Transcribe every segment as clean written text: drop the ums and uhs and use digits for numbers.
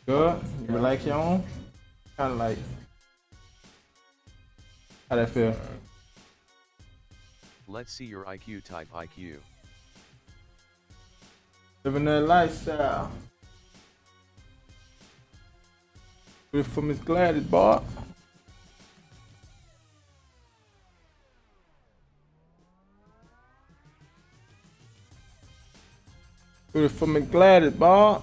Good. You relax your own? Kind of like, how that feel? Let's see your IQ. Type IQ. Living that lifestyle. Good for Miss Gladys, boy. Good for Miss Gladys, boy.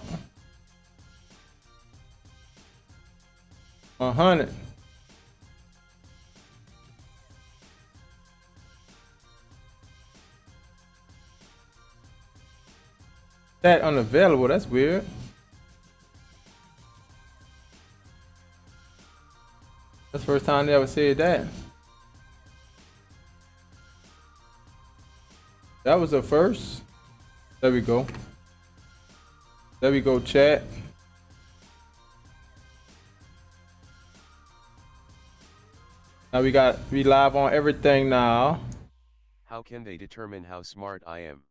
100. That unavailable, that's weird. That's the first time they ever said that. That was a first. There we go. There we go, chat. Now we live on everything now. How can they determine how smart I am?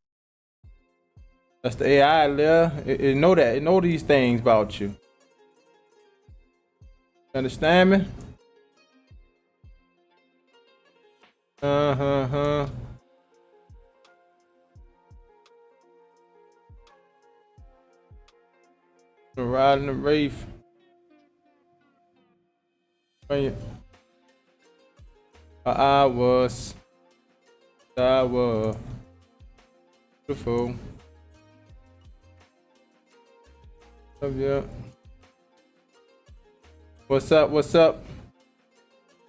That's the AI there. It know that. It know these things about you. Understand me? Uh-huh. Riding the reef. I was beautiful. Yeah. What's up? What's up?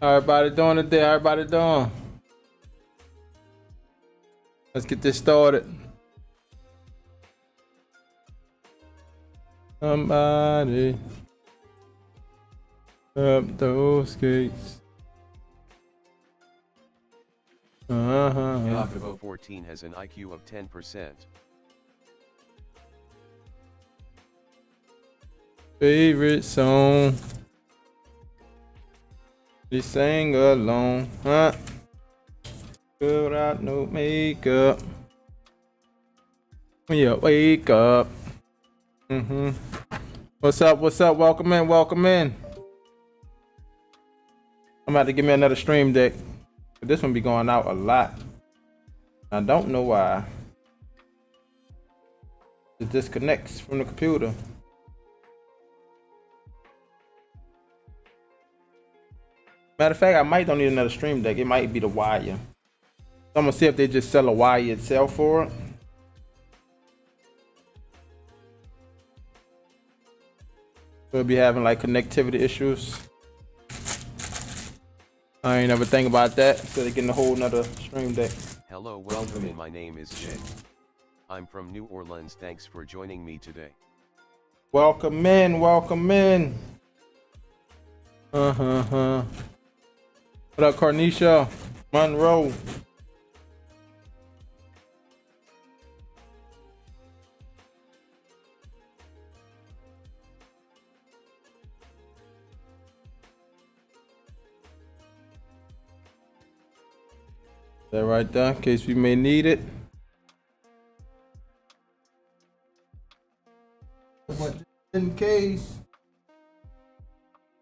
How everybody doing today? How everybody doing? Let's get this started. Somebody up those gates. Yakubo 14 has an IQ of 10%. Favorite song. They sang along, huh? Without no makeup. When you wake up. What's up? What's up? Welcome in. Welcome in. I'm about to give me another stream deck. This one be going out a lot. I don't know why. It disconnects from the computer. Matter of fact, I might don't need another stream deck. It might be the wire. So I'm gonna see if they just sell a wire itself for it. We'll be having like connectivity issues. I ain't never think about that. So they're getting a whole nother stream deck. Hello, welcome in. My name is Jay. I'm from New Orleans. Thanks for joining me today. Welcome in. Welcome in. What up, Carnisha? Monroe. That right there, in case we may need it. In case.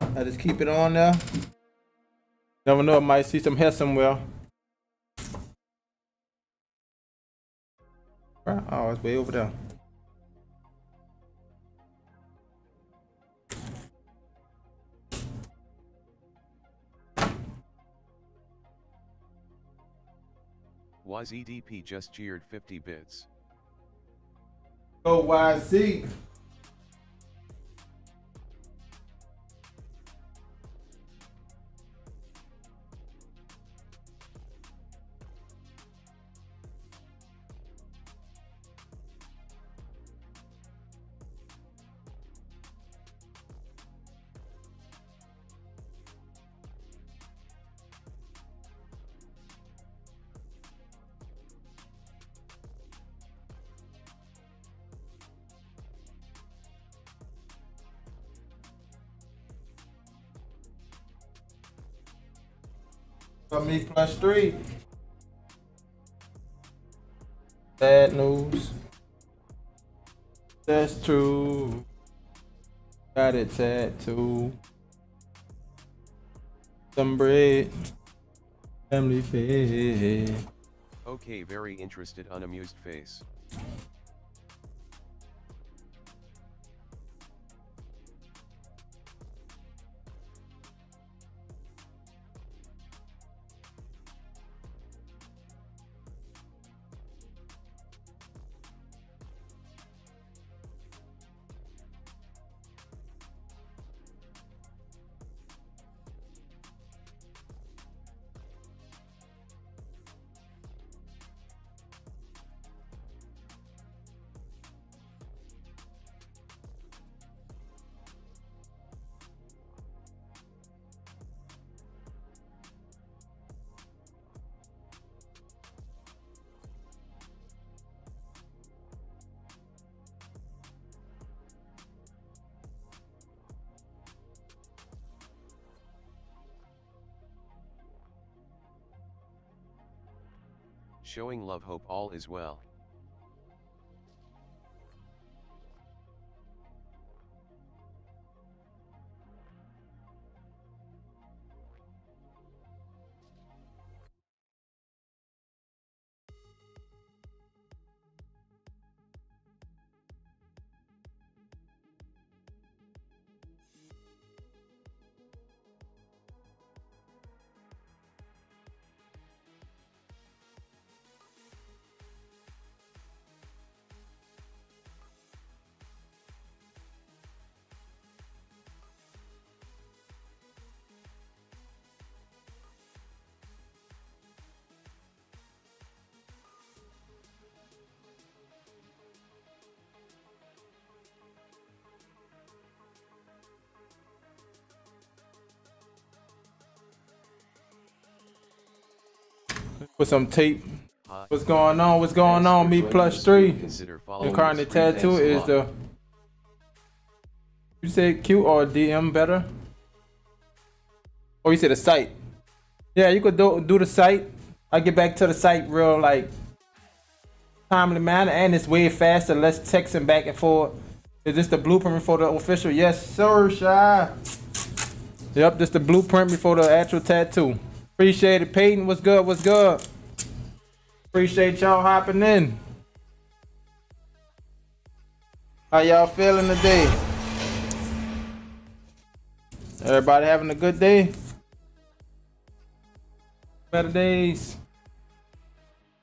I just keep it on there. Never know, I might see some hair somewhere. Oh, it's way over there. YZDP just cheered 50 bits. Go YZ. For me +3. Bad news. That's true. Got it tattoo. Some bread. Family fare. Okay, very interested, unamused face. Showing love, hope all is well. Put some tape. Hi. What's going on? What's going Thanks on? for Me joining plus the stream. 3. Consider following Incarnate the stream. tattoo Thanks a is lot. the. You say Q or DM better? Oh, you said the site. Yeah, you could do the site. I get back to the site real like timely manner, and it's way faster, less texting back and forth. Is this the blueprint before the official? Yes, sir, Shy. Yep, this the blueprint before the actual tattoo. Appreciate it, Peyton. What's good? What's good? Appreciate y'all hopping in. How y'all feeling today? Everybody having a good day? Better days.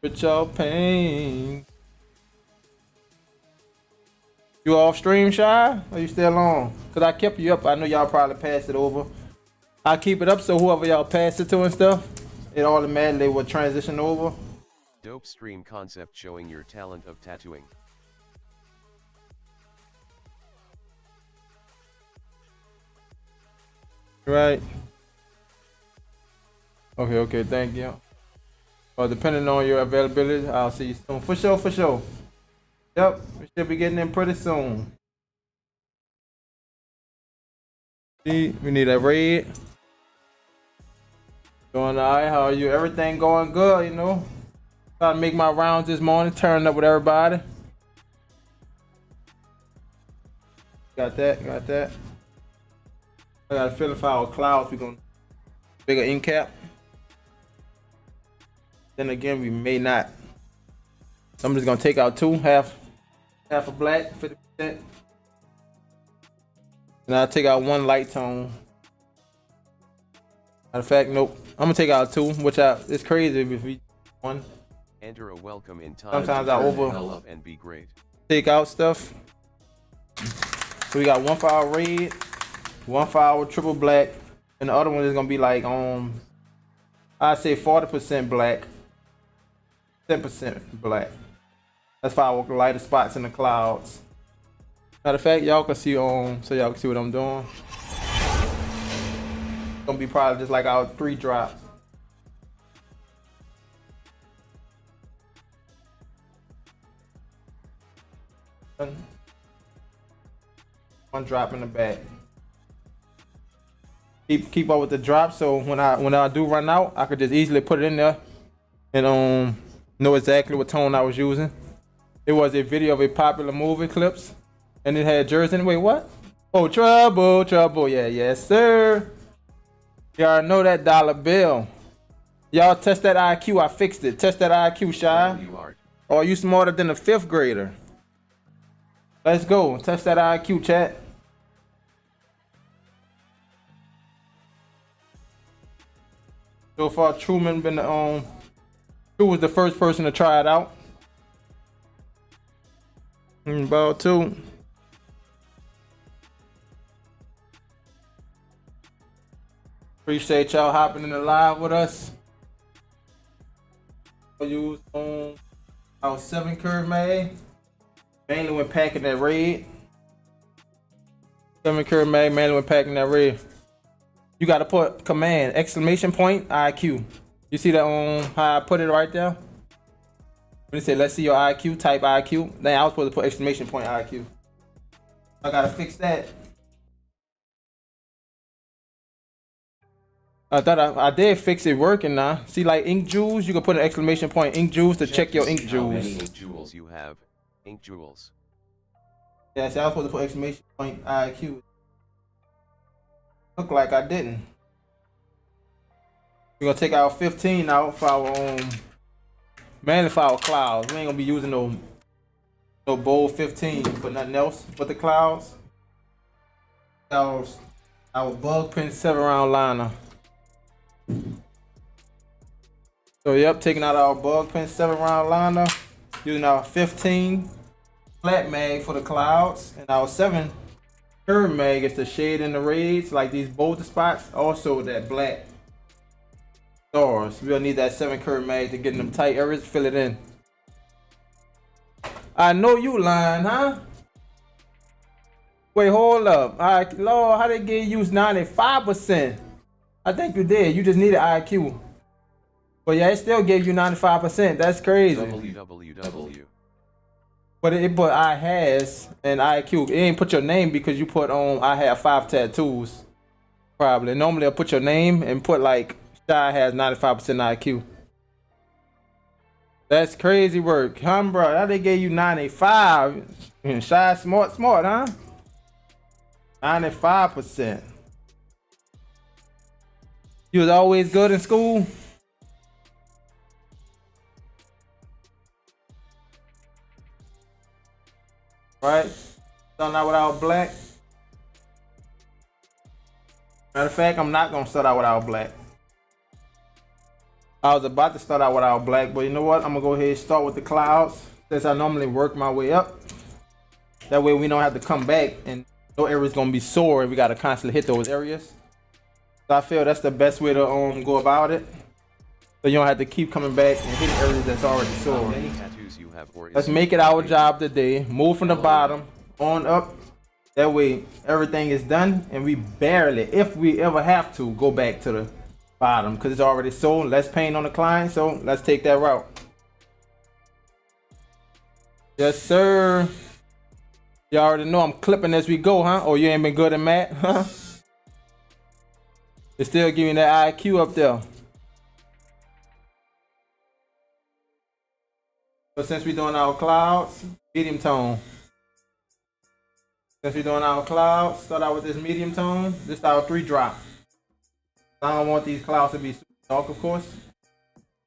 With y'all pain. You off stream, Shy? Or you still on? Cause I kept you up. I know y'all probably passed it over. I keep it up so whoever y'all pass it to and stuff, it automatically will transition over. Dope stream concept showing your talent of tattooing. Right. Okay, thank you. Well, depending on your availability, I'll see you soon. For sure, for sure. Yep, we should be getting in pretty soon. See, we need a red. Doing alright, how are you? Everything going good, you know? Trying to make my rounds this morning, turning up with everybody. Got that, got that. I got a feeling for our clouds, we're gonna bigger ink cap. Then again, we may not. So I'm just gonna take out two, half a black, 50%. And I'll take out one light tone. Matter of fact, nope. I'm gonna take out two, which it's crazy if we one. Enter a welcome in time. Sometimes I over up and be great. take out stuff. So we got one for our red, one for our triple black, and the other one is gonna be like I'd say 40% black, 10% black. That's for our lighter spots in the clouds. Matter of fact, y'all can see so y'all can see what I'm doing. It's gonna be probably just like our 3 drops. One drop in the back. Keep up with the drop, so when I do run out, I could just easily put it in there and know exactly what tone I was using. It was a video of a popular movie clips, and it had jerseys. Wait, what? Oh, trouble, trouble. Yeah, yes, sir. Y'all know that dollar bill. Y'all test that IQ. I fixed it. Test that IQ, Shy. W art. Or are you smarter than a fifth grader? Let's go. Test that IQ, chat. So far, Truman been True was the first person to try it out. Ball two. Appreciate y'all hopping in the live with us. Use our 7 curve mag, mainly when packing that red. 7 curve mag, mainly when packing that red. You gotta put command exclamation point IQ. You see that on how I put it right there? When it say let's see your IQ, type IQ. Then I was supposed to put exclamation point IQ. I gotta fix that. I thought I did fix it working now. See, like ink jewels, you can put an exclamation point ink jewels to check your ink How many jewels. ink jewels you have? Ink jewels. Yeah, see, I was supposed to put exclamation point IQ. Look like I didn't. We're gonna take our 15 out for our mainly for our clouds. We ain't gonna be using no bold 15 for nothing else but the clouds. Our bug print 7 round liner. So yep, taking out our bug print 7 round liner, using our 15 flat mag for the clouds, and our 7 curve mag is the shade in the reds, like these boulder spots. Also that black stars. We'll need that 7 curve mag to get in them tight areas, fill it in. I know you lying, huh? Wait, hold up. Alright, Lord, how they get you 95%? I think you did. You just needed IQ. But yeah, it still gave you 95%. That's crazy. WWW. But it put I has and IQ. It ain't put your name because you put on I have 5 tattoos. Probably. Normally I'll put your name and put like Shy has 95% IQ. That's crazy work. Huh, bro? How they gave you 95? Shy smart, huh? 95%. You was always good in school? Right? Starting out without black. Matter of fact, I'm not gonna start out without black. I was about to start out without black, but you know what? I'm gonna go ahead and start with the clouds since I normally work my way up. That way we don't have to come back and no area's gonna be sore and we gotta constantly hit those areas. So I feel that's the best way to go about it. So you don't have to keep coming back and hitting areas that's already How sore. many tattoos you have, or is Let's it make it our job today. Move from the bottom on up. That way everything is done and we barely, if we ever have to, go back to the bottom because it's already sore. Less pain on the client, so let's take that route. Yes, sir. You already know I'm clipping as we go, huh? Or you ain't been good at math, huh? It's still giving that IQ up there. So since we're doing our clouds, medium tone. Since we're doing our clouds, start out with this medium tone. This is our 3 drop. I don't want these clouds to be super dark, of course.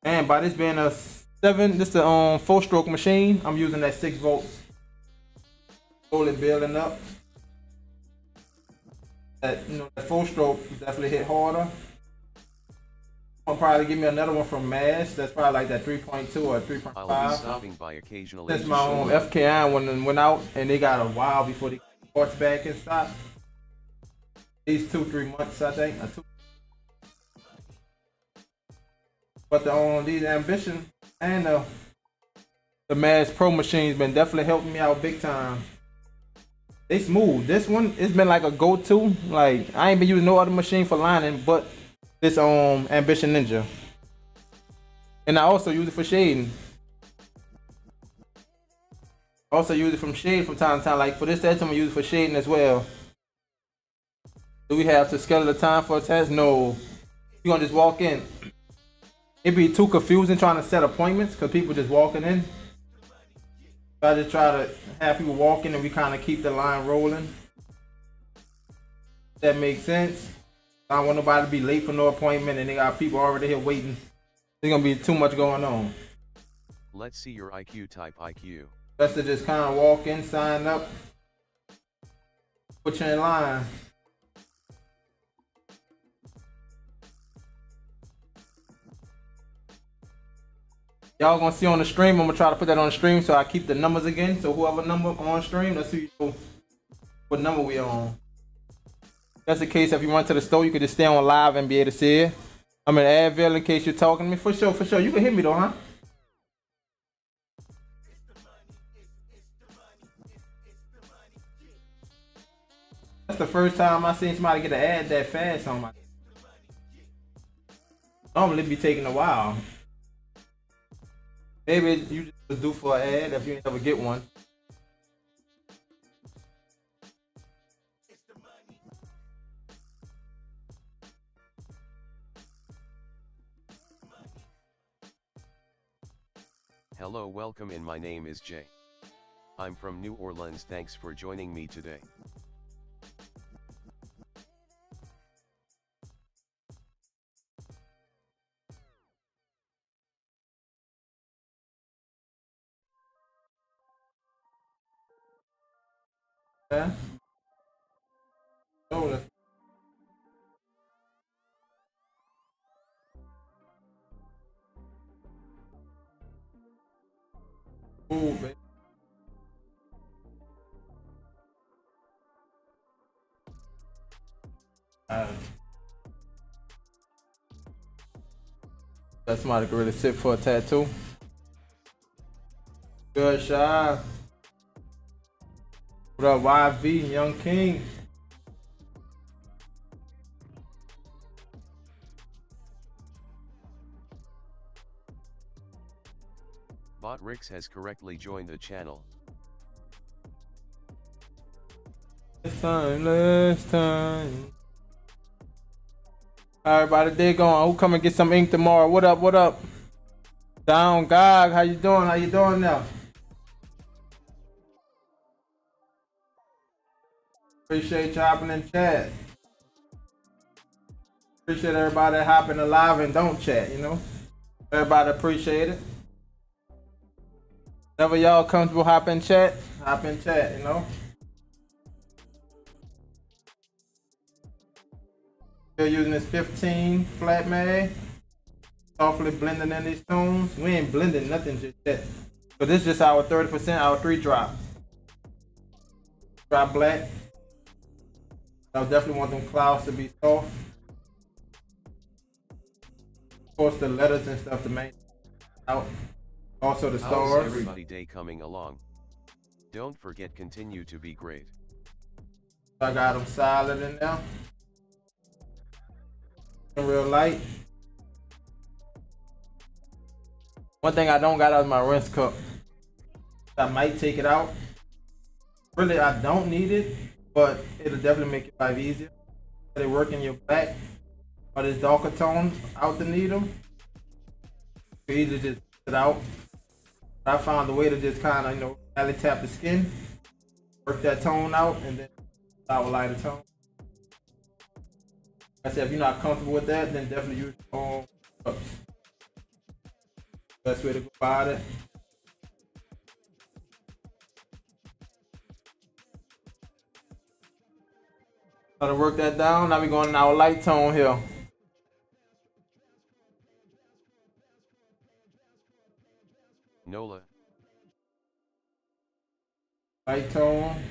And by this being a 7, this is a 4-stroke machine. I'm using that 6 volts. Slowly building up. That, you know, that 4-stroke definitely hit harder. I'll probably give me another one from Mash. That's probably like that 3.2 or 3.5. I'll be stopping by occasionally. That's my own FKI when went out and they got a while before they parts back and stop. These 2-3 months, I think. But these Ambition and the Mass Pro machines been definitely helping me out big time. They smooth. This one, it's been like a go-to. Like I ain't been using no other machine for lining but this Ambition Ninja. And I also use it for shading. Also use it from shade from time to time. Like for this test, I'm gonna use it for shading as well. Do we have to schedule a time for a test? No. You're gonna just walk in. It'd be too confusing trying to set appointments because people just walking in. So I just try to have people walk in and we kind of keep the line rolling. That makes sense. I don't want nobody to be late for no appointment and they got people already here waiting. There's gonna be too much going on. Let's see your IQ. Type IQ. Best to just kind of walk in, sign up, put you in line. Y'all gonna see on the stream. I'm gonna try to put that on the stream so I keep the numbers again. So whoever number on stream, let's see what number we on. That's the case. If you run to the store, you could just stay on live and be able to see it. I'm in Advil in case you're talking to me. For sure, for sure. You can hit me though, huh? That's the first time I seen somebody get an ad that fast on my. Normally be taking a while. Maybe you just do for an ad if you never get one. Hello, welcome and my name is Jay. I'm from New Orleans. Thanks for joining me today. Yeah. Oh, that's cool, baby. That somebody could really sit for a tattoo. Good shot. What up, YV, Young King? Bot Rix has correctly joined the channel. Last time. All right, everybody, they going. Who come and get some ink tomorrow? What up? What up? Down, God. How you doing? How you doing now? Appreciate you hopping in chat. Appreciate everybody hopping alive and don't chat. You know, everybody appreciate it. Whenever y'all comfortable, hop in chat. Hop in chat. You know. Still using this 15 flat mag. Softly blending in these tones. We ain't blending nothing just yet. But this is just our 30%, our 3 drop. Drop black. I definitely want them clouds to be soft. Of course, the letters and stuff to make out. Also the How's stars. everybody day coming along? Don't forget, continue to be great. I got them solid in there. Real light. One thing I don't got out of my rinse cup. I might take it out. Really, I don't need it, but it'll definitely make your life easier. They work in your back or this darker tone out the needle. You either just put it out. I found a way to just kind of, you know, alley tap the skin, work that tone out, and then I will lighter tone. I said, if you're not comfortable with that, then definitely use your own cups. Best way to go about it. Try to work that down. Now we're going in our light tone here. Nola. Light tone,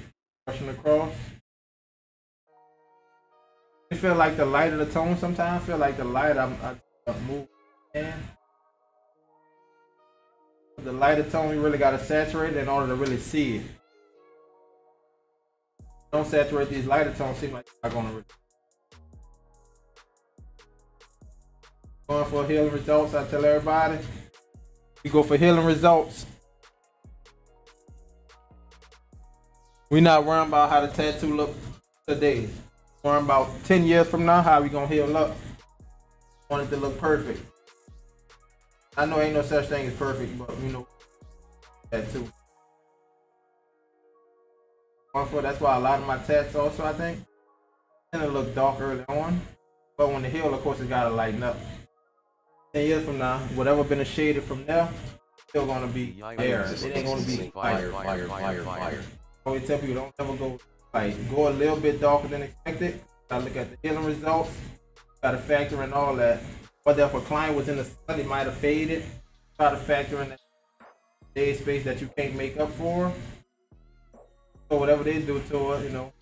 brushing across. I feel like the lighter the tone sometimes. I feel like the lighter I move in. The lighter tone, you really got to saturate it in order to really see it. Don't saturate these lighter tones, seem like you're not going to really. Going for healing results, I tell everybody. You go for healing results. We're not worrying about how the tattoo look today. Worrying about 10 years from now, how we gonna heal up. Want it to look perfect. I know ain't no such thing as perfect, but you know that too. That's why a lot of my tats also, I think, tend to look dark early on, but when the heal, of course, it gotta lighten up. 10 years from now, whatever been shaded from there, still gonna be there. It ain't gonna be fire. I always tell people don't ever go a little bit darker than expected. Gotta look at the healing results. Gotta factor in all that. Whether if a client was in the sun, it might have faded. Try to factor in that day space that you can't make up for. So whatever they do to it,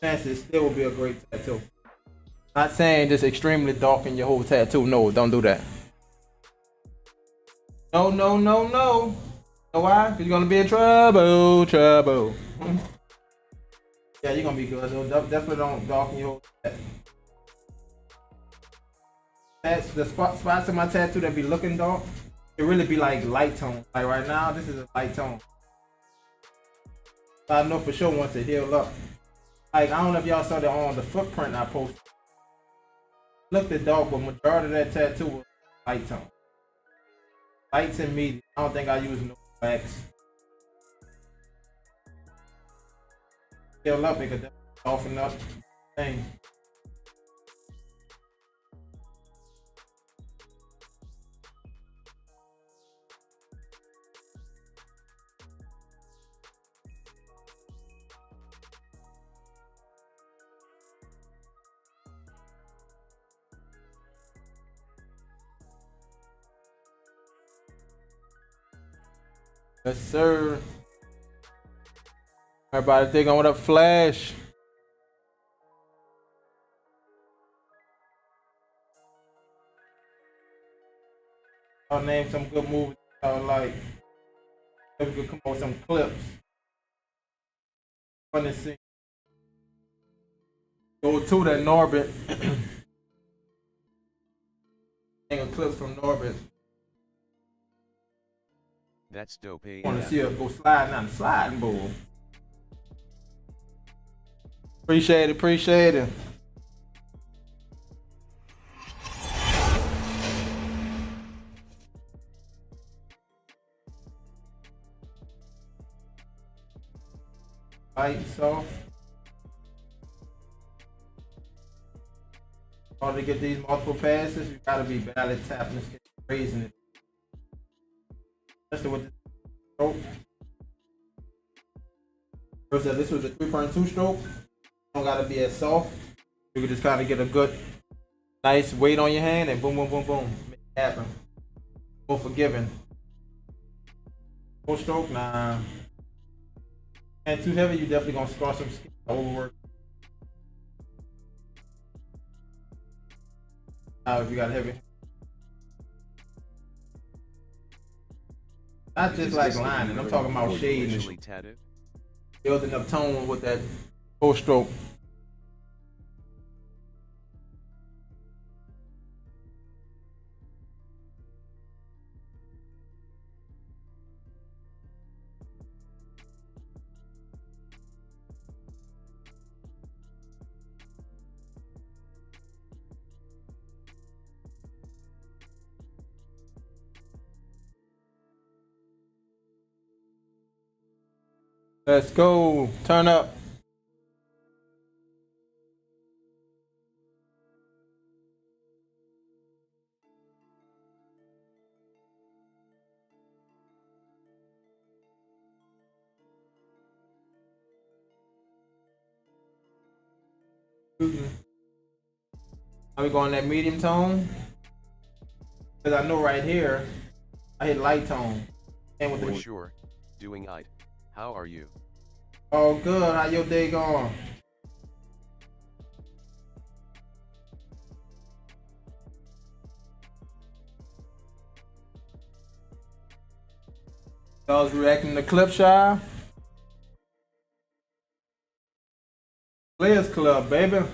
chances still will be a great tattoo. Not saying just extremely darken your whole tattoo. No, don't do that. No. Know why? Because you're gonna be in trouble. Yeah, you're gonna be good. So definitely don't darken your whole tattoo. That's the spots in my tattoo that be looking dark. It really be like light tone. Like right now, this is a light tone. So I know for sure once it heal up. Like I don't know if y'all saw that on the footprint I posted. Looked at dark, but majority of that tattoo was light tone. Lights and medium. I don't think I use no wax. Heal up, it could soften up thing. Yes, sir. Everybody dig on what up, Flash. I'll name some good movies I like. If we could come up with some clips. Fun to see. Go to that Norbit. Hang clips from Norbit. That's dope. Want to see us go sliding on the sliding board. Appreciate it. Light soft. In order to get these multiple passes, you gotta be barely tapping this, raising it. Especially with the stroke. First, this was a 3.2 stroke. Don't gotta be as soft. You can just kind of get a good, nice weight on your hand and boom, make it happen. More forgiving. Full stroke, nah. And too heavy, you definitely gonna scar some skin. Overwork. Now, if you got heavy. Not just like lining, I'm talking about shading. Building up tone with that full stroke. Let's go. Turn up. Are we going that medium tone? Because I know right here, I hit light tone. And with For sure. Doing it. How are you? Oh, good. How your day going? Y'all's reacting to clip shy. Players Club, baby.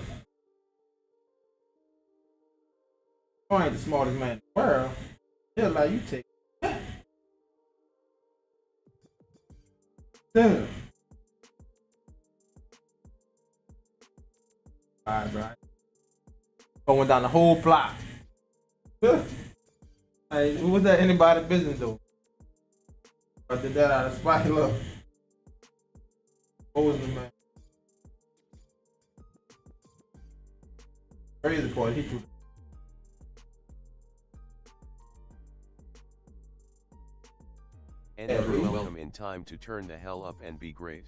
You ain't the smartest man in the world. Yeah, like you take. Damn. Alright, bro. Going down the whole block. Hey, was that anybody's business though? I did that out of spite. Look. What was the man? Crazy part. He threw. And never welcome in time to turn the hell up and be great.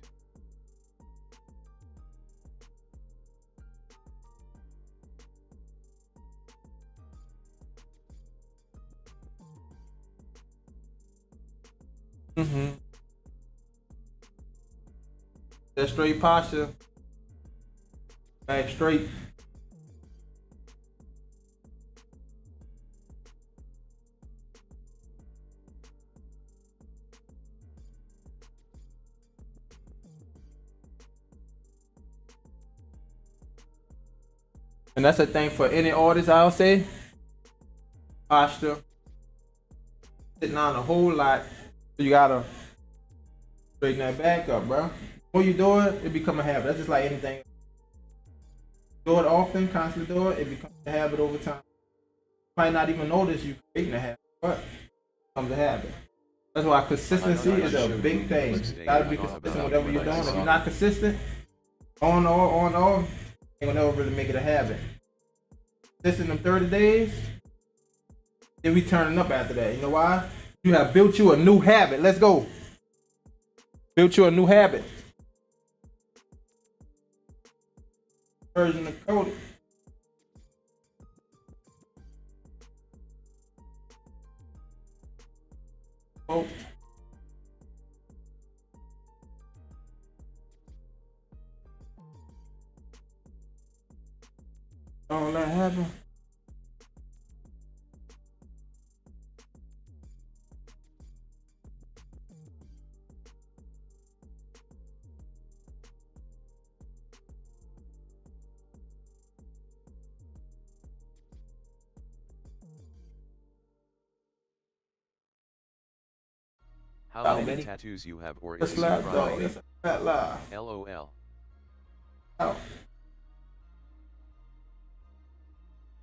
That straight posture. Back straight. And that's a thing for any artist, I'll say. Posture. Sitting on a whole lot. So you gotta straighten that back up, bro. The more you do it, it become a habit. That's just like anything. Do it often, constantly do it, it becomes a habit over time. You might not even notice you creating a habit, but it becomes a habit. That's why consistency is a big thing. You gotta be consistent with whatever you're doing. If you're not consistent, on, ain't gonna never really make it a habit. Consistent in 30 days, then we turning up after that. You know why? You have built you a new habit. Let's go. Built you a new habit. Version of Cody. Oh. Don't let it happen. How many tattoos you have, or is it That's private? that lie. LOL. Oh.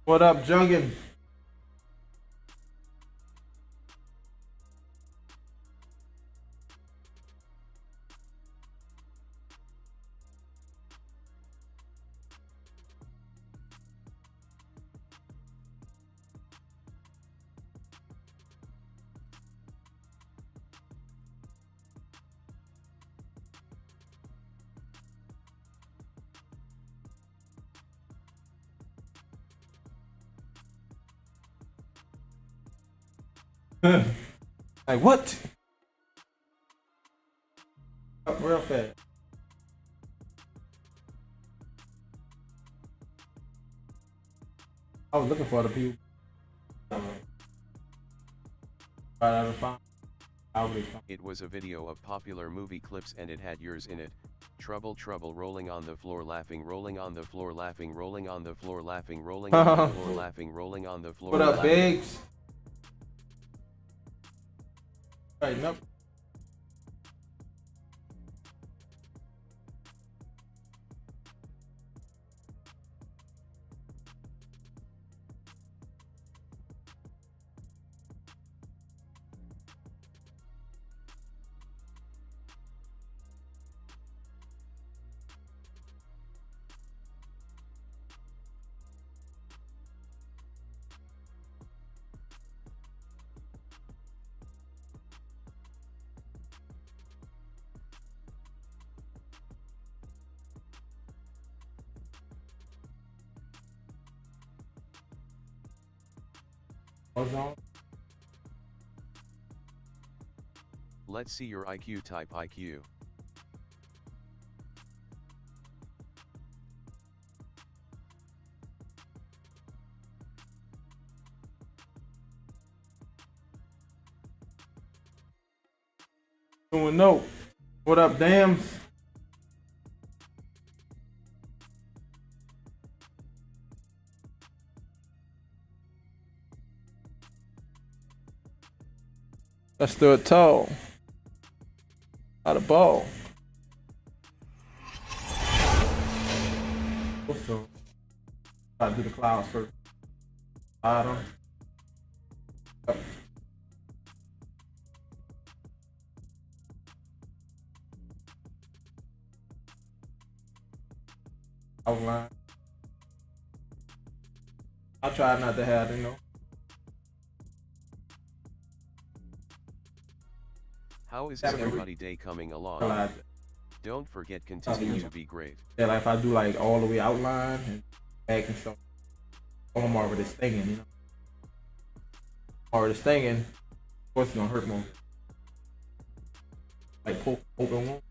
What up, Jungin? Like what? Up real fast. I was looking for the people. Right out of the It was a video of popular movie clips and it had yours in it. Trouble, trouble, rolling on the floor, laughing, rolling on the floor, laughing, rolling on the floor, laughing, rolling on the floor, laughing, rolling on the floor. What up, Biggs? Right, nope. Let's see your IQ. Type IQ. Doing no. What up, Dams? I stood tall. Out of ball. Also, try to do the clouds first. Bottom. Up. Outline. I try not to have, you know. How is Everybody Day coming along? Like, Don't forget continue to be great. yeah, like if I do like all the way outline and back and stuff, I'm already stinging, you know. Already stinging, of course it's gonna hurt more. Like open one.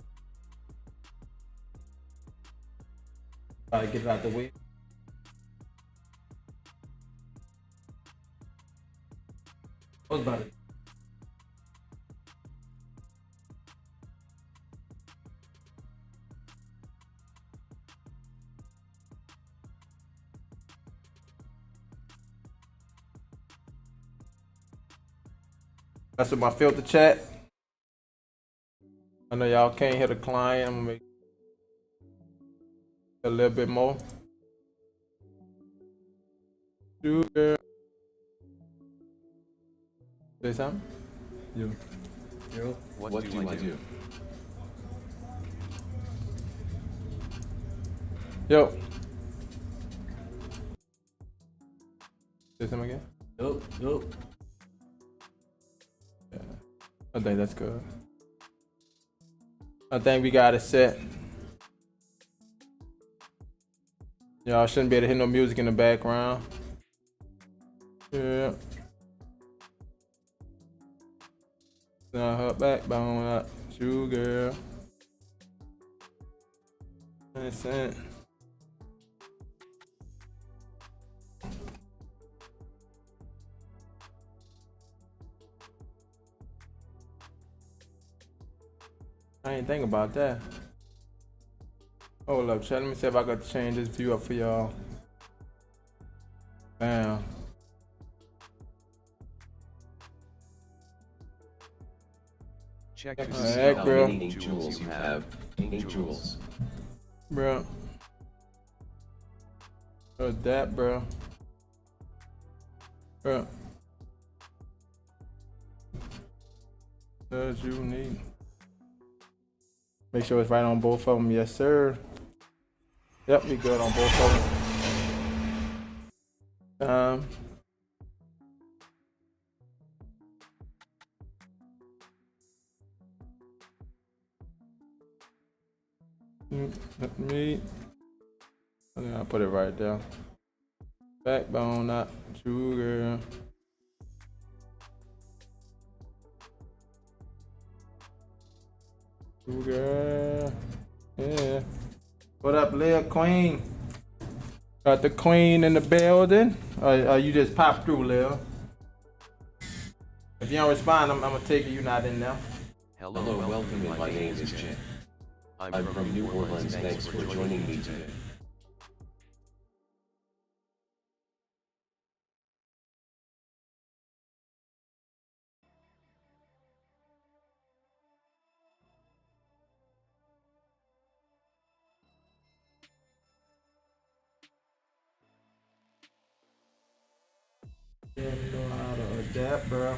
Try to get it out the way. What's about it? That's with my filter chat. I know y'all can't hear the client. I'm gonna make a little bit more. Sugar. Say something? You. What do I do? Yo. Say something again? Yup. Yeah. I think that's good. I think we got it set. Y'all shouldn't be able to hear no music in the background. Yeah. Now her backbone up. Sugar. Innocent. I ain't think about that. Hold up, chat. Let me see if I could change this view up for y'all. Bam. Check to Alright, see how bro. many jewels you have. 8 jewels. Bro. What's that, bro? Bro. Does you need? Make sure it's right on both of them. Yes, sir. Yep, we good on both of them. Let me. I think I'll put it right there. Backbone, not sugar. Sugar. Yeah. What up, Lil Queen? Got the queen in the building. Or you just pop through, Lil? If you don't respond, I'm gonna take it you not in there. Hello, welcome. My name is Jen. I'm from New Orleans. Thanks for joining me today. Didn't know how to adapt, bro.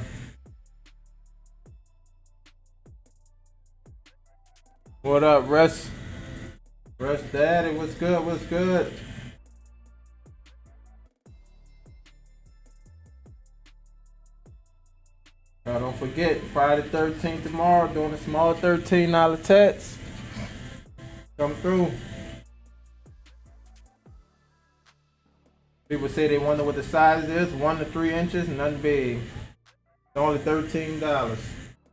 What up, Russ? Russ Daddy, what's good? What's good? Don't forget, Friday 13th tomorrow, doing a small $13 tats. Come through. People say they wonder what the size is. 1 to 3 inches, nothing big. It's only $13.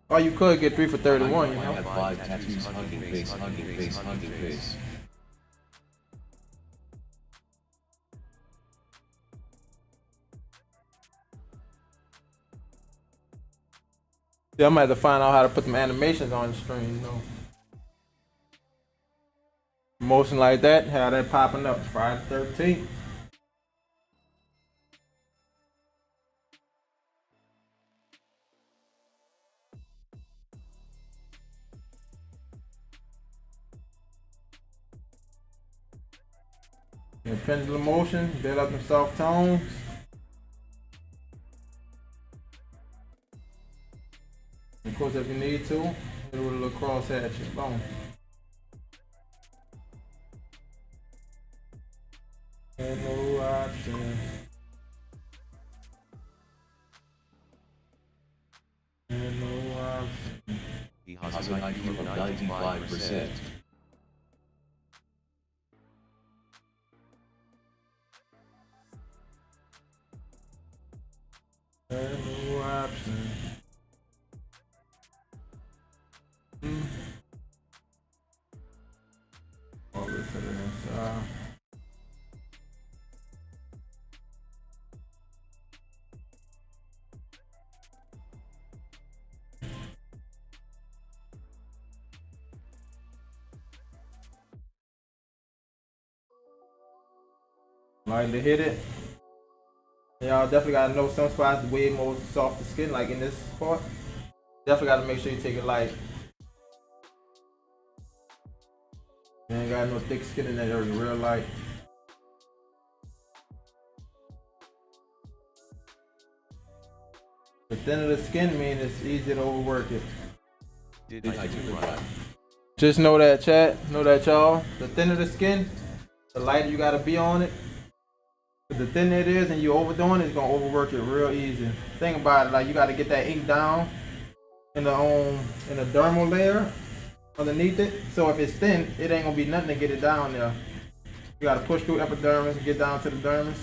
Or you could get 3 for 31, you know. I have 5 tattoos, hugging face, hugging face, hugging face. Yeah, I might have to find out how to put them animations on the screen, you know. Motion like that, how that popping up. Friday 13th. And pendulum motion, build up them soft tones. Of course, if you need to, hit it with a little cross hatchet. Boom. And no option. IQ of 95%. No option. All this to the inside. Lightly hit it. Y'all definitely gotta know some spots way more softer skin, like in this part. Definitely gotta make sure you take it light. You ain't got no thick skin in that area, real light. The thinner the skin means it's easy to overwork it. Did I do it right? Just know that, chat. Know that, y'all. The thinner the skin, the lighter you gotta be on it. If the thinner it is and you overdoing it, it's gonna overwork it real easy. Think about it, like you gotta get that ink down in the dermal layer underneath it. So if it's thin, it ain't gonna be nothing to get it down there. You gotta push through epidermis and get down to the dermis.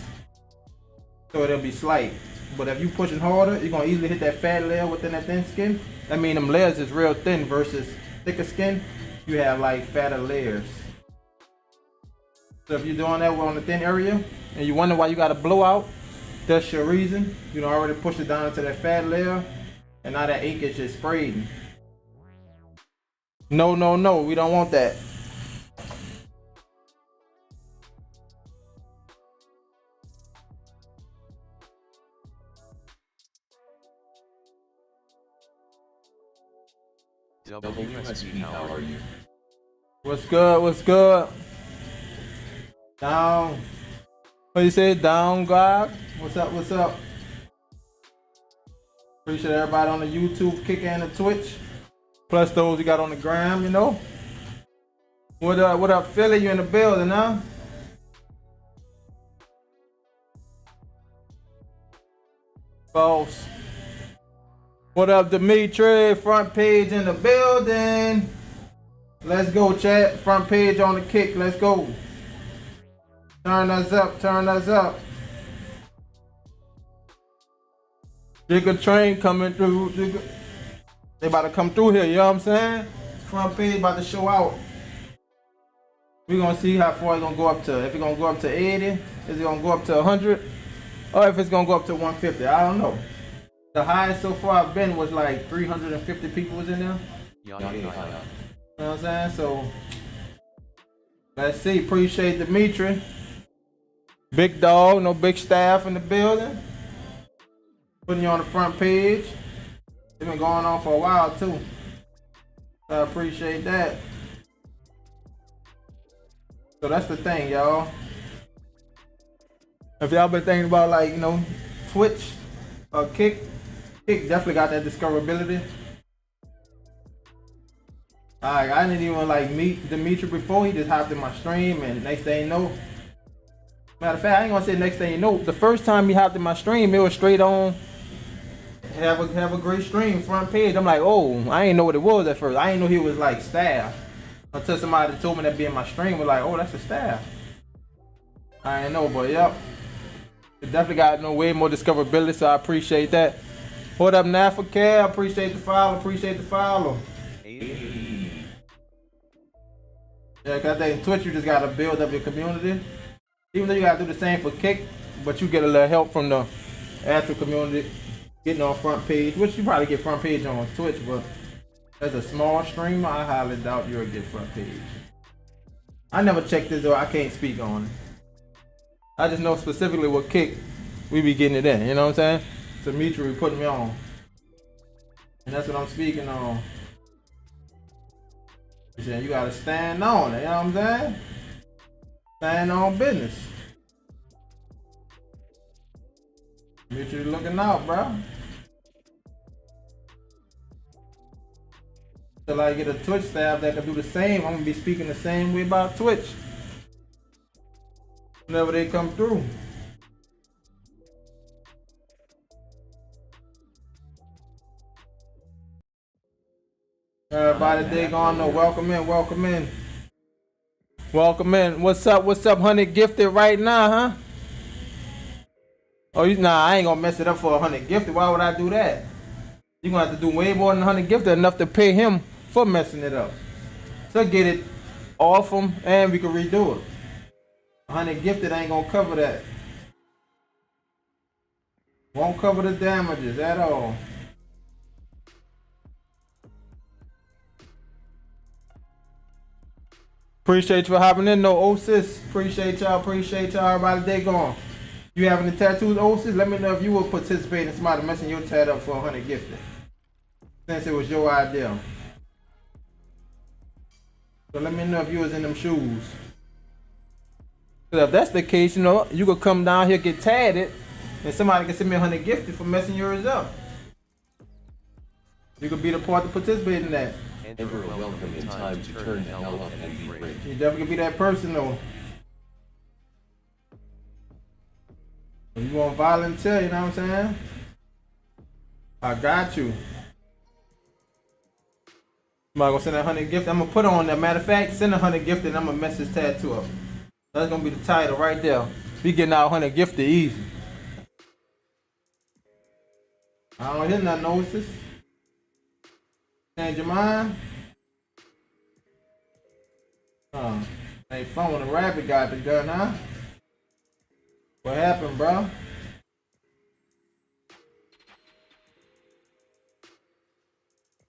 So it'll be slight. But if you pushing harder, you're gonna easily hit that fat layer within that thin skin. That mean them layers is real thin versus thicker skin. You have like fatter layers. So if you're doing that on the thin area and you wonder why you got a blowout, that's your reason. You know, already pushed it down to that fat layer and now that ink is just spraying. No, no, no, we don't want that. WSP, how are you? What's good? What's good? Down. What you say? Down, God? What's up? What's up? Appreciate everybody on the YouTube, Kick and the Twitch. Plus those you got on the gram, you know. What up, Philly? You in the building, huh? Boss. What up, Dimitri? Front page in the building. Let's go, chat. Front page on the Kick. Let's go. Turn us up. Turn us up. Jigga train coming through. Jigga. They about to come through here, you know what I'm saying? Front page about to show out. We're gonna see how far it's gonna go up to. If it's gonna go up to 80, is it gonna go up to 100? Or if it's gonna go up to 150, I don't know. The highest so far I've been was like 350 people was in there. You know what I'm saying? So, let's see. Appreciate Dimitri. Big dog, no big staff in the building. Putting you on the front page. It's been going on for a while too. I appreciate that. So that's the thing, y'all. If y'all been thinking about like, you know, Twitch or Kick definitely got that discoverability. I didn't even like meet Dimitri before. He just hopped in my stream and next thing you know. Matter of fact, I ain't gonna say next thing you know. The first time he hopped in my stream, it was straight on. Have a great stream, front page. I'm like, oh, I ain't know what it was at first. I ain't know he was like staff. Until somebody told me that be in my stream, was like, oh, that's a staff. I ain't know, but yep. It definitely got way more discoverability, so I appreciate that. What up, Nafacare? I appreciate the follow, appreciate the follow. Yeah, cause I think Twitch, you just gotta build up your community. Even though you gotta do the same for Kick, but you get a little help from the actual community getting on front page, which you probably get front page on Twitch, but as a small streamer, I highly doubt you'll get front page. I never checked this though, I can't speak on it. I just know specifically what Kick we be getting it in, you know what I'm saying? Dimitri putting me on. And that's what I'm speaking on. He said you gotta stand on it, you know what I'm saying? Stand on business. Dimitri looking out, bro. Till I get a Twitch staff that can do the same, I'm gonna be speaking the same way about Twitch. Whenever they come through. I Everybody dig on though. Welcome in, welcome in. Welcome in. What's up, honey? Gifted right now, huh? Oh, nah, I ain't gonna mess it up for 100 gifted. Why would I do that? You're gonna have to do way more than 100 gifted, enough to pay him for messing it up. So get it off him and we can redo it. 100 gifted ain't gonna cover that. Won't cover the damages at all. Appreciate you for hopping in though, Osis. Appreciate y'all, everybody. Day gone. You having the tattoos, Osis? Let me know if you will participate in somebody messing your tat up for 100 gifted. Since it was your idea. So let me know if you was in them shoes. Cause if that's the case, you know, you could come down here, get tatted, and somebody can send me 100 gifted for messing yours up. You could be the part to participate in that. Ever welcome in time to turn hell up and be great. You definitely could be that person though. If you want to volunteer, you know what I'm saying? I got you. Somebody gonna send 100 gifted. I'm gonna put on that. Matter of fact, send 100 gifted and I'm gonna mess this tattoo up. That's gonna be the title right there. We getting out 100 gifted easy. I don't hear nothing, Osis. Change your mind? Ain't fun when the rabbit got the gun, huh? What happened, bro?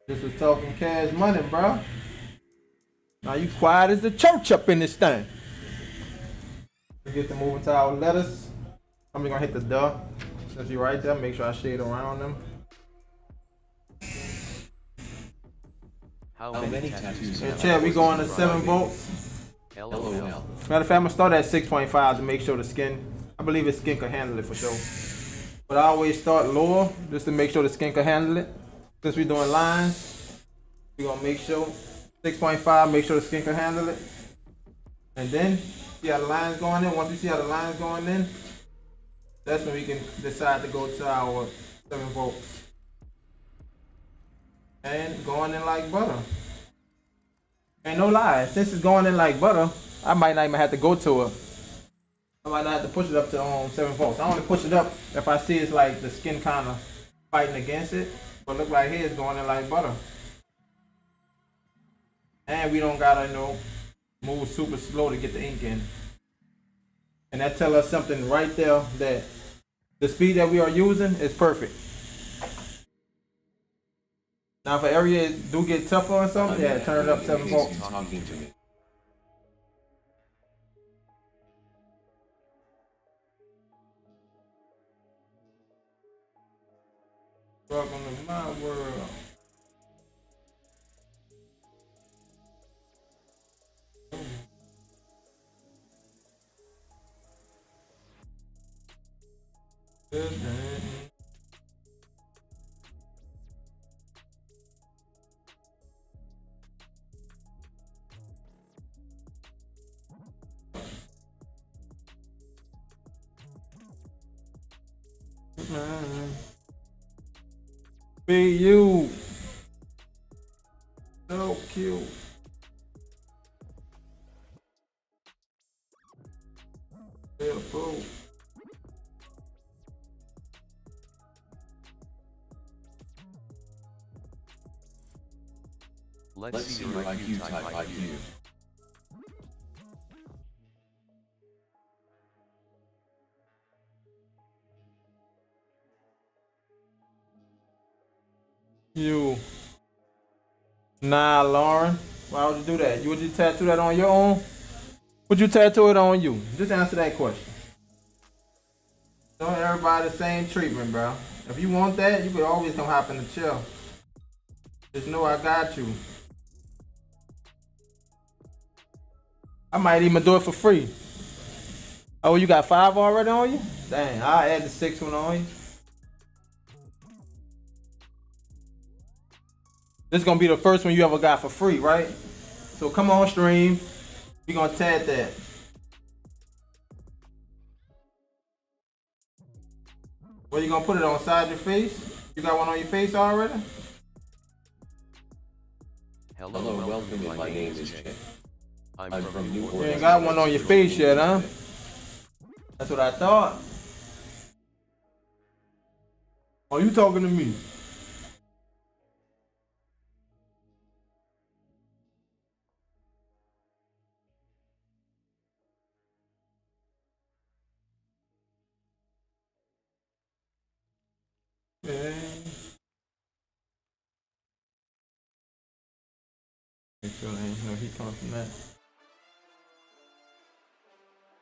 This was talking cash money, bro. Now you quiet as the church up in this thing. We get to moving to our letters. I'm gonna hit the duh. Since you're right there, make sure I shade around them. How many tattoos? And Chad, we going to 7 volts. LOL. Matter of fact, I'm gonna start at 6.5 to make sure the skin, I believe the skin can handle it for sure. But I always start lower just to make sure the skin can handle it. Since we're doing lines, we're gonna make sure 6.5, make sure the skin can handle it. And then see how the lines going in. Once we see how the lines going in, that's when we can decide to go to our 7 volts. And going in like butter. Ain't no lie, since it's going in like butter, I might not even have to go to it. I might not have to push it up to 7 volts. I only push it up if I see it's like the skin kind of fighting against it. But look like here it's going in like butter. And we don't gotta, you know, move super slow to get the ink in. And that tell us something right there that the speed that we are using is perfect. Now if an area do get tougher or something, yeah, turn it up 7 volts. Talking to me. Welcome to my world. Be you. So cute. Beautiful. Let's see your your IQ type IQ. You. Nah, Lauren. Why would you do that? Would you tattoo that on your own? Would you tattoo it on you? Just answer that question. Don't everybody the same treatment, bro. If you want that, you could always come hop in the chair. Just know I got you. I might even do it for free. Oh, you got 5 already on you? Dang, I'll add the 6th one on you. This is gonna be the first one you ever got for free, right? So come on stream. We gonna tag that. Where you gonna put it on side of your face? You got one on your face already? Hello, welcome, and my name is Jay. I'm from New You Orleans. ain't got one on your face yet, huh? That's what I thought. Oh, you talking to me? Yeah. Make sure there ain't no heat coming from that.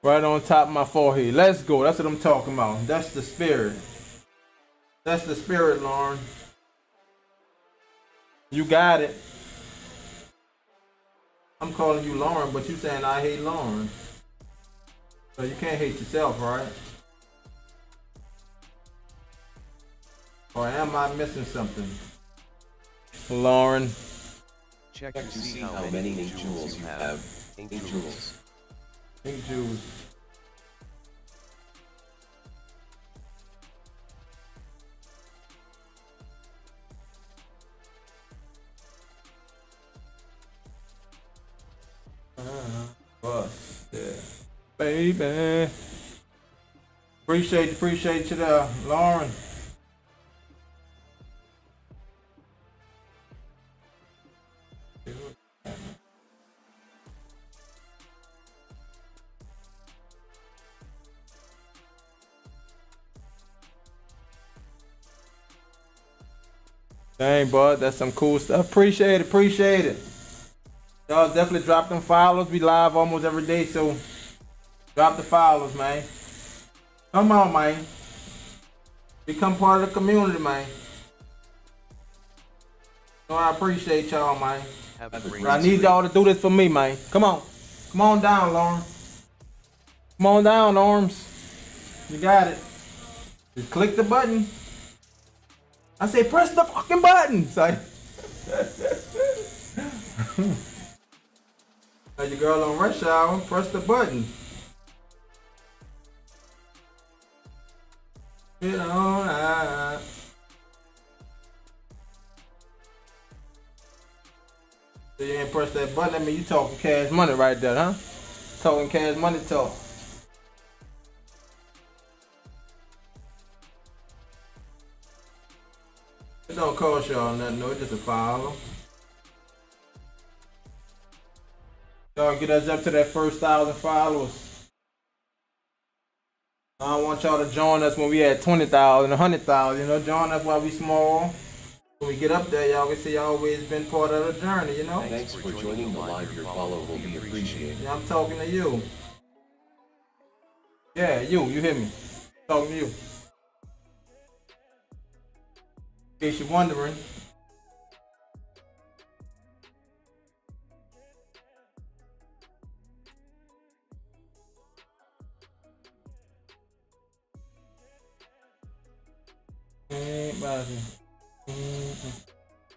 Right on top of my forehead. Let's go. That's what I'm talking about. That's the spirit. That's the spirit, Lauren. You got it. I'm calling you Lauren, but you saying I hate Lauren. So you can't hate yourself, right? Or am I missing something? Lauren. Check Check to see how many ink jewels you have. Ink jewels. Pink Jews. Bus. Yeah. Baby. Appreciate you there, Lauren. Dang, bud, that's some cool stuff. Appreciate it. Y'all definitely drop them follows. We live almost every day, so drop the follows, man. Come on, man. Become part of the community, man. No, I appreciate y'all, man. Have a great I need y'all to do this for me, man. Come on. Come on down, Lauren. Come on down, Arms. You got it. Just click the button. I say press the fucking button. Say. Now your girl on rush hour, press the button. You know, so you ain't press that button, I mean you talking cash money right there, huh? Talking cash money talk. It don't cost y'all nothing, no, it's just a follow. Y'all get us up to that first 1,000 followers. I don't want y'all to join us when we at 20,000, 100,000, you know, join us while we small. When we get up there, y'all can see y'all always been part of the journey, you know? Thanks for joining the live. Your follow will be appreciated. Yeah, I'm talking to you. Yeah, you hear me? Talking to you. In case you're wondering.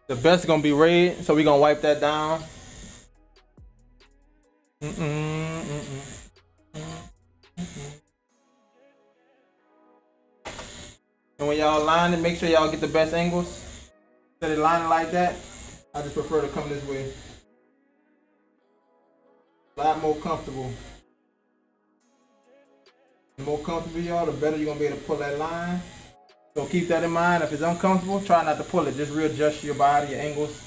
The best is gonna be red, so we gonna wipe that down. And when y'all line it, make sure y'all get the best angles. Instead of lining like that, I just prefer to come this way. A lot more comfortable. The more comfortable you are, the better you're gonna be able to pull that line. So keep that in mind. If it's uncomfortable, try not to pull it. Just readjust your body, your angles.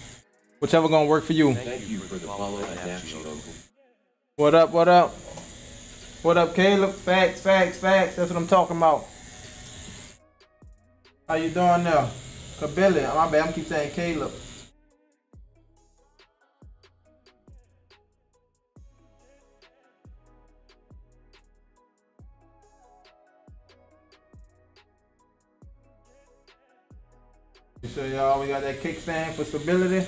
Whichever gonna work for you. Thank you for the follow and Nacho. What up, what up? What up, Caleb? Facts. That's what I'm talking about. How you doing now? Billy, my bad, I'm keep saying Caleb. You sure y'all we got that kickstand for stability?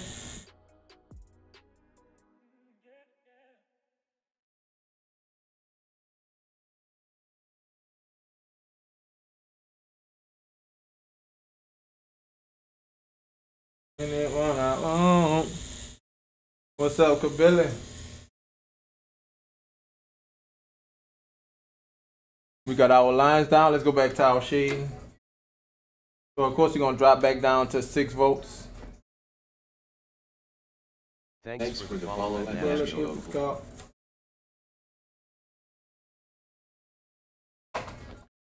And it one out. What's up, Billy? We got our lines down. Let's go back to our shading. So of course we're gonna drop back down to 6 volts. Thanks for the follow and Well, ask let's show. get this car.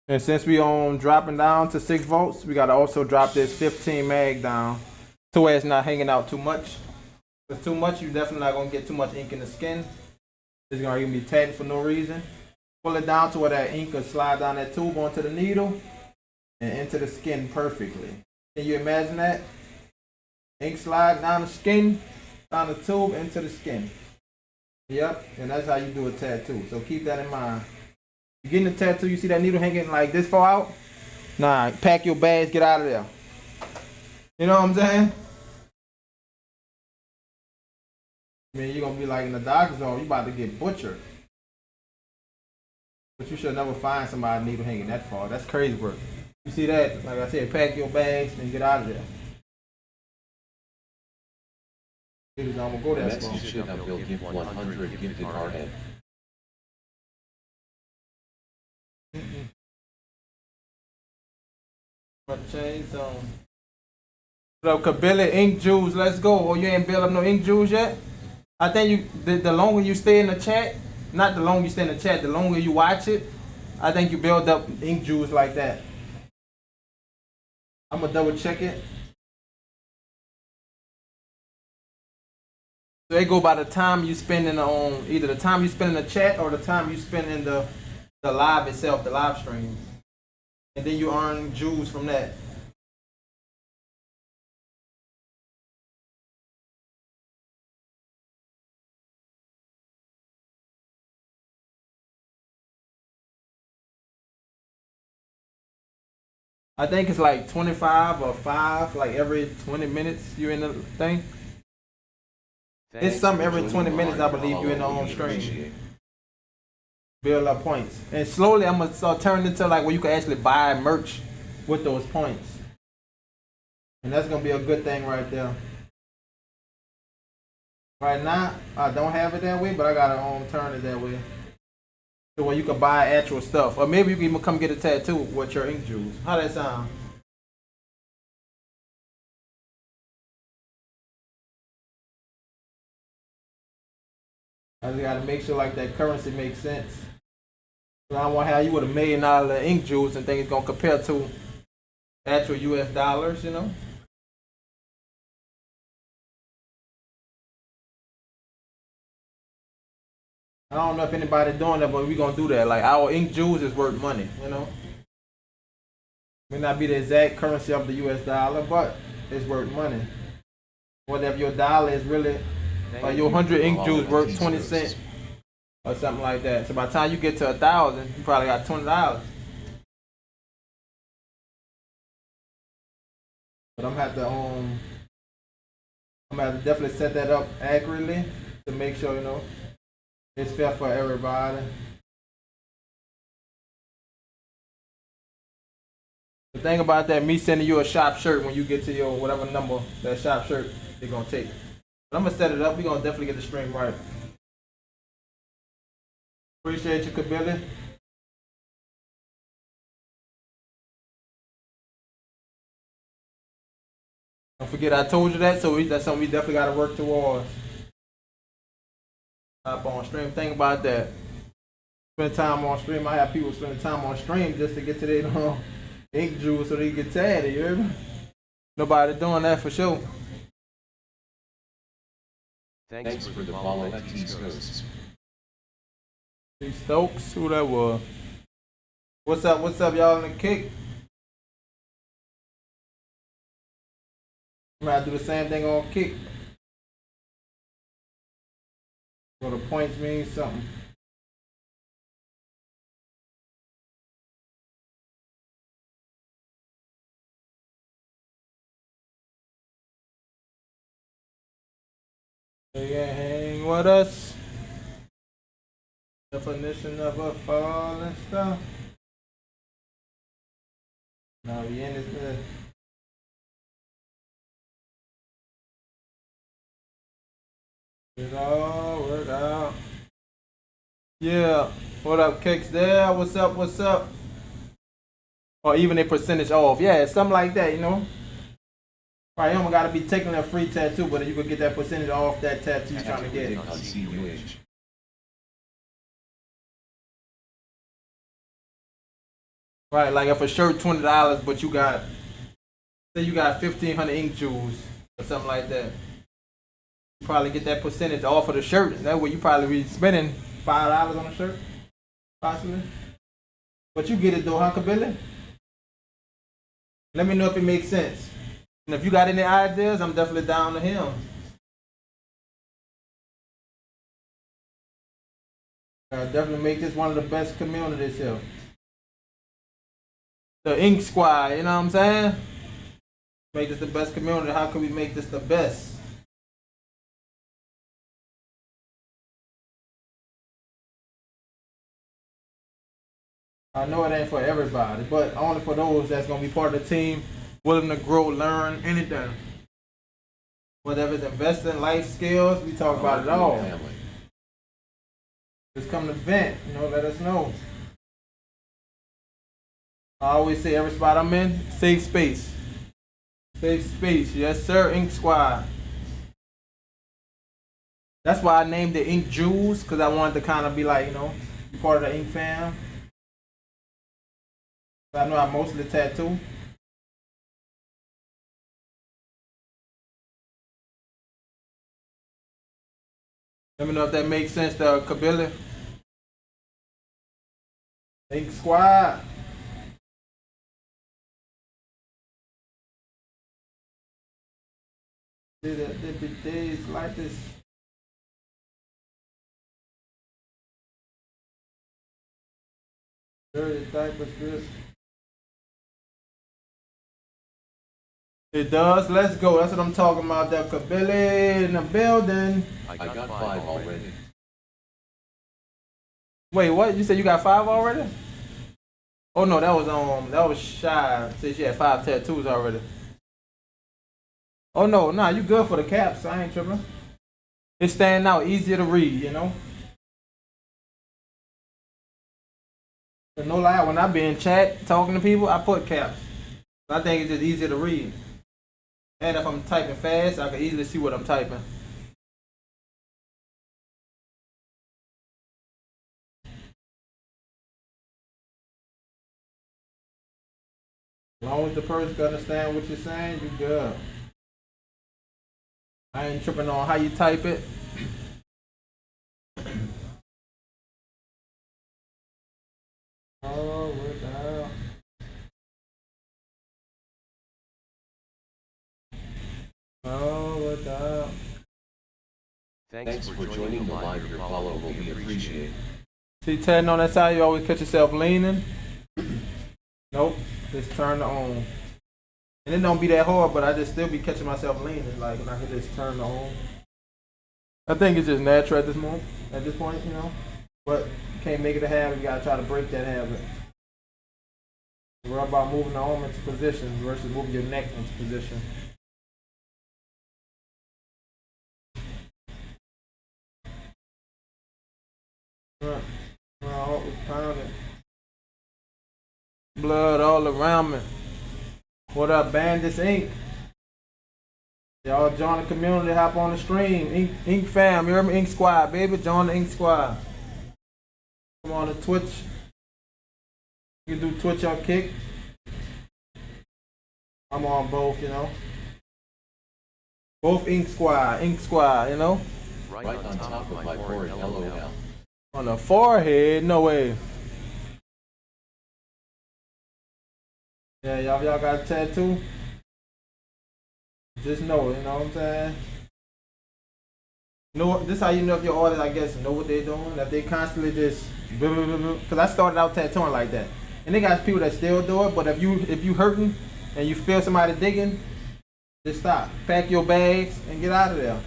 And since we on dropping down to 6 volts, we gotta also drop this 15 mag down to where it's not hanging out too much. If it's too much, you're definitely not gonna get too much ink in the skin. It's gonna be tatted for no reason. Pull it down to where that ink will slide down that tube onto the needle and into the skin perfectly. Can you imagine that? Ink slide down the skin, down the tube, into the skin. Yep, and that's how you do a tattoo. So keep that in mind. You getting a tattoo, you see that needle hanging like this far out? Nah, pack your bags, get out of there. You know what I'm saying? I mean, you're gonna be like in the doctor's office, you about to get butchered. But you should never find somebody needle hanging that far. That's crazy work. You see that? Like I said, pack your bags and get out of there. I'm gonna go that Next far. you should have Bill give 100 gifted hardhead. Change some. What up, Kabila Ink Juice? Let's go. Oh, you ain't built up no ink juice yet? I think the longer you stay in the chat, not the longer you stay in the chat, the longer you watch it, I think you build up ink juice like that. I'm gonna double check it. So they go by the time you spend in on either the time you spend in the chat or the time you spend in the live itself, the live stream, and then you earn juice from that. I think it's like 25 or 5, like every 20 minutes you in the thing. It's something every 20 minutes, I believe, you in the home stream. Build up points. And slowly I'm gonna start turning into like where you can actually buy merch with those points. And that's gonna be a good thing right there. Right now, I don't have it that way, but I gotta turn it that way. So where you can buy actual stuff. Or maybe you can even come get a tattoo with your ink juice. How that sound? I just gotta make sure like that currency makes sense. So I don't want to have you with $1 million ink juice and think it's gonna compare to actual US dollars, you know? I don't know if anybody doing that, but we gonna do that. Like our ink juice is worth money, you know? May not be the exact currency of the US dollar, but it's worth money. Whatever your dollar is really, like your 100 ink juice worth 20 cents or something like that. So by the time you get to 1,000, you probably got $20. But I'm gonna have to definitely set that up accurately to make sure, you know, it's fair for everybody. The thing about that, me sending you a shop shirt when you get to your whatever number that shop shirt you're gonna take. But I'm gonna set it up. We're gonna definitely get the stream right. Appreciate you, Kabili. Don't forget I told you that, so that's something we definitely gotta work towards. Hop on stream. Think about that. Spend time on stream. I have people spending time on stream just to get to their ink juice so they get tatted, you hear me? Nobody doing that for sure. Thanks for the follow at T-Stokes. T Stokes, who that was? What's up, y'all in the kick? I'm gonna do the same thing on kick. So the points mean something. You can hang with us. Definition of a falling star. Now we in this. It all work out. Yeah. What up, Cakes there? What's up? What's up? Or even a percentage off. Yeah, something like that, you know. Right, you don't gotta be taking a free tattoo, but you could get that percentage off that tattoo you're trying to get. On CUH. Right, like if a shirt $20, but you got, say you got 1,500 ink jewels or something like that. You probably get that percentage off of the shirt. And that way you probably be spending $5 on a shirt, possibly. But you get it though, huh, Kabili? Let me know if it makes sense. And if you got any ideas, I'm definitely down to him. I'll definitely make this one of the best communities here. The Ink Squad, you know what I'm saying? Make this the best community. How can we make this the best? I know it ain't for everybody, but only for those that's gonna be part of the team, willing to grow, learn, anything. Whatever it's investing, life skills, we talk about it all. Just come to vent, you know, let us know. I always say every spot I'm in, safe space. Safe space, yes sir, Ink Squad. That's why I named it Ink Jewels, because I wanted to kind of be like, you know, be part of the Ink fam. I know I mostly tattoo. Let me know if that makes sense to Kabili. Ink Squad. There be days like this. Dirty diapers, good. It does. Let's go. That's what I'm talking about. That Kabili in the building. I got 5 already. Wait, what? You said you got 5 already? Oh no, that was Shy. Said she had 5 tattoos already. Oh no, nah, you good for the caps. I ain't tripping. It's standing out, easier to read, you know. But no lie, when I be in chat talking to people, I put caps. I think it's just easier to read. And if I'm typing fast, I can easily see what I'm typing. As long as the person can understand what you're saying, you good. I ain't tripping on how you type it. Oh, what the hell? Oh, what the hell? Thanks for joining the live. Your follow will be appreciated. See, Ted, on that side, you always catch yourself leaning. Nope, just turn it on. And it don't be that hard, but I just still be catching myself leaning, like when I hit this turn it on. I think it's just natural at this point, you know. But you can't make it a habit, you gotta try to break that habit. We're about moving the arm into position versus moving your neck into position. Oh, it's pounding. Blood all around me. What up, Bandits Inc? Y'all join the community, hop on the stream. Ink fam, you heard me? Ink Squad, baby. Join the Ink Squad. Come on to Twitch. You can do Twitch or Kick. I'm on both, you know. Both Ink Squad, you know. Right on top of my forehead, LOL. On the forehead, no way. Yeah, y'all got a tattoo? Just know, you know what I'm saying? This is how you know if your artists, I guess, know what they're doing. That they constantly just, because I started out tattooing like that, and they got people that still do it. But if you hurting and you feel somebody digging, just stop, pack your bags, and get out of there.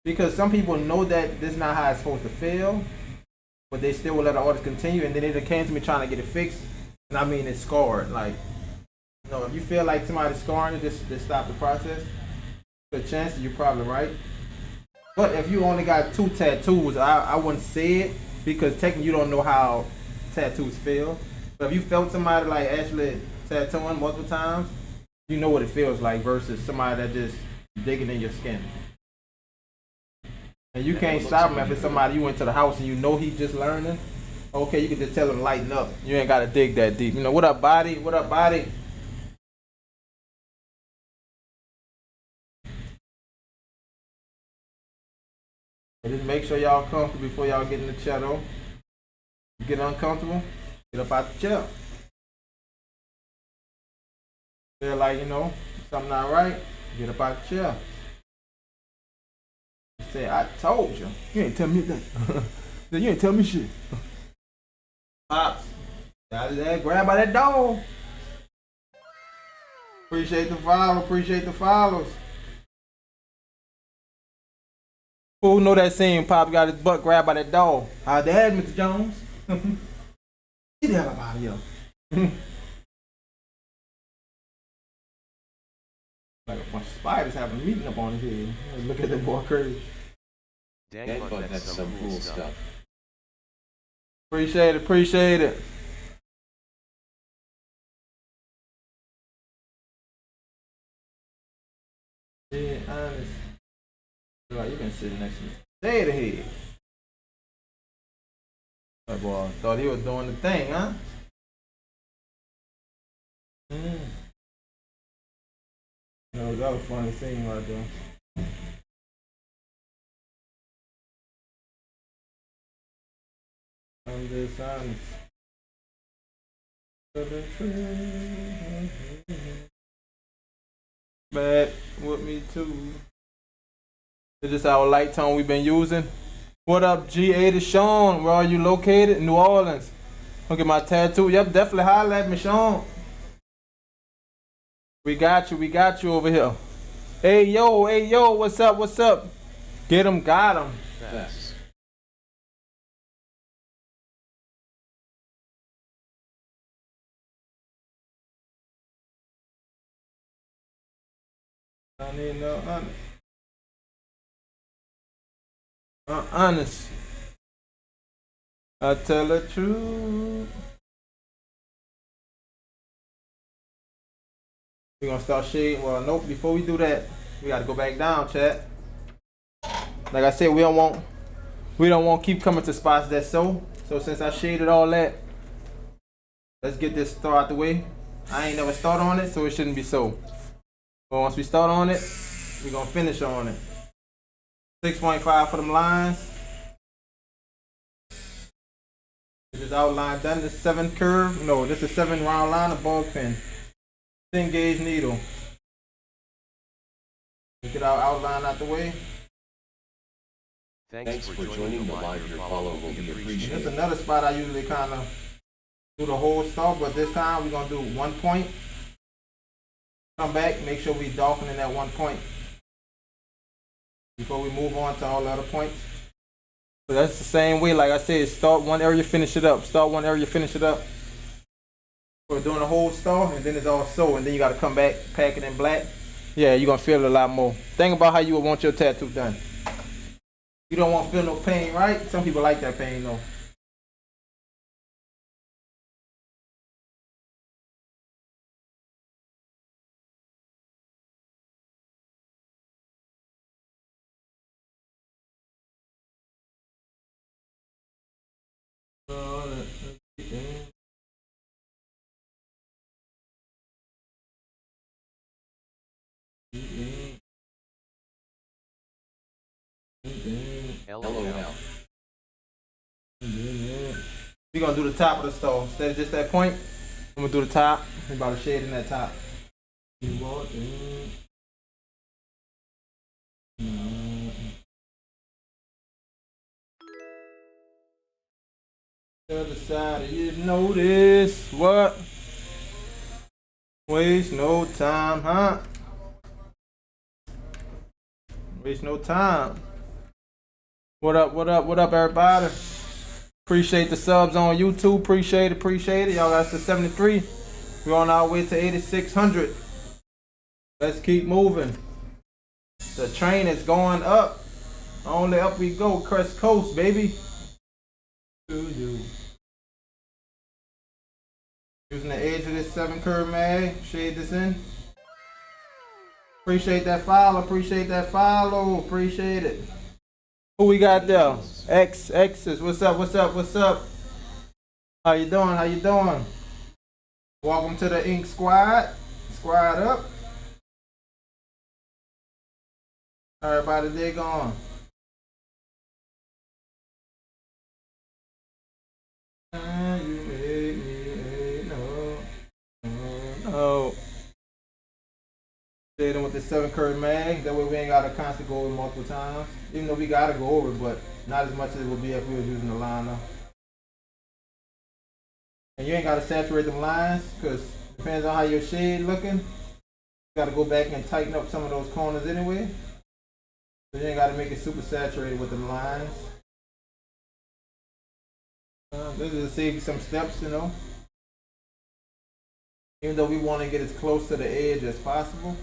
Because some people know that this is not how it's supposed to feel, but they still will let the artist continue, and then they came to me trying to get it fixed, and I mean it's scarred. Like, you know, if you feel like somebody's scarring it, just stop the process. Good chance you're probably right. But if you only got 2 tattoos, I wouldn't say it, because technically you don't know how tattoos feel. But if you felt somebody like actually tattooing multiple times, You know what it feels like versus somebody that just digging in your skin. And you can't stop him if it's somebody you went to the house and you know he just learning. Okay, you can just tell him lighten up. You ain't gotta dig that deep. You know, what up, body? What up, body? And just make sure y'all comfortable before y'all get in the chair though. You get uncomfortable, get up out the chair. Feel like, you know, something not right, get up out the chair. Say, I told you. You ain't tell me that. You ain't tell me shit. Pops, out of there, grab by that dog. Appreciate the follow, appreciate the follows. Who know that scene? Pop got his butt grabbed by that dog. How that, Mr. Jones? Get the hell up out of here. Like a bunch of spiders having a meeting up on his head. Look at that boy crazy. Dang, but that's some cool stuff. Appreciate it, appreciate it. Yeah, honest. Like, you been sitting next to me. Stay the head. That boy thought he was doing the thing, huh? No, that was a funny scene right there. I'm just honest. Bad with me too. This is our light tone we've been using. What up, G8 is Sean? Where are you located? New Orleans. Look at my tattoo. Yep, definitely holler at me, Sean. We got you over here. Hey yo, what's up? Get him, got him. Yes. I need no honest. I tell the truth. We're gonna start shading. Well, nope, before we do that, we gotta go back down, chat. Like I said, we don't want to keep coming to spots that's so. So since I shaded all that, let's get this star out the way. I ain't never start on it, so it shouldn't be so. But once we start on it, we're gonna finish on it. 6.5 for them lines. This is outline done. This 7 curve. No, this is 7 round line, a ball pin. 10 gauge needle. Get our outline out the way. Thanks for joining the live. Your follow will be appreciated. This is another spot I usually kind of do the whole stuff, but this time we're gonna do 1 point. Come back, make sure we darkening that 1 point before we move on to all the other points. So that's the same way, like I said, start one area, finish it up. Start one area, finish it up. We're doing a whole star, and then it's all so, and then you gotta come back, pack it in black. Yeah, you're gonna feel it a lot more. Think about how you would want your tattoo done. You don't want to feel no pain, right? Some people like that pain though. LOL. We're gonna do the top of the stove. Instead of just that point, I'm gonna do the top. We're about to shade in that top. The other side, you notice what? Waste no time, huh? Waste no time. What up, everybody? Appreciate the subs on YouTube. Appreciate it. Y'all got to 73. We're on our way to 8,600. Let's keep moving. The train is going up. Only up we go. Crest Coast, baby. To you. Using the edge of this 7 curve mag. Shade this in. Appreciate that follow. Appreciate that follow. Appreciate it. Who we got there? X's. What's up? What's up? What's up? How you doing? How you doing? Welcome to the Ink Squad. Squad up. Everybody dig on. You make me no. Stay in with the 7 curve mag. That way we ain't gotta constantly go over multiple times. Even though we gotta go over, but not as much as it would be if we was using the liner. And you ain't gotta saturate them lines, cause depends on how your shade looking. You gotta go back and tighten up some of those corners anyway. So you ain't gotta make it super saturated with them lines. This is to save you some steps, you know. Even though we want to get as close to the edge as possible.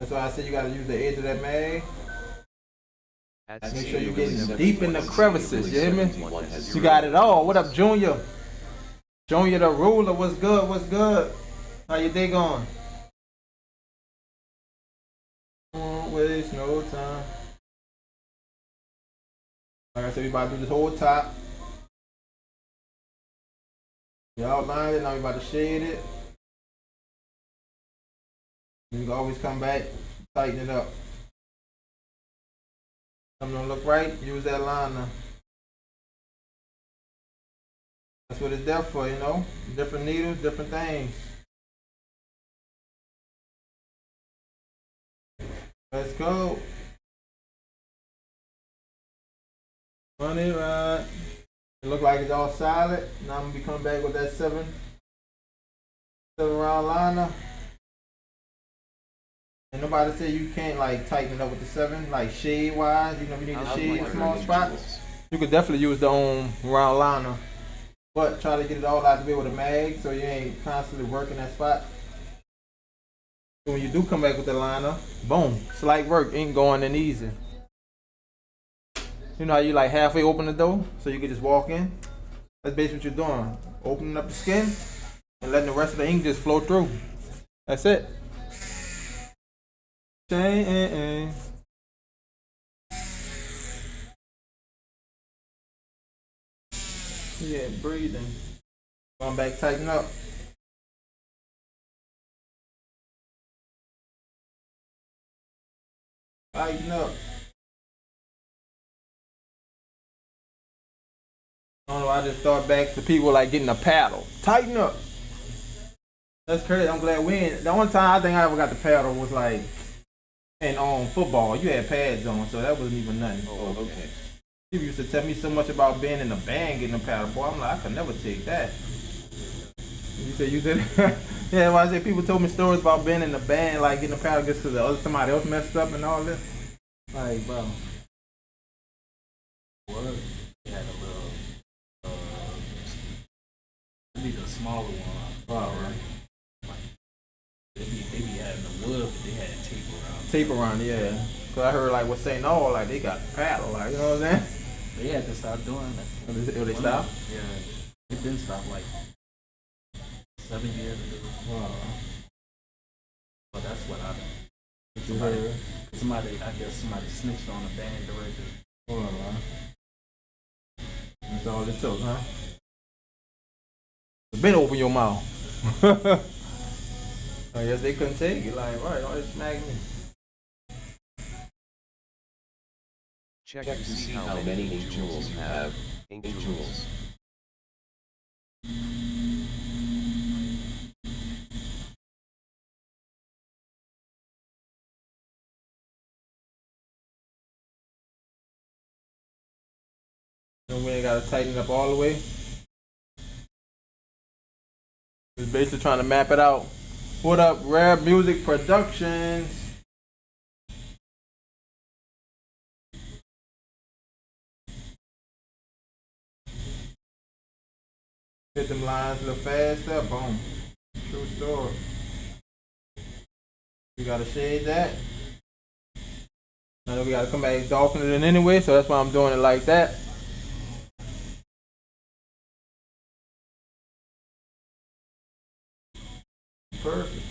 That's why I said you gotta use the edge of that mag. Make sure you're getting deep in the crevices, you hear me? You got it all. What up, Junior? Junior the ruler, what's good? What's good? How your day going? Don't waste no time. Like I said, we about to do this whole top. We outlined it, now we about to shade it. You can always come back, tighten it up. Something don't look right, use that liner. That's what it's there for, you know? Different needles, different things. Let's go. Money right. It look like it's all solid. Now I'm gonna be coming back with that 7 round liner. And nobody say you can't like tighten it up with the 7, like shade wise. You know, if you need to shade small spots. You could definitely use the round liner, but try to get it all out the way with a mag, so you ain't constantly working that spot. So when you do come back with the liner, boom, slight work, ain't going in easy. You know how you like halfway open the door, so you can just walk in. That's basically what you're doing, opening up the skin and letting the rest of the ink just flow through. That's it. Yeah, breathing. Going back, tighten up. Tighten up. I don't know, I just thought back to people like getting a paddle. Tighten up. That's crazy. I'm glad we ain't. The only time I think I ever got the paddle was like in football. You had pads on, so that wasn't even nothing. Oh, okay. People used to tell me so much about being in the band getting a paddle. Boy, I'm like, I could never take that. You said you did? Yeah, well, I said people told me stories about being in the band, like getting a paddle just because somebody else messed up and all this. Like, bro. What? They had a little, maybe the smaller one. Wow, right. They be having the wood, but they had tape around. Tape around, yeah. Cause I heard like what St. All, like they got paddle, like you know what I'm saying? They had to stop doing that. They stop? Yeah, it didn't stop like 7 years ago. Wow. But that's what I. You heard? Somebody, I guess somebody snitched on a band director. Wow. That's all it took, huh? Been open your mouth. I guess they couldn't take it. Like, right, don't just smack me. Check to see how many ink jewels you have. Ink jewels. And we ain't gotta tighten it up all the way. Just basically trying to map it out. What up, Rare Music Productions? Hit them lines a little faster. Boom. True story. We gotta shade that. Now we gotta come back and darken it in anyway, so that's why I'm doing it like that. Perfect.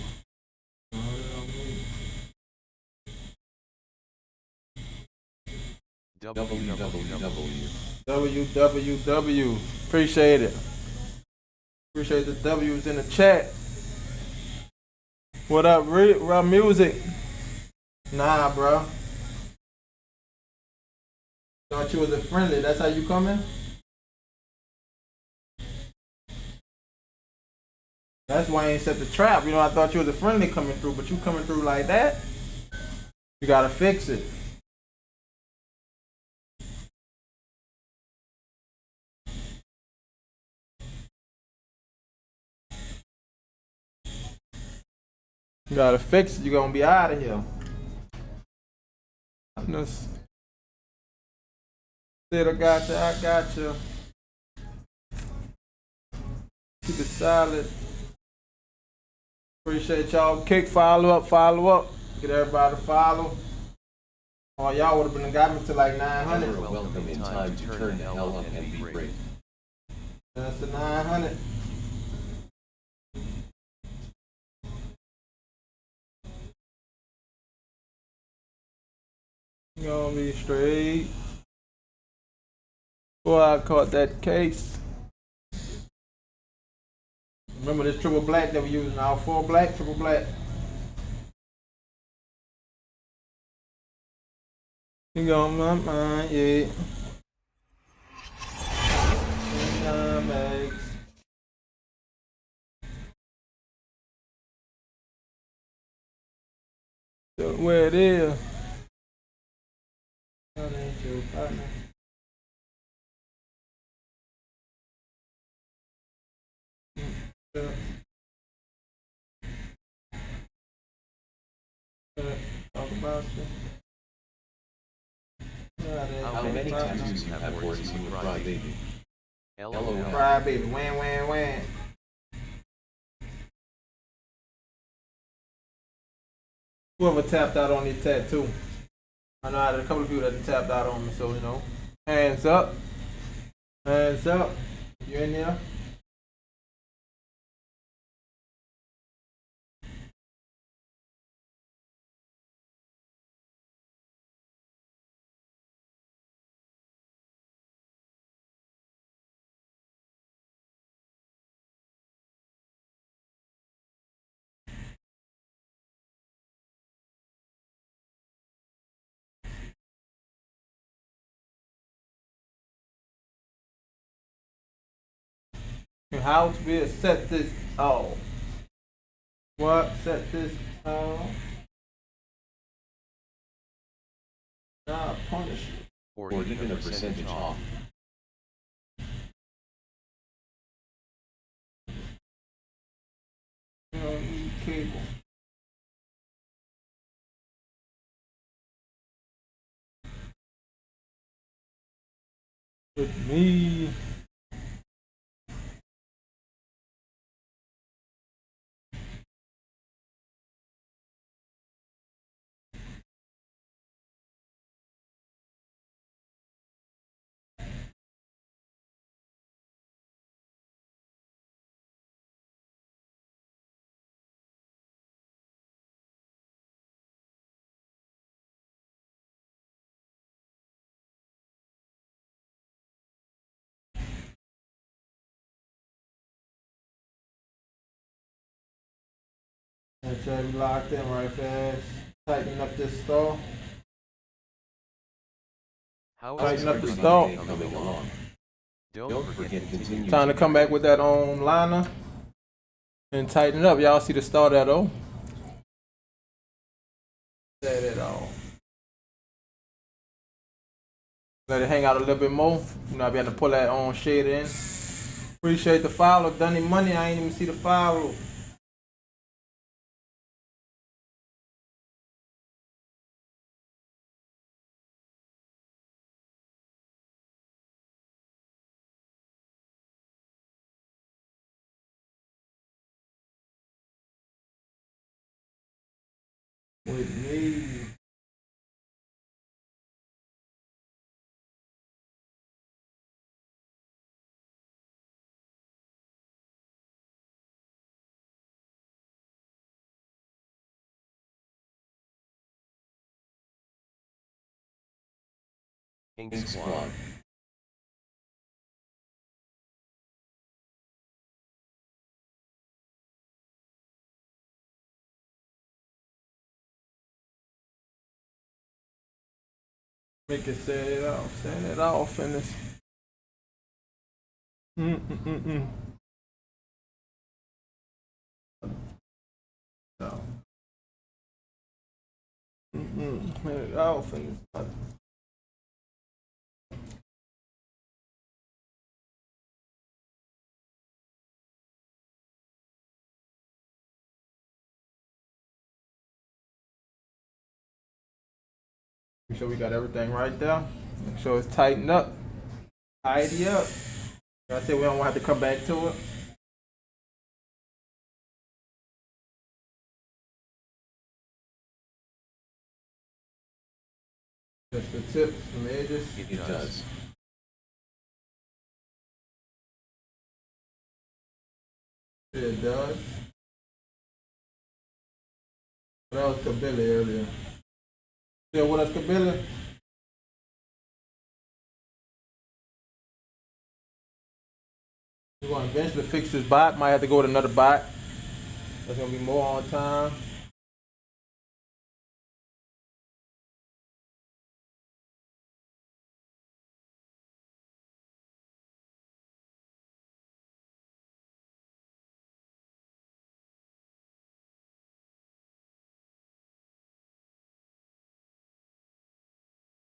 www. WWW. Appreciate it. Appreciate the W's in the chat. What up, Real Music? Nah, bro. Thought you was a friendly. That's how you coming? That's why I ain't set the trap. You know, I thought you was a friendly coming through, but you coming through like that? You gotta fix it. You gotta fix it. You gonna be out of here. Said I got you. I got you. Keep it solid. Appreciate y'all. Kick, follow up, follow up. Get everybody to follow. Oh, y'all would have been got me to like 900. You're welcome in time to turn the hell up and be great. That's the 900. You gonna be straight. Boy, I caught that case. Remember this triple black that we using now? 4 black, triple black. You on my mind, yeah. Bags. Where it is. That ain't your partner. Talk about you. How many tattoos you have worked with Cry Baby? LOL. Cry Baby, wham. Whoever tapped out on this tattoo. I know I had a couple of people that tapped out on me, so you know. Hands up. Hands up. You in there? How to be set this off? What? Set this off? Nah, punish you. Or even a percentage off. You don't need cable. With me. Make sure we locked in right fast. Tighten up this stall. Tighten up the stall. Coming along. Don't forget to continue. Time to come back with that on liner and tighten it up. Y'all see the stall there though? Set it off. Let it hang out a little bit more. You know, I'll be able to pull that on shade in. Appreciate the follow. Dunny Money, I ain't even see the follow. With me. Ink Ink Squad. Squad. Make it set it off, and it's. No. Set it off, and it's. Make sure we got everything right there. Make sure it's tightened up. Tidy up. Like I said, we don't want to have to come back to it. Just the tips, some edges. It does. It does. That was Kabili earlier. Yeah, what else, Kabili? We're going to eventually fix this bot. Might have to go with another bot. That's going to be more on time.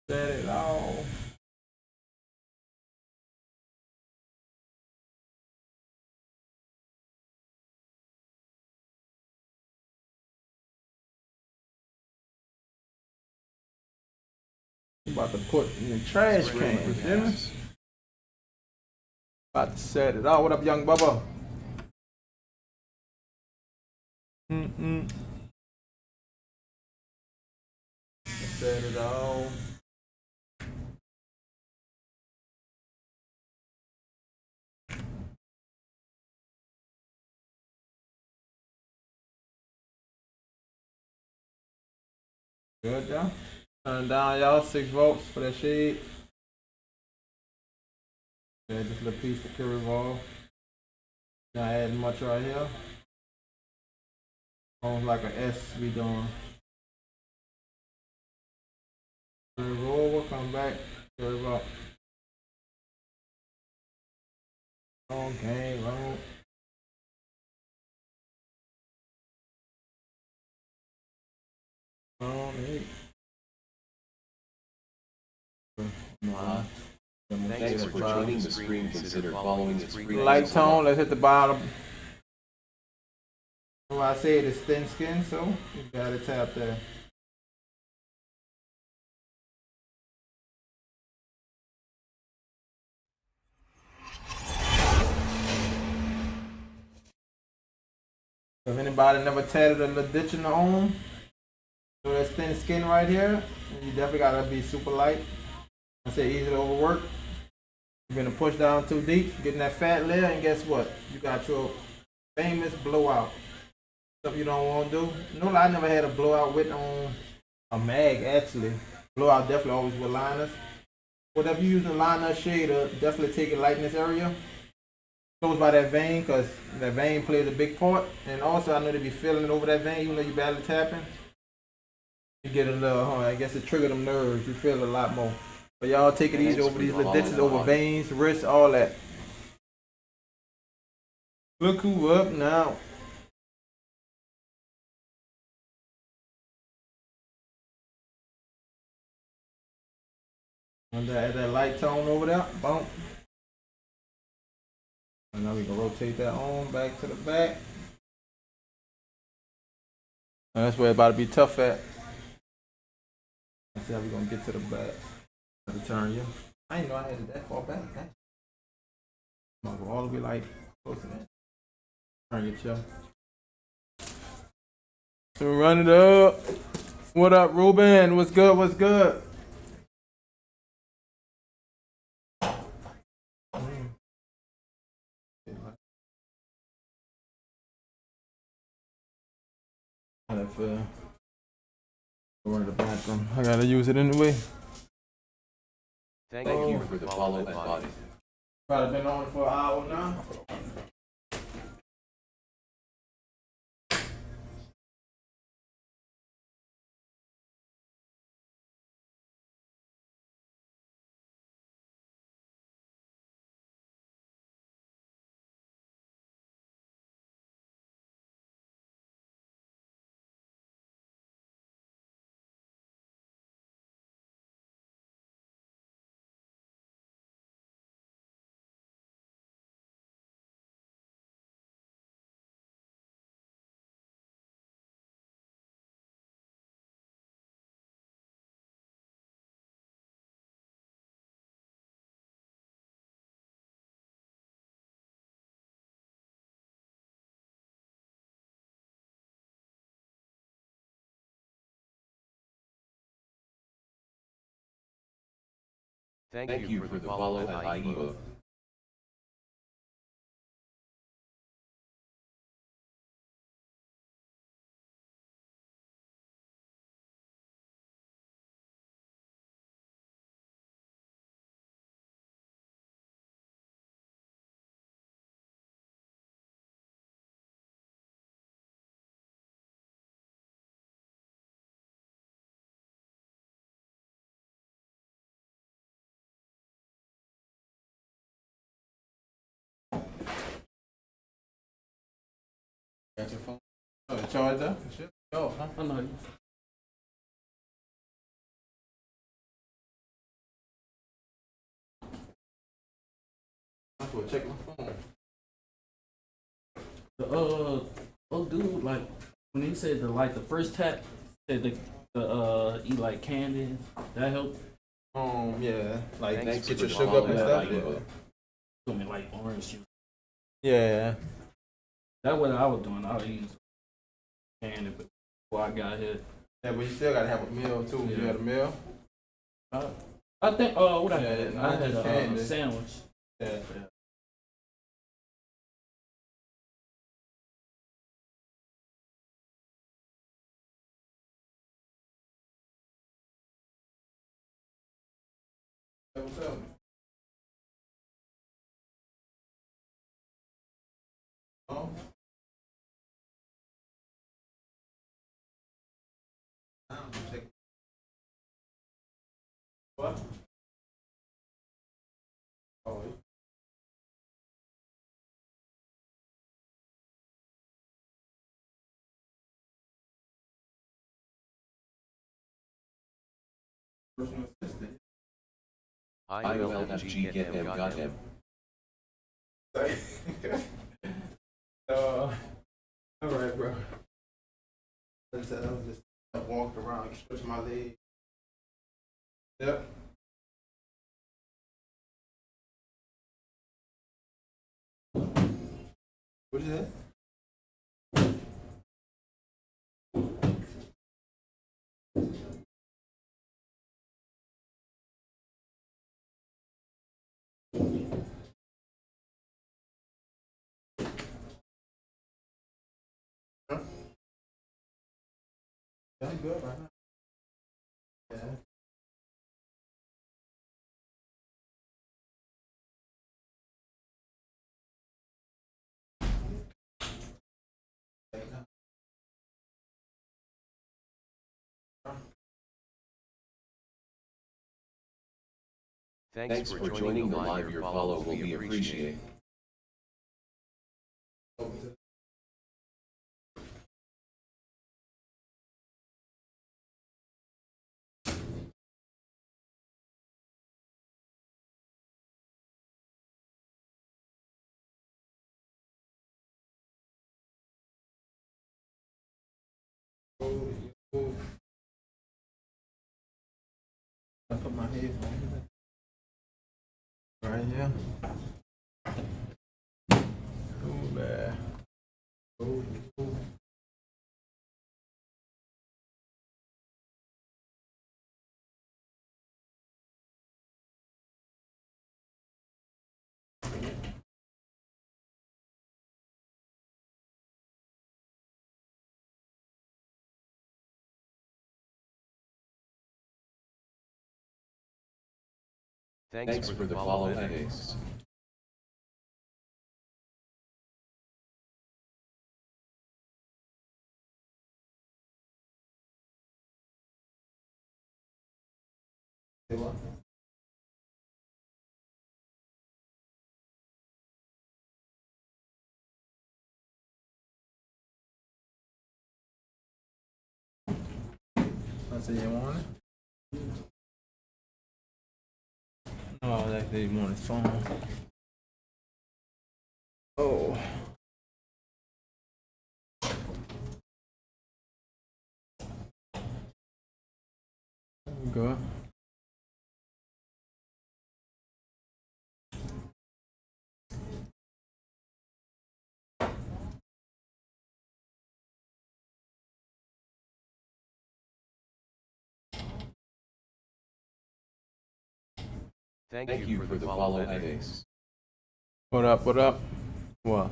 Set it all. I'm about to put in the trash can, you feel me? About to set it all. What up, young Bubba? Set it all. Good, y'all. Turn down, y'all. 6 volts for that shade. Yeah, just a little piece to carry revolve. Not adding much right here. Almost like an S we doing. Carry over, come back, carry up. Okay, long. Eight. Thanks for joining the stream. Consider following this free Light tone, let's hit the bottom. So I say it is thin skin, so you gotta tap there. If anybody never tatted a little ditch in the arm, so that's thin skin right here, you definitely gotta be super light. I say easy to overwork. You're gonna push down too deep, getting that fat layer, and guess what? You got your famous blowout. Something you don't want to do. No, I never had a blowout with on a mag actually. Blowout definitely always with liners. Whatever you use a liner shader, definitely take it light in this area. Goes by that vein, because that vein plays a big part. And also I know they be feeling it over that vein, even though you barely tapping. You get a little, I guess it trigger them nerves. You feel it a lot more. But y'all take it easy over these little ditches, over veins, wrists, all that. Look who up now. And that light tone over there, boom. And now we can rotate that on back to the back. And that's where it's about to be tough at. Let's see how we gonna get to the back. To turn you. I didn't know I had it that far back. I'm gonna go all the way like close to that. Turn your chill. So run it up. What up, Ruben? What's good? What's good? I feel. Go to the bathroom. I gotta use it anyway. Thank Thank you you for the follow and body. Probably been on for an hour now. Thank you for the follow and IEVO. Got your phone? Oh, the charger? Shit. Oh, huh? I know you. I'm gonna check my phone. The oh dude, like when he said the first tap, said the eat like candy, that helped. Yeah, like Thanks get for your the sugar follow up and and stuff. IEVO. I mean like orange juice. Yeah. That's what I was doing. I was eating candy, but before I got here, Yeah, but you still gotta have a meal too. You Yeah. had a meal? I think what I Yeah, had, not I had just a candy. sandwich. Yeah. Hey, what's up? Oh. I'm check. What? Oh, personal assistant. IOLFG get him, got him. All right, bro. I was just walked around, stretch my leg. Yep. What is that? Huh? Yeah, I'm good right now. Yeah. Thanks for joining the live. Your follow will be appreciated. I put my headphones right here. Cool there. Cool. Thanks for the follow, Ace. I said you want it? Oh, that they want his phone. Oh. Go. Thank You for the follow, Ace. What up? What up? What?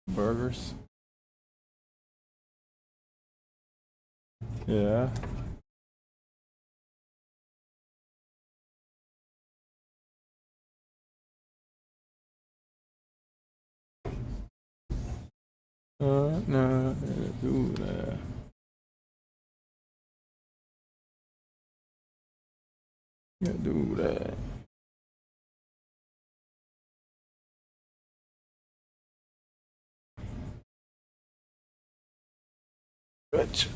Burgers? Yeah. No, do that. Yeah, do that. Bitch.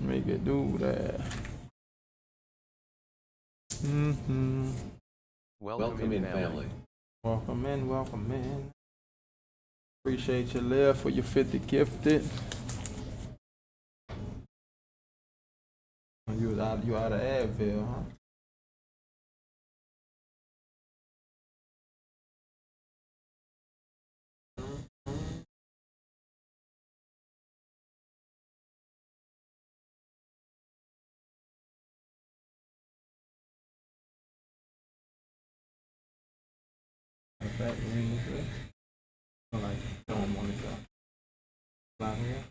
Make it do that. Welcome in, family. Welcome in, welcome in. Appreciate your love for your 50 gifted. You out of Advil, huh? That ring is good. Like, don't want to go. Fly here.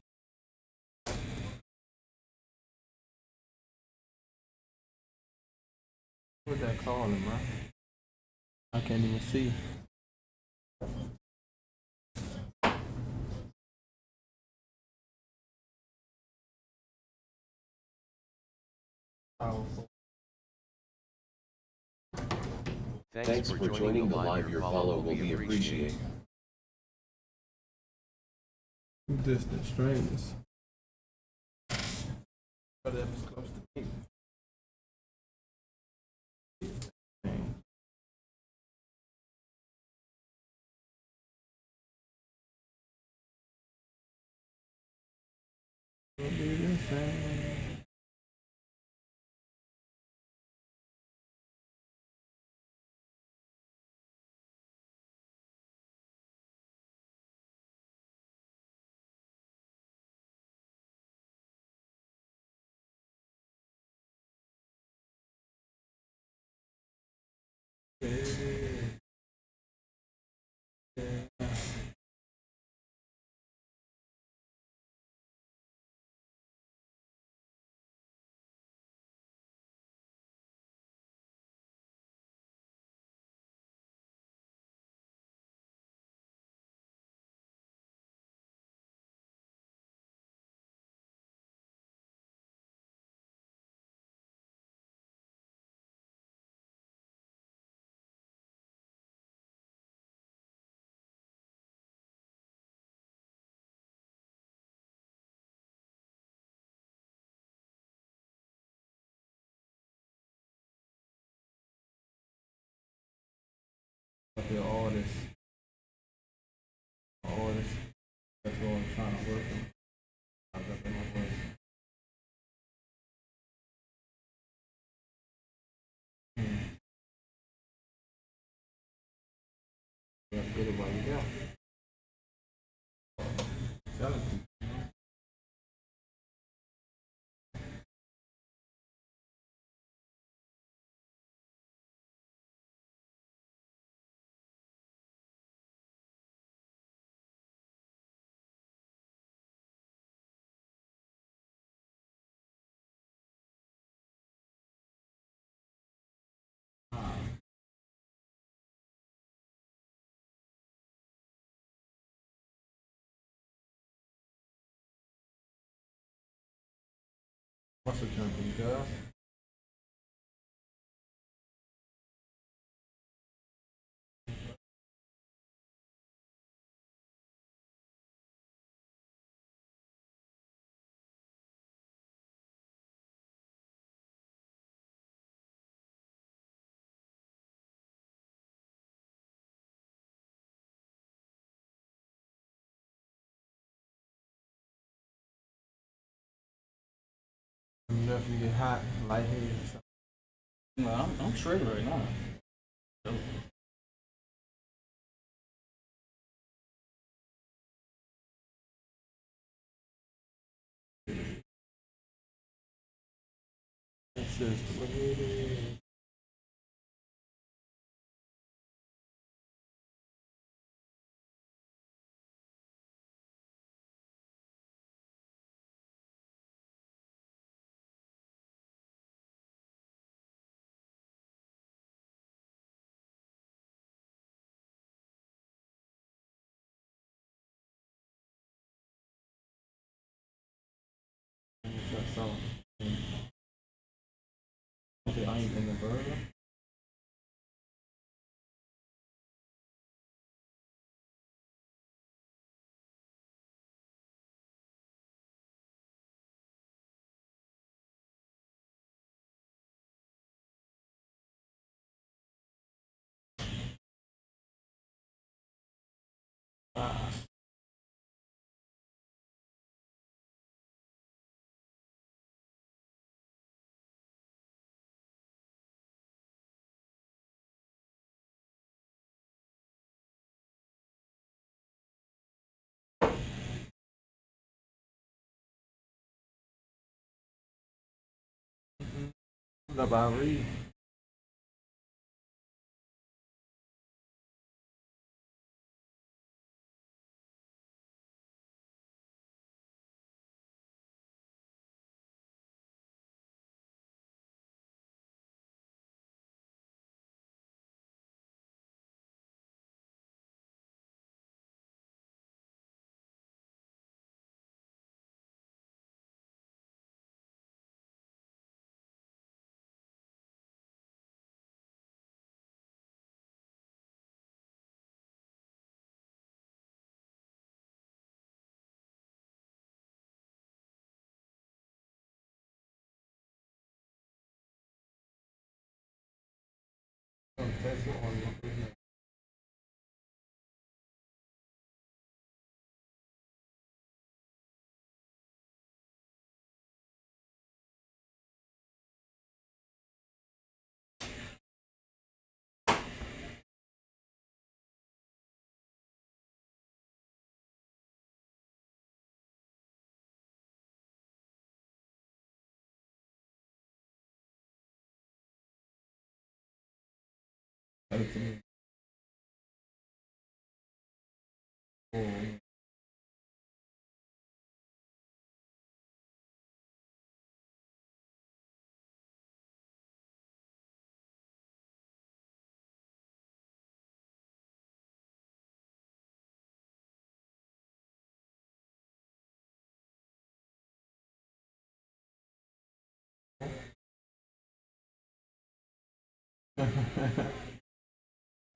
What's that calling, man? I can't even see. Powerful. Thanks for joining the live. Your follow will be appreciated. Distant strangers. Whatever's close to me. Dang. We'll be the same. But the artists, that's what I'm trying to work on. I got them up with. You gotta get it while you're there. Selling people. Muscle jumping, girl. You know if you get hot, lightheaded or something. No, I'm straight right now. So, That's just the way it is. That's all. Okay, I ain't thinking burger. Ah. What about Reed?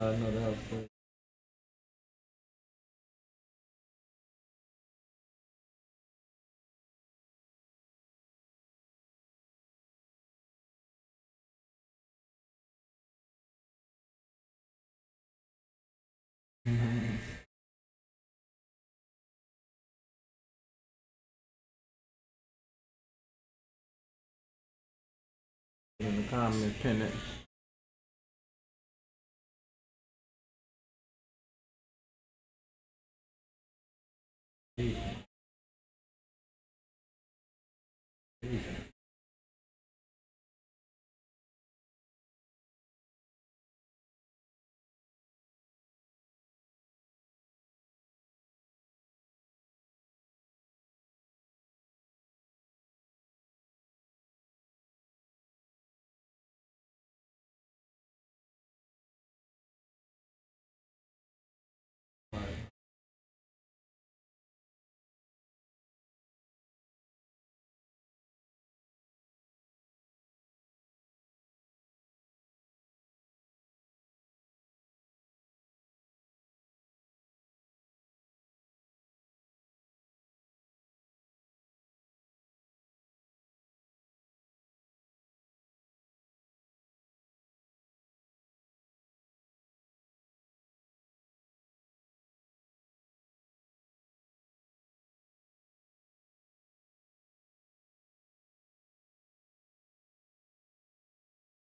I know that was cool. In the comment pennant.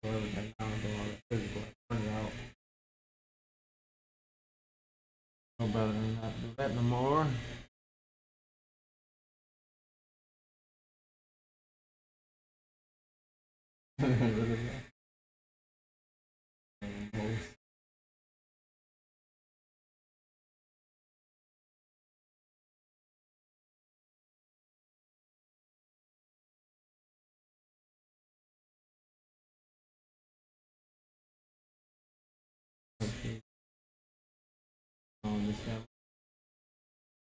everything down, doing all that physical, print it out. No better than not do that no more.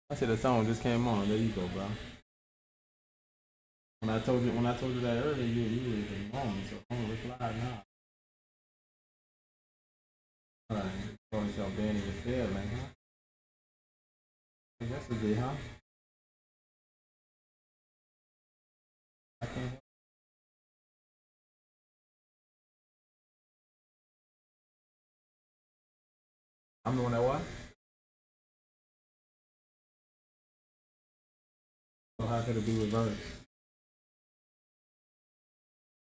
I said the song just came on. There you go, bro. When I told you that earlier, you was in the moment, so I'm gonna reply now. All right, call yourself being in your feeling, huh? Yesterday, huh? I can't. I'm the one that what? So how could it be reversed?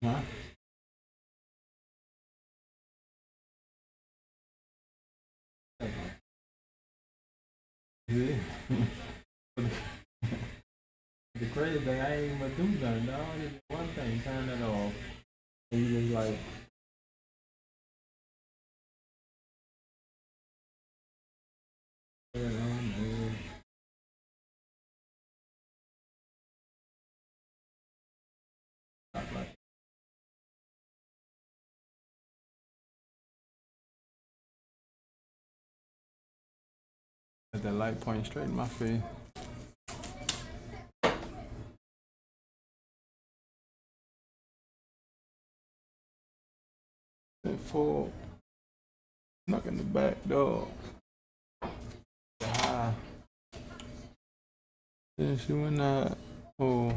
Huh? Yeah. The crazy thing, I ain't even gonna do nothing, dog. It's just one thing, turn that off. And you just like, turn it on, man. Stop like, let that light point straight in my face. That full, knock in the back door. Ah, then she went out. Oh,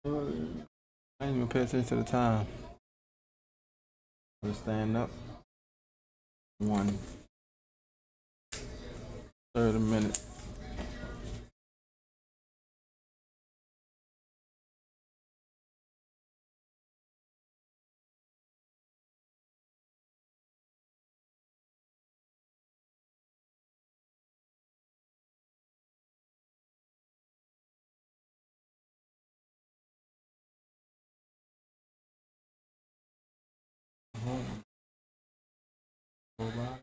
I ain't even pay attention to the time. Just stand up. 1:30 minutes. Go by.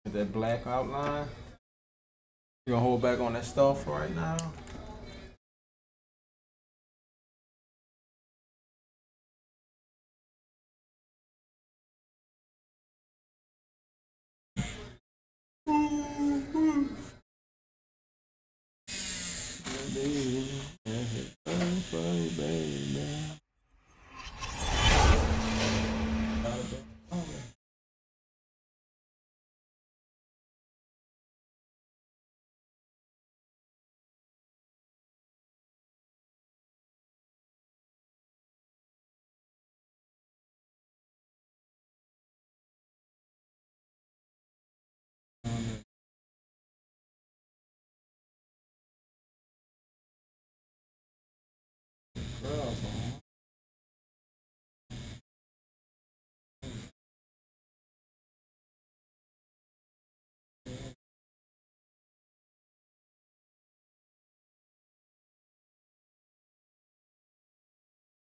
That black outline. You gonna hold back on that stuff right now?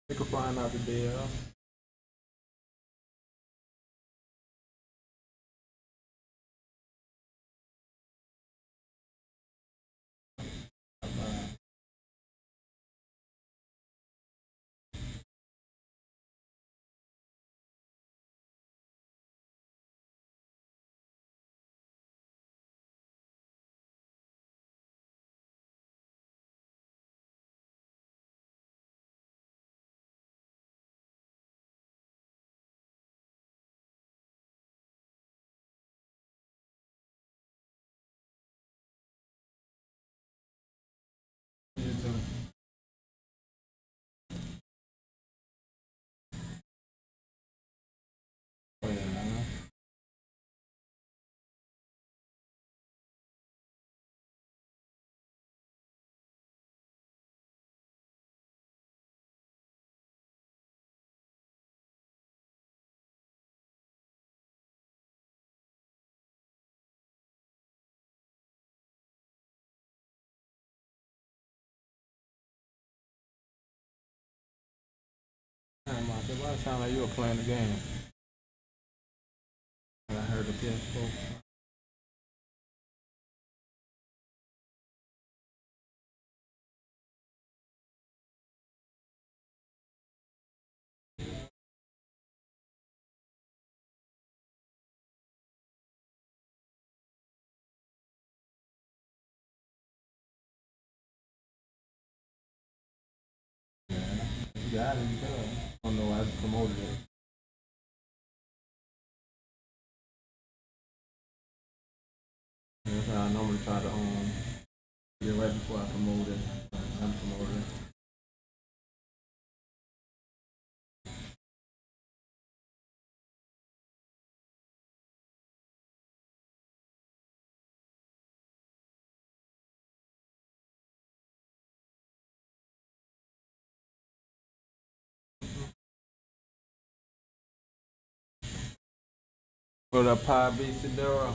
You can find out the deal. Damn, Mark, why it sound like you were playing the game? I heard the PS4. You got it, you got it. I don't know why I promoted it. That's how I normally try to get right before I promote it. I'm promoting it. What up, Pi B Sidera?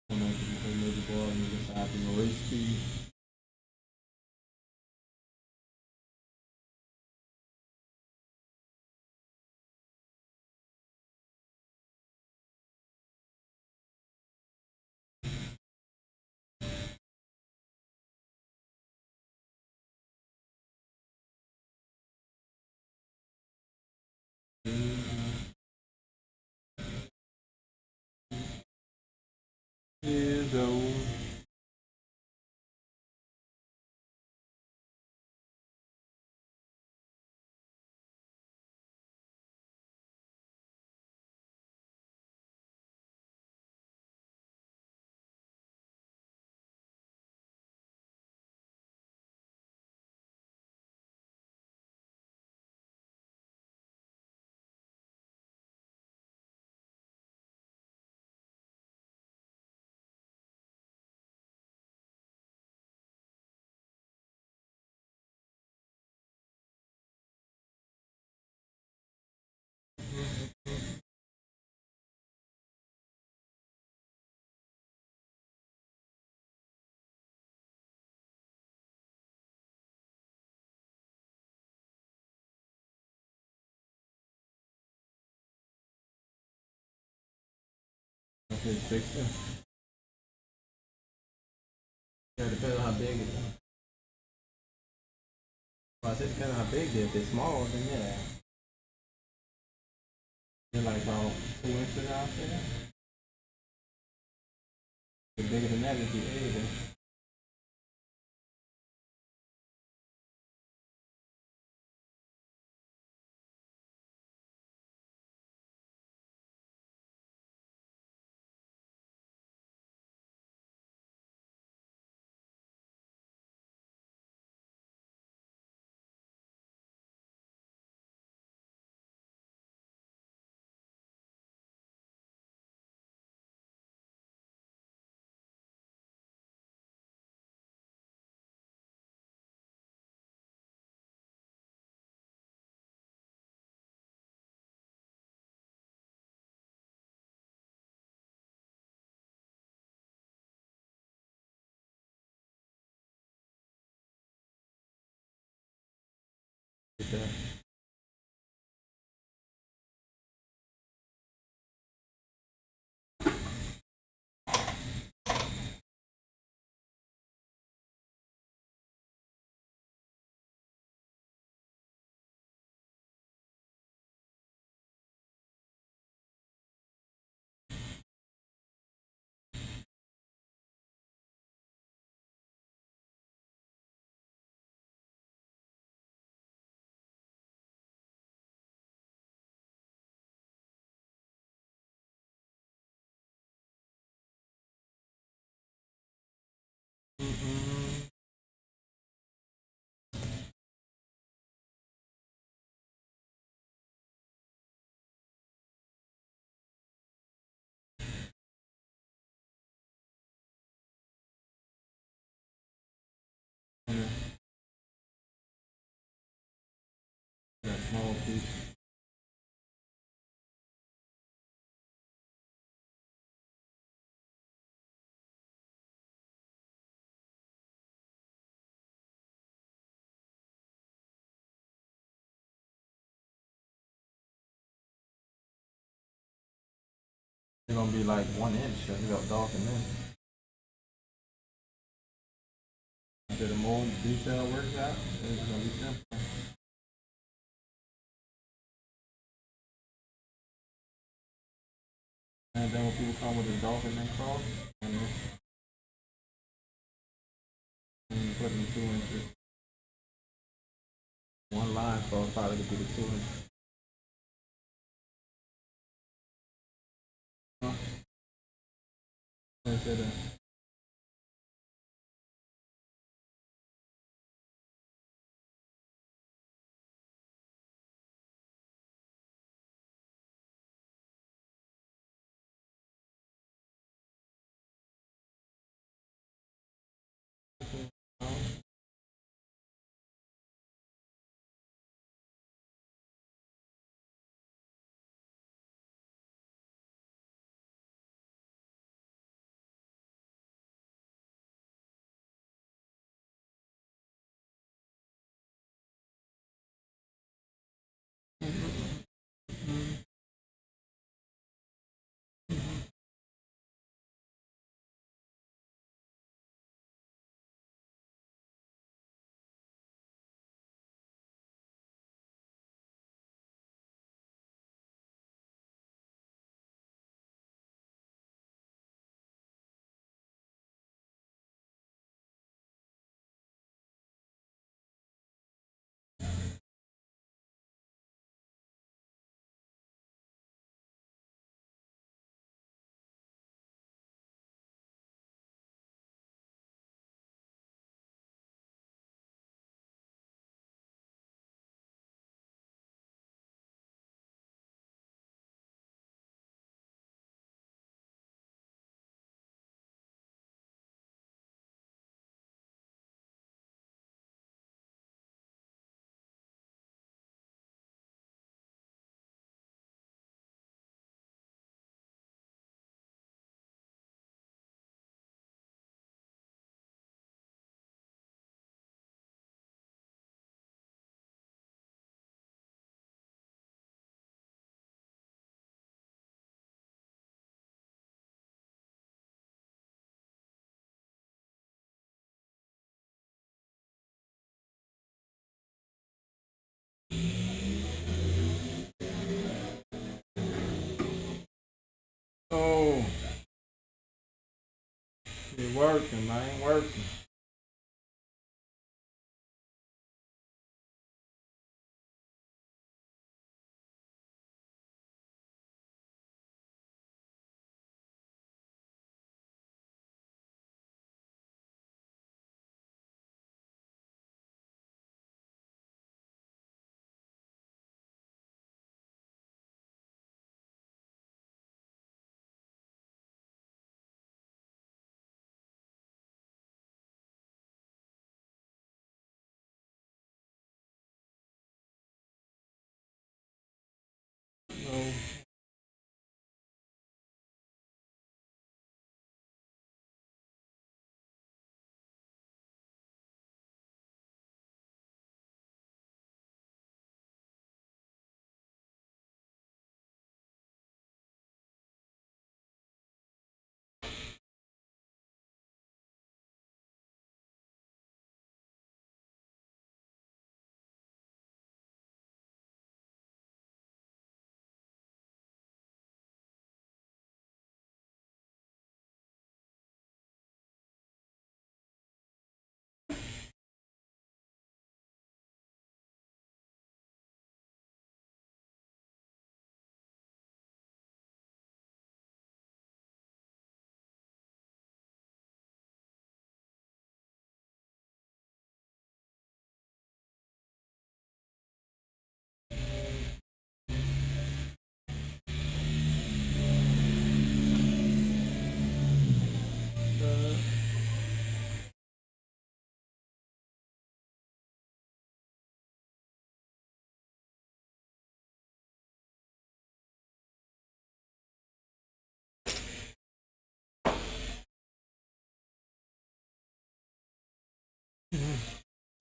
Maybe go on the side in the race speed. Years old. Okay, 60. Yeah, it depends on how big it is. Well, I said it depends on how big it is. If it's small, then yeah. They're like about 2 inches out there. If bigger than that, it'd be 80. Get that. That small piece. It's gonna be like 1 inch. That's about darker than after the more detail works out, it's gonna be simple. And then when people come with a darker than cross, and you put in 2 inches. One line cross probably could be the 2 inch. Huh? I said that. Oh, it working, man, working.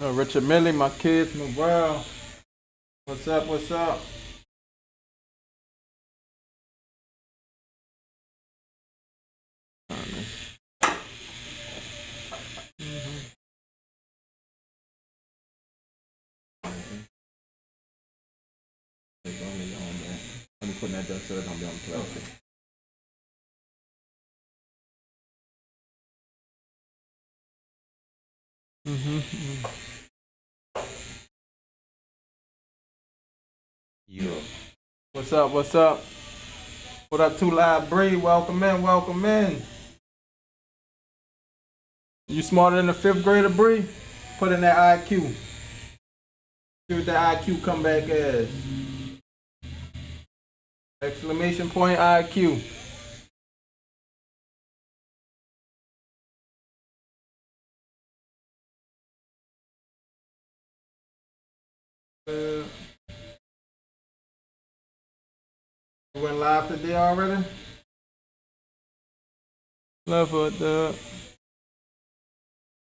Richard Millie, my kids, my bro. What's up? What's up? Let me put that down so it don't be on the plate. Okay. Yo. What's up? What's up? What up, Two Live Bree? Welcome in. Welcome in. You smarter than a fifth grader, Bree? Put in that IQ. See what that IQ come back as. Exclamation point IQ. You went live today already? Love for the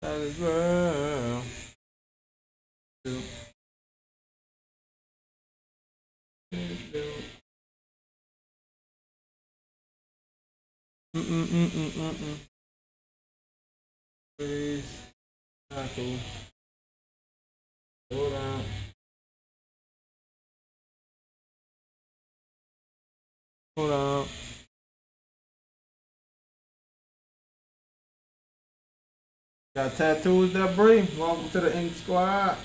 that is well. Please. Okay. Hold on. Hold on. Got tattoos there, Bree? Welcome to the Ink Squad.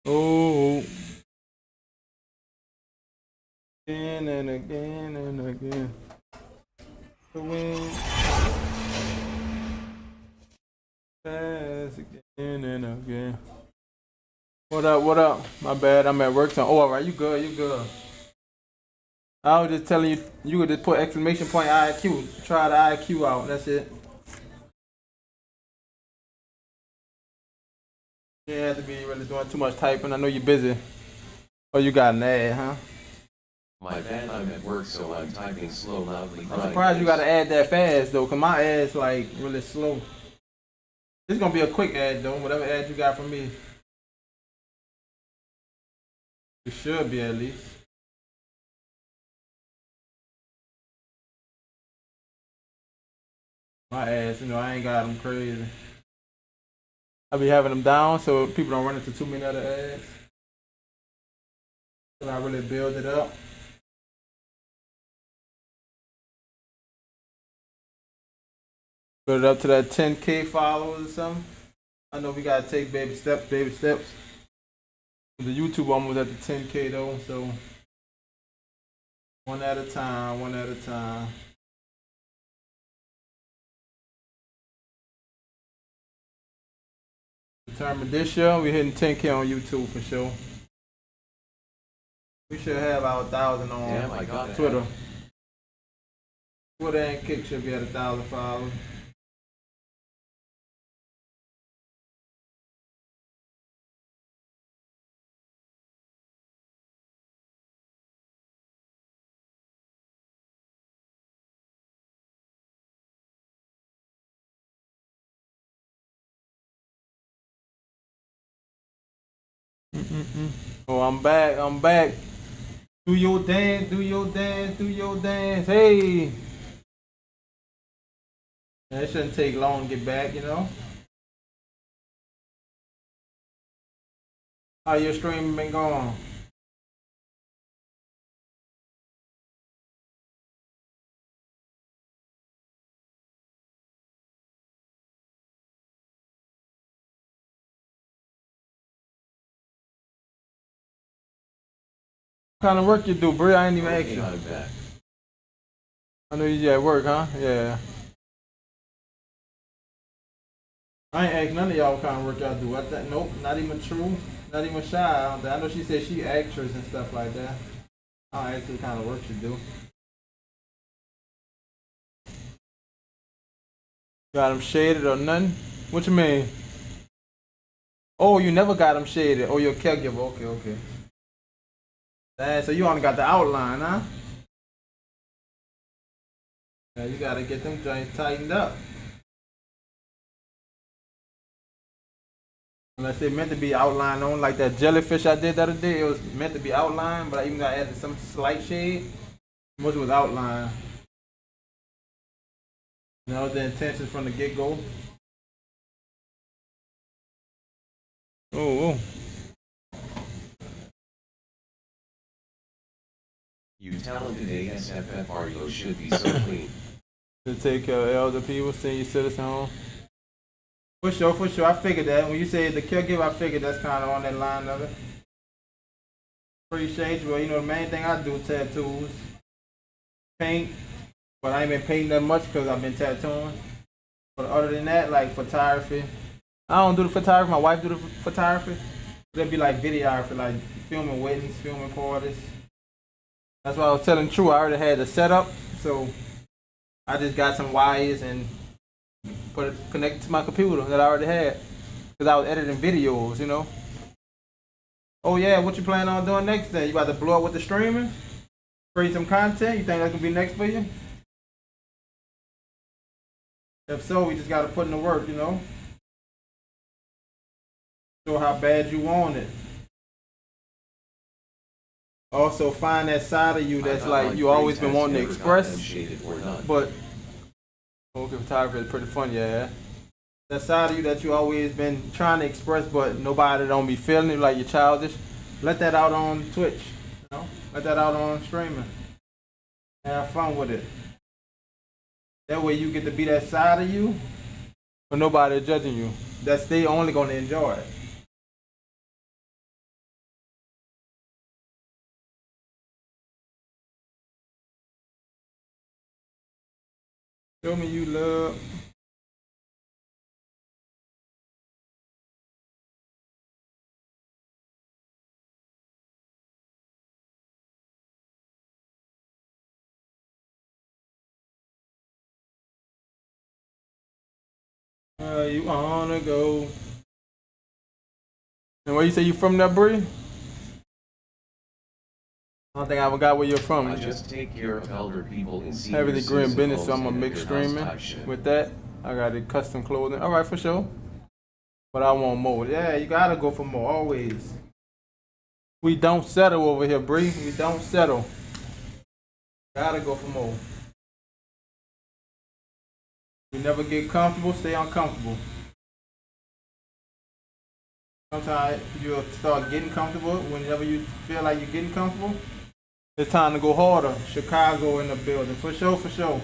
Oh. Again and again and again. The wind pass again and again. What up? What up? My bad. I'm at work. So, oh, all right. You good? You good? I was just telling you. You could just put exclamation point IQ. Try the IQ out. That's it. You ain't have to be really doing too much typing. I know you're busy. Oh, you got an ad, huh? My bad, I'm at work, so I'm typing slow, loudly. I'm surprised you got to add that fast though, cause my ad's like really slow. This gonna be a quick ad though. Whatever ad you got from me, it should be at least. My ads, I ain't got them crazy. I be having them down so people don't run into too many other ads. So I really build it up. Build it up to that 10K followers or something. I know we gotta take baby steps, baby steps. The YouTube almost at the 10K though, so one at a time, one at a time. Determined this year, we hitting 10K on YouTube for sure. We should have our 1,000 on Twitter. Twitter and Kick should be at 1,000 followers. Oh, I'm back. I'm back. Do your dance, do your dance, do your dance. Hey. It shouldn't take long to get back, How your stream been going? What kind of work you do, Bree? I ain't even ask you. I know you at work, huh? Yeah. I ain't asked none of y'all what kind of work y'all do. I thought, nope, not even true. Not even shy. I know she said she actress and stuff like that. I don't ask what kind of work she do. Got them shaded or nothing? What you mean? Oh, you never got them shaded. Oh, your caregiver. Okay, okay. So you only got the outline, huh? Now you gotta get them joints tightened up. Unless they meant to be outlined on, like that jellyfish I did the other day. It was meant to be outlined, but even though I added some slight shade, most was outlined. That was the intention from the get-go. Oh. You talented ASFFRO should be so clean. To take care of elder people, senior citizen home. For sure, for sure. I figured that. When you say the caregiver, I figured that's kind of on that line of it. Appreciate you. Well, you know, the main thing I do is tattoos. Paint. But I ain't been painting that much because I've been tattooing. But other than that, like photography. I don't do the photography. My wife do the photography. That'd be like videography, like filming weddings, filming parties. That's why I was telling True. I already had the setup. So I just got some wires and put it connected to my computer that I already had. Because I was editing videos, you know. Oh yeah, what you plan on doing next then? You about to blow up with the streaming? Create some content? You think that's gonna be next for you? If so, we just gotta put in the work, you know. Show how bad you want it. Also find that side of you that's like you always been wanting to express. But okay, photography is pretty fun, yeah. That side of you that you always been trying to express, but nobody don't be feeling it, like you're childish. Let that out on Twitch, you know. Let that out on streaming. Have fun with it. That way you get to be that side of you, but nobody judging you. That's they only gonna enjoy it. Show me you love. You wanna go? And where you say you from, that Bree? I don't think I forgot where you're from. I just take care of elder people in senior Heavy degree in citizen business, so homes I'm gonna and mix their house streaming type shit. with that. I got the custom clothing. All right, for sure. But I want more. Yeah, you gotta go for more always. We don't settle over here, Bree. We don't settle. Gotta go for more. You never get comfortable, stay uncomfortable. Sometimes you'll start getting comfortable whenever you feel like you're getting comfortable. It's time to go harder. Chicago in the building. For sure, for sure.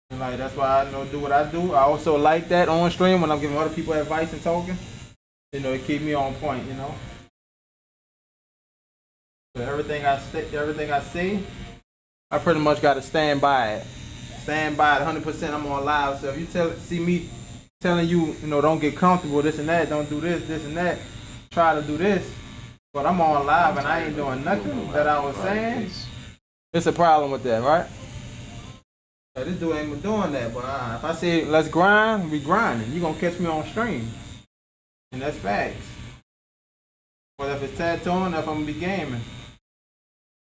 And like that's why I do what I do. I also like that on stream when I'm giving other people advice and talking. You know, it keep me on point, you know. So everything I say, I pretty much gotta stand by it. Stand by it 100%. I'm on live. So if you see me telling you, you know, don't get comfortable, this and that, don't do this, this and that, try to do this. But I'm on live and I ain't doing nothing that I was saying. It's a problem with that, right? Yeah, this dude ain't doing that, but if I say let's grind, we grinding. You gonna catch me on stream, and that's facts. But if it's tattooing, if I'm gonna be gaming,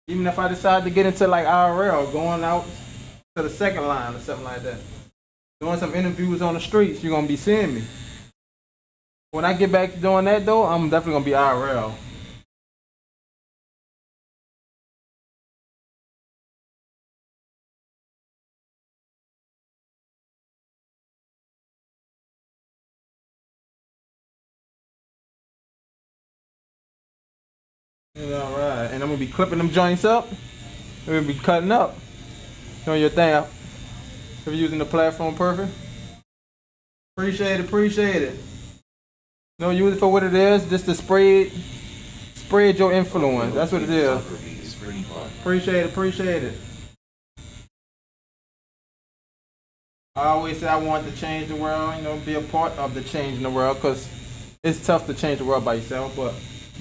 even if I decide to get into like IRL, going out to the second line or something like that, doing some interviews on the streets, you're gonna be seeing me. When I get back to doing that though, I'm definitely gonna be IRL. Yeah, all right. And I'm gonna be clipping them joints up. I'm gonna be cutting up. Doing your thing. If you're using the platform perfect. Appreciate it, appreciate it. No, use it for what it is, just to spread your influence. That's what it is. Appreciate it, appreciate it. I always say I want to change the world, you know, be a part of the change in the world, because it's tough to change the world by yourself, but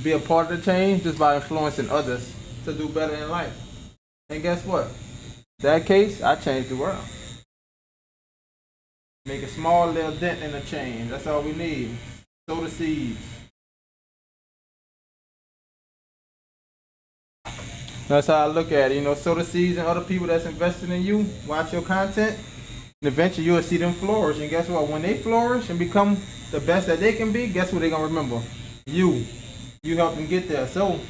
be a part of the change just by influencing others to do better in life. And guess what? In that case, I changed the world. Make a small little dent in the change. That's all we need. Sow the seeds. That's how I look at it. You know, sow the seeds and other people that's investing in you, watch your content, and eventually you'll see them flourish. And guess what? When they flourish and become the best that they can be, guess what they're gonna remember? You. You helped them get there. So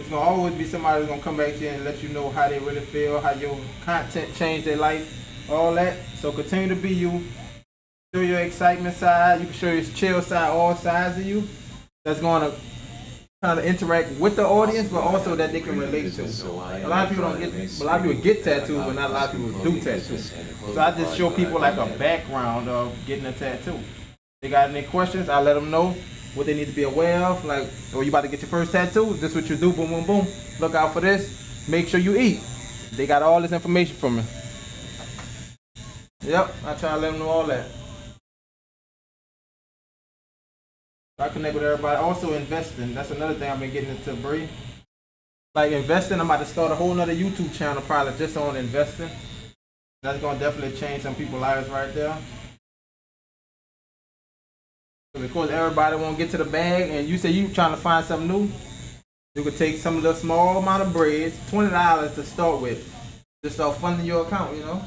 it's gonna always be somebody who's gonna come back to you and let you know how they really feel, how your content changed their life, all that. So continue to be you. Show your excitement side. You can show your chill side, all sides of you. That's gonna kind of interact with the audience, but also that they can relate to. A lot of people don't get, a lot of people get tattoos, but not a lot of people do tattoos. So I just show people like a background of getting a tattoo. They got any questions, I let them know what they need to be aware of. Like, oh, you about to get your first tattoo? This is what you do, boom, boom, boom. Look out for this. Make sure you eat. They got all this information from me. Yep, I try to let them know all that. I connect with everybody. Also investing. That's another thing I've been getting into, Bree. Like investing, I'm about to start a whole nother YouTube channel probably just on investing. That's gonna definitely change some people's lives right there. Of course, everybody won't get to the bag, and you say you trying to find something new. You could take some of the small amount of bread, $20 to start with, just start funding your account. You know,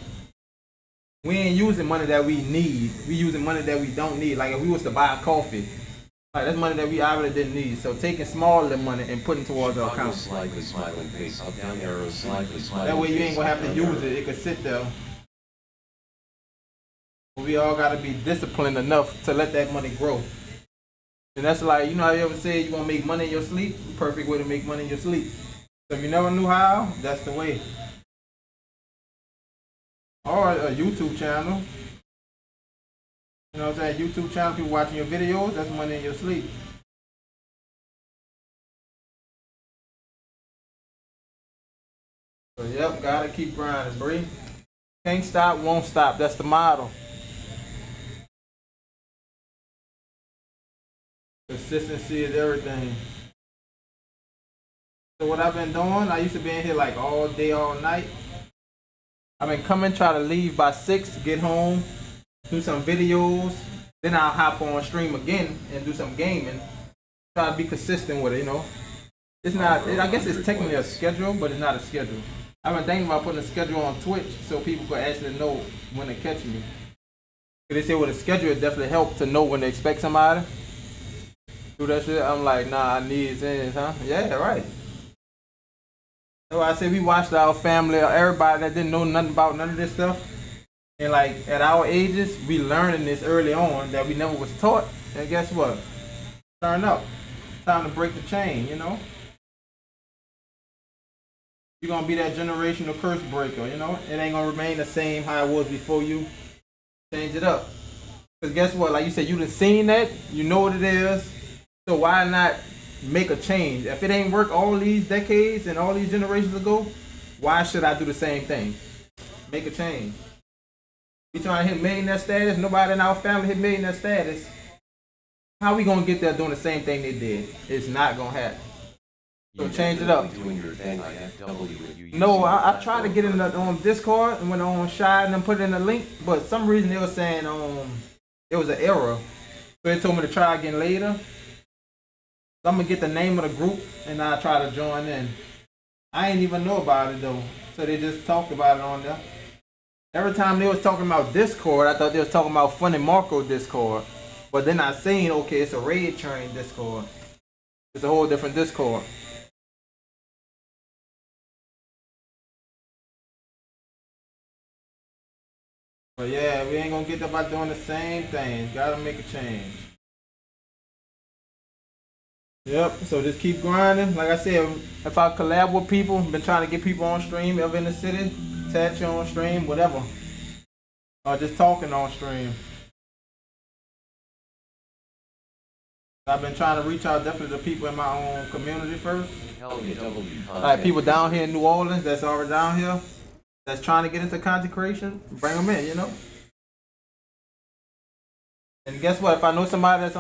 we ain't using money that we need. We using money that we don't need. Like if we was to buy a coffee. Like that's money that we obviously didn't need. So taking smaller money and putting towards our account. Slightly smiling face, up down arrow, slightly smiling. That way you ain't gonna have to use it. It could sit there. We all gotta be disciplined enough to let that money grow. And that's like, you know how you ever say you wanna make money in your sleep? The perfect way to make money in your sleep. So if you never knew how, that's the way. Or a YouTube channel. You know what I'm saying? YouTube channel, people watching your videos, that's money in your sleep. So yep, gotta keep grinding, Bree. Can't stop, won't stop. That's the motto. Consistency is everything. So what I've been doing, I used to be in here like all day, all night. I've been coming, try to leave by 6, get home, do some videos, then I'll hop on stream again and do some gaming. Try to be consistent with it, you know. It's not, I guess it's technically a schedule, but it's not a schedule. I've been thinking about putting a schedule on Twitch so people could actually know when to catch me. They say with a schedule, it definitely helps to know when to expect somebody. Do that shit. I'm like, nah, I need this, huh? Yeah, right. So I say we watched our family, everybody that didn't know nothing about none of this stuff. And like at our ages, we learning this early on that we never was taught. And guess what? Turn up. Time to break the chain, you know? You're gonna be that generational curse breaker, you know? It ain't gonna remain the same how it was before you. Change it up. Because guess what? Like you said, you done seen that, you know what it is. So why not make a change? If it ain't worked all these decades and all these generations ago, why should I do the same thing? Make a change. We trying to hit millionaire status. Nobody in our family hit millionaire status. How we gonna get there doing the same thing they did? It's not gonna happen. So change it up. No, I tried to get in the, on Discord and went on Shy and then put in the link, but some reason they were saying it was an error. So they told me to try again later. So I'm gonna get the name of the group and I try to join in. I ain't even know about it though. So they just talked about it on there. Every time they was talking about Discord, I thought they was talking about Funny Marco Discord. But then I seen, okay, it's a Raid Train Discord. It's a whole different Discord. But yeah, we ain't gonna get up by doing the same thing. Gotta make a change. Yep, so just keep grinding. Like I said, if I collab with people, been trying to get people on stream ever in the city, tattoo on stream, whatever. Or just talking on stream. I've been trying to reach out definitely to people in my own community first. Like people down here in New Orleans that's already down here, that's trying to get into content creation, bring them in, you know. And guess what? If I know somebody that's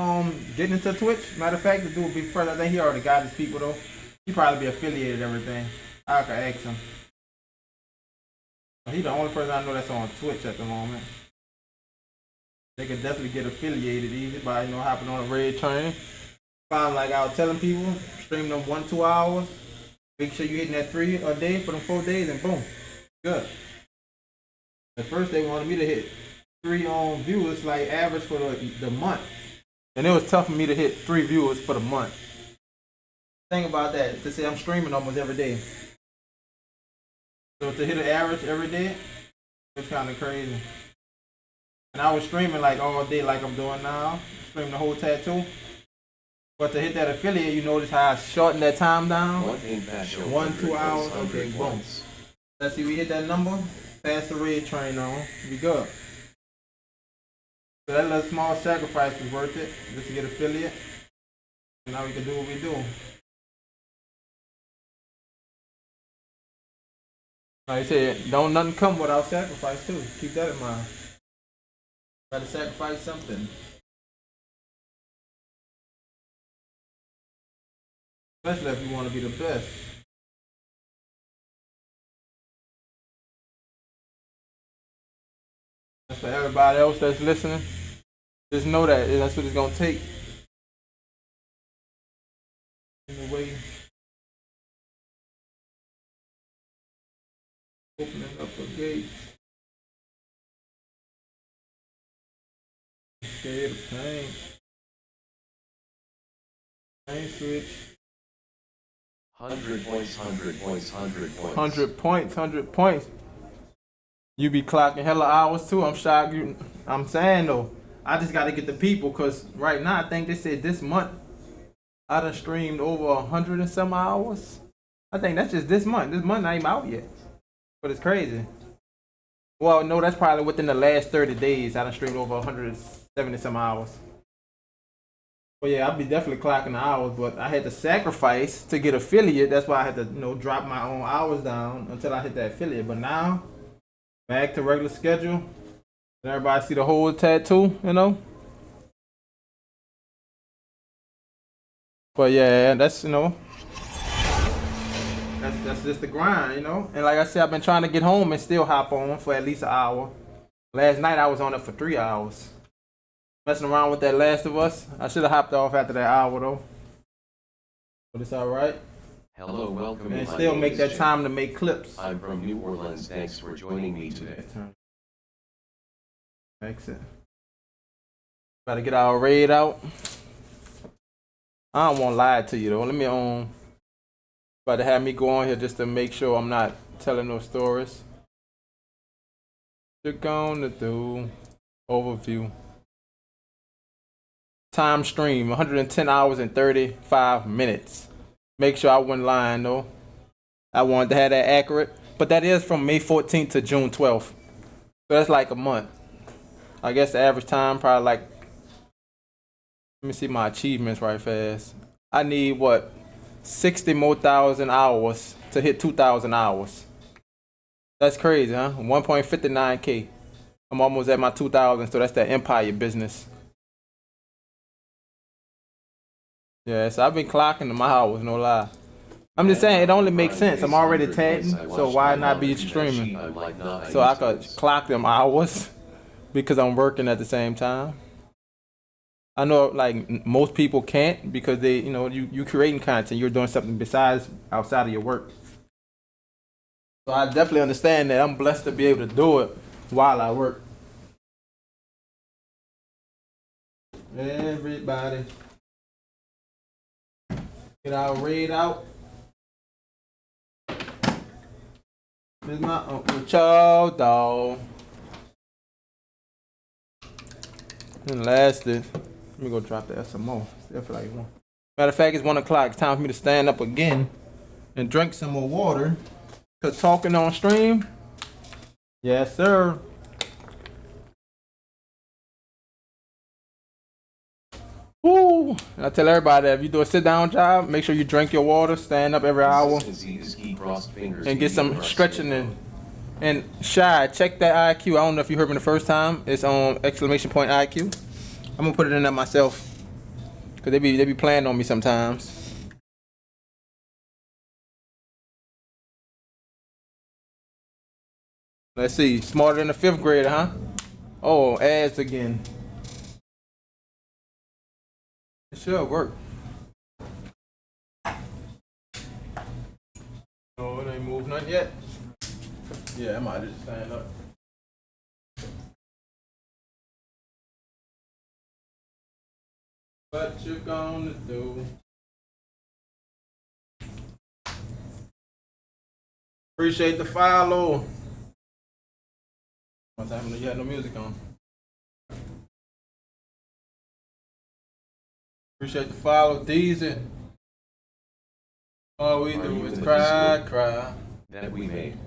getting into Twitch, matter of fact, the dude will be first. I think he already got his people though. He probably be affiliated and everything. I could ask him. He's the only person I know that's on Twitch at the moment. They can definitely get affiliated easy by hopping on a red train. Found like I was telling people, stream them 1-2 hours. Make sure you're hitting that 3 a day for them 4 days, and boom, good. At first they wanted me to hit 3 on viewers, like average for the month, and it was tough for me to hit 3 viewers for the month. Think about that. To say I'm streaming almost every day, so to hit an average every day, it's kind of crazy. And I was streaming like all day, like I'm doing now, streaming the whole tattoo. But to hit that affiliate, you notice how I shortened that time down. 1-2 hours. Okay, boom. Let's see, we hit that number. Pass the red train on. We good. So that little small sacrifice was worth it, just to get affiliate. And now we can do what we do. Like I said, don't nothing come without sacrifice too. Keep that in mind. Gotta sacrifice something. Especially if you want to be the best. That's for everybody else that's listening. Just know that that's what it's gonna take. In the way, opening up the gates. Scared of pain. Pain switch. 100 points, 100 points, 100 points. 100 points, 100 points. You be clocking hella hours too. I'm shocked. I'm saying though, I just gotta get the people, cause right now I think they said this month I done streamed over 100 and some hours. I think that's just this month. This month not even out yet, but it's crazy. Well, no, that's probably within the last 30 days. I done streamed over 170 some hours. Well, yeah, I'll be definitely clocking the hours, but I had to sacrifice to get affiliate. That's why I had to, drop my own hours down until I hit that affiliate. But now, back to regular schedule. Let everybody see the whole tattoo, But yeah, that's that's just the grind, And like I said, I've been trying to get home and still hop on for at least an hour. Last night I was on it for 3 hours. Messing around with that Last of Us. I should have hopped off after that hour though. But it's alright. Hello, welcome. And still make that time to make clips. I'm from New Orleans. Thanks for joining me today. Exit. About to get our raid out. I don't want to lie to you though. Let me about to have me go on here just to make sure I'm not telling no stories. You're gonna do overview. Time stream 110 hours and 35 minutes. Make sure I wasn't lying though. I wanted to have that accurate, but that is from May 14th to June 12th. So that's like a month. I guess the average time probably like, let me see my achievements right fast. I need 60 more thousand hours to hit 2,000 hours. That's crazy, huh? 1.59K. I'm almost at my 2,000, so that's that empire business. Yeah, so I've been clocking to my hours, no lie. I'm just saying, it only makes sense. I'm already tagging, so why not be streaming? So I could clock them hours because I'm working at the same time. I know like most people can't because they, you creating content, you're doing something besides outside of your work. So I definitely understand that. I'm blessed to be able to do it while I work. Everybody, get our raid out. This is my Uncle Chow dog. And lastly, let me go drop the SMO. Still feel like one. Matter of fact, it's 1 o'clock. It's time for me to stand up again and drink some more water. Cause talking on stream, yes sir. Woo! I tell everybody that if you do a sit down job, make sure you drink your water, stand up every hour, and get some stretching and Shy, check that IQ. I don't know if you heard me the first time. It's on exclamation point IQ. I'm gonna put it in there myself. Cause they be playing on me sometimes. Let's see, smarter than a 5th grader, huh? Oh, ads again. It should work. No, it ain't moved nothing yet. Yeah, I might just stand up. What you gonna do? Appreciate the follow. What's happening? You had no music on. Appreciate the follow, Deezy. All we Are do you is in the cry, Discord? cry. That we made.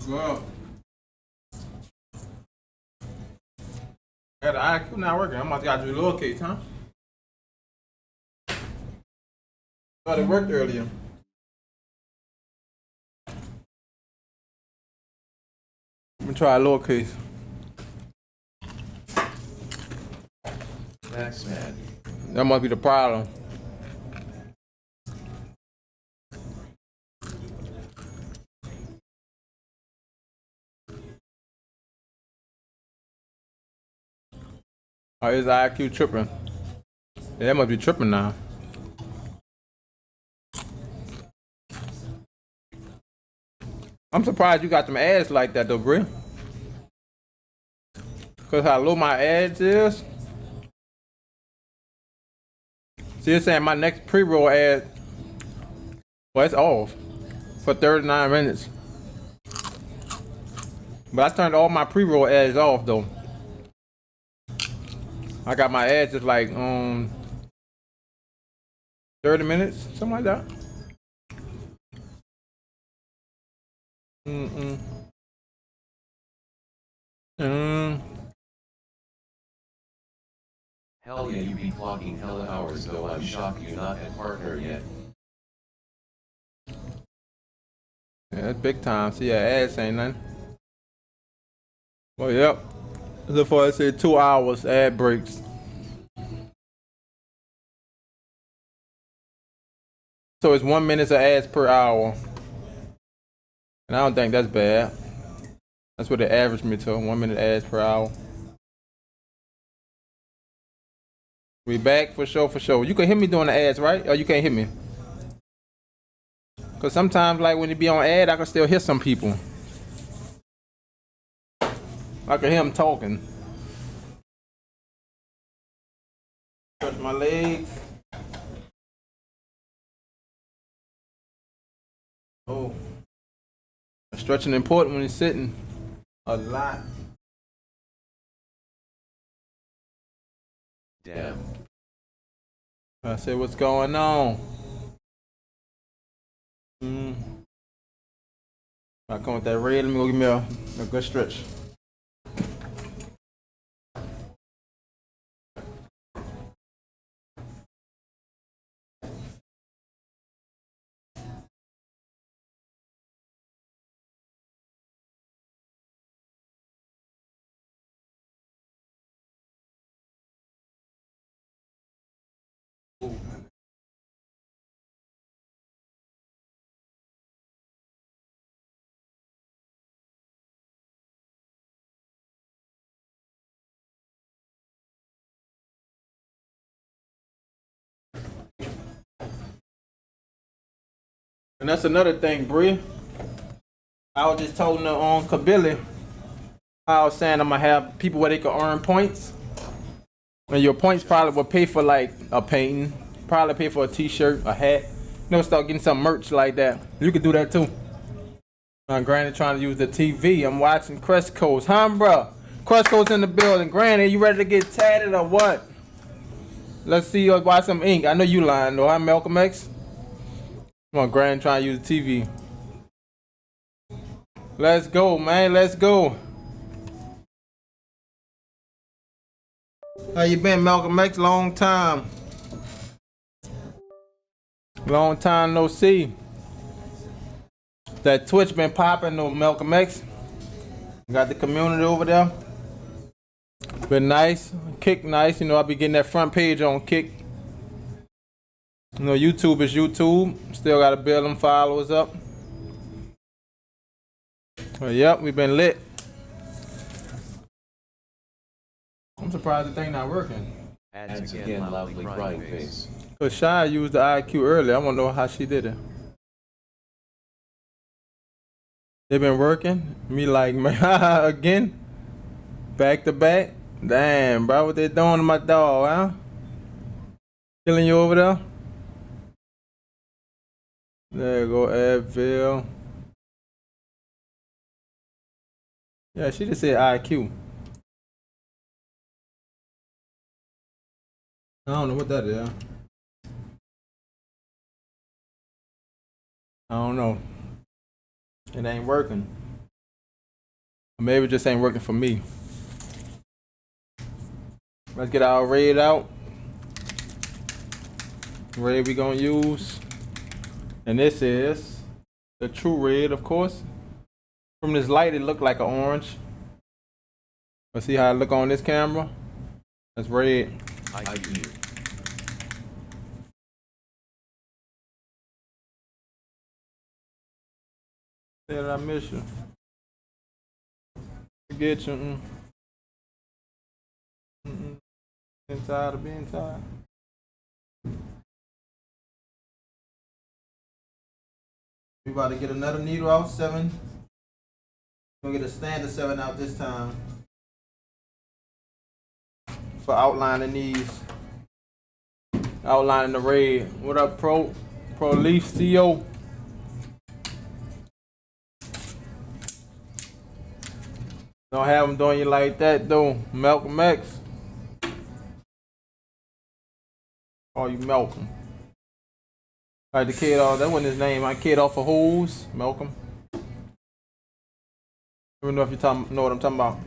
Girl. Yeah, the IQ not working. I must got you lowercase, huh? Thought it worked earlier. Let me try lowercase. That's mad. That must be the problem. Oh, is IQ tripping? Yeah, that must be tripping now. I'm surprised you got them ads like that though, Brie. Cause how low my ads is. See, it's saying my next pre-roll ad, well, it's off for 39 minutes. But I turned all my pre-roll ads off though. I got my ads just like 30 minutes, something like that. Mm-mm. Hell yeah, you be clocking hella hours though. I'm shocked you not at partner yet. Yeah, that's big time. See, yeah, ads ain't nothing. Well, yep. So far, I said 2 hours ad breaks. So it's 1 minute of ads per hour. And I don't think that's bad. That's what they averaged me to, 1 minute ads per hour. We back for sure, for sure. You can hear me doing the ads, right? Or you can't hear me? Cause sometimes like when you be on ad, I can still hear some people. I can hear them talking. Stretch my legs. Oh. Stretching important when you're sitting a lot. Damn. I said, what's going on? I come with that red, let me go give me a good stretch. And that's another thing, Bree. I was just telling her on Kabili, I was saying I'm gonna have people where they can earn points. And your points probably will pay for like a painting, probably pay for a t-shirt, a hat. You know, start getting some merch like that. You could do that too. Granny trying to use the TV. I'm watching Cresco's, huh, bro? Cresco's in the building. Granny, you ready to get tatted or what? Let's see you watch some ink. I know you lying though, huh, Malcolm X? Come on, Granny trying to use the TV. Let's go, man. Let's go. How you been, Malcolm X? Long time. Long time no see. That Twitch been popping, no Malcolm X. Got the community over there. Been nice. Kick nice. You know, I be getting that front page on Kick. You know, YouTube is YouTube. Still gotta build them followers up. But yep, we been lit. I'm surprised the thing not working. Ads Again, loudly crying face. Cause Shy used the IQ earlier. I wanna know how she did it. They been working. Me like, man, again. Back to back. Damn, bro, what they doing to my dog, huh? Killing you over there? There you go, Advil. Yeah, she just said IQ. I don't know what that is. I don't know. It ain't working. Or maybe it just ain't working for me. Let's get our raid out. Raid we gonna use. And this is the true red, of course. From this light, it looked like an orange. Let's see how it look on this camera. That's red. IQ. Said I miss you. Forget you. Been tired of being tired. We about to get another needle out, 7. We're gonna get a standard 7 out this time. For outlining these. Outlining the red. What up, Pro Leaf CO? Don't have them doing you like that though, Malcolm X. Call you Malcolm. Like the kid off, that wasn't his name. My kid off of Who's Malcolm. I don't know if you know what I'm talking about.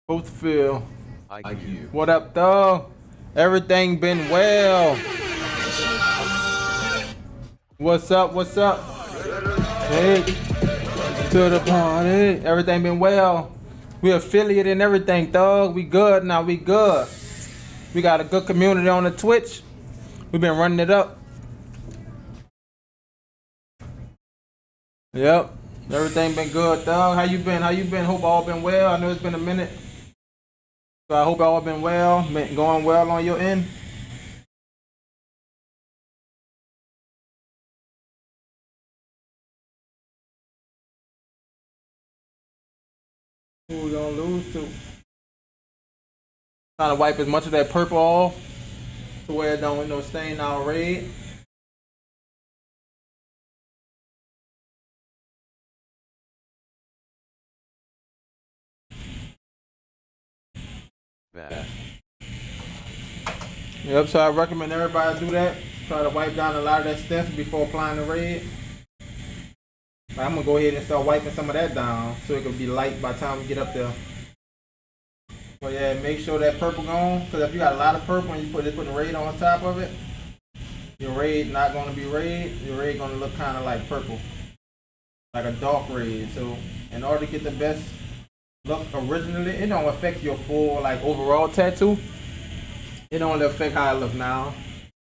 Both feel. IQ. What up, dog? Everything been well. What's up? What's up? Hey, to the party. Everything been well. We affiliate and everything, dog. We good now. We good. We got a good community on the Twitch. We've been running it up. Yep. Everything been good, dog. How you been? How you been? Hope all been well. I know it's been a minute. So I hope all been well. Been going well on your end. Who we gonna lose to? Trying to wipe as much of that purple off to where it don't stain our red. bad. Yep, so I recommend everybody do that. Try to wipe down a lot of that stuff before applying the red. I'm gonna go ahead and start wiping some of that down so it can be light by the time we get up there. So yeah, make sure that purple gone, because if you got a lot of purple and you put the red on top of it, your red not gonna be red. Your red gonna look kind of like purple, like a dark red. So in order to get the best look originally, it don't affect your full like overall tattoo. It don't affect how it look now.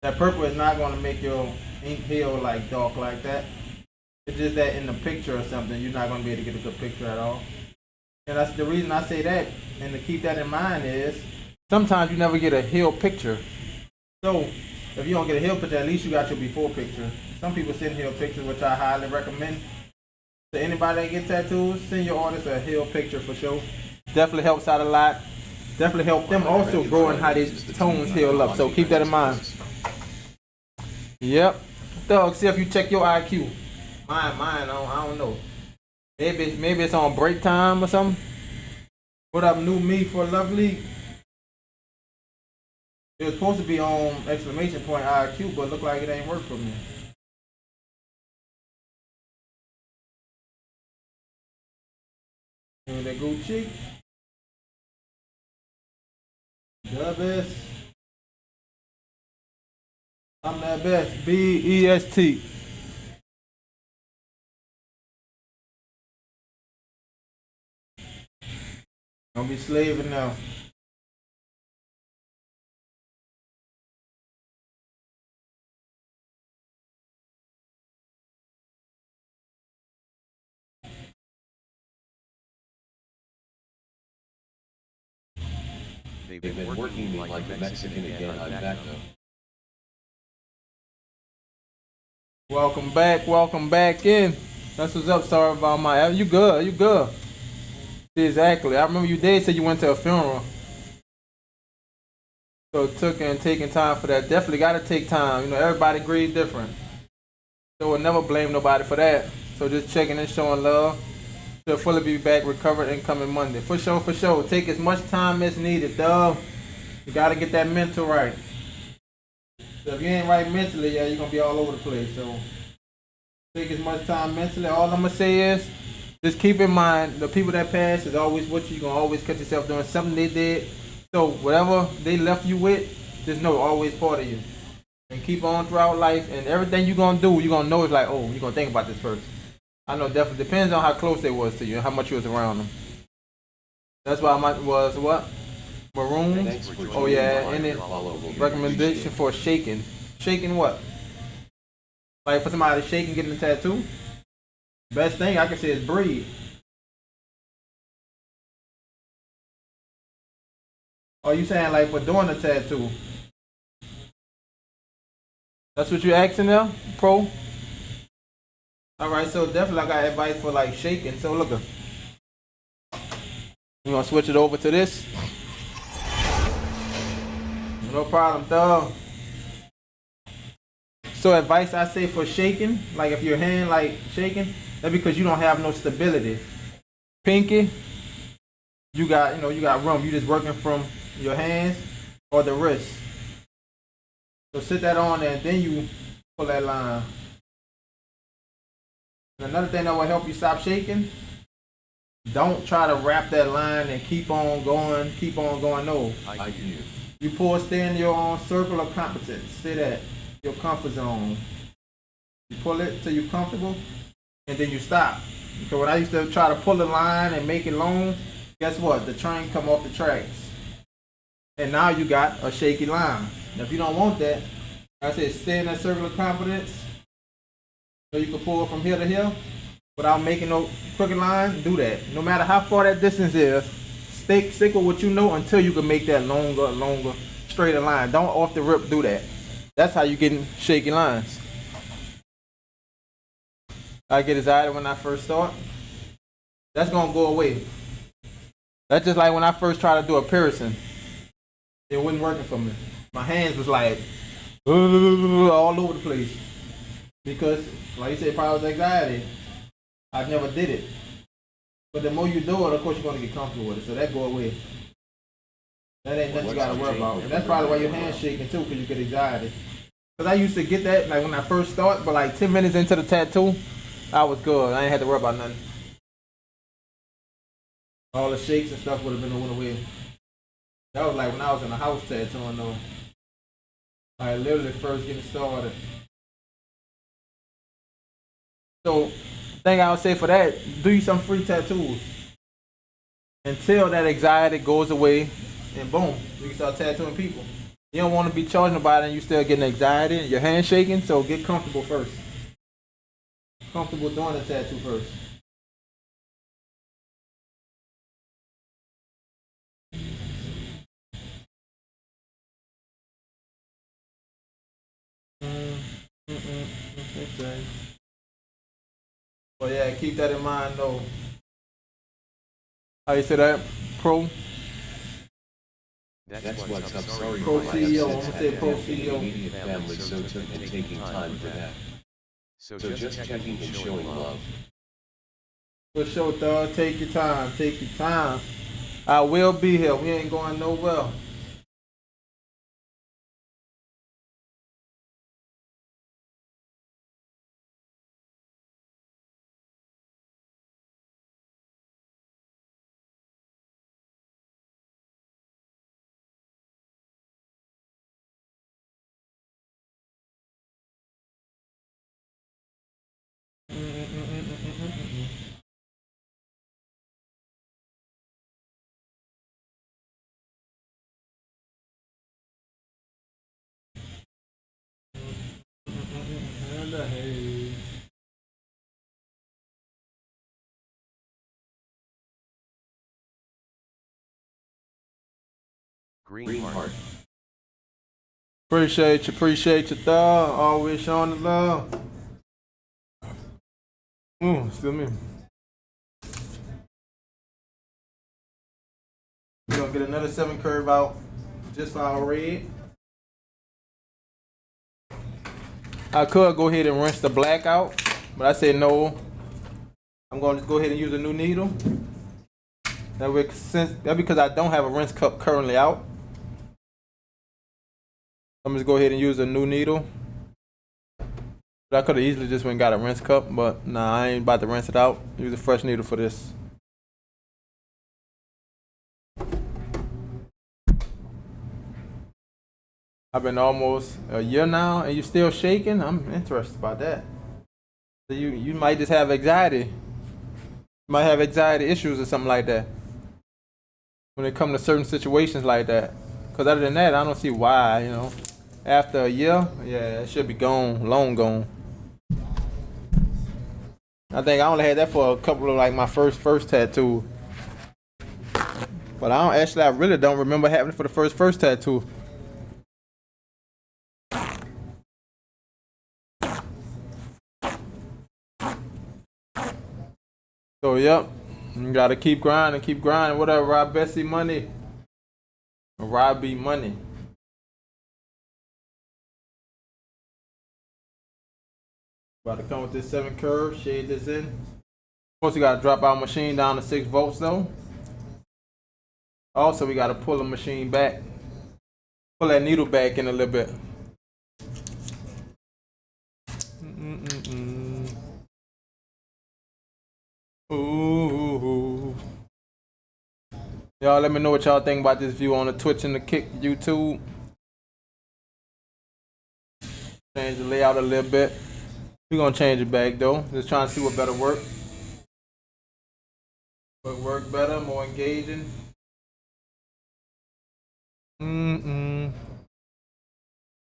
That purple is not gonna make your ink heal like dark like that. It's just that in the picture or something, you're not gonna be able to get a good picture at all. And that's the reason I say that, and to keep that in mind is, sometimes you never get a heal picture. So, if you don't get a heal picture, at least you got your before picture. Some people send heal pictures, which I highly recommend. To anybody that get tattoos, send your artist a heal picture for sure. Definitely helps out a lot. Definitely help them also grow in how these tones heal up. So keep that in mind. Yep. Doug, see if you check your IQ. Mine, I don't know. Maybe it's on break time or something. What up, new me for lovely? It was supposed to be on exclamation point IQ, but look like it ain't work for me. And that Gucci. The best. I'm the best. BEST. Don't be slaving now. They've They've been working me like a Mexican again, I'm back though. Welcome back in. That's what's up. Sorry about my. You good? You good? Exactly. I remember you did say you went to a funeral, so took and taking time for that. Definitely got to take time. You know, everybody grieves different, so we'll never blame nobody for that. So just checking and showing love. She'll fully be back, recovered, and coming Monday. For sure, for sure. Take as much time as needed, though. You gotta get that mental right. So if you ain't right mentally, yeah, you're gonna be all over the place. So take as much time mentally. All I'm gonna say is just keep in mind the people that pass is always with you. You're gonna always catch yourself doing something they did. So whatever they left you with, just know always part of you. And keep on throughout life and everything you're gonna do, you're gonna know it's like, oh, you're gonna think about this person. I know definitely depends on how close they was to you and how much you was around them. That's why I was what? Maroon? Thanks for Oh joining yeah, the and it follow will be recommendation appreciated. for shaking. Shaking what? Like for somebody shaking getting a tattoo? Best thing I can say is breathe. Are you saying like for doing a tattoo? That's what you're asking now, pro? Alright, so definitely I got advice for like shaking. So look, we're gonna switch it over to this. No problem, though. So advice I say for shaking, like if your hand like shaking, that's because you don't have no stability. Pinky, you got room. You just working from your hands or the wrist. So sit that on there and then you pull that line. And another thing that will help you stop shaking, don't try to wrap that line and keep on going, keep on going. No. I do. You pull, stay in your own circle of competence. Stay that, your comfort zone. You pull it till you're comfortable, and then you stop. Because when I used to try to pull the line and make it long, guess what? The train come off the tracks. And now you got a shaky line. Now, if you don't want that, like I said, stay in that circle of competence. So you can pull from here to here without making no crooked line. Do that. No matter how far that distance is, stick with what you know until you can make that longer, straighter line. Don't off the rip do that. That's how you getting shaky lines. I get excited when I first start. That's gonna go away. That's just like when I first tried to do a piercing. It wasn't working for me. My hands was like all over the place because, like you said, probably was anxiety. I never did it. But the more you do it, of course, you're gonna get comfortable with it. So that go away. That ain't nothing you gotta worry about. And that's probably why your hands shaking too, because you get anxiety. Because I used to get that like when I first started, but like 10 minutes into the tattoo, I was good. I ain't had to worry about nothing. All the shakes and stuff would have been went away. That was like when I was in the house tattooing though. Like literally first getting started. So thing I would say for that, do you some free tattoos. Until that anxiety goes away and boom, you can start tattooing people. You don't want to be charging nobody and you still getting anxiety and your hand shaking, so get comfortable first. Comfortable doing the tattoo first. Okay. But yeah, keep that in mind though. How you say that? Pro? That's what's up. Sorry Pro my CEO, I'm assets gonna say had pro to have CEO. immediate family, so took and taking time for that. So just checking and showing love. For sure, dog. Take your time. Take your time. I will be here. We ain't going nowhere. in the haze. Green heart. Appreciate you, dog. Always showing the love. Still me. We're gonna get another 7 curve out just for our red. I could go ahead and rinse the black out, but I said no. I'm gonna just go ahead and use a new needle. That's because I don't have a rinse cup currently out. I'm just go ahead and use a new needle. But I could have easily just went and got a rinse cup, but nah, I ain't about to rinse it out. Use a fresh needle for this. I've been almost a year now, and you still shaking. I'm interested about that. So you might just have anxiety. You might have anxiety issues or something like that when it comes to certain situations like that. Because other than that, I don't see why. After a year, yeah, it should be gone, long gone. I think I only had that for a couple of like my first tattoo. But I really don't remember having it for the first tattoo. So yep, you gotta keep grinding. What up, Rob Bessie Money? Robbie Money. About to come with this 7 curve, shade this in. Of course, we gotta drop our machine down to 6 volts though. Also, we gotta pull the machine back. Pull that needle back in a little bit. Ooh. Y'all let me know what y'all think about this view on the Twitch and the Kick YouTube. Change the layout a little bit. We're gonna change it back though. Just trying to see what better work. What work better, more engaging. We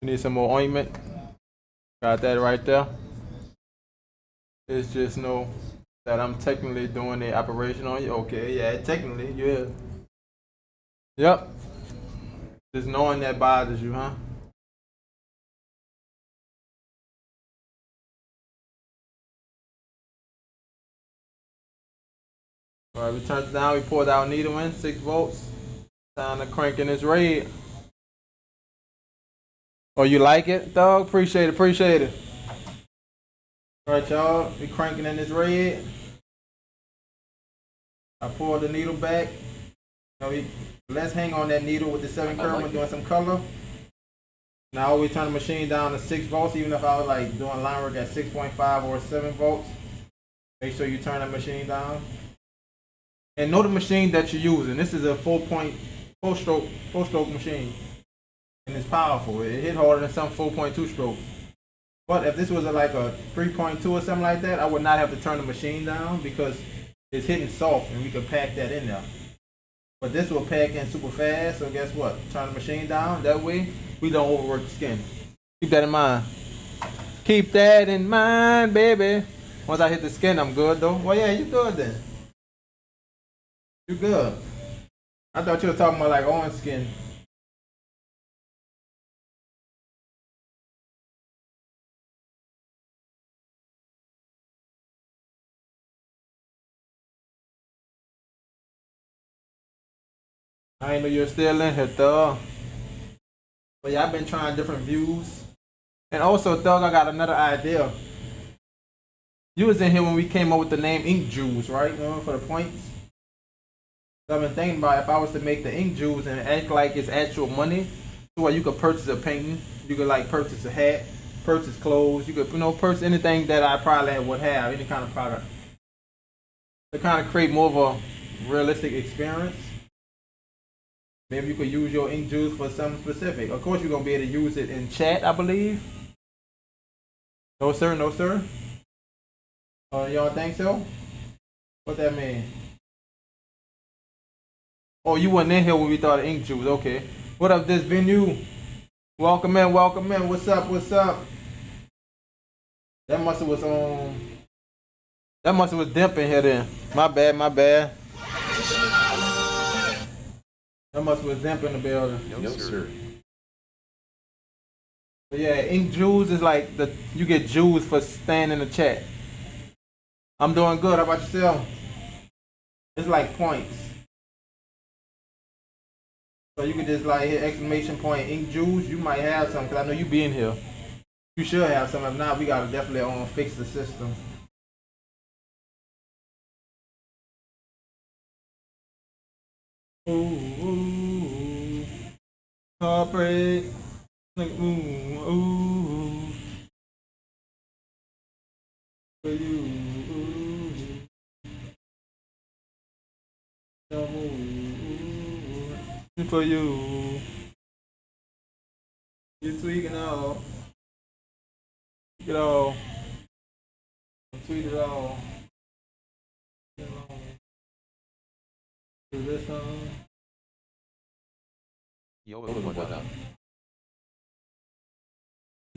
need some more ointment. Got that right there. It's just know that I'm technically doing the operation on you. Okay, yeah, technically, yeah. Yep. Just knowing that bothers you, huh? Alright, we turned it down, we poured our needle in, 6 volts. Time to crank in this red. Oh, you like it, dog? Appreciate it. Alright, y'all, we cranking in this red. I poured the needle back. Let's hang on that needle with the 7 curve when doing some color. Now I always turn the machine down to 6 volts, even if I was like doing line work at 6.5 or 7 volts. Make sure you turn that machine down. And know the machine that you're using. This is a 4-stroke machine. And it's powerful. It hit harder than some 4.2 strokes. But if this was like a 3.2 or something like that, I would not have to turn the machine down because it's hitting soft and we could pack that in there. But this will pack in super fast, so guess what? Turn the machine down. That way, we don't overwork the skin. Keep that in mind. Keep that in mind, baby. Once I hit the skin, I'm good though. Well, yeah, you good then. You good. I thought you were talking about like orange skin. I ain't know you're still in here, Thug. But yeah, I've been trying different views. And also, Thug, I got another idea. You was in here when we came up with the name Ink Jewels, right? For the points. So I've been thinking about if I was to make the ink jewels and act like it's actual money, so where you could purchase a painting, you could like purchase a hat, purchase clothes, you could purchase anything that I probably would have, any kind of product. To kind of create more of a realistic experience. Maybe you could use your ink juice for something specific. Of course, you're gonna be able to use it in chat, I believe. No sir, no sir. You don't think so? What that mean? Oh, you weren't in here when we thought of ink juice. Okay. What up, this venue? Welcome in. What's up? That must have was That must have was damp in here then. My bad, my bad. That must have was damp in the building. No, sir. But yeah, ink juice is like you get juice for staying in the chat. I'm doing good. How about yourself? It's like points. So you could just like hit exclamation point ink juice. You might have some because I know you be in here. You should have some. If not, we gotta definitely fix the system. Ooh, heartbreak. Like ooh, for you. For you. You're tweaking out. Tweak it all. Tweet it all. Do this song. Yo, what up?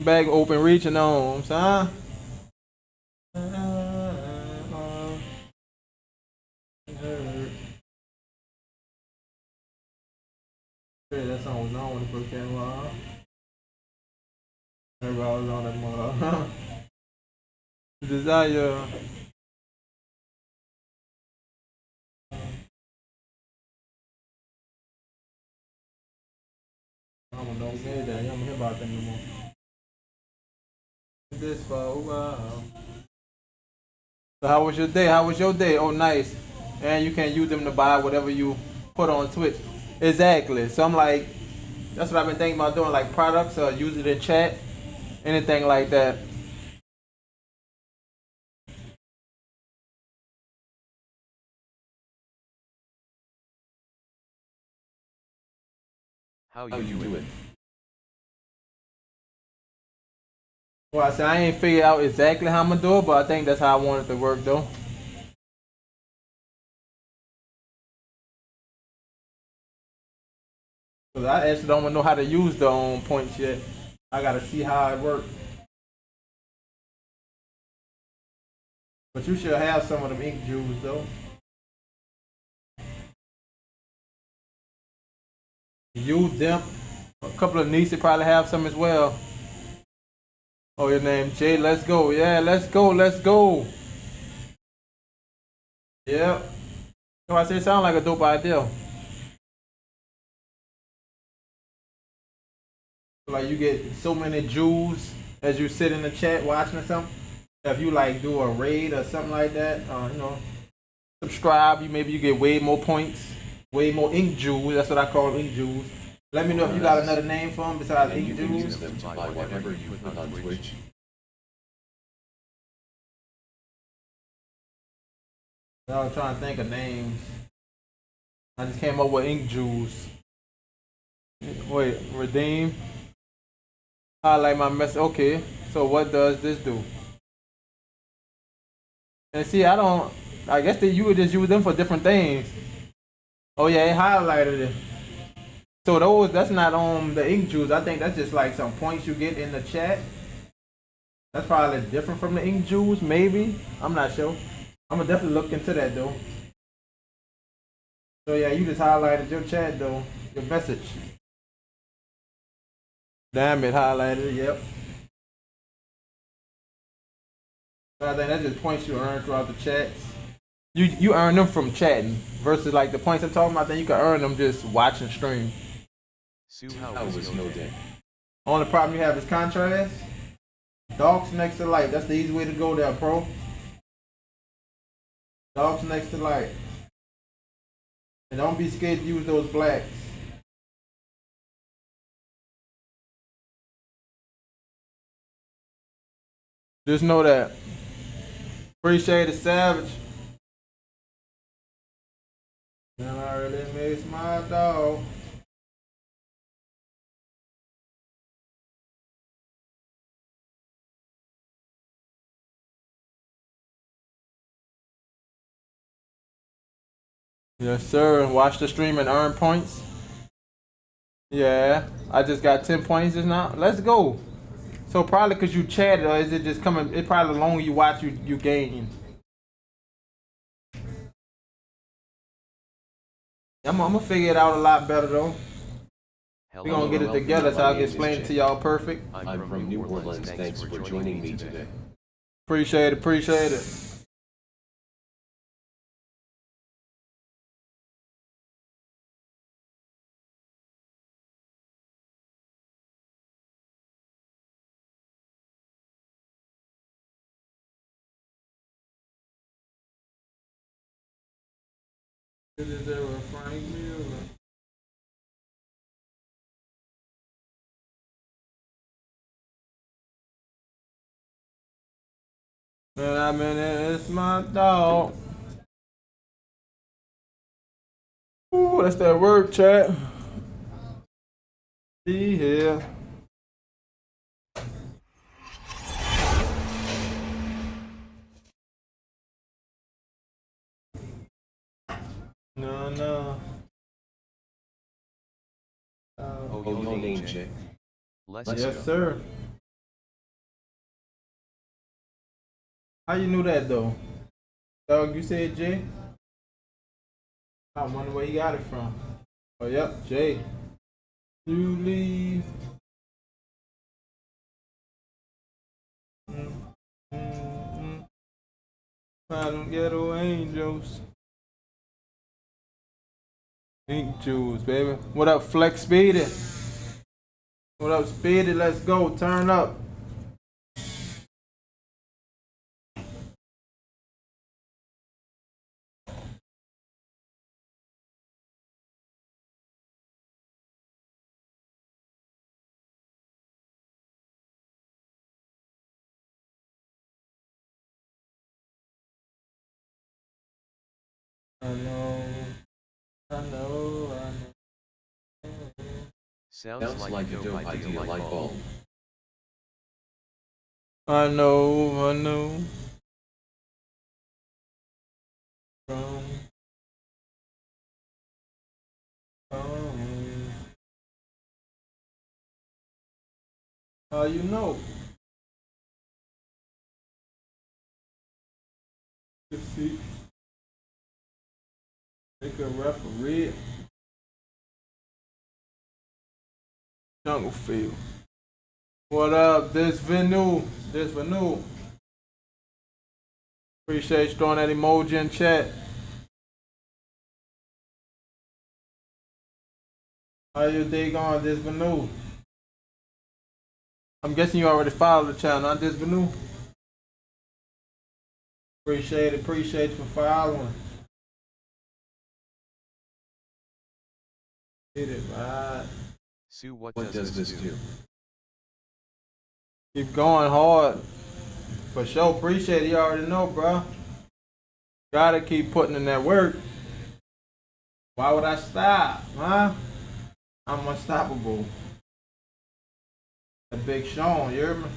Bag open, reaching on, son. That song was on when it first came out. Everybody was on that mother. Desire. Don't say that. You don't hear about that anymore. This for a while. So how was your day? How was your day? Oh, nice. And you can use them to buy whatever you put on Twitch. Exactly. So I'm like, that's what I've been thinking about doing, like products or use it in chat, anything like that. How you do it? Well, I said I ain't figured out exactly how I'm gonna do it, but I think that's how I want it to work though. Cause I actually don't even know how to use the points yet. I gotta see how it works. But you should have some of them ink jewels though. You, them, a couple of nieces probably have some as well. Oh, your name Jay. Let's go. Yeah, let's go. Let's go. Yep. So I say it sound like a dope idea. Like you get so many jewels as you sit in the chat watching or something. If you like do a raid or something like that, subscribe. You get way more points, way more ink jewels. That's what I call ink jewels. Let me know if you got another name for them besides ink You can jewels. use them to buy whatever you put on Twitch. I was trying to think of names. I just came up with ink jewels. Wait, redeem. Highlight my message. Okay, so what does this do? And see, I guess that you would just use them for different things. Oh yeah, it highlighted it. So that's not on the ink juice. I think that's just like some points you get in the chat. That's probably different from the ink juice, maybe. I'm not sure. I'm gonna definitely look into that though. So yeah, you just highlighted your chat though, your message. Damn it, highlighted it. Yep. So I think that just points you earn throughout the chats. You earn them from chatting versus like the points I'm talking about. Then you can earn them just watching stream. Sue, how was no day? Only problem you have is contrast. Dogs next to light. That's the easy way to go there, bro. Dogs next to light. And don't be scared to use those blacks. Just know that. Appreciate it, Savage. And I really miss my dog. Yes, sir. Watch the stream and earn points. Yeah, I just got 10 points just now. Let's go. So probably because you chatted, or is it just coming? It probably the longer you watch, you gain. I'm gonna figure it out a lot better though. Hello, We gonna get it welcome. together, so My I can name is explain it Jay. to y'all perfect. I'm from New Orleans. Thanks for joining me today. Appreciate it, appreciate it. This is a Frank Miller. And I mean, it's my dog. Ooh, that's that work, chat. See here. No. Oh, Oh, your name, Jay. Let's Yes, go. sir. How you knew that though? Dog, you said Jay? I wonder where you got it from. Oh, yep, Jay. You leave. I don't ghetto angels. Angels, baby. What up, Flex Speedy? What up, Speedy? Let's go. Turn up. I know. Sounds like a dope idea, light bulb. I know. From, from. How you know? You see, they could referee it. Jungle Field. What up, this Venu? Appreciate you throwing that emoji in chat. How your day going, this Venu? I'm guessing you already followed the channel, not this Venu. Appreciate you for following. Get it right. Sue, what What does this do? Keep going hard. For sure, appreciate it. You already know, bro. Gotta keep putting in that work. Why would I stop, huh? I'm unstoppable. The Big Sean, you hear me?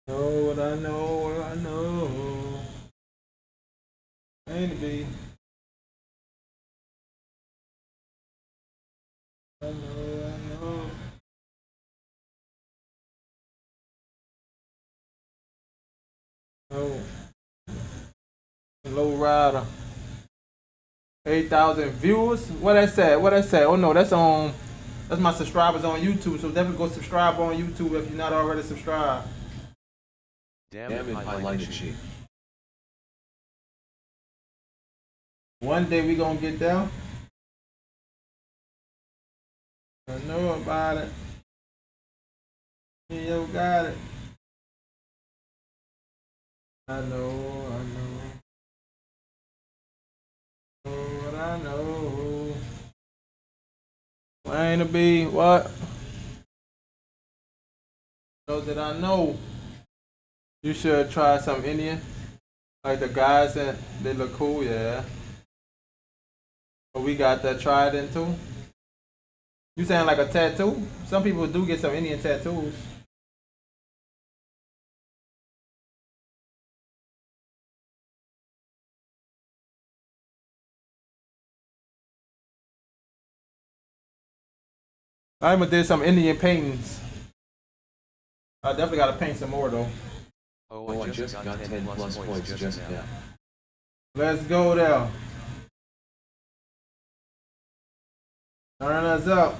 Know what I know. Ain't it be? I know. Oh, low rider. 8,000 viewers. What that say? Oh no, that's my subscribers on YouTube. So definitely go subscribe on YouTube if you're not already subscribed. Damn Damn it, highlighted sheet. One day we gonna get down. I know about it. You got it. I know. Know what I know. Ain't it be what? Those that I know. You should try some Indian. Like the guys that they look cool, yeah. But we got that tried in too. You saying like a tattoo? Some people do get some Indian tattoos. I even did some Indian paintings. I definitely gotta paint some more though. Oh, I just got 10 plus points just now. Let's go there. Turn us up.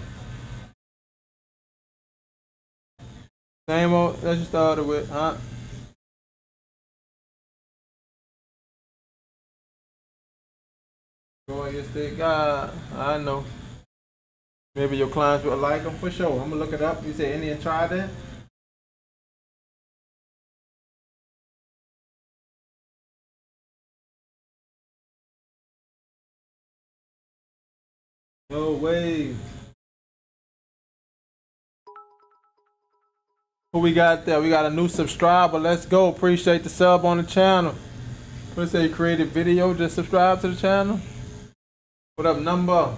Same old that you started with, huh? Go against the God. I know. Maybe your clients will like them for sure. I'm gonna look it up. You say Indian try that? No way. Who we got there? We got a new subscriber. Let's go. Appreciate the sub on the channel. Let's say you created video. Just subscribe to the channel. What up, number?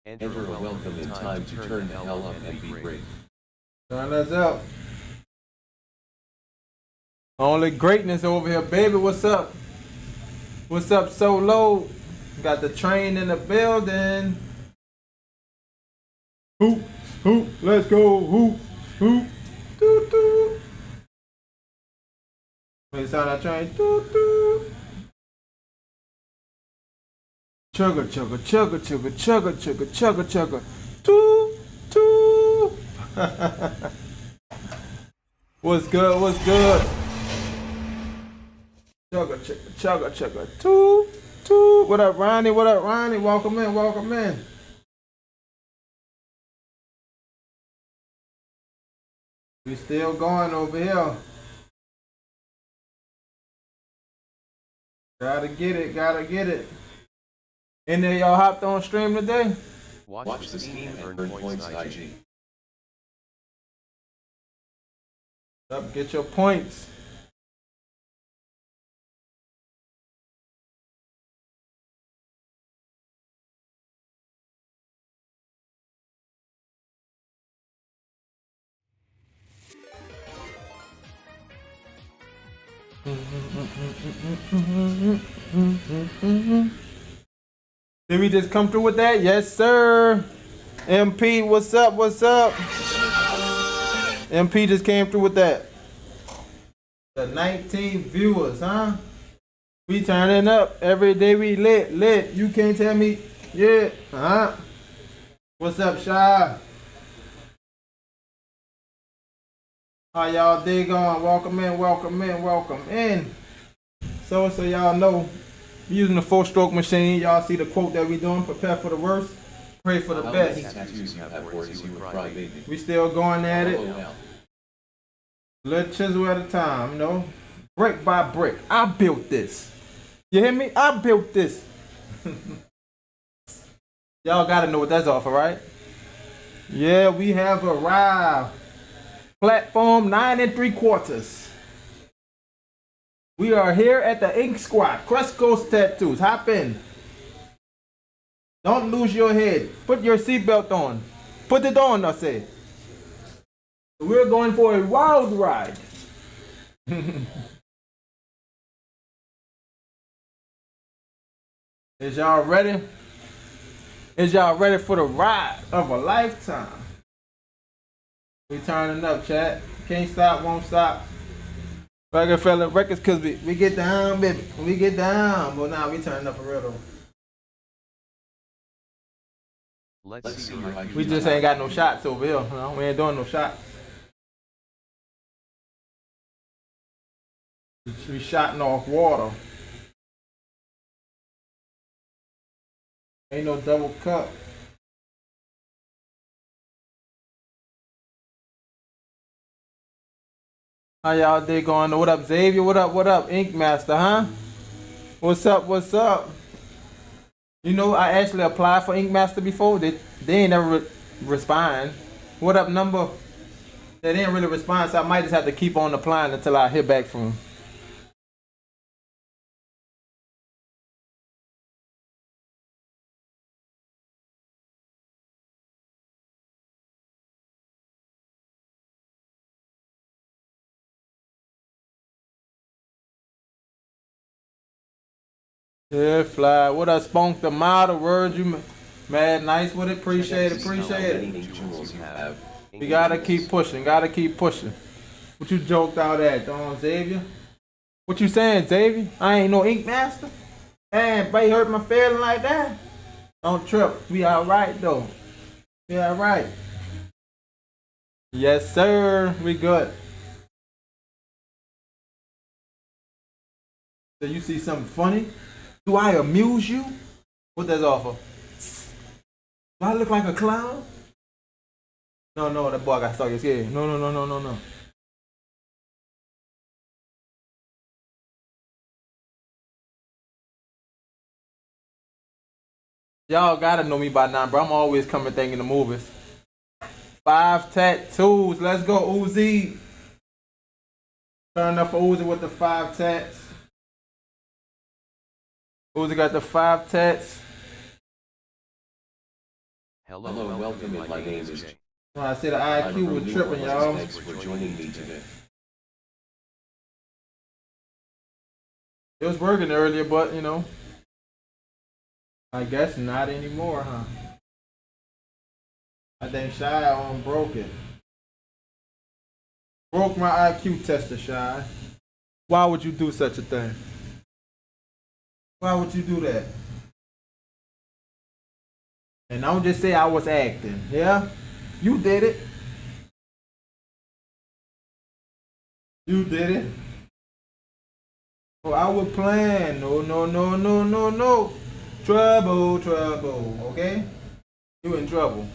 Enter a welcome in time to turn the hell up and be great. Turn us up. Only greatness over here, baby. What's up? What's up, Solo? Got the train in the building. Hoop, hoop, let's go. Hoop, hoop, doo doo. When you sound that train, doo doo. Chugga, chugga, chugga, chugga, chugga, chugga, chugga, chugga. Doo doo. What's good? What's good? Chugga, chugga, chugga, chugga. Doo doo. What up, Ronnie? What up, Ronnie? Welcome in. Welcome in. We still going over here. Gotta get it, gotta get it. Any of y'all hopped on stream today? Watch the stream and earn points IG. Up, get your points. Did we just come through with that? Yes, sir. MP, what's up? What's up? MP just came through with that. The 19 viewers, huh? We turning up every day. We lit. You can't tell me, yeah, huh? What's up, Shy? How y'all day going? Welcome in, welcome in, welcome in. So y'all know, we using the 4-stroke machine. Y'all see the quote that we doing? Prepare for the worst, pray for the How many best. tattoos you have words you would cry baby? We still going at it. LOL. Little chisel at a time, you know. Brick by brick. I built this. You hear me? I built this. Y'all gotta know what that's off of, right? Yeah, we have arrived. Platform 9 3/4. We are here at the Ink Squad. Crest Coast Tattoos. Hop in. Don't lose your head. Put your seatbelt on. Put it on, I say. We're going for a wild ride. Is y'all ready? Is y'all ready for the ride of a lifetime? We turning up, chat. Can't stop, won't stop. Rockefeller Records, cause we get down, baby. We get down. But now we turning up for real though. Let's see your IQ. We just ain't got no shots over here. You know? We ain't doing no shots. We shotting off water. Ain't no double cup. How y'all day going? What up, Xavier? What up? What up, Ink Master, huh? What's up? What's up? You know, I actually applied for Ink Master before. They ain't never respond. What up, number? They didn't really respond, so I might just have to keep on applying until I hear back from them. Yeah, fly. What up, Spunk the model? Word you mad nice with it. Appreciate it. Appreciate it. Many jewels you have. We gotta keep pushing. Gotta keep pushing. What you joked out at, Xavier? What you saying, Xavier? I ain't no ink master. Man, buddy hurt my feeling like that. Don't trip. We alright though. We alright. Yes, sir. We good. So you see something funny? Do I amuse you? What that's off of? Do I look like a clown? No, that boy got stuck his head. No. Y'all gotta know me by now, bro. I'm always coming thinking the movies. 5 tattoos. Let's go, Uzi. Turn up for Uzi with the 5 tats. Uzi got the 5 tats. Hello, welcome. My name is Jay. I said the IQ was tripping, y'all. Thanks for joining me today. It was working earlier, but you know, I guess not anymore, huh? I think Shy on broke it. Broke my IQ tester, Shy. Why would you do such a thing? Why would you do that? And don't just say I was acting. Yeah? You did it. You did it. Oh, I would plan. No. Trouble. Okay? You in trouble.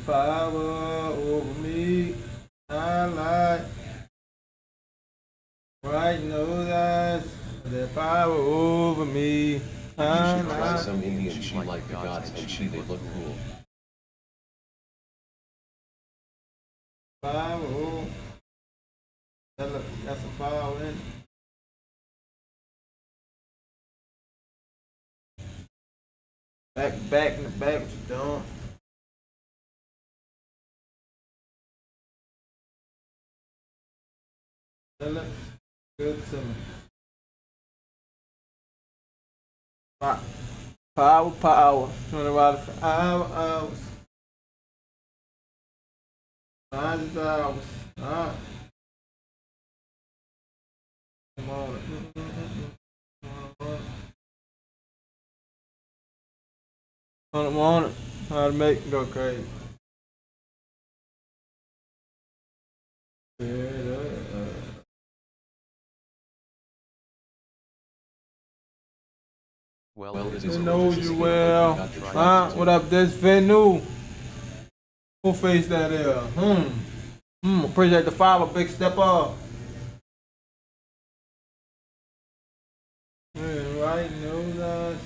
Power over me. I like. Right nose eyes. The power over me. You should try some Indian she like the gods and she they look cool. Power over. That's a power in. Back in the back, what you doing? That looks good to me. Power. 20 for hours. 9 hours. Come on. On it. How to make it go crazy. Well, it is Who knows you well? What up, this Venu? Who face that there? Appreciate the follow, big step up. Right, knows us.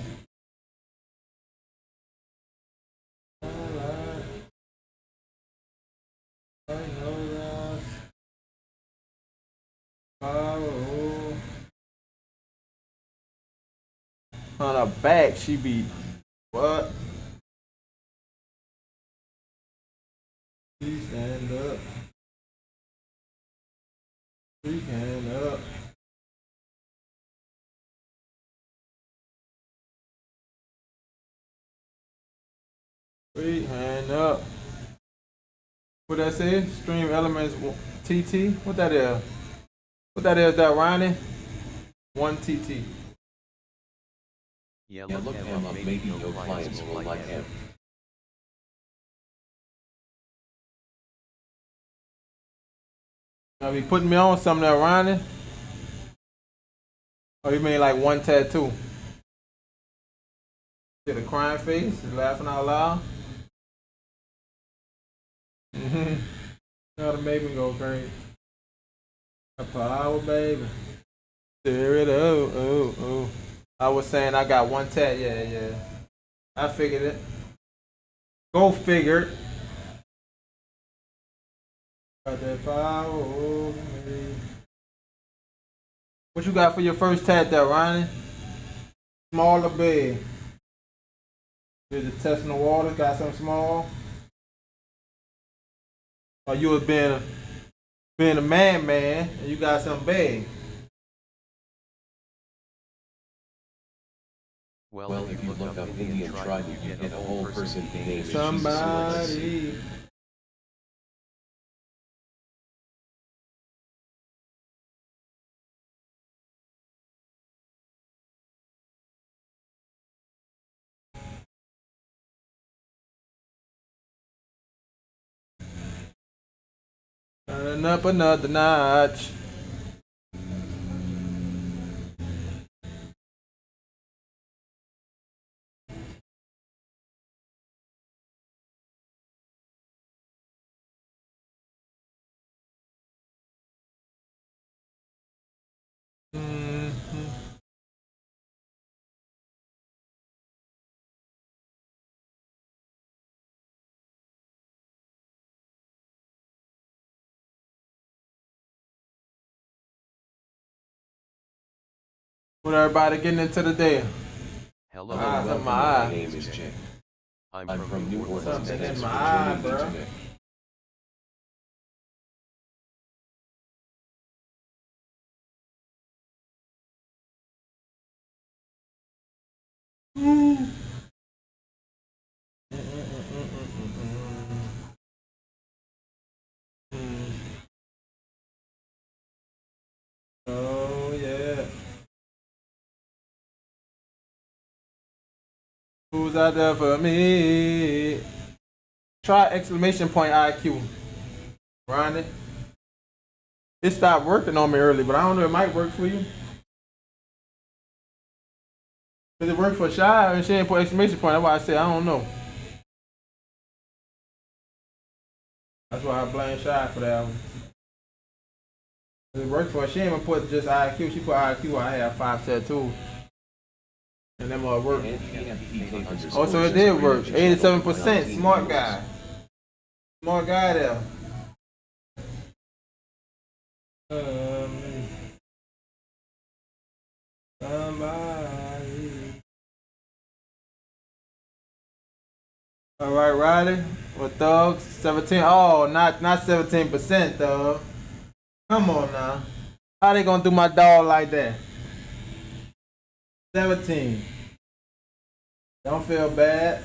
Right, knows us. Oh. On her back, she be what? Please stand up. Please stand up. Free hand up. What that say? Stream elements TT. What that is? What that is? That Ronnie? 1 TT. Yeah, Look him up, maybe no clients will like him. Now be putting me on something that Ronnie? Oh, you mean like 1 tattoo? See the crying face, laughing out loud. Gotta make me go crazy. A power, baby. Tear it up. Oh. I was saying I got 1 tat. Yeah. I figured it. Go figure. Got that power over me. What you got for your first tat there, Ronnie? Small or big? Did the test in the water? Got something small? Or you was being a man, and you got something big? Well, if you look up Indian tribe, you get a whole person named Somebody. Turning up another notch. What everybody getting into the day? Hello, Ah, Welcome, my my eye. name is Jay. I'm I'm from New Orleans, Something and in thanks my for eye, joining me bro. today. Oh yeah. Who's out there for me? Try exclamation point IQ. Ronnie. It stopped working on me early, but I don't know. It might work for you. Cause it worked for Shy and she didn't put exclamation point. That's why I said I don't know. That's why I blame Shy for that one. It worked for her. She didn't even put just IQ. She put IQ. I have 5 tattoos. And that might work. Oh, so it did work. 87%. Smart guy. Smart guy there. Somebody. All right, Riley. With thugs, 17. Oh, not 17%, though. Come on now. How they gonna do my dog like that? 17. Don't feel bad.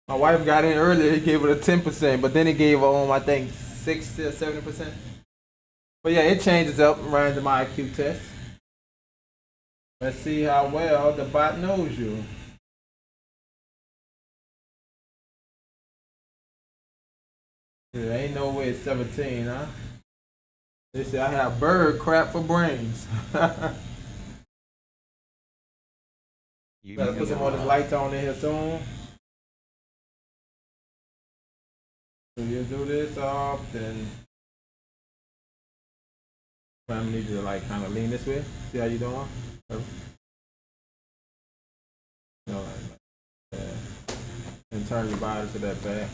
My wife got in earlier. He gave it a 10%, but then he gave her I think 60 or 70%. But yeah, it changes up around my IQ test. Let's see how well the bot knows you. Yeah, ain't no way it's 17, huh? They say I have bird crap for brains. You Gotta put some more of this lights on in here soon. So you do this off, then I need you to like kind of lean this way. See how you doing? No, like that. And turn your body to that back.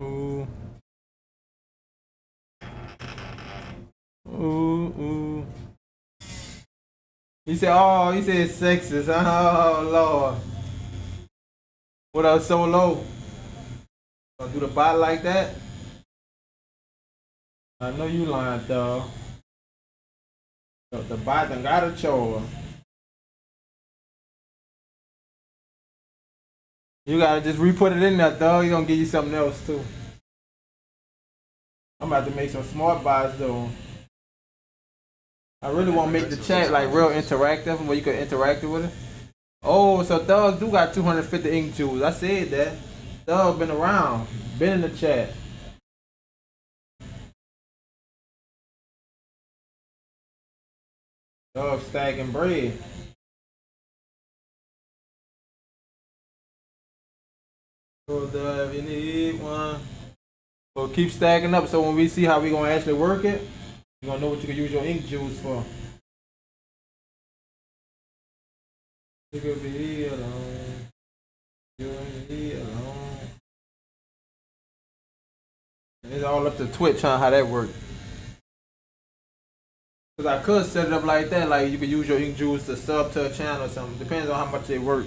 Ooh. Ooh, ooh. He said, oh, he said sexist. Oh, Lord. What else so low? Gonna do the bot like that? I know you lying, though. The bot done got a chore. You gotta just re-put it in there, dog. He gonna give you something else, too. I'm about to make some smart bots, though. I really want to make the chat like real interactive, where you can interact with it. Oh, so Doug do got 250 ink jewels. I said that. Doug been around, been in the chat. Doug stacking bread. So Doug, if you need one, so keep stacking up. So when we see how we gonna actually work it, you gonna know what you can use your ink jewels for. You could be alone. You can be alone. It's all up to Twitch, huh? How that works. Cause I could set it up like that, like you could use your ink jewels to sub to a channel or something. Depends on how much they work.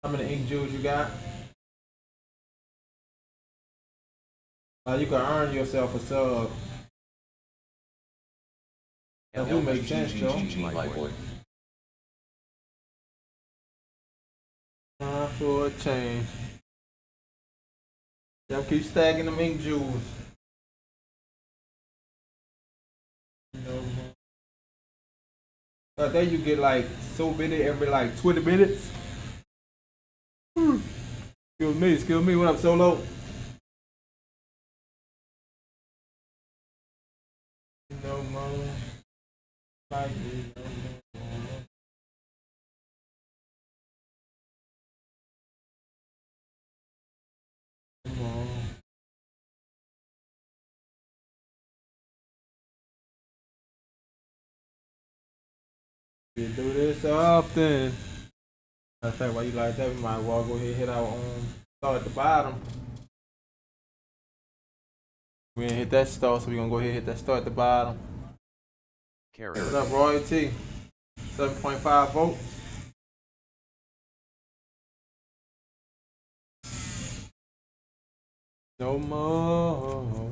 How many ink jewels you got? You can earn yourself a sub. That do make sense, though. My boy. Time for a change. Y'all keep stacking them ink jewels. You know, I think you get like so many every like 20 minutes. Excuse me, what up, Solo? No more. Like me, no more. Come on. We do this often. Matter of fact, why you like that? We might as well go ahead and hit our start at the bottom. We didn't hit that start, so we're gonna go ahead and hit that start at the bottom. Carrot. What up, Royalty? 7.5 votes. No more.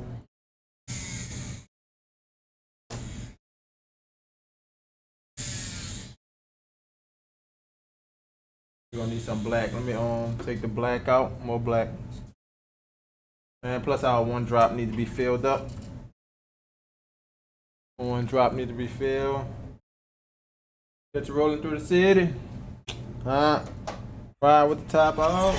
We're gonna need some black. Let me take the black out. More black. And plus our one drop need to be filled up. One drop need to be filled. Get you rolling through the city. Ride with the top off.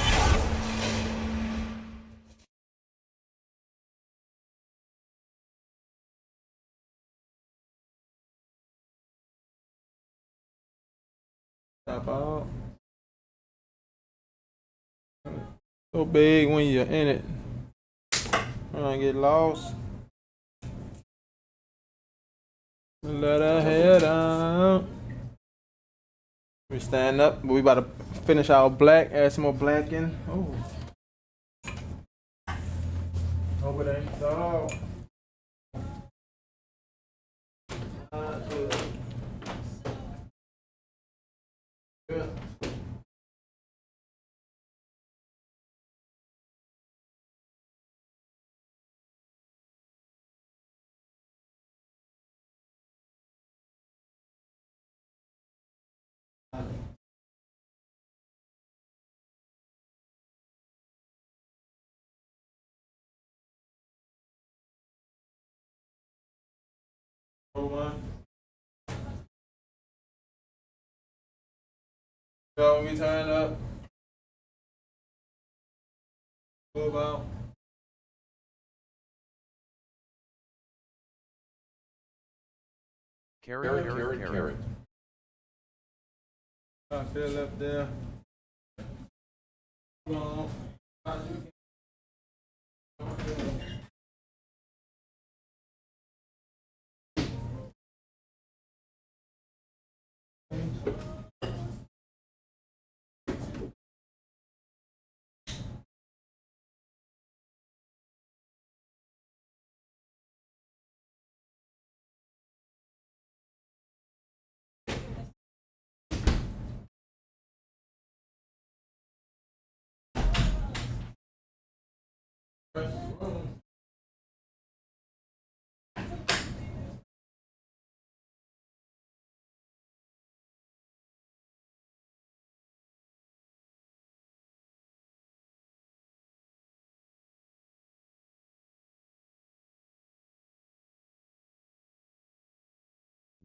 Top off. So big when you're in it. Don't get lost. Let her head out. We stand up. We about to finish our black. Add some more black in. Oh. Hope it ain't so. Good. One. So we turn up. Move out. Carrot. I feel up there. Come on.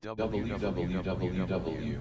www.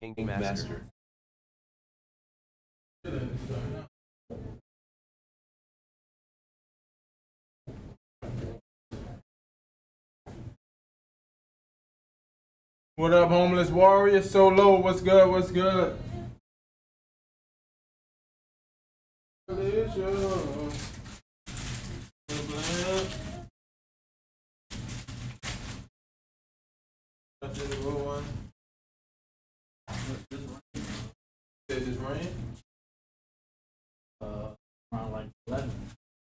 Ink Ink Master. What up, homeless warrior? Solo, what's good? What's good? That's the real one. Did this rain? Around like 11.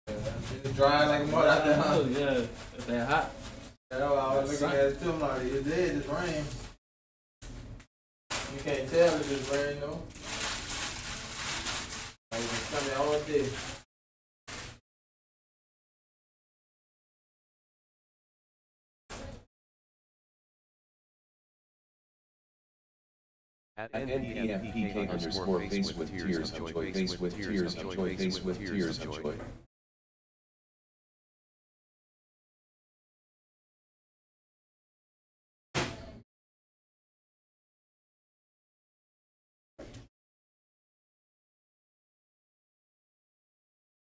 It's dry like mud out there, huh? Yeah, if they're hot. That's what I was looking at it too. Like, it did, it's rain. You can't tell if it's rain though. Like, it's coming all day. At NPMPK underscore face with tears of joy, face with tears of joy, face with tears of joy.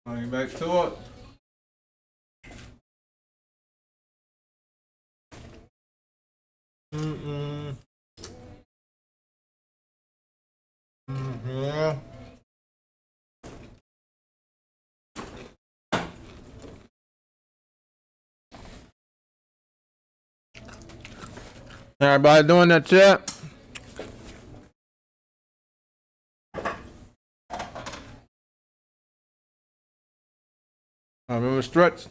Going back to it. Yeah. Everybody doing that chat? I remember stretch.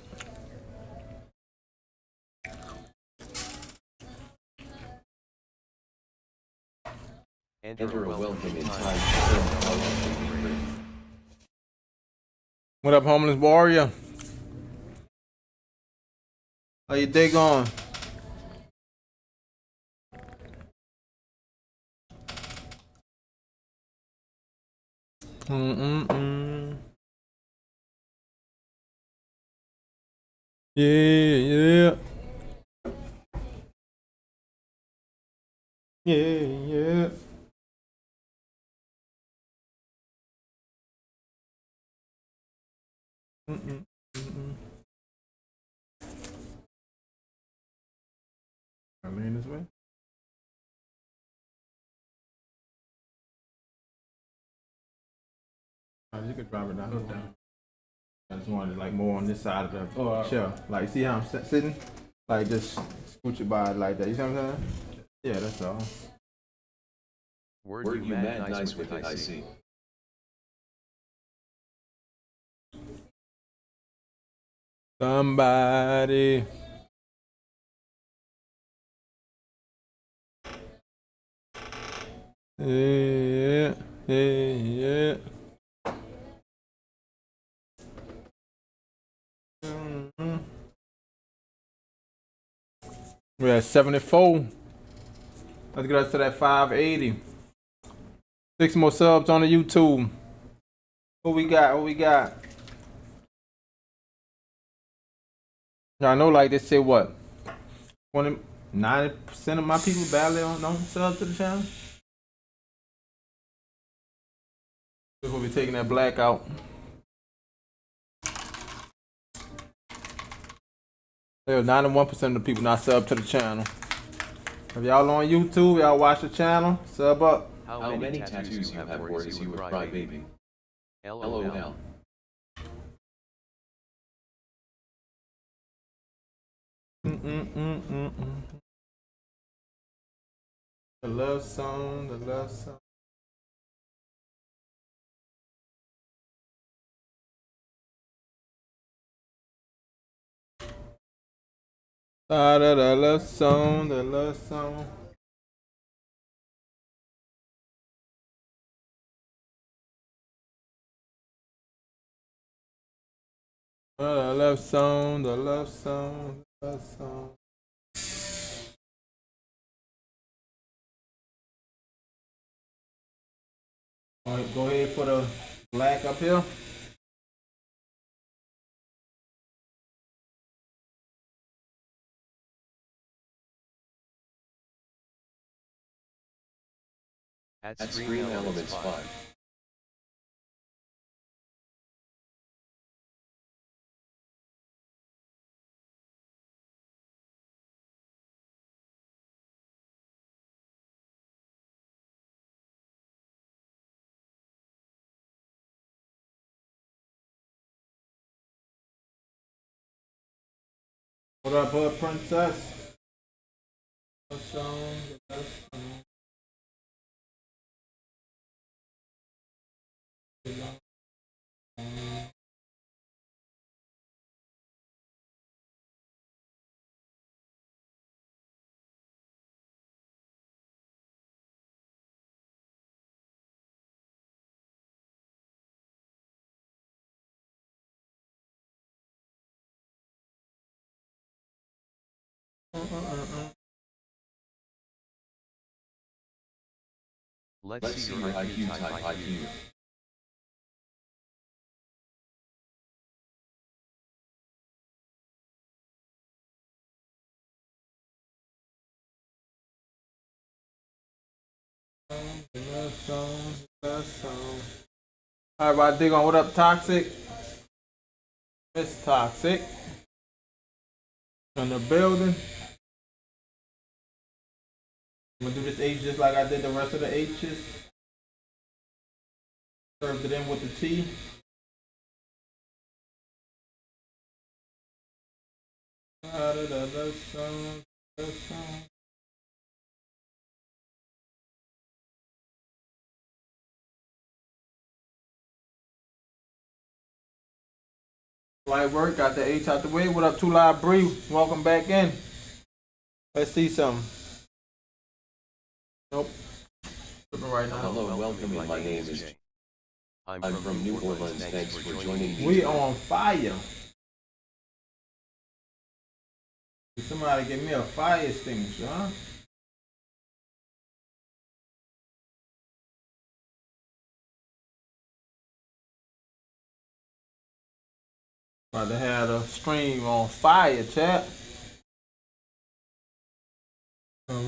Enter a welcome in time. What up, homeless warrior? How your day going? Yeah. Yeah. I lean this way. You could drop it down. I just wanted like more on this side of the shelf. Like, see how I'm sitting? Like, just scooch it by like that. You see what I'm saying? Yeah, that's all. Word you mad nice with it, I see. Somebody. Yeah. We're at 74. Let's get us to that 580. 6 more subs on the YouTube. What we got? Y'all know, like they say, what? 90% of my people barely don't sub to the channel. We'll be taking that black out. There's 91% of the people not sub to the channel. If y'all on YouTube, y'all watch the channel, sub up. How many tattoos you have, or is you with crybaby? LOL. The love song. The love song. The love song. All right, go ahead for the black up here. At At Screen Elements 5. What up, bud, princess? What's song? The best song. Let's see your IQ type IQ. Last song. Alright, about dig on what up, Toxic? It's Toxic. In the building. I'm gonna do this H just like I did the rest of the H's. Served it in with the T. Last song. Last song. Light work, got the H out the way. What up, Two Live Bree? Welcome back in. Let's see some. Nope. Flipping right now. Hello, welcome. My name is Jay. I'm from New Orleans. Thanks for joining me. We on fire. Somebody give me a fire extinguisher, huh? About to have the stream on fire, chat.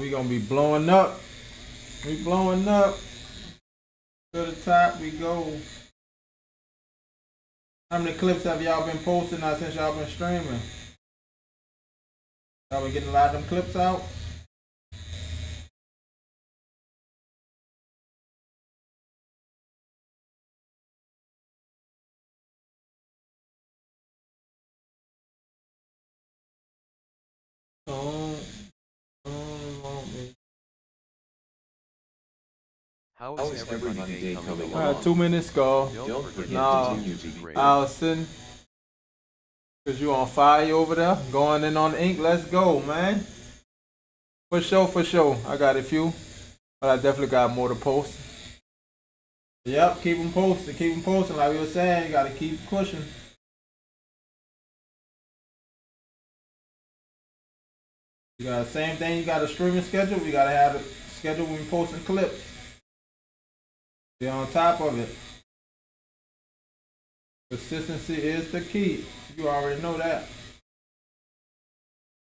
We gonna be blowing up. We blowing up. To the top we go. How many clips have y'all been posting now since y'all been streaming? Y'all been getting a lot of them clips out? How is everybody day coming All right, along? 2 minutes go. Don't forget No. to continue to be great. Allison, cause you on fire over there, going in on the ink. Let's go, man. For sure, for sure. I got a few, but I definitely got more to post. Yep, keep them posted, keep them posting. Like we were saying, you gotta keep pushing. You got the same thing. You got a streaming schedule. We gotta have a schedule when we posting clips. Be on top of it. Consistency is the key. You already know that.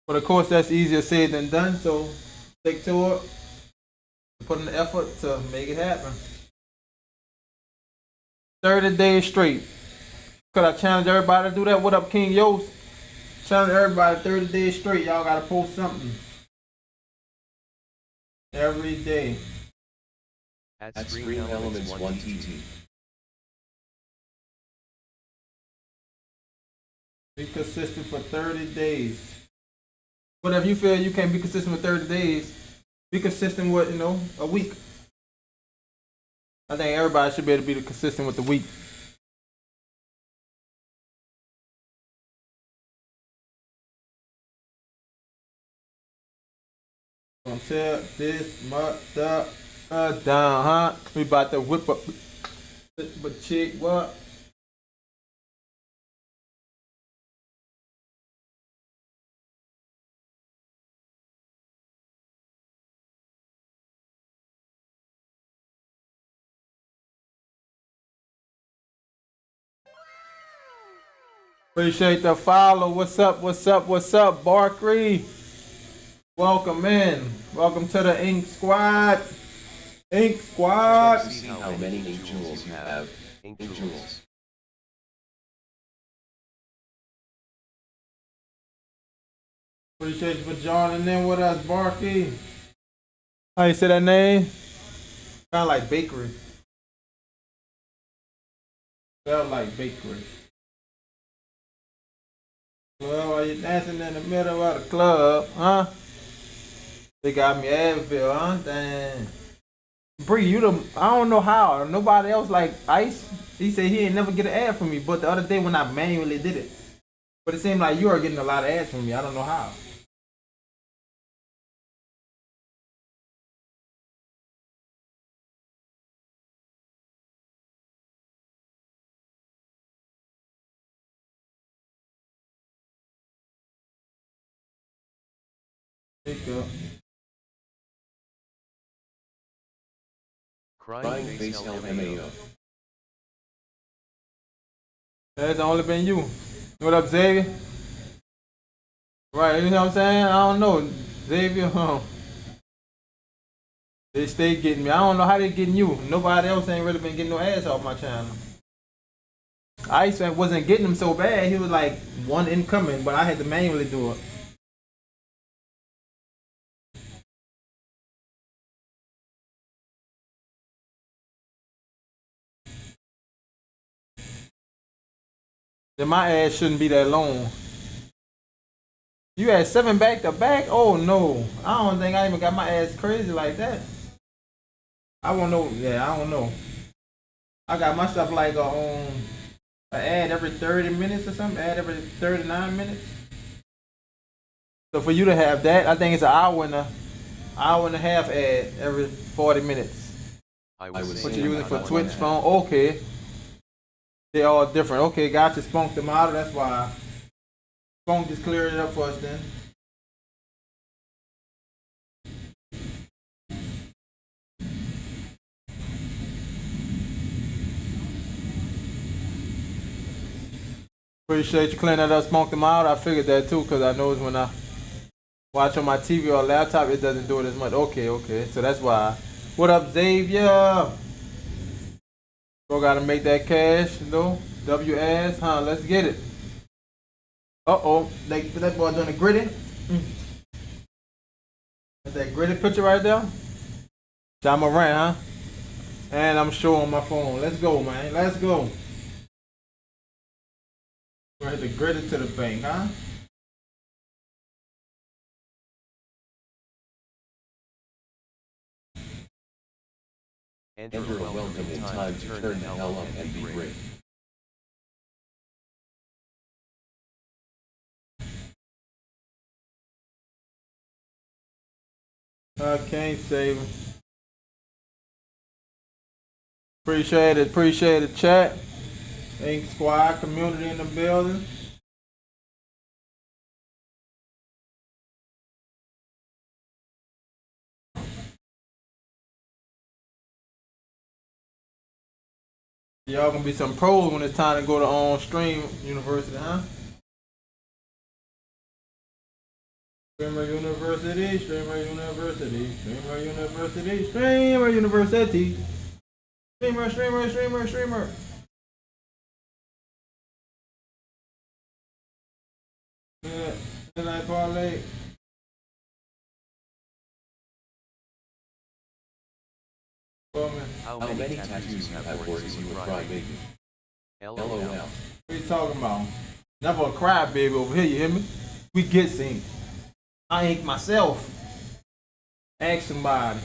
But of course, that's easier said than done. So stick to it. Put in the effort to make it happen. 30 days straight. Could I challenge everybody to do that? What up, King Yost? Challenge everybody 30 days straight. Y'all gotta post something. Every day. At Screen Elements 1 TT. Be consistent for 30 days. But if you feel you can't be consistent with 30 days, be consistent with, a week. I think everybody should be able to be consistent with the week. Gonna tear this mother down, huh? We about to whip up a chick, what? Appreciate the follow. What's up? What's up? What's up, Barkley? Welcome in. Welcome to the Ink Squad. Ink Squad. See how many ink jewels you have. Ink jewels. Appreciate you for joining in with us, Barky. How you say that name? Kind of like bakery. Felt like bakery. Well, while you dancing in the middle of the club, huh? They got me Advil, huh? Dang. Bree, you the I don't know how. Nobody else like Ice. He said he ain't never get an ad from me, but the other day when I manually did it. But it seemed like you are getting a lot of ads from me. I don't know how. There you go. Crying face LMAO. That's only been you. What up, Xavier? Right, you know what I'm saying? I don't know. Xavier, they stay getting me. I don't know how they getting you. Nobody else ain't really been getting no ads off my channel. Ice wasn't getting them so bad. He was like one incoming, but I had to manually do it. Then my ads shouldn't be that long. You had 7 back to back? Oh no. I don't think I even got my ads crazy like that. I won't know. Yeah, I don't know. I got my stuff like an ad every 30 minutes or something, ad every 39 minutes. So for you to have that, I think it's an hour and a half ad every 40 minutes. What you using for Twitch phone? Okay. They all different. Okay, gotcha. Spunked them out. That's why. Spunk just cleared it up for us then. Appreciate you clearing that up, spunked them out. I figured that too, because I know when I watch on my TV or laptop, it doesn't do it as much. Okay. So that's why. What up, Xavier? Bro, gotta make that cash, you know? WS, huh? Let's get it. Uh-oh. That boy doing the gritty. That's that gritty picture right there. John Moran, huh? And I'm showing my phone. Let's go, man. Let's go. We're gonna hit the gritty to the bank, huh? Enter a welcome in time to turn the hell up and be great. I can't save him. Appreciate it, chat. Ink Squad community in the building. Y'all gonna be some pros when it's time to go to on-stream university, huh? Streamer University, Streamer University, Streamer University, Streamer University. Streamer. Yeah, midnight parlay. How many tattoos you have words you a crybaby? LOL. What are you talking about? Never a crybaby over here, you hear me? We get seen. I ink myself. Ask somebody.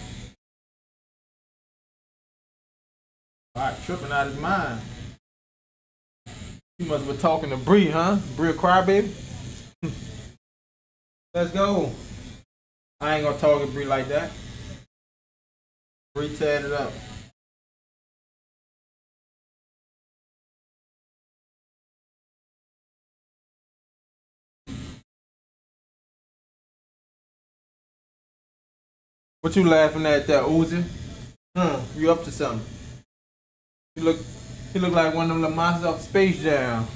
Alright, tripping out his mind. You must have been talking to Bree, huh? Bree a crybaby? Let's go. I ain't gonna talk to Bree like that. Bree tatted up. What you laughing at there, Uzi? You up to something? He look like one of them little monsters off Space Jam.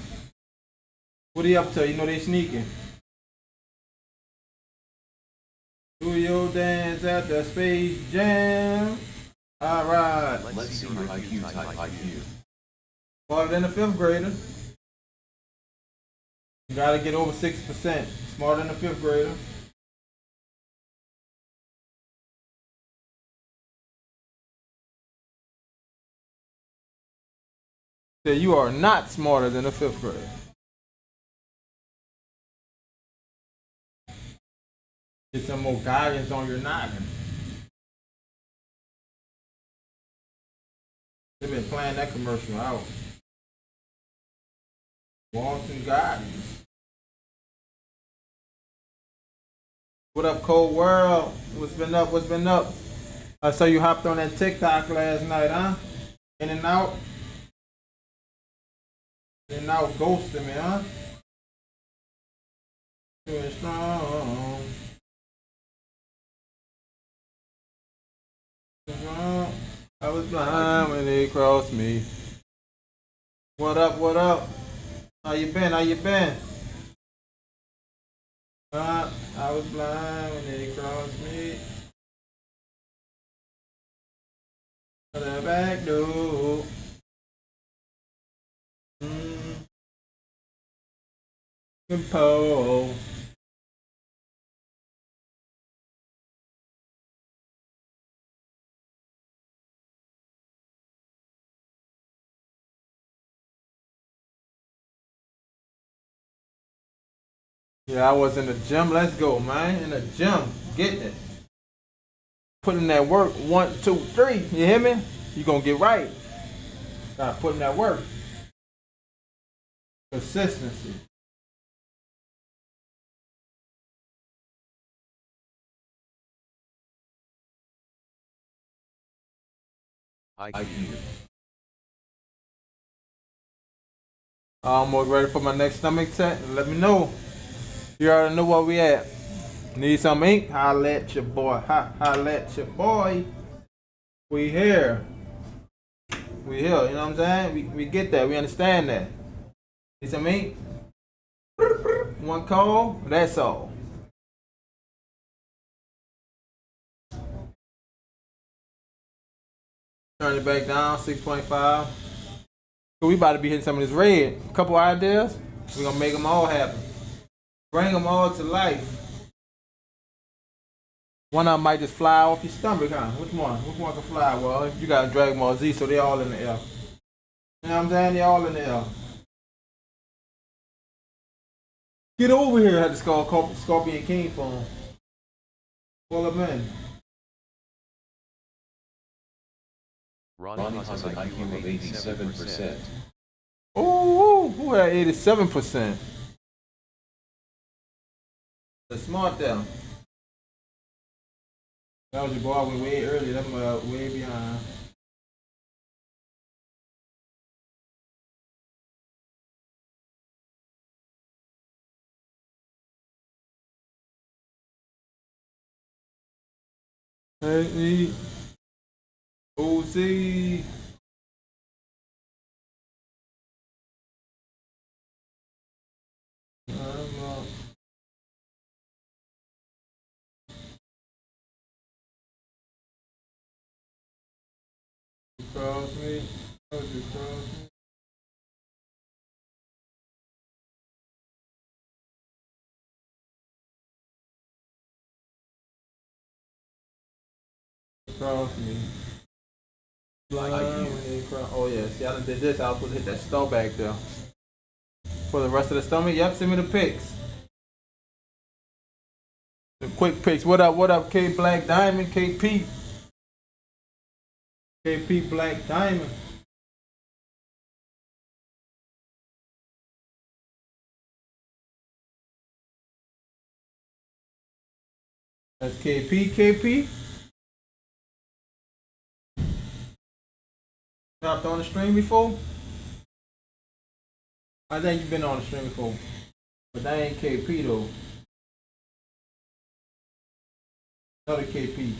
What he up to? You know they sneaking. Do your dance at the Space Jam. Alright. Let's see your IQ type IQ. Smarter than a 5th grader. You gotta get over 6%. Smarter than a 5th grader. So you are not smarter than a 5th grader. Get some more guidance on your noggin. They've been playing that commercial out. Want some guidance. What up, Cold World? What's been up? What's been up? I saw you hopped on that TikTok last night, huh? In and out. In and out ghosting me, huh? Doing strong. I was blind when they crossed me. What up? What up? How you been? How you been? I was blind when they crossed me. The back door. Pole. Yeah, I was in the gym. Let's go, man. In the gym. Getting it. Putting that work. 1, 2, 3. You hear me? You gonna get right. Gotta put in that work. Consistency. IQ. I'm almost ready for my next stomach test. Let me know. You already know where we at. Need some ink? Holla at your boy. Holla at your boy. We here. We here. You know what I'm saying? We get that. We understand that. Need some ink? One call. That's all. Turn it back down. 6.5. So we about to be hitting some of this red. A couple ideas. We're gonna make them all happen. Bring them all to life. One of them might just fly off your stomach, huh? Which one? Which one can fly? Well, you got Dragon Ball Z, so they all in the air. You know what I'm saying? They all in the air. Get over here, I had to call Scorpion King phone. Pull him in. Ronnie has an IQ of 87%. Ooh, who had 87%? The smart them. That was your boy. We way early. Them way behind. Hey, OZ. Cross me. Cross me. Cross me. Oh yeah, see I done did this. I was supposed to hit that star back there. For the rest of the stomach, yep, send me the pics. The quick pics. What up, K Black Diamond, KP. KP Black Diamond. That's KP. Hopped on the stream before? I think you've been on the stream before. But that ain't KP though. Another KP.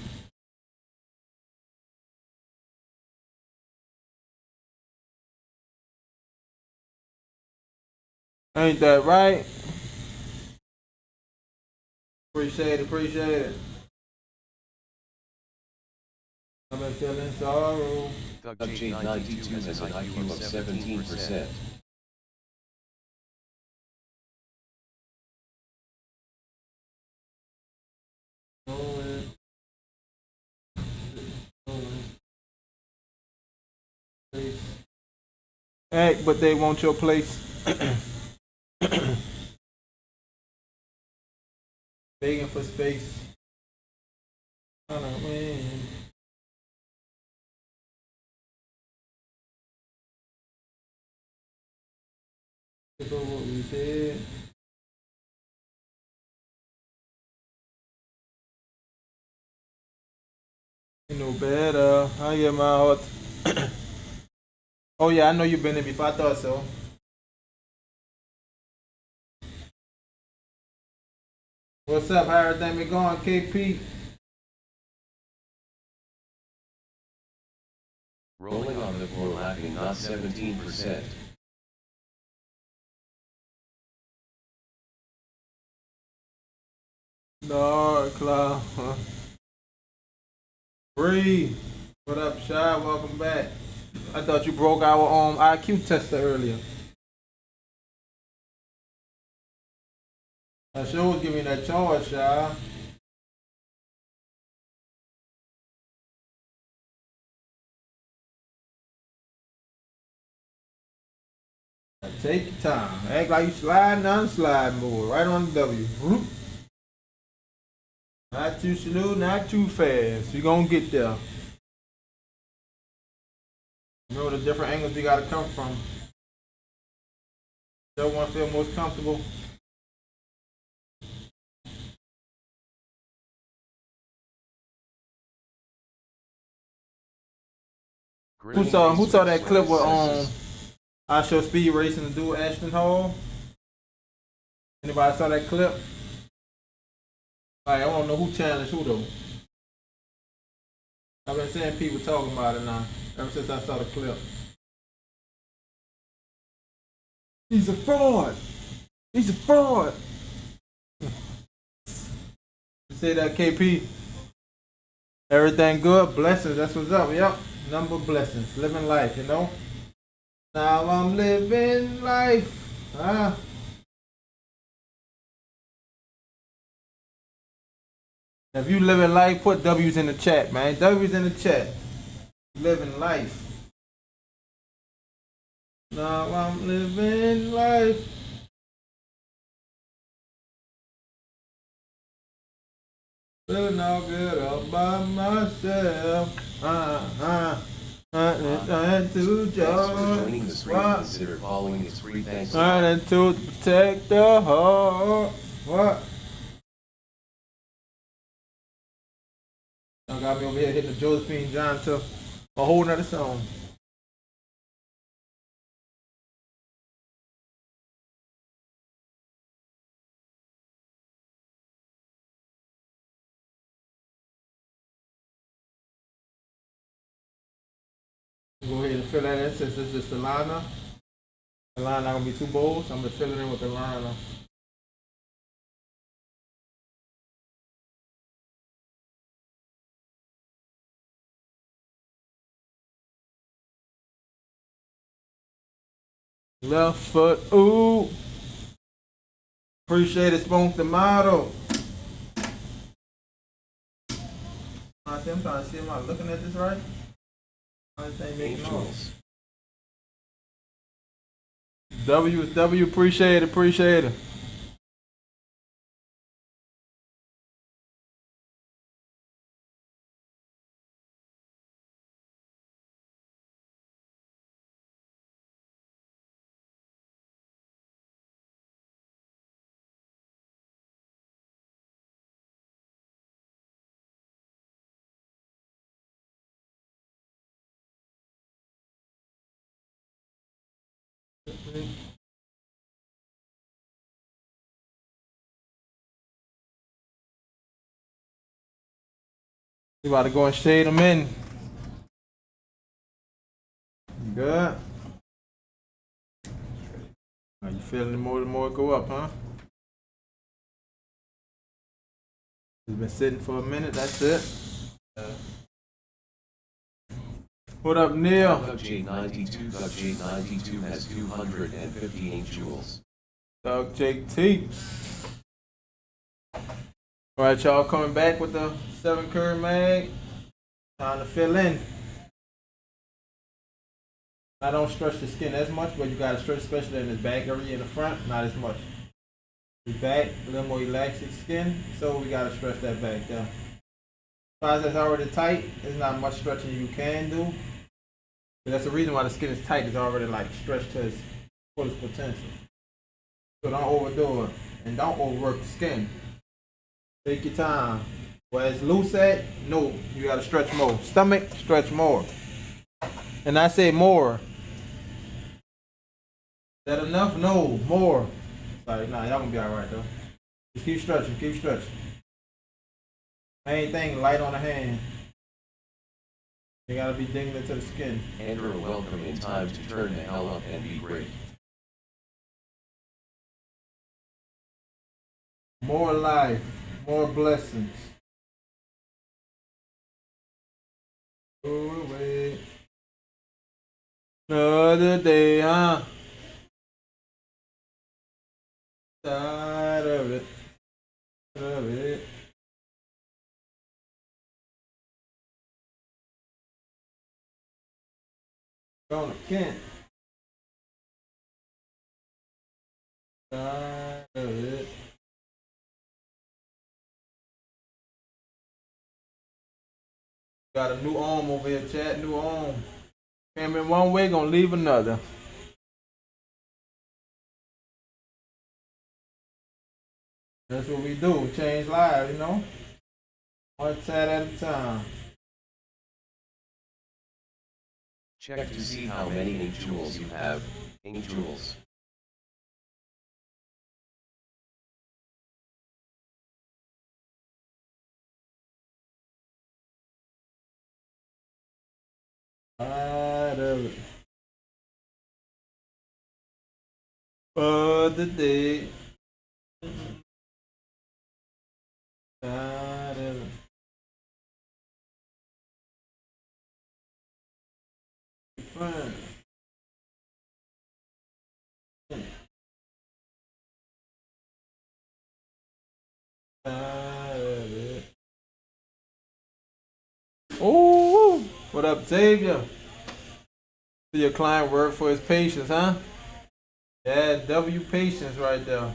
Ain't that right? Appreciate it. I've been feeling sorrow. Thug Jade 92 has an IQ of 17%. Act, but they want your place. Begging for space. Trying to win. Look at what we did. You know better. I get my heart. Oh yeah, I know you've been there before. I thought so. What's up? How everything been going, KP? Rolling on the floor laughing not 17%. Dark cloud. Bree. What up, Shy? Welcome back. I thought you broke our IQ tester earlier. I sure was giving me that charge, Shy. Take your time. Act like you sliding on slide board. Right on the W. Whoop. Not too slow, not too fast. You're gonna get there. You know the different angles we gotta come from. Still wanna feel most comfortable. Who saw that clip with I Show Speed Racing to do Ashton Hall? Anybody saw that clip? Like, I don't know who challenged who though. I've been seeing people talking about it now ever since I saw the clip. He's a fraud. He's a fraud. You say that, KP? Everything good? Blessings. That's what's up. Yep. Number of blessings. Living life, you know? Now I'm living life. If you living life, put W's in the chat, man. W's in the chat. Living life. Now I'm living life. Feeling all good all by myself. Nothing to Joining the judge. stream, consider following its free thanks. Nothing to protect the heart. What? Y'all got me over here hitting the Josephine John to a whole nother song. Go ahead and fill that in since it's just the liner. The line not gonna be too bold, so I'm gonna fill it in with the liner. Left foot, ooh. Appreciate it, Spunk the model. I'm trying to see, am I looking at this right? Making noise. W is W, appreciate it, appreciate it. We about to go and shade them in. Good. Are you feeling the more go up, huh? It's been sitting for a minute, that's it. What up, Neil? J92 has 258 joules. Dog JT. Alright, y'all, coming back with the 7 curve mag. Time to fill in. I don't stretch the skin as much, but you gotta stretch, especially in this back area in the front, not as much. The back, a little more elastic skin, so we gotta stretch that back there. As that's already tight, there's not much stretching you can do. But that's the reason why the skin is tight, it's already like stretched to its fullest potential. So don't overdo it, and don't overwork the skin. Take your time. Where it's loose at, no, you gotta stretch more. Stomach, stretch more. And I say more. Is that enough? No, more. Sorry, nah, y'all gonna be alright though. Just keep stretching, keep stretching. Main thing, light on the hand. You gotta be digging into the skin. Andrew, welcome in time to turn the hell up and be great. More life, more blessings. Oh, wait. Another day, huh? Tired of it. Of it. Gonna Kent. Tired of it. Got a new arm over here, chat. New arm. Came in one way, gonna leave another. That's what we do. Change lives, you know? One chat at a time. Check to see how many ink joules you have. Ink joules. Tired of it. For the day. Tired of it. Fun. Tired of it. Oh, what up, Xavier? See your client work for his patience, huh? Yeah, W patience right there.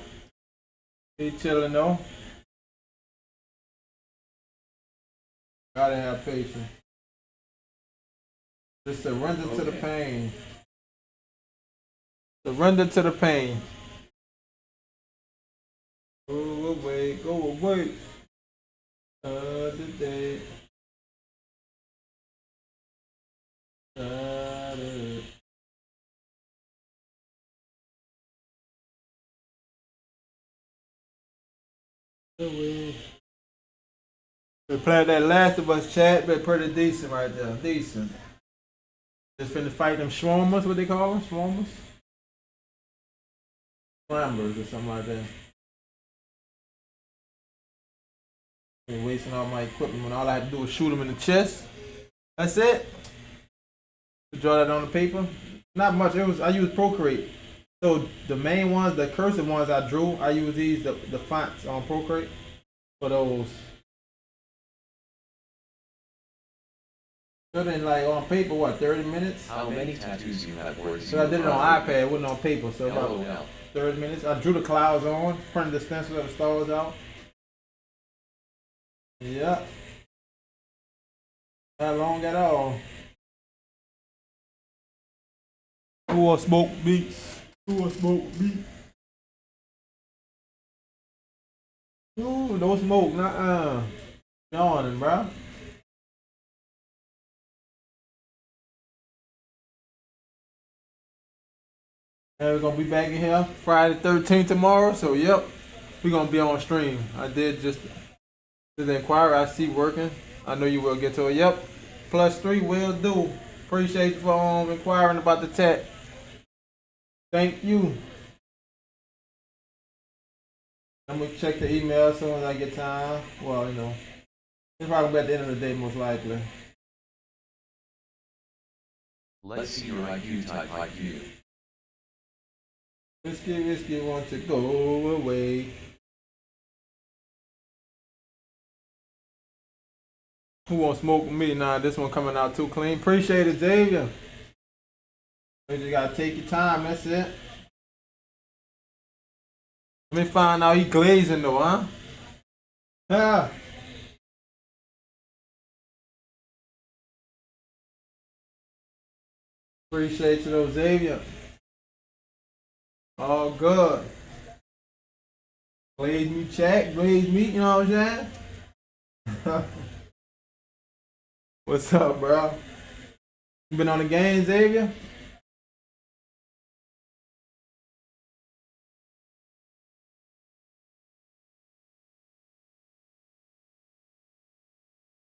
He chilling though. Gotta have patience. Just surrender to the pain. Surrender to the pain. Go away, go away. The day. Away. We played that Last of Us chat, but pretty decent right there. Decent. Just finna fight them swarmers, what they call them? Swarmers? Scramblers or something like that. Been wasting all my equipment when all I had to do was shoot them in the chest. That's it. Draw that on the paper. Not much. I used Procreate. So the main ones, the cursive ones I drew, I use these the fonts on Procreate for those. So then like on paper, what, 30 minutes? How many tattoos you have? So I did it on iPad, it wasn't on paper, so about 30 minutes. I drew the clouds on, printed the stencil of the stars out. Yeah. Not long at all. Who will smoke beat? Who will smoke beat? Ooh, no smoke, nah. Yawning, bro. And we're gonna be back in here Friday 13th tomorrow. So yep, we're gonna be on stream. I did just the inquiry I see working. I know you will get to it. Yep. +3 will do. Appreciate you for inquiring about the tech. Thank you. I'm gonna check the email as soon as I get time. Well, you know, it's probably at the end of the day most likely. Let's see your IQ type IQ. Whiskey wants to go away. Who won't smoke with me? Nah, this one coming out too clean. Appreciate it, Xavier. You just gotta take your time, that's it. Let me find out he glazing though, huh? Yeah. Appreciate you though, Xavier. All good. Glaze me check, glaze me, you know what I'm saying? What's up, bro? You been on the game, Xavier?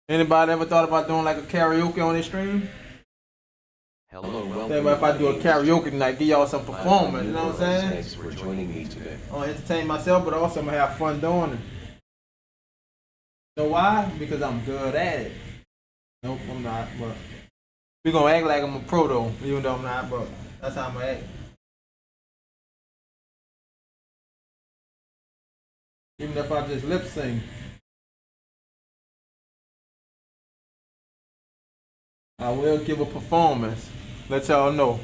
Anybody ever thought about doing like a karaoke on this stream? Hello, Think about if I do a karaoke night, give y'all some performance, you know what I'm saying? Thanks for joining me today. I want to entertain myself, but also I'm gonna have fun doing it. You know why? Because I'm good at it. Nope, I'm not, but we gonna act like I'm a pro though, even though I'm not, but that's how I'm gonna act. Even if I just lip sync. I will give a performance. Let y'all know.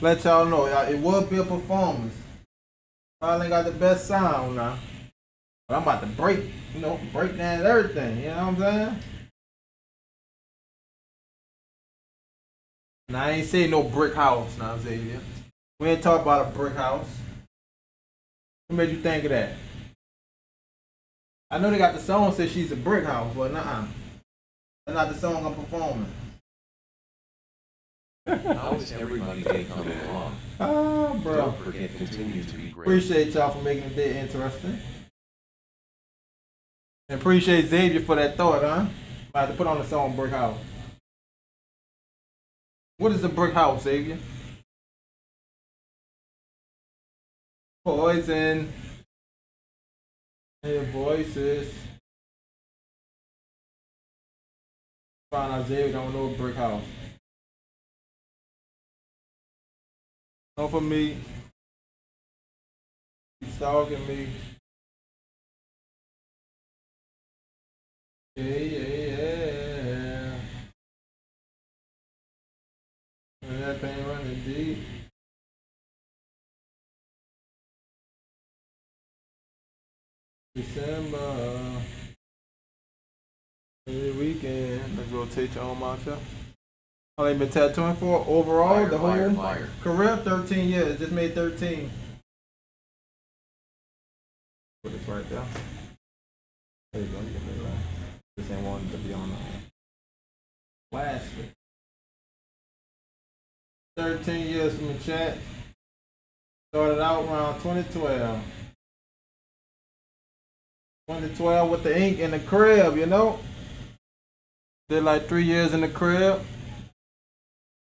Let y'all know. It will be a performance. Probably ain't got the best sound now. But I'm about to break, break down everything. You know what I'm saying? Now I ain't say no brick house now, Xavier. We ain't talk about a brick house. What made you think of that? I know they got the song says she's a brick house, but nah. That's not the song I'm performing. How is everybody day coming along? Ah, bro. Don't forget, continue to be great. Appreciate y'all for making the day interesting. And appreciate Xavier for that thought, huh? I had to put on the song Brick House. What is a brick house, Xavier? Poison. Hey, voices. Find out Xavier don't know a brick house. No for me. He's stalking me. Yeah. And that thing running deep. December. Every weekend. Let's rotate your own myself. How long you been tattooing for? Overall, the whole career? 13 years. Just made 13. Put this right there. There you go. You can put it right. This ain't wanting to be on plastic. 13 years from the chat. Started out around 2012. 2012 with the ink in the crib, you know? Did like 3 years in the crib.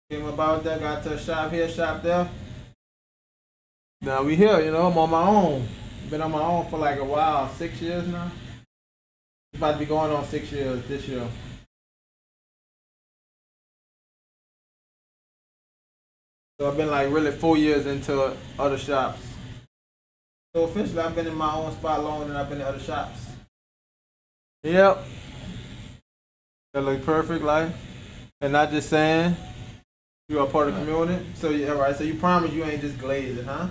Came about that, got to a shop here, shop there. Now we here, you know, I'm on my own. Been on my own for like a while, 6 years now. About to be going on 6 years this year. So I've been like really 4 years into other shops. So officially I've been in my own spot longer than I've been in other shops. Yep. That look perfect, like. And not just saying you are part of the community. So yeah, right. So you promise you ain't just glazing, huh?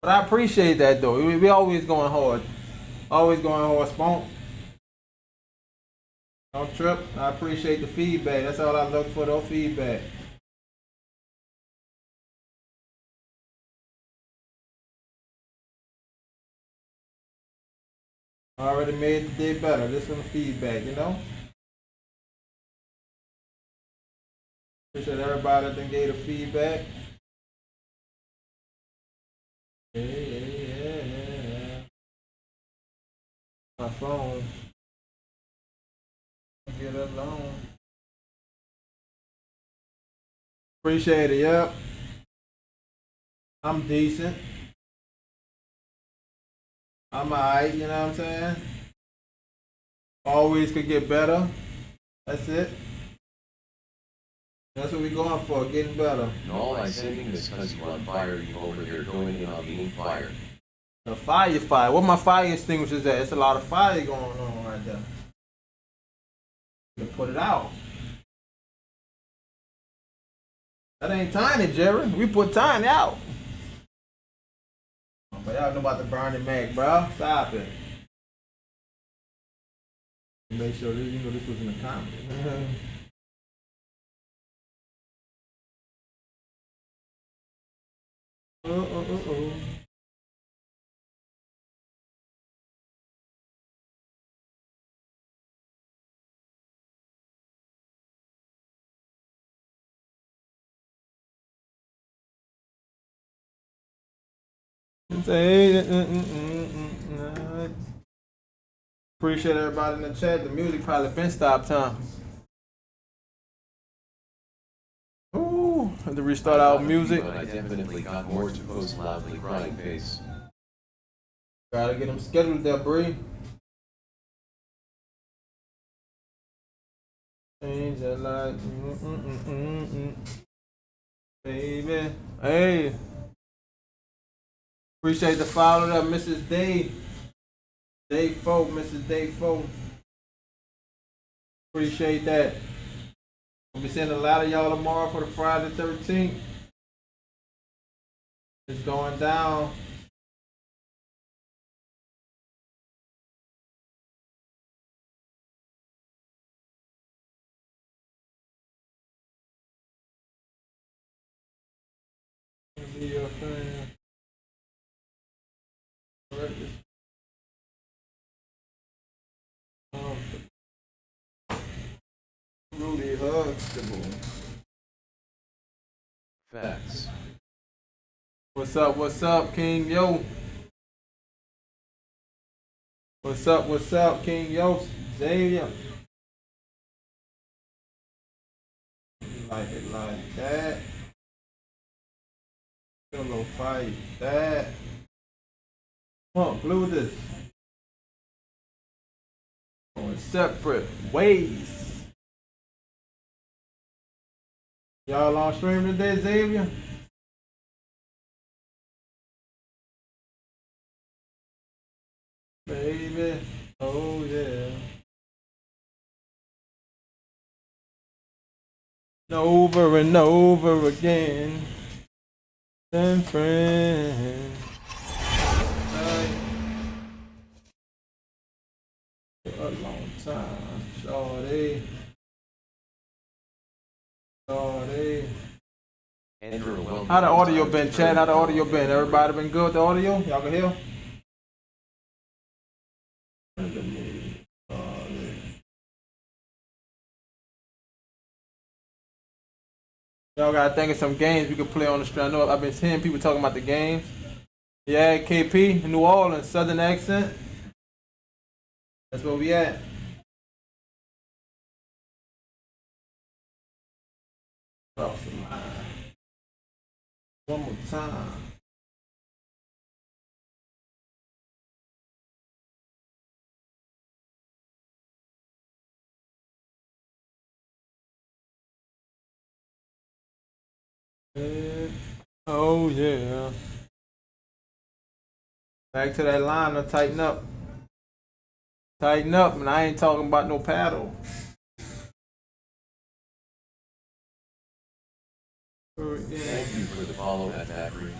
But I appreciate that though. We always going hard. Always going hard, Spunk. Don't trip. I appreciate the feedback. That's all I look for, though, feedback. I already made the day better. This one feedback, you know? Appreciate everybody that gave the feedback. Yeah. My phone. Get alone. Appreciate it, yep. I'm decent. I'm alright, you know what I'm saying? Always could get better. That's it. That's what we going for, getting better. No, I sending this cause you on fire, you over there going in on being fired. The fire. Where my fire extinguishers at? It's a lot of fire going on right there. You put it out. That ain't Tiny, Jerry. We put Tiny out. But y'all know about the Bernie Mac, bro. Stop it. Make sure this, you know this was in the comments. Oh. Appreciate everybody in the chat. The music probably been stopped, huh? Ooh, had to restart our music. But I definitely got more to post loudly crying face. Gotta get them scheduled there, Bree. Change that light. Baby. Hey. Appreciate the follow there, Mrs. Day. Day 4, Mrs. Day 4. Appreciate that. We'll be seeing a lot of y'all tomorrow for the Friday 13th. It's going down. Be your friend. Rudy Huxtable. Facts. What's up, King Yo? What's up, King Yo? Xavier. Like it like that. Pillow fight that. Glue this. Going separate ways. Y'all on stream today, Xavier? Baby, oh yeah. Over and over again. And friends. For a long time. Shorty. Andrew, well, How the audio been, Chad? How the audio been? Everybody been good with the audio? Y'all can hear? Y'all gotta think of some games we could play on the street. I know I've been hearing people talking about the games. Yeah, KP, New Orleans, Southern accent. That's where we at. Cross the line. One more time. Oh yeah. Back to that line to tighten up. Tighten up, and I ain't talking about no paddle. Thank you for the follow at Factory.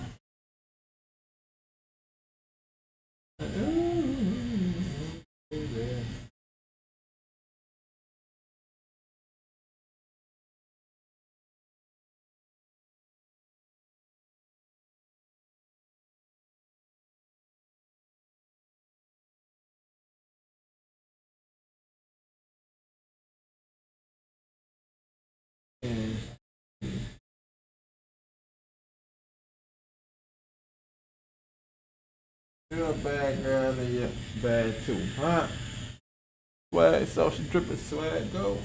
You're a bad girl and you're bad too, huh? Swag, social dripping swag, go.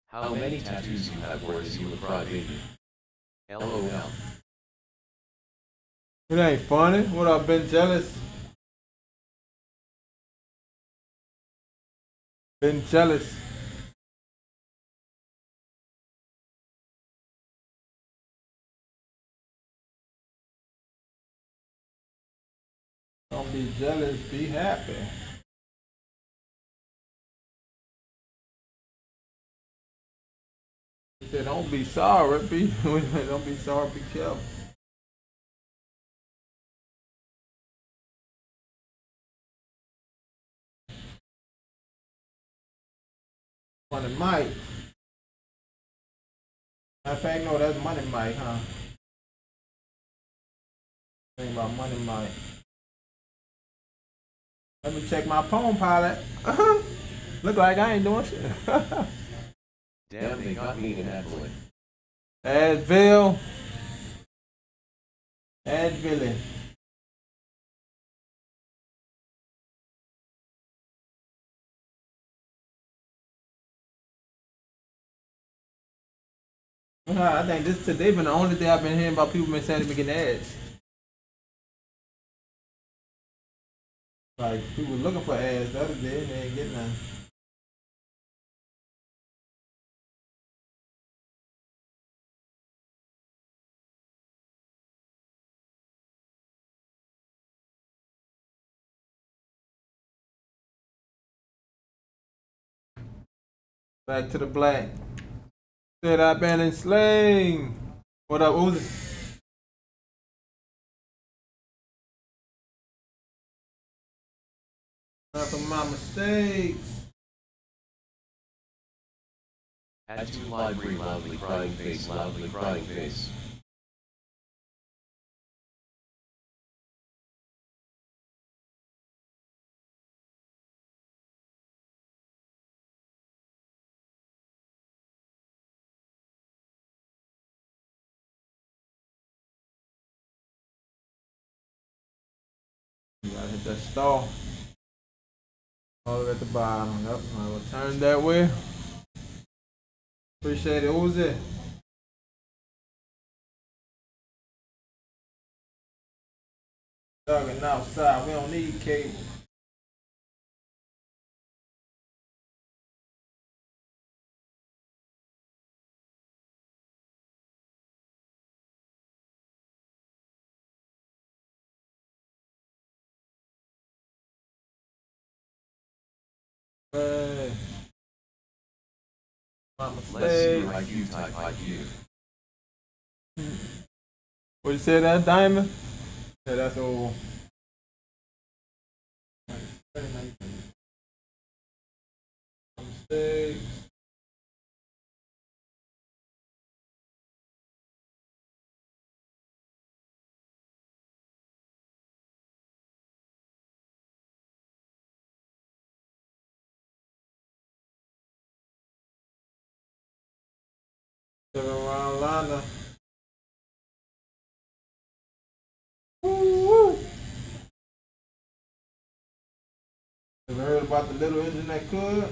How many tattoos you have, or is you a crybaby? LOL. It ain't funny. What up, been jealous? Been jealous. Don't be jealous, be happy. He said, don't be sorry, be don't be sorry, be careful. Money Mike. Matter of fact, no, that's Money Mike, huh? Think about Money Mike. Let me check my Palm Pilot. Look like I ain't doing shit. Damn, they got me in Advil. Advil. Advil. I think this today been the only day I've been hearing about people been saying they been getting ads. Like people looking for ads the other day and they ain't getting none. Back to the black. Said I've been in slang. What up, Uzi? Not for my mistakes. Add to library, loudly crying face, loudly crying face. You gotta hit that stall. All the way at the bottom. Yep, I will turn that way. Appreciate it, Uzi. Thugging outside, we don't need cable. Hey. My Let's see mistake. your IQ type IQ. What you say that, Diamond? Yeah, that's old. Mistakes. Seven round liner. Woo! Ever heard about the little engine that could?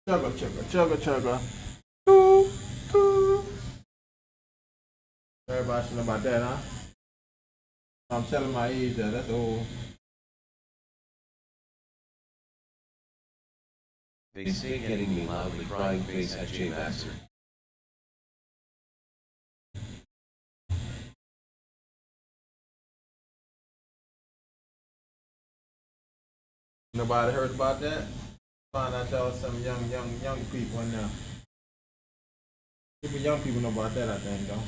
Chugga, chugga, chugga, chugga. Doo, doo. Everybody should know about that, huh? I'm telling my age that that's old. They say getting me loudly crying face at J Baxter. Nobody heard about that? Find out y'all some young people in there. Even young people know about that, I think, though.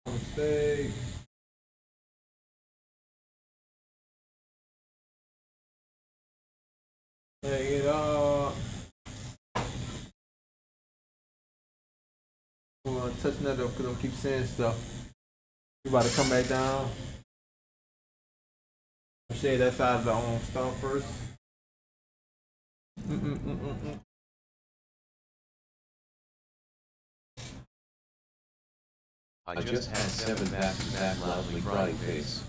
Mistakes. Take it up. I'm gonna touch that up because I keep saying stuff. You about to come back down. Shade that side of the stuff first. Mm-mm-mm-mm-mm. I just had 7 back-to-back loudly crying face.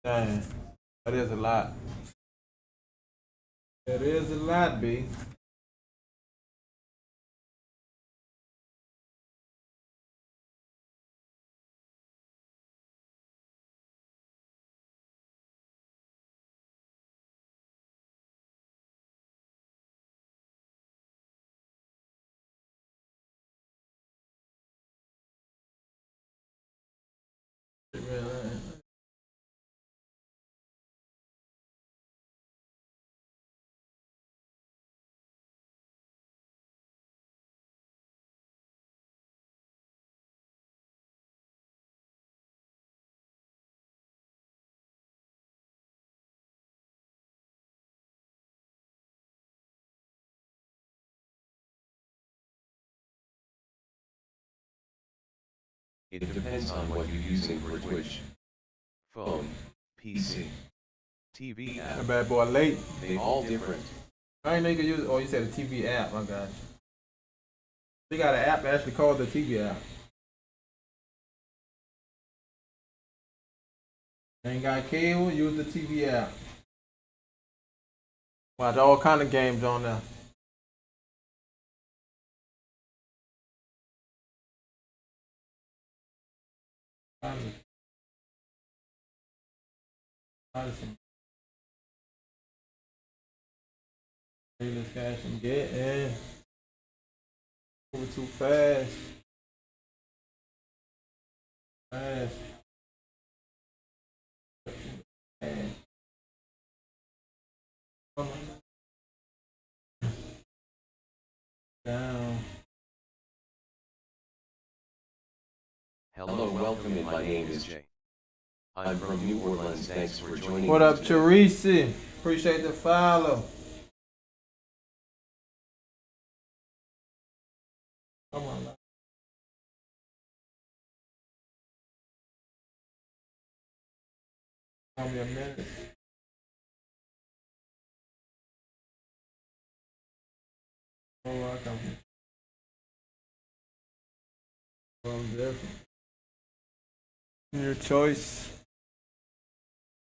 Dang, that is a lot. That is a lot, B. It depends on what you're using for Twitch. Phone, PC, TV That app, bad boy late. they all different. I ain't know you could use. Oh, you said a TV app. My gosh. They got an app actually called the TV app. Ain't got cable? Use the TV app. Watch all kind of games on there. This cash I'm getting. Moving too fast. Fast. Fast. Down. Hello, welcome in. My name is Jay. I'm from New Orleans. Thanks for joining. What me up, today. Teresa? Appreciate the follow. Come on. Give me a minute. Oh, I come. Different. Your choice.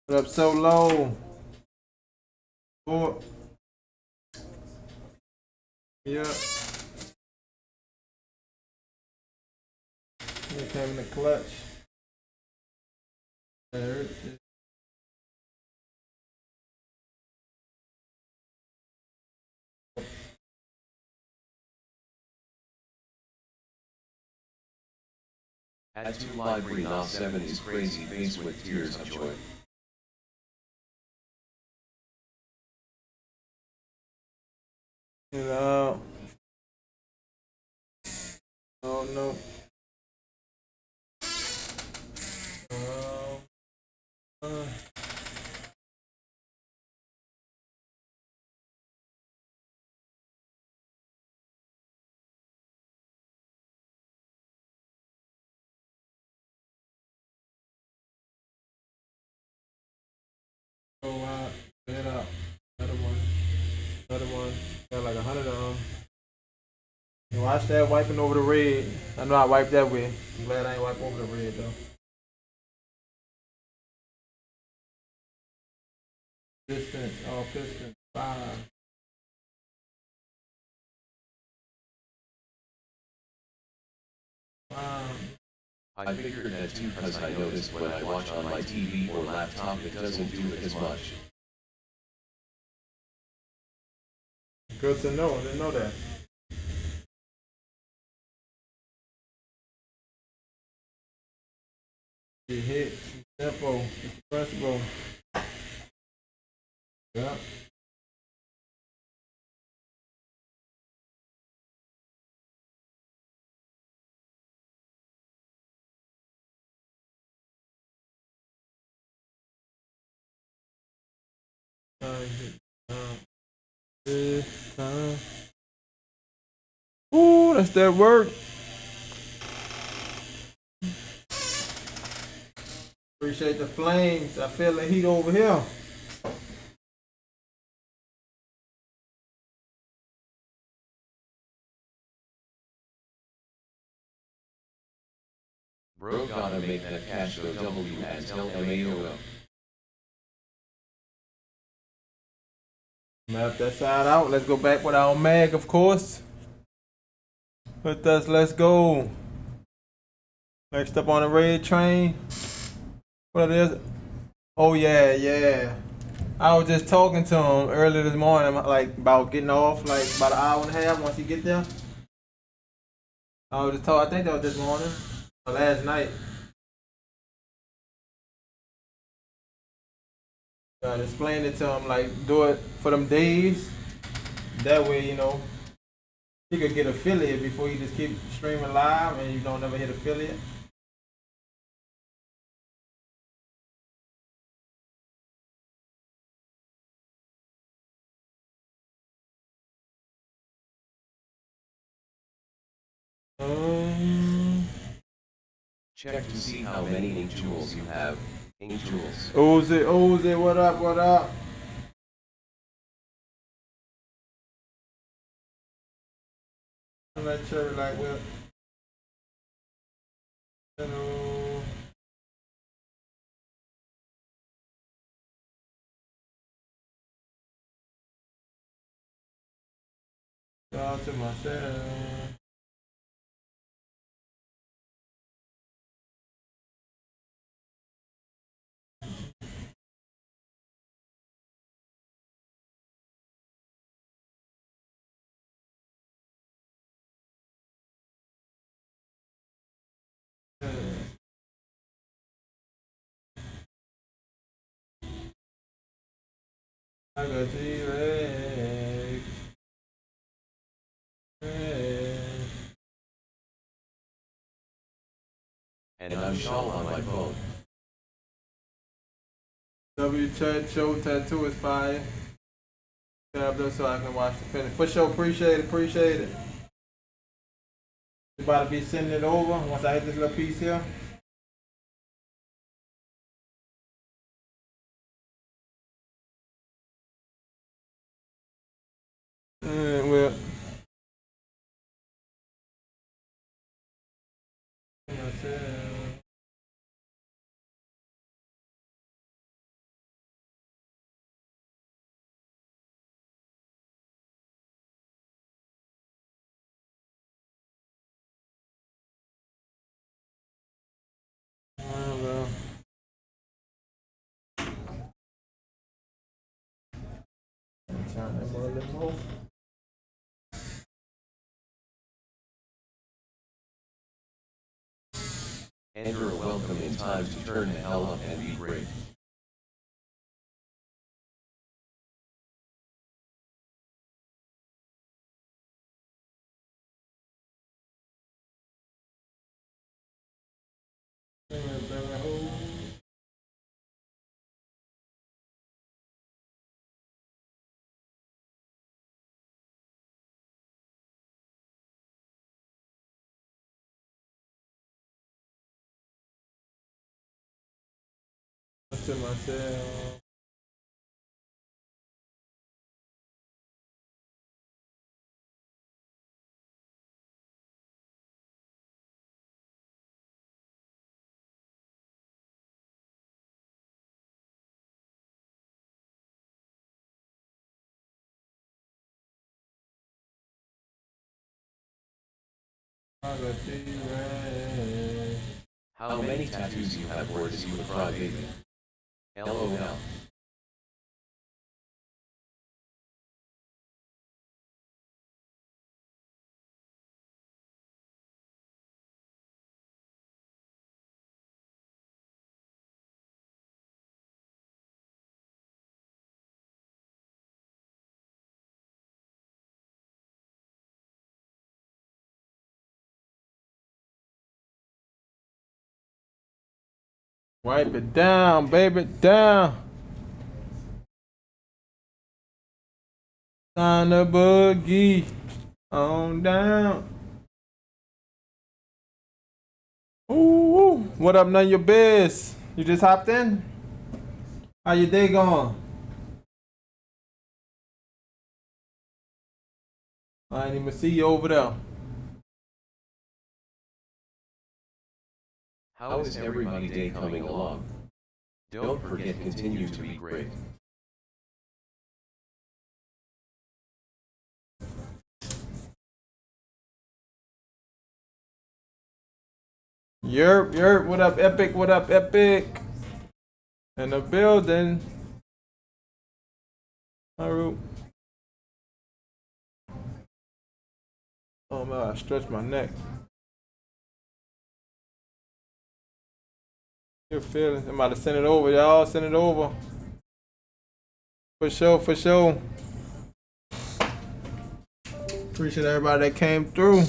What up, Solo? Oh. Yeah. He came in the clutch. There it is. Add to library. Now 7 is crazy face with tears of joy. You know. Oh no. Uh, Go out, get up. Another one. Another one. Got like 100 of them. Watch that wiping over the red. I know I wiped that way. I'm glad I ain't wipe over the red though. Distance, all pistons. 5. I figured that too because I noticed when I watch on my TV or laptop it doesn't do it as much. Good to know. I didn't know that. You hit tempo, expressible. Yeah. This time. Ooh, that's that work. Appreciate the flames. I feel the heat over here. Bro gotta make that cash though, W as LMAO. Map that side out. Let's go back with our mag, of course. With us, let's go. Next up on the red train. What is it? Oh yeah, yeah. I was just talking to him earlier this morning, like about getting off, like about an hour and a half once he get there. I was just talking. I think that was this morning or last night. I explained it to him, like do it for them days. That way, you know, he could get affiliate before you just keep streaming live and you don't never hit affiliate. Check to see how many ink jewels you have. Ink jewels. Ozy, what up, what up? That cherry like what? Hello. Shout out to myself. I got T-Rex. And I'm Shaw on my phone. W chat show tattoo is fire. Tab though so I can watch the finish. For sure, appreciate it, appreciate it. About to be sending it over once I hit this little piece here. Well, well. Turn that more a little more. Enter a welcome in time to turn the hell up and be great. To myself. I got T-Rex. How many tattoos you have, or is you a crybaby? LOL. Wipe it down, baby, down. Sign the boogie on down. Ooh, what up, none your biz? You just hopped in? How your day going? I ain't even see you over there. How is everybody day coming along? Don't forget continue to be great. Yerp, what up, Epic? What up, Epic? In the building. Haru. Oh man, I stretched my neck. You're feeling. I'm about to send it over, y'all. Send it over. For sure, for sure. Appreciate everybody that came through.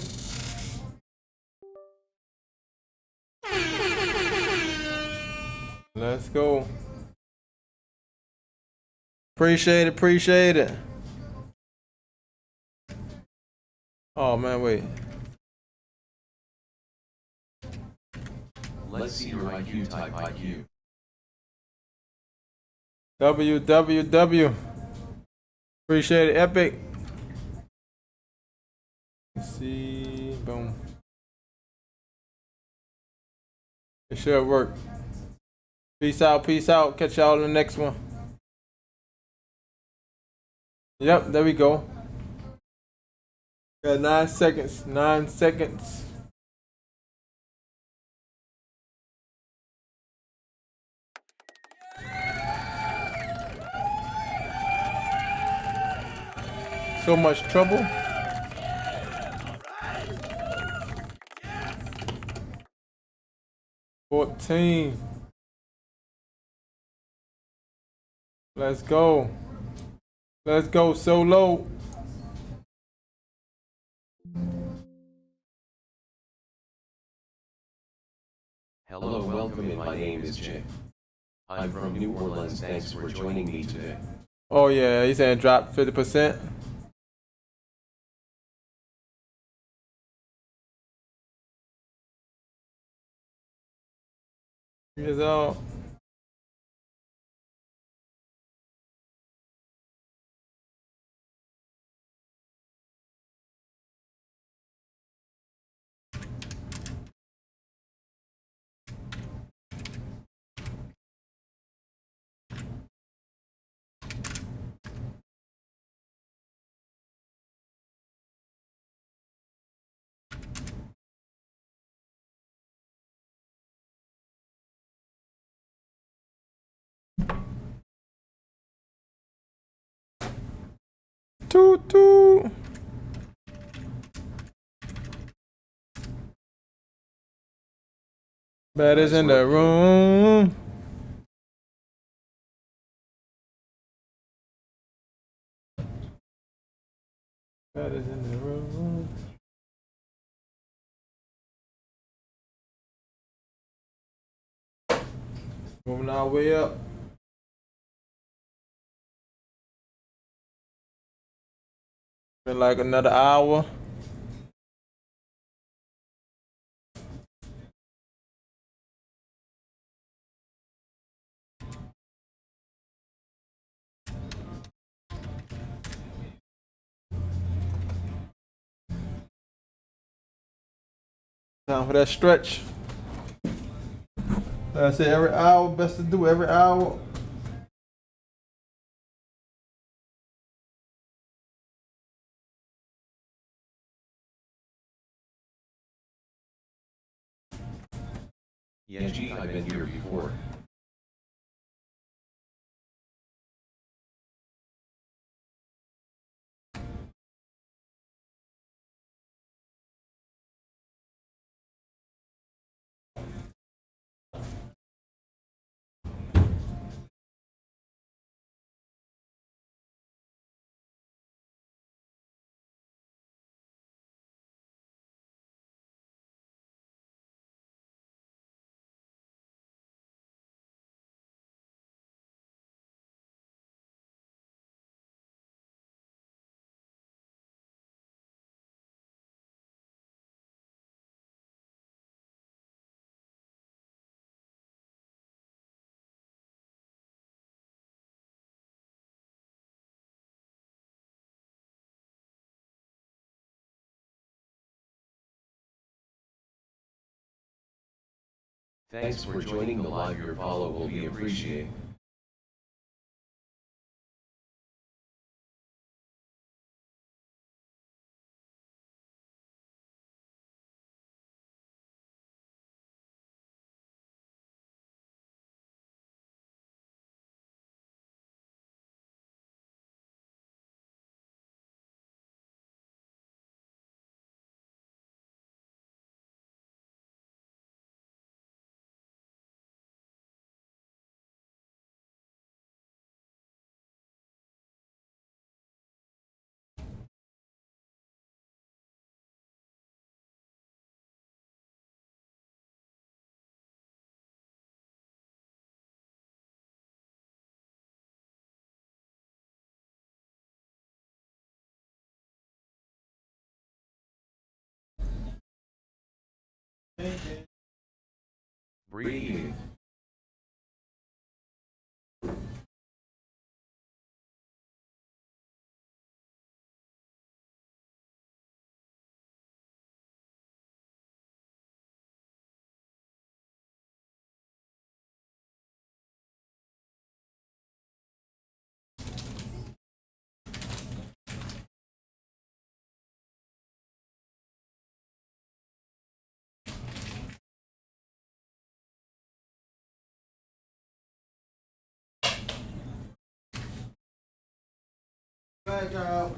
Let's go. Appreciate it, appreciate it. Oh man, wait. Let's see your IQ, type IQ. WWW. Appreciate it, Epic. Let's see. Boom. It should work. Peace out, peace out. Catch y'all in the next one. Yep, there we go. Got 9 seconds. 9 seconds. So much trouble. $14. Let's go. Let's go solo. Hello, welcome, and my name is Jay. I'm from New Orleans. Thanks for joining me today. Oh yeah, he's saying drop 50%. Here's all. Toot toot. Bad is in the room. Bad is in the room. Moving our way up. Been like another hour. Time for that stretch. Like I said, every hour, best to do every hour. Yeah, G, I've been here before. Thanks for joining the live. Your follow will be appreciated. Breathe. Back out.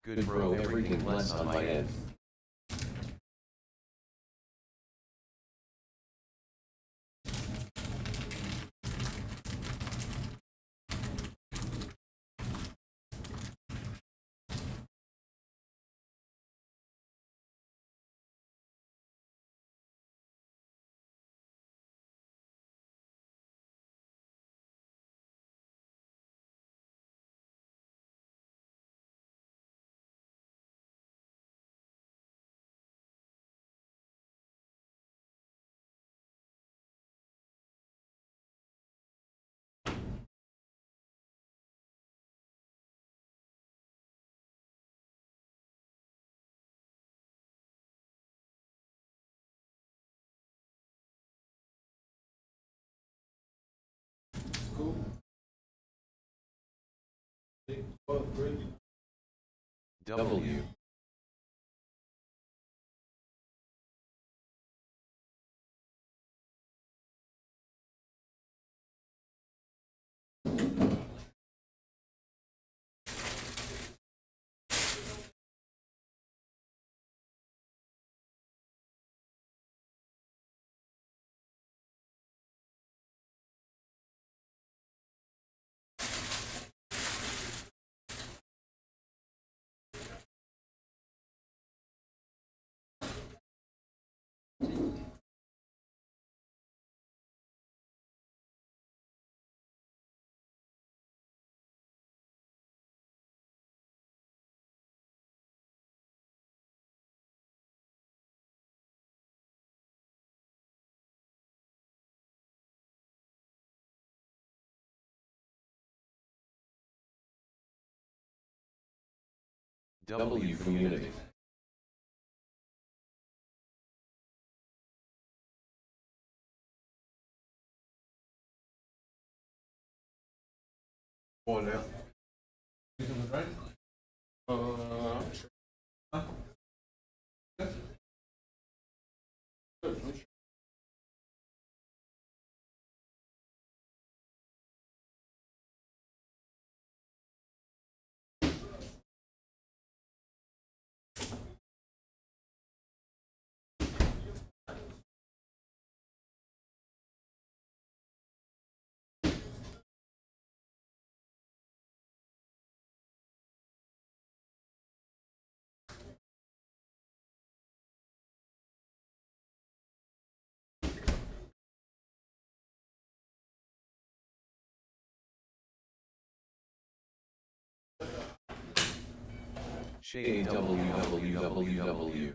Good bro, everything bless on my end. W. W community. On now. Right? Shade www.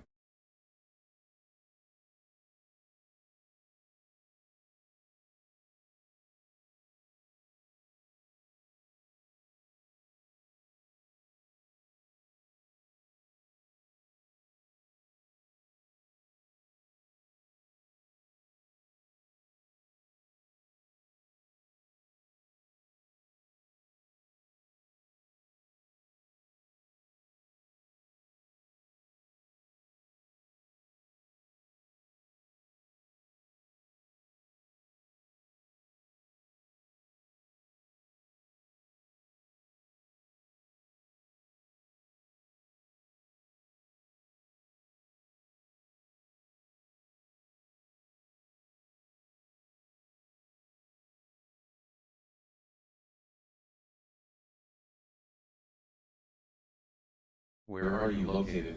Where are you located?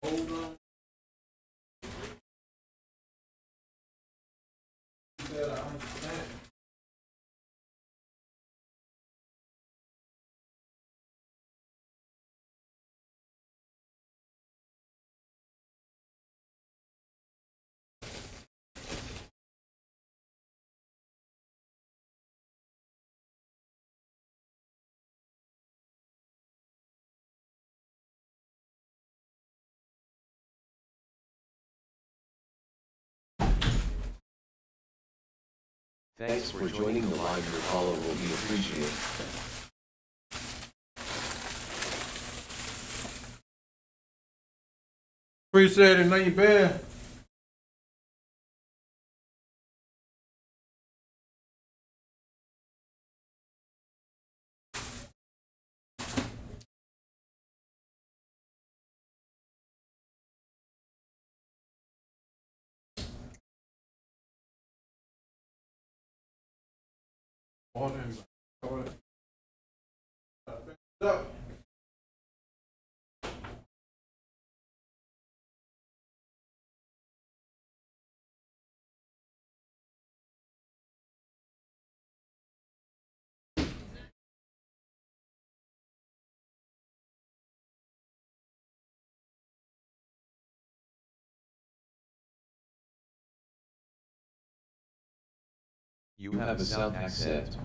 Hold on. You better understand. Thanks for joining the live. Your follow will be appreciated. Appreciate it, know you better. You have a South accent.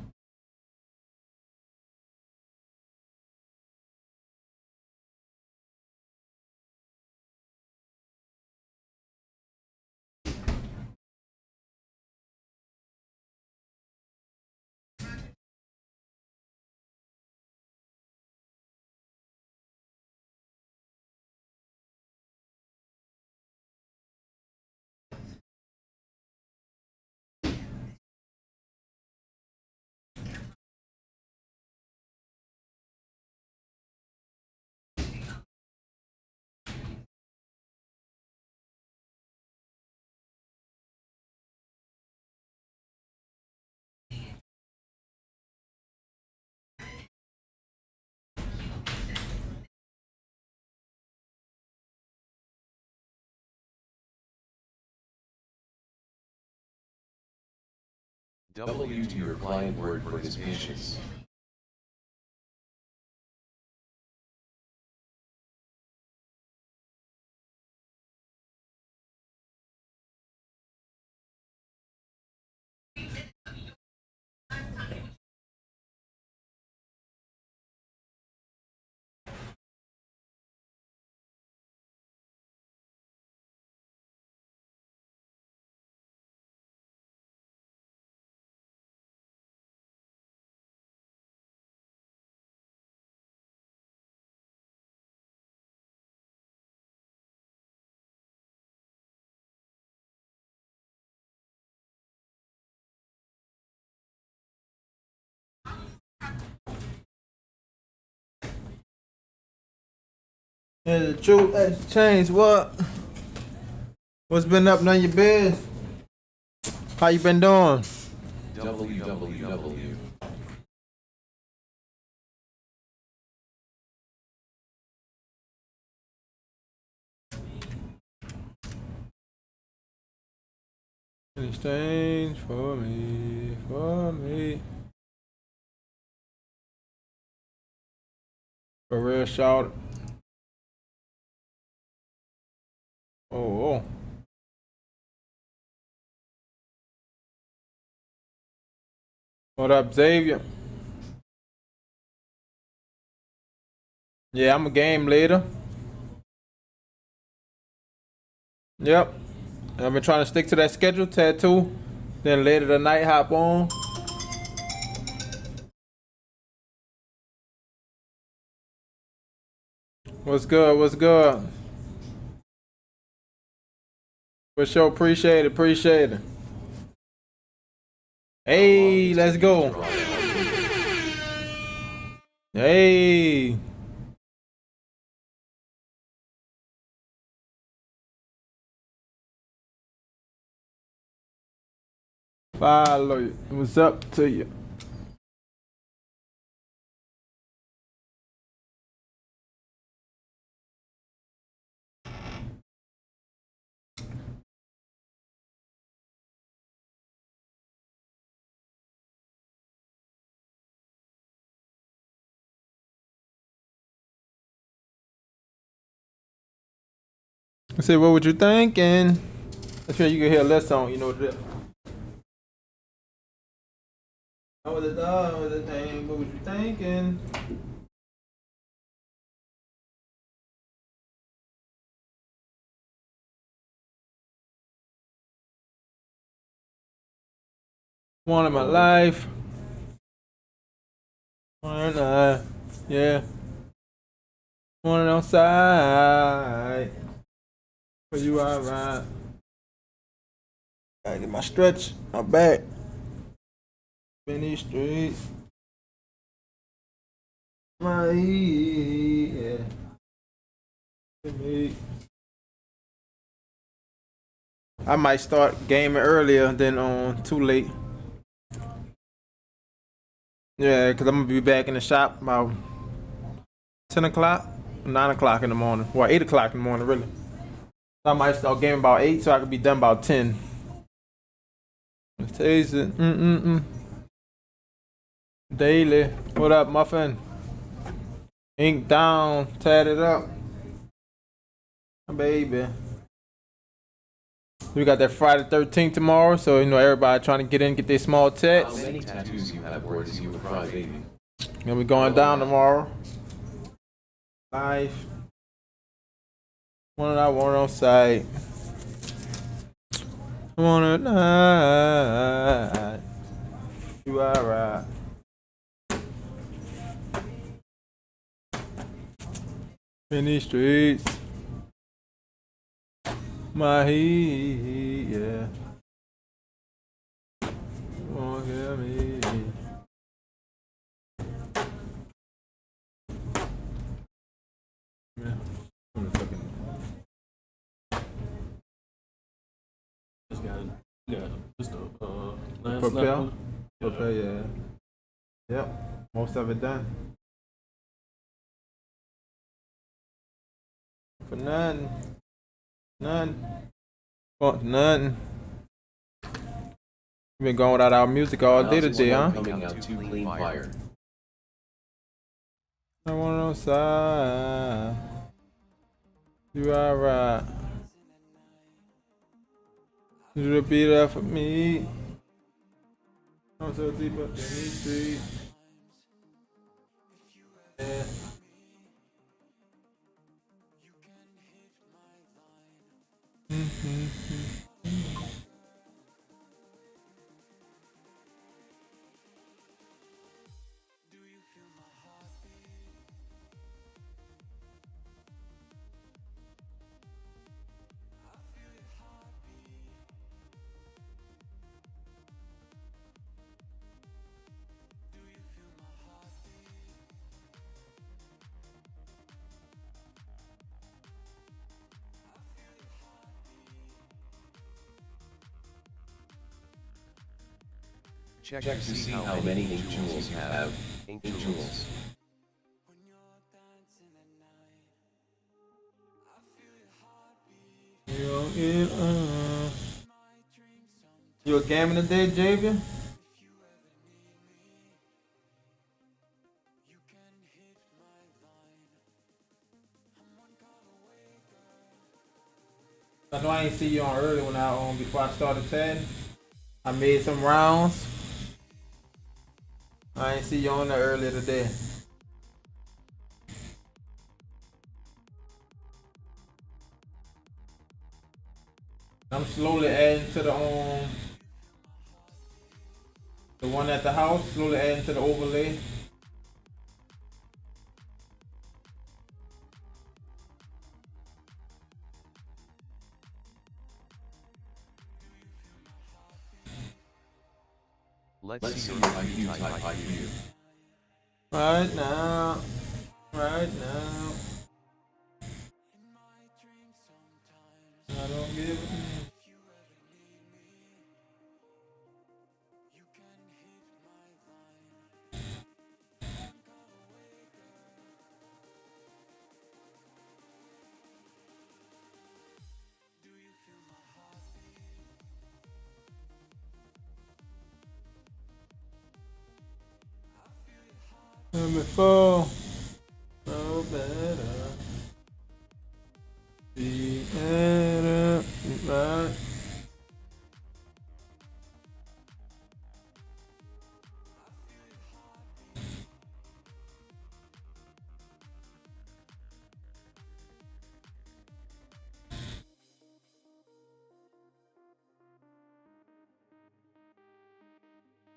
W to your client word for his patience. Yeah, the truth has changed. What's been up, none of your biz? How you been doing? www. Exchange for me, for me. For real, shout. Oh. What up, Xavier? Yeah, I'm a game leader. Yep. I've been trying to stick to that schedule, tattoo. Then later tonight, hop on. What's good? What's good? For sure, appreciate it. Hey, let's go. Hey. Follow you. What's up to you? I said, what were you thinking? I'm sure you can hear less song, you know what it is. I was a dog, I was a thing, what was you thinking? One in my life. One yeah. One outside. For you alright. Gotta get my stretch, my back. In these streets. My yeah. Me. I might start gaming earlier than on too late. Yeah, cause I'm gonna be back in the shop about 10 o'clock, 9 o'clock in the morning. Well, 8 o'clock in the morning, really. So I might start gaming about 8 so I could be done about 10. Let's taste it. Daily. What up, Muffin? Ink down, tatted up. Baby. We got that Friday 13th tomorrow, so you know everybody trying to get in, get their small How tats. many tattoos you have, or is you a crybaby? Gonna be going down tomorrow. Life. One I want on site. Wanna night. You alright. In these streets. My heat, yeah. Won't hear me. Yeah. Just got just the last Propel? level. Propel, yeah. Yep. Most of it done. For nothing. None. Want nothing. We been going without our music all day today, huh? Coming out too clean fire. I want on side. You alright. You'll be there for me. I'm so deep up in these streets. Yeah. Check Check to see how many ink jewels you have. Ink jewels. You a gaming today, Javier? I know I ain't see you on early when I before I started 10. I made some rounds. I ain't see you on there earlier today. I'm slowly adding to the one at the house, slowly adding to the overlay. Let's see if you type IQ. Right now. I don't give it. Let me fall. No better. Be better. Right.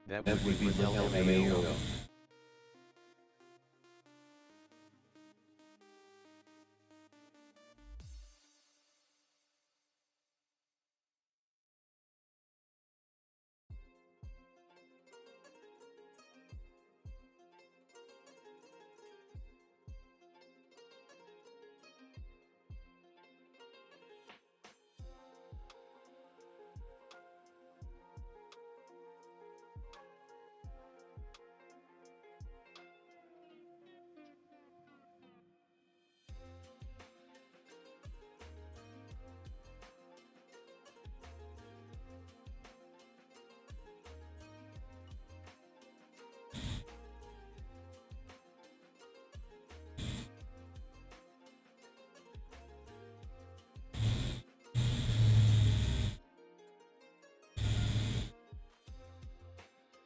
That would be LMAO.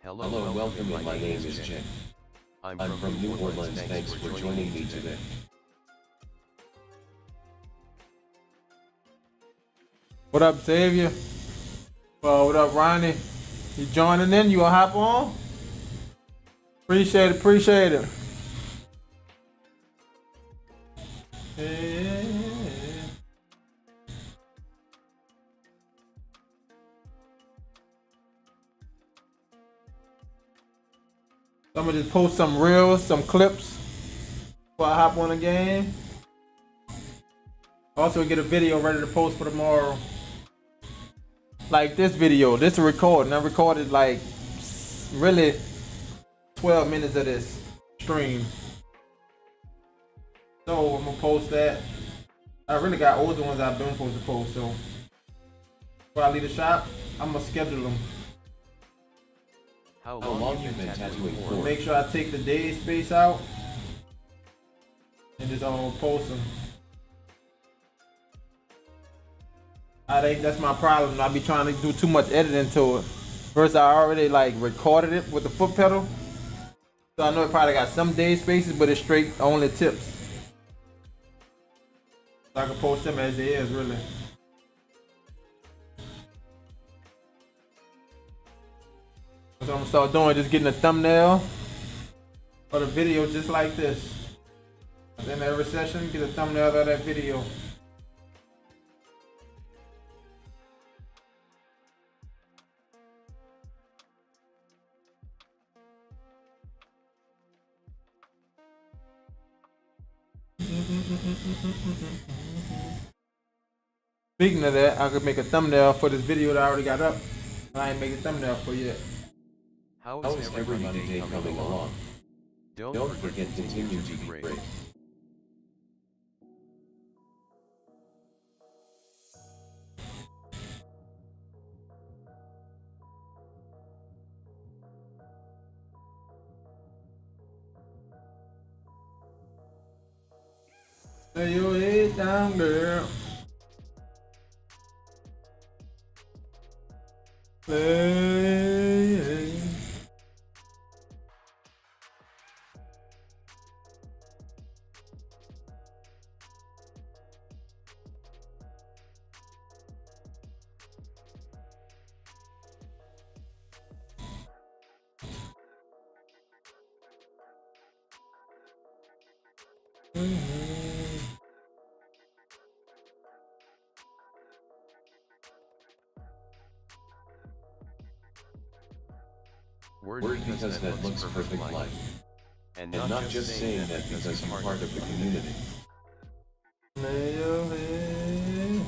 Hello and welcome. My name is Jen. I'm from New Orleans. Thanks for joining me today. What up, Xavier? Well, what up, Ronnie? You joining in? You gonna hop on? Appreciate it. Yeah. I'm gonna just post some reels, some clips before I hop on the game. Also get a video ready to post for tomorrow. Like this video, this is a recording. I recorded like really 12 minutes of this stream. So I'm gonna post that. I really got older ones I've been supposed to post, so before I leave the shop, I'm gonna schedule them. How long you been tattooing for? Make sure I take the day space out and just post them. I think that's my problem. I be trying to do too much editing to it. First, I already like recorded it with the foot pedal, so I know it probably got some day spaces, but it's straight only tips. So I can post them as they is, really. What I'm gonna start doing, just getting a thumbnail for the video just like this. And then every session, get a thumbnail of that video. Speaking of that, I could make a thumbnail for this video that I already got up, but I ain't make a thumbnail for yet. How How is is everybody everybody day coming along? Don't forget continue to be great. Lay your head down, girl. Hey. Word because that looks perfect like. And not just saying that because you're part of the community. Lay your head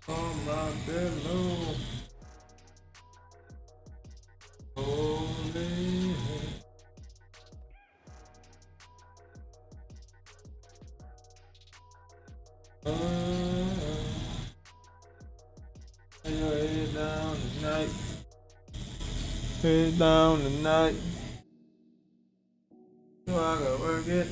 on my pillow. Holy. Lay your head down tonight. Head down tonight. So I gotta work it.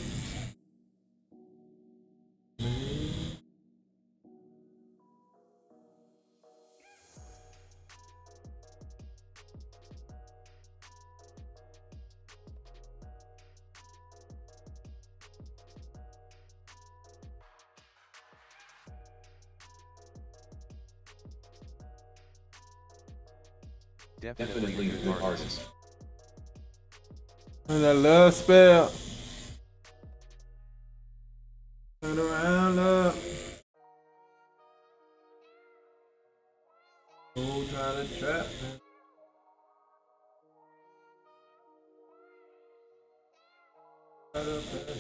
Definitely a good artist. And that love spell. Turn around up. Who trying to trap me? Shut up, man.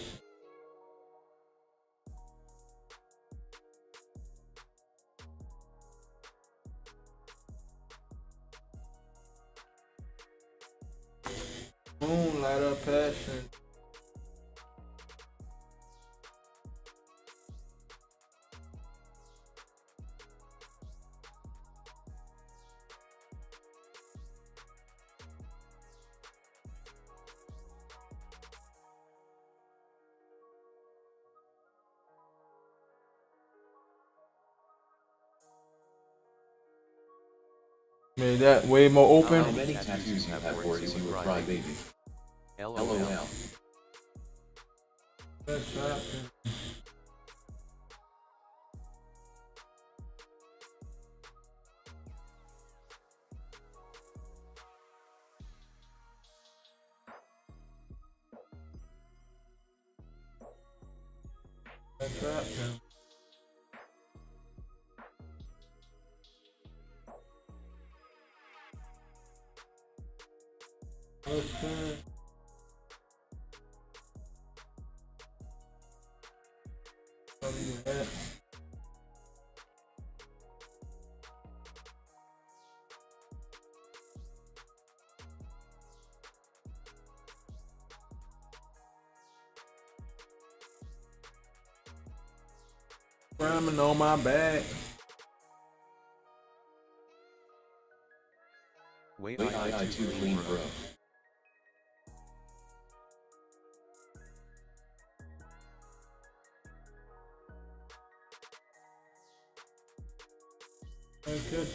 Moonlight of passion. Made that way more How open. many tattoos you have words you would cry baby? LOL. That's trapping. That's trapping. What's that? What do you have? Ramming on my back. Wait, I too clean bro. Good.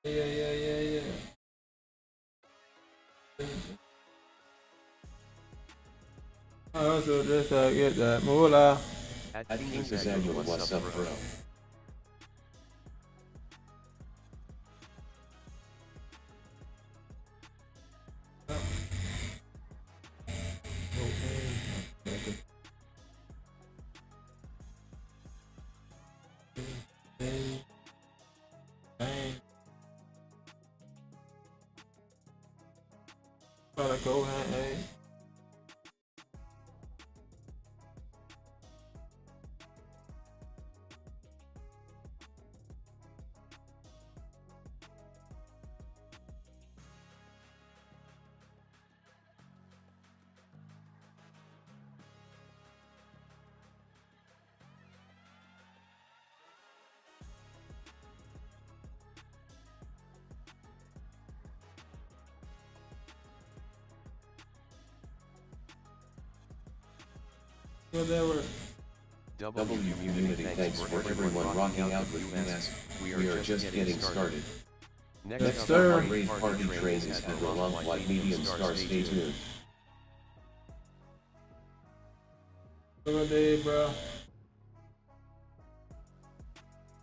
Yeah. I also just get that moolah. At At King's King's Annual, Annual, what's up, bro? Gotta go ahead, hey. Whatever. W Community, thanks for everyone rocking out with US. We are just getting started. Next up, sir. Our rave party train is at the Lump White Medium Star. Stay tuned. Good day, bro.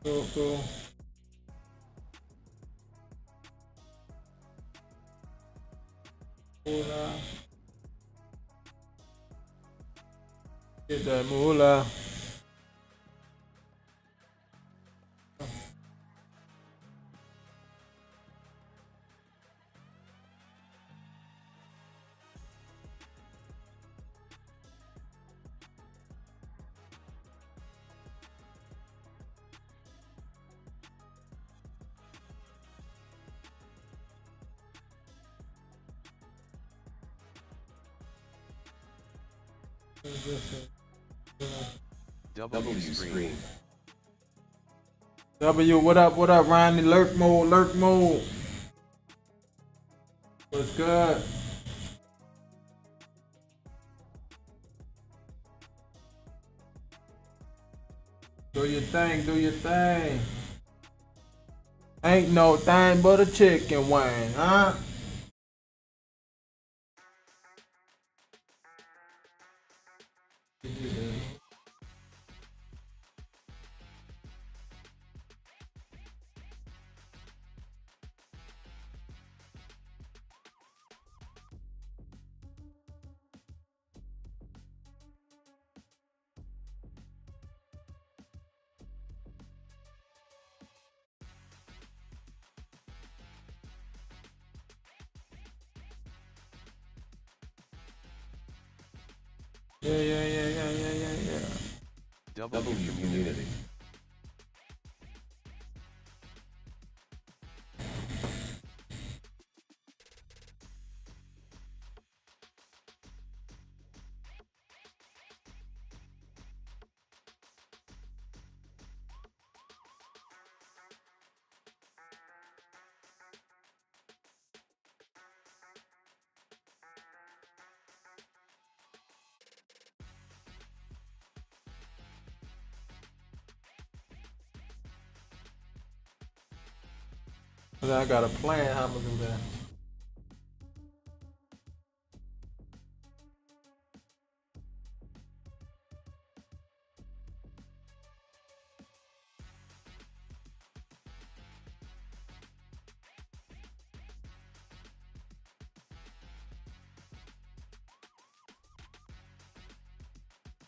Cool, cool. Moolah. Get that moolah. W screen. W, what up, Ronnie? Lurk mode, lurk mode. What's good? Do your thing, do your thing. Ain't no thing but a chicken wing, huh? Yeah. W Community. I got a plan how I'm gonna do that.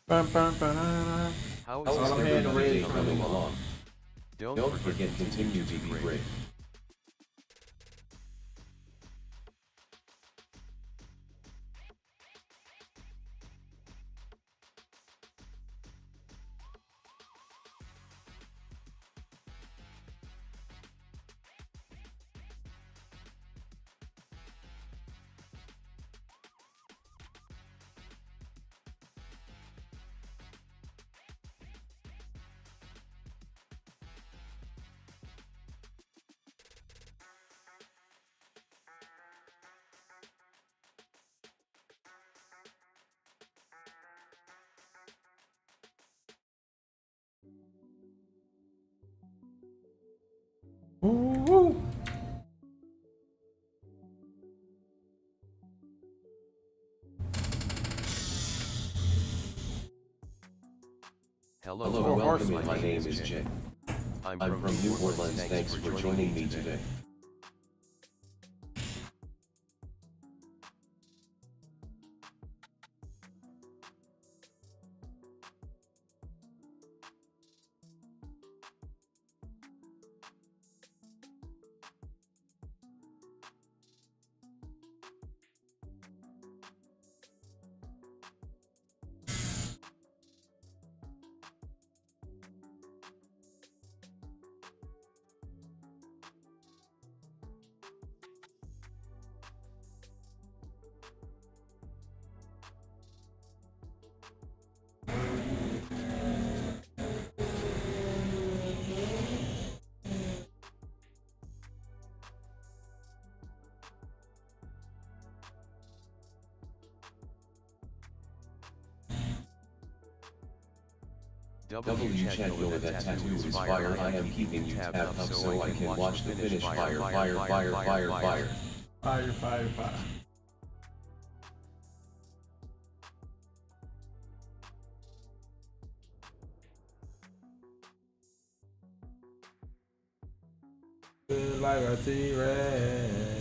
Bum, bum, ba-da-da. How All is I'm this hearing everybody is coming along. Don't forget to Continue to be great. Hello, Hello, Four welcome. Horsemen. My name is Jay. I'm I'm from New Orleans. Thanks for joining me today. W chat Yoda, that tattoo is fire. I am keeping you tabbed up so I can watch the finish. Fire, fire, fire, fire, fire. Fire, fire, fire. Feel like a T-Rex.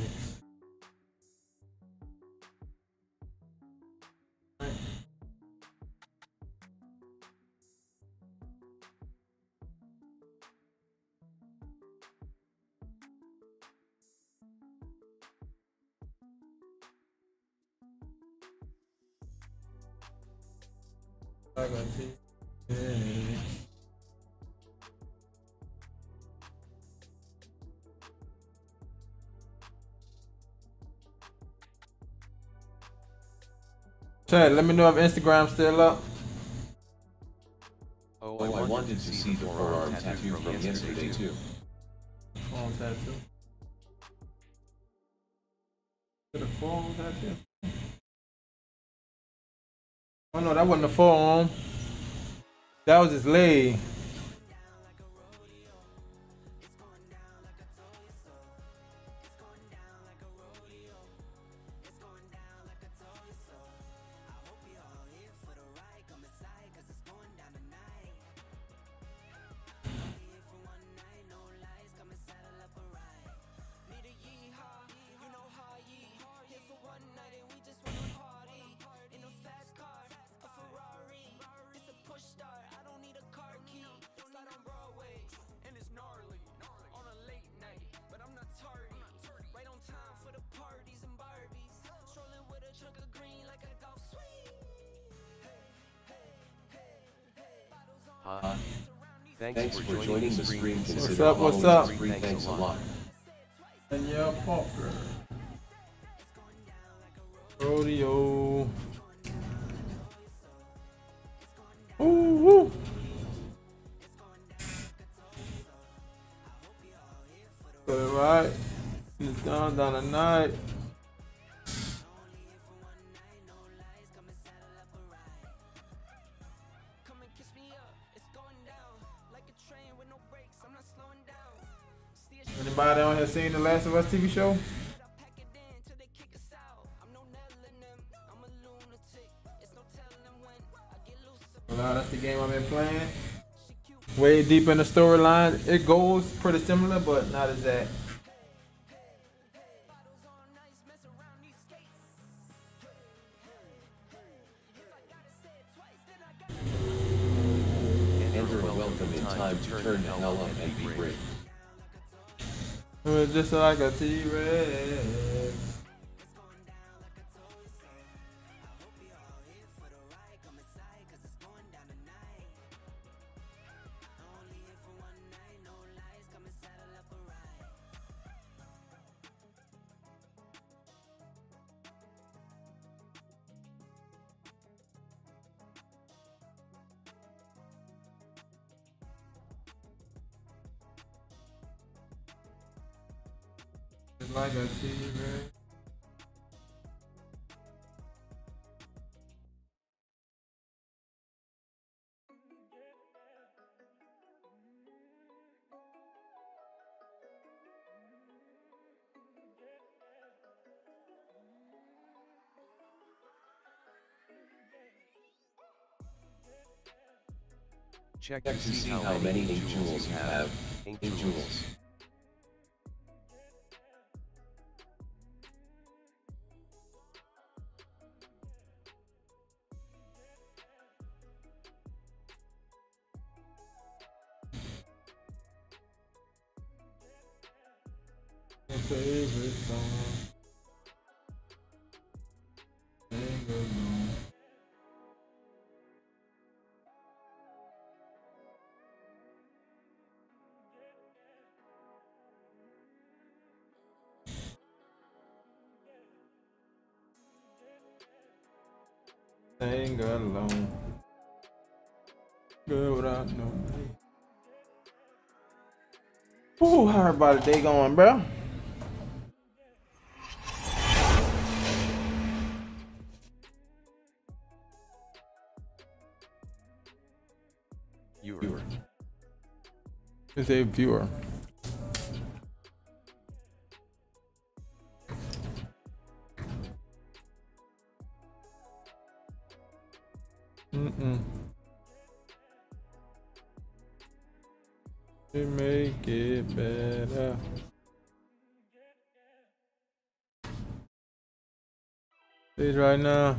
Like a T-Rex. Chat, let me know if Instagram's still up. Oh, Oh, I wanted to see the forearm tattoo from yesterday too. Forearm tattoo. The forearm tattoo? Oh no, that wasn't the forearm. That was his leg. Thanks for joining the stream. What's up, what's up? Thanks a lot. And yeah, Parker. Rodeo. Ooh, woo. Put it right. It's down tonight. Anybody on here seen the Last of Us TV show? Well, that's the game I've been playing. Way deep in the storyline. It goes pretty similar, but not exact. Enter a welcome in time to turn the hell up and be great. It was just like a T-Rex. Just like a T-Rex. Check Check to see how many ink jewels you have. Ink jewels. My favorite song. Sing along. Sing along. Good without no money. Ooh, how everybody day going, bro? Viewer. It's a viewer. To make it better. Please right now.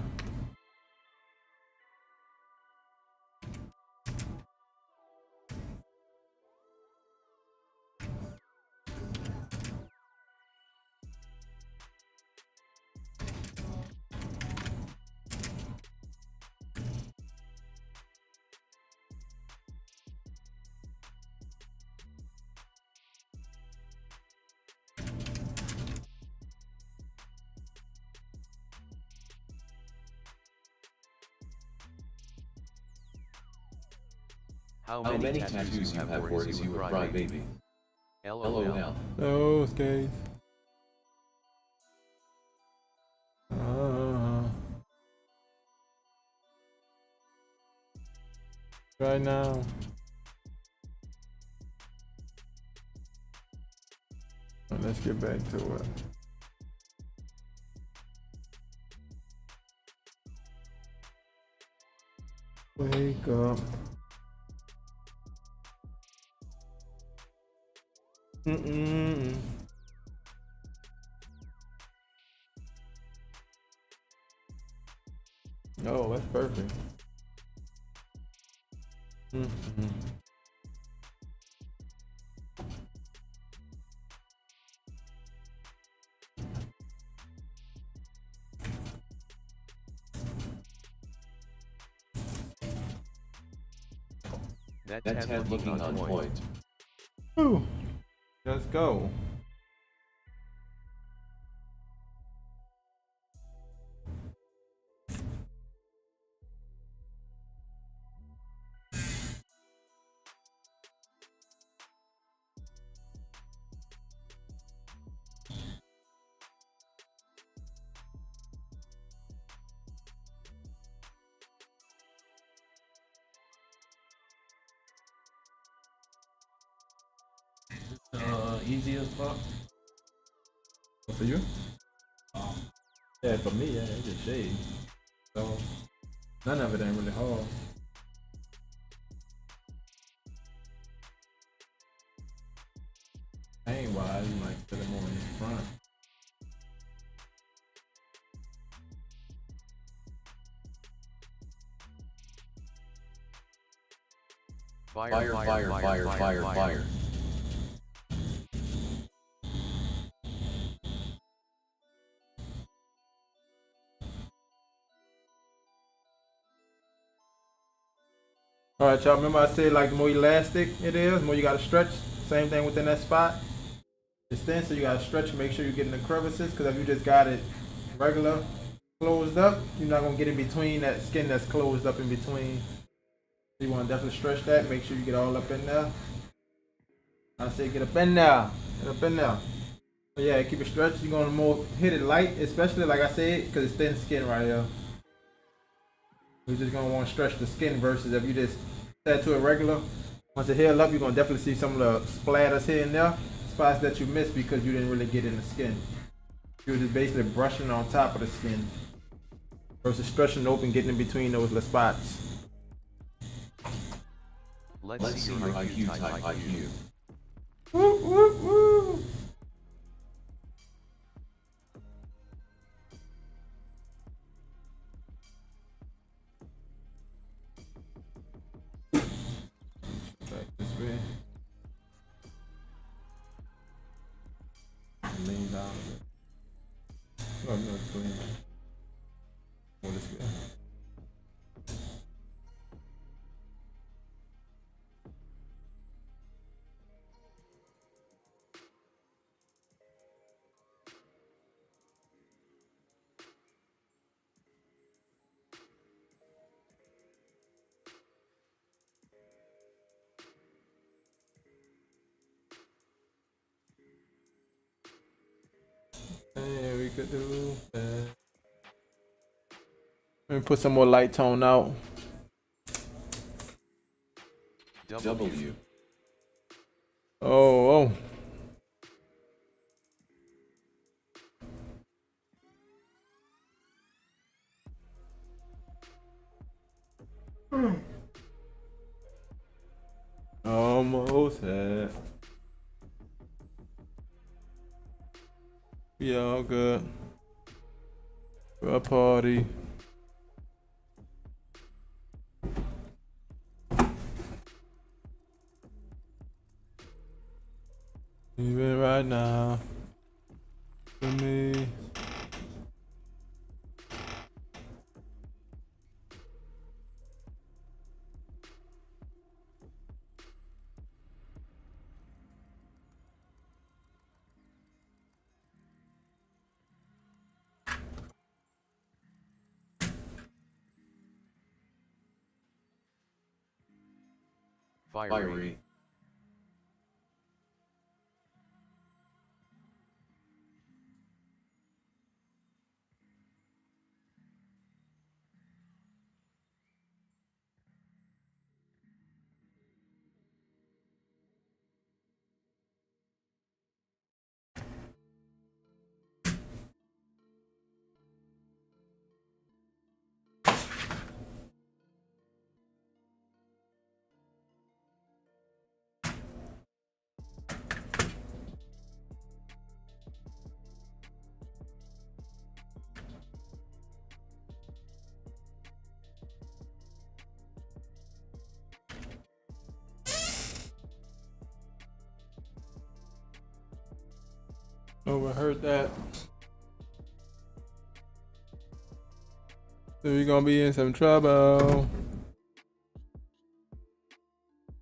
How How many many tattoos you have worries you would cry, baby? LOL. No skates. Right now. Let's get back to it. Wake up. Oh, that's perfect. That That tab looking on point. Whew. Let's go. Easy as fuck. For you? Yeah, for me, yeah, it's just shade. So none of it ain't really hard. Pain wise, you might feel it more in the front. Fire, fire, fire, fire, fire. All right, y'all. Remember I said like the more elastic it is, the more you gotta stretch. Same thing within that spot. It's thin, so you gotta stretch. Make sure you're getting the crevices, because if you just got it regular, closed up, you're not gonna get in between that skin that's closed up in between. So you want to definitely stretch that. Make sure you get all up in there. I say get up in there, get up in there. But yeah, keep it stretched. You're gonna more hit it light, especially like I said, because it's thin skin right here. You're just gonna want to stretch the skin versus if you just tattoo it regular. Once it heals up, you're gonna definitely see some of the splatters here and there, spots that you missed because you didn't really get in the skin. You were just basically brushing on top of the skin versus stretching open, getting in between those little spots. Let's see your IQ type IQ. Woo, woo, woo. Back this way. Lean down a bit. Oh no, it's going more this way. Hey, we could do that. Let me put some more light tone out. W. Oh, oh. Almost had. We all good. For a party. Even right now. For me. Fiery. Overheard that. So we're gonna be in some trouble.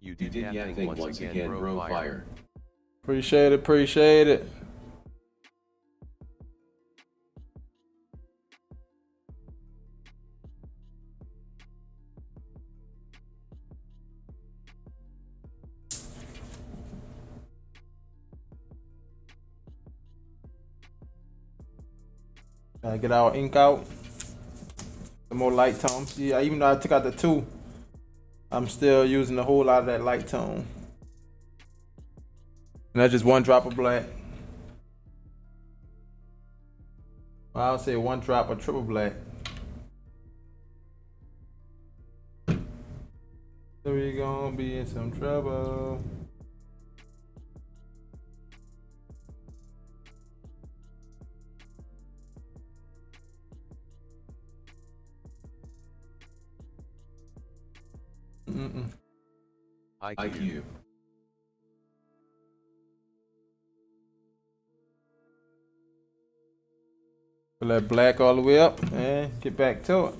You You did did that thing once again, bro. Fire. Appreciate it, appreciate it. Gotta get our ink out. Some more light tone. See, even though I took out the 2, I'm still using a whole lot of that light tone. And that's just 1 drop of black. Well, I'll say 1 drop of triple black. So we gonna be in some trouble. IQ. Pull that black all the way up and get back to it.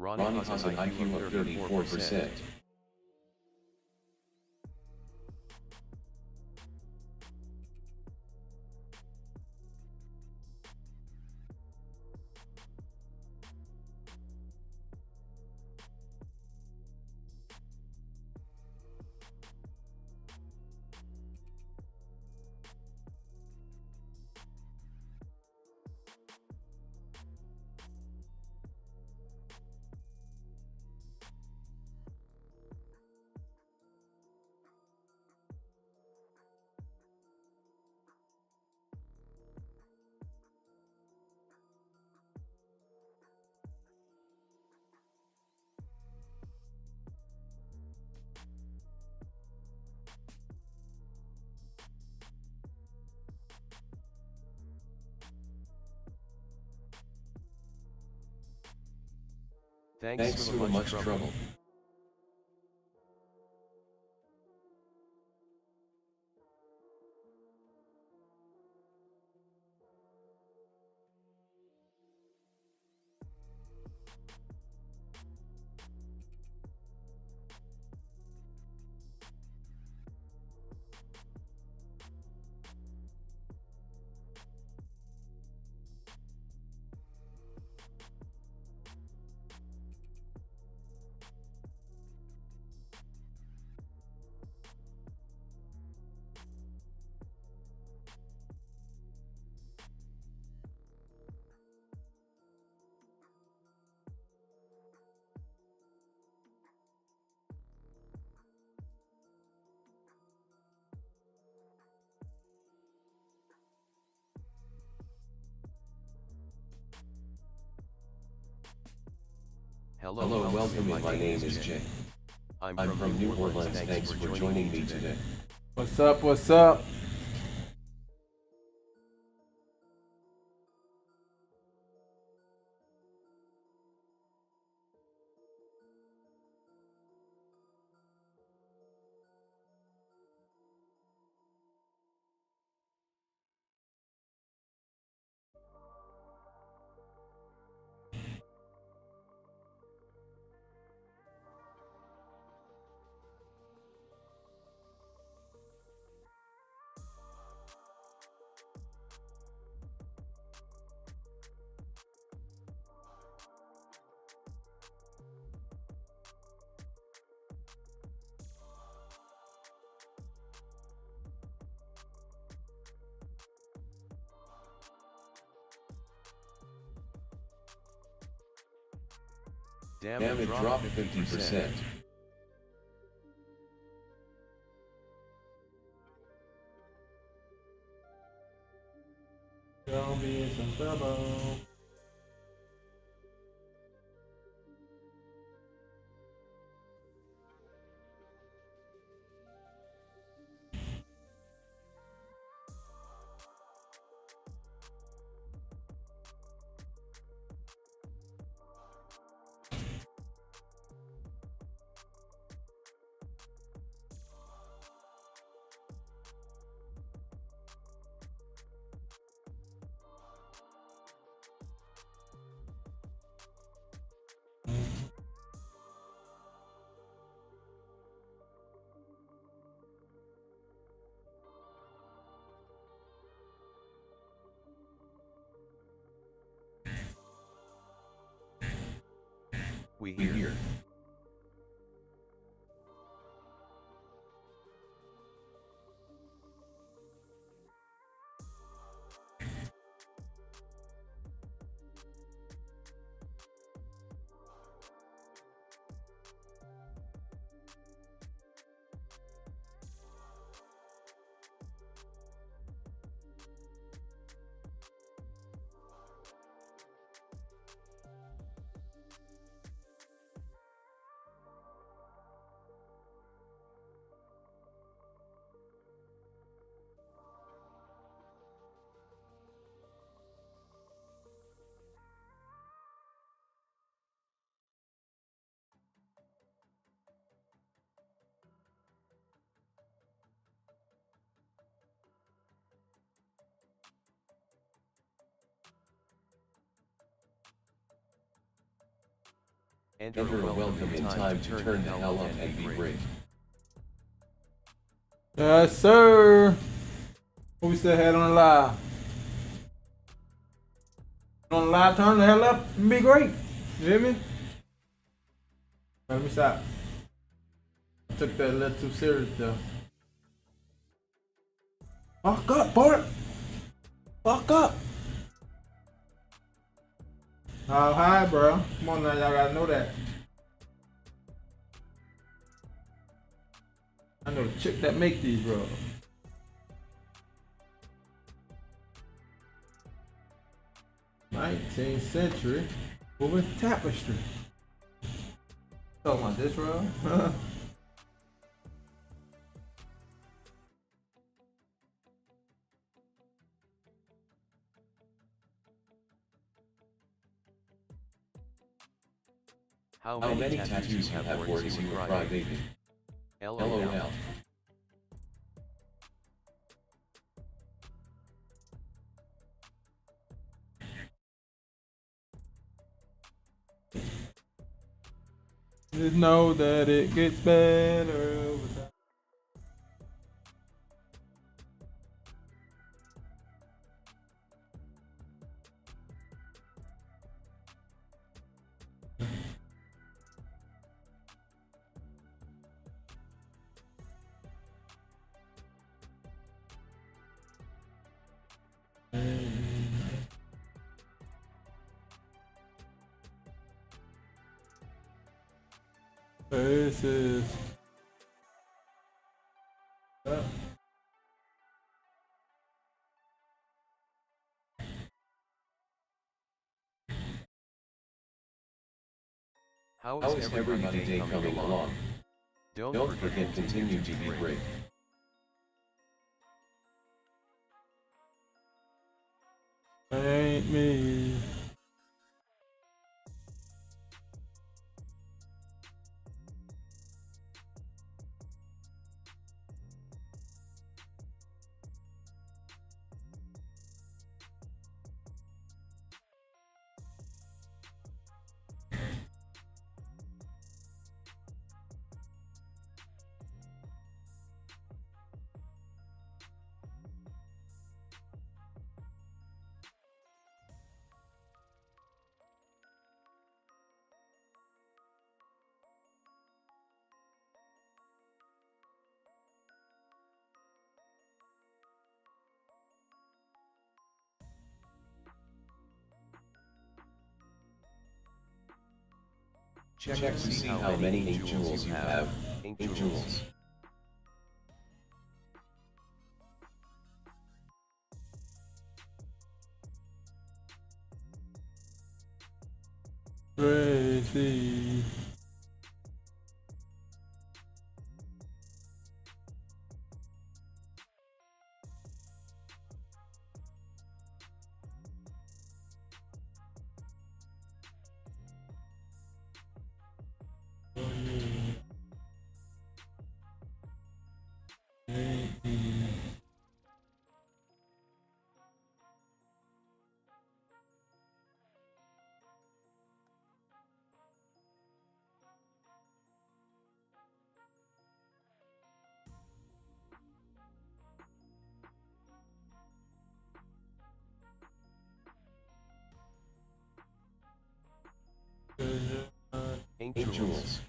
Ronnie has an IQ of 34%. Thanks for the much trouble. Hello, welcome. My name is Jay. I'm from New Orleans. Thanks for joining me today. What's up? What's up? Damn, it dropped 50%. Show me some trouble. We We hear. hear. Enter a welcome in time to turn the hell up and be great. Yes, sir. What we still had on the live? On the live, turn the hell up and be great. You hear me? Let me stop. I took that a little too serious though. Fuck up, Bart. Fuck up. How high, bro? Come on now, y'all gotta know that. I know the chick that make these, bro. 19th century with tapestry. Talking about this, bro? How How many many tattoos you have worn as you were crybaby? LOL. Just know that it gets better over time. This is How How is is everybody day coming along? Don't forget continue to be great. ain't me. Check to see how many ink jewels you have. Ink jewels. Crazy. Ink jewels.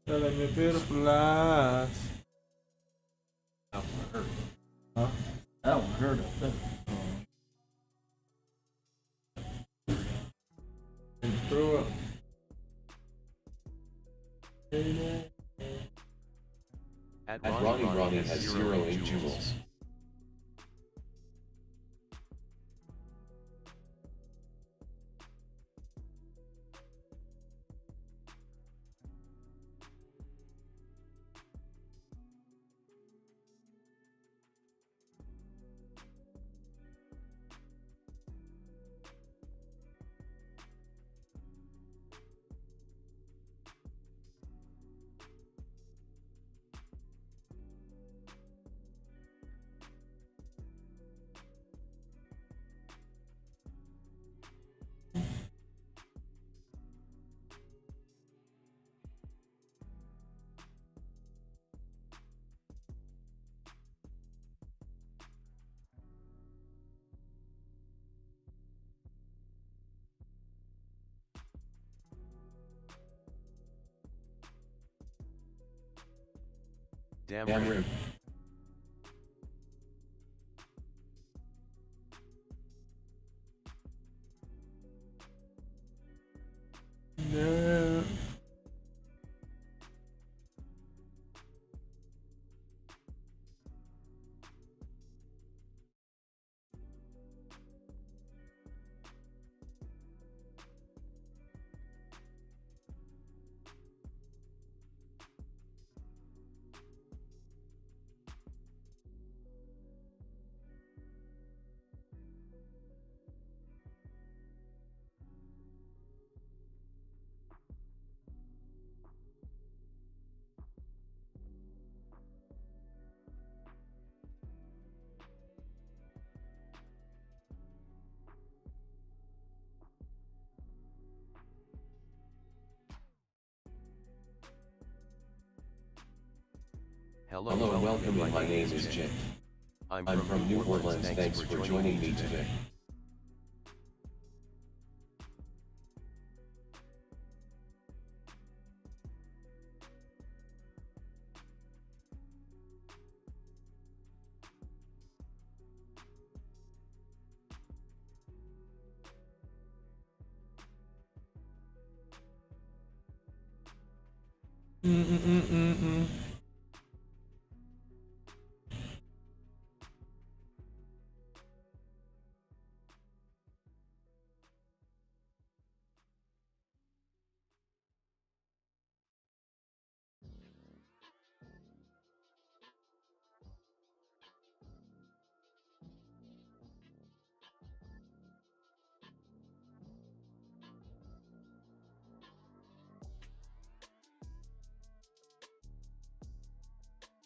Telling me beautiful lies. That one hurt. Huh? That one hurt up there. And throw up. Bonnie has 0 ink jewels. Damn Damn rude. rude. Yeah. Hello, Hello and welcome, and my name is Jim. I'm from New Orleans. Thanks for joining me today.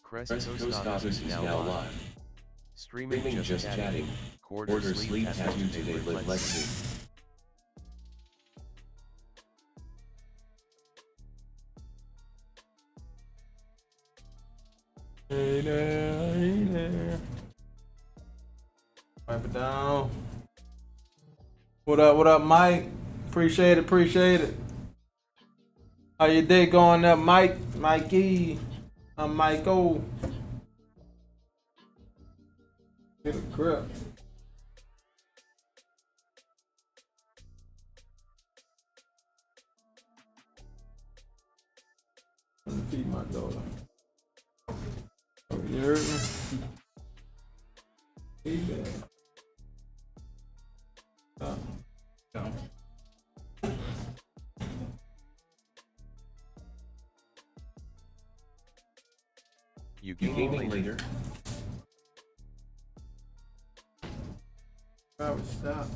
Cresco status is now live. Streaming just chatting. Quarter sleep tattoo today. Let's see. Hey there, hey there. Wipe it down. What up, Mike? Appreciate it, appreciate it. How your day going up, Mike? Mikey. I'm Michael. Get a grip. I'm gonna feed my daughter. Oh, you heard me? Hey there. No. You Gaming later. Probably stop.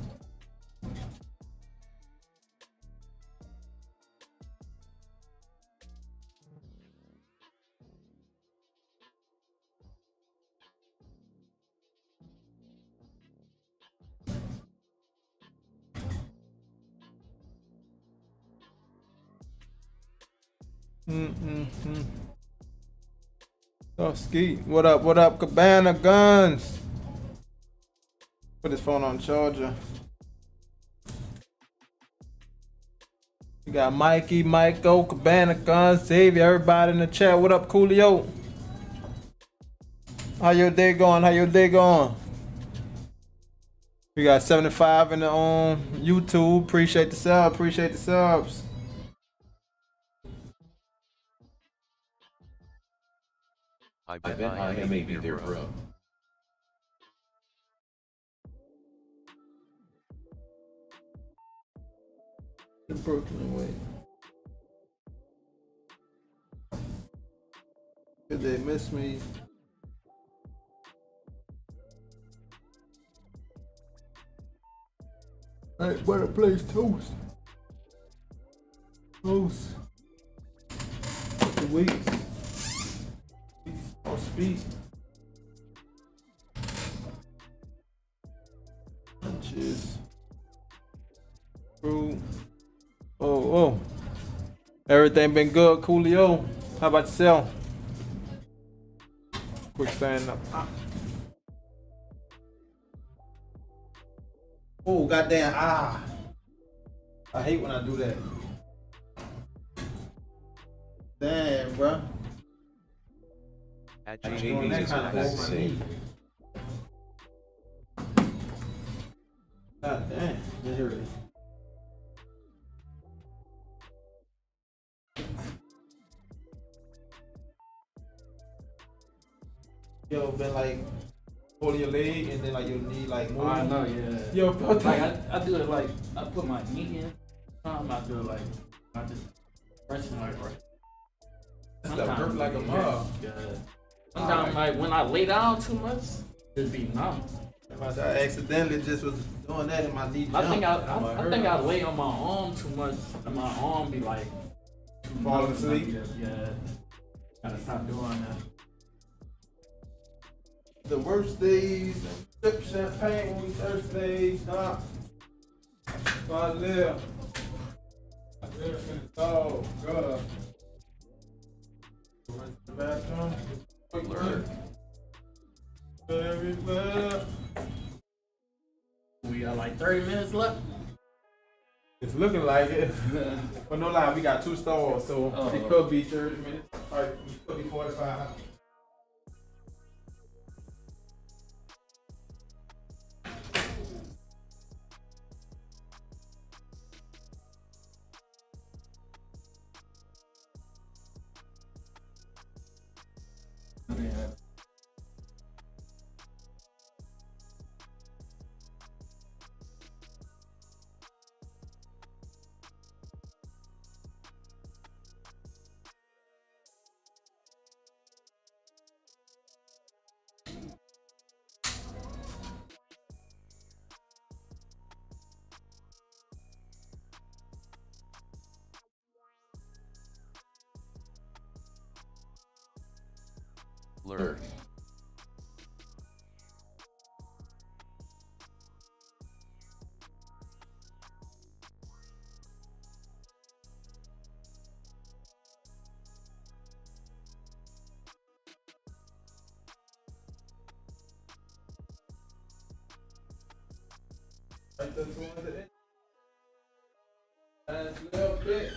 Oh, Skeet. What up, Cabana Guns? Put his phone on charger. We got Mikey, Michael, Cabana Guns, Xavier, everybody in the chat. What up, Coolio? How your day going? How your day going? We got 75 in the YouTube. Appreciate the sub. Appreciate the subs. I I bet I may be there, bro. The Brooklyn way. Did they miss me? Hey, butter place toast. Toast. The weeks. On speed. Cheers. Fruit. Oh. Everything been good, Coolio. How about yourself? Quick stand up. Oh, goddamn. I hate when I do that. Damn, bro. At At Doing that JB's kind of is hold the my same. knee. God damn. Yeah, here it is. Yo, been like holding your leg and then like your knee like moving. Oh, I know, yeah. Yo, felt Like that. I do it like I put my knee in. Sometimes I do it like I just pressing like right. That stuff hurt like a mug. Yeah. Sometimes like when I lay down too much, it be numb. I accidentally just was doing that and my knee jumped. I think I lay on my arm too much, and my arm be like Falling asleep? Yeah. Gotta stop doing that. The worst days, sip champagne when we Thursdays, huh? So I live. I live in the dog, God. Run to the bathroom. Quick Learn. Everywhere. We got like 30 minutes left. It's looking like it. But no lie, we got 2 stalls, so it could be 30 minutes. Alright, it could be 45. Yeah. Learn. Right there towards the end. Last little bit.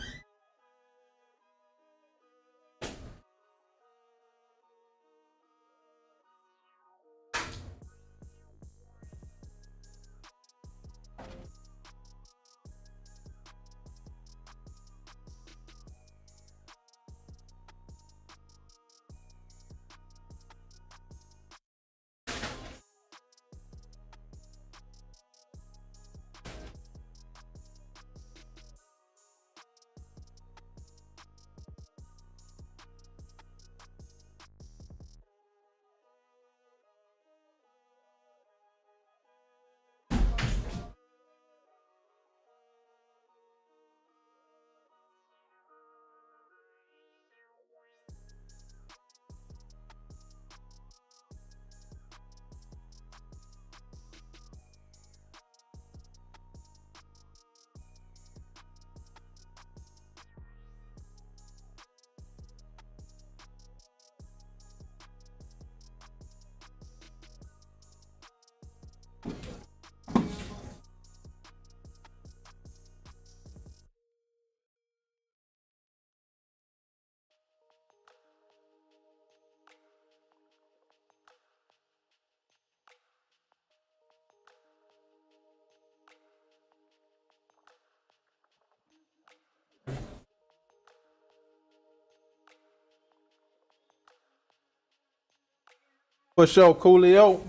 For sure, Coolio.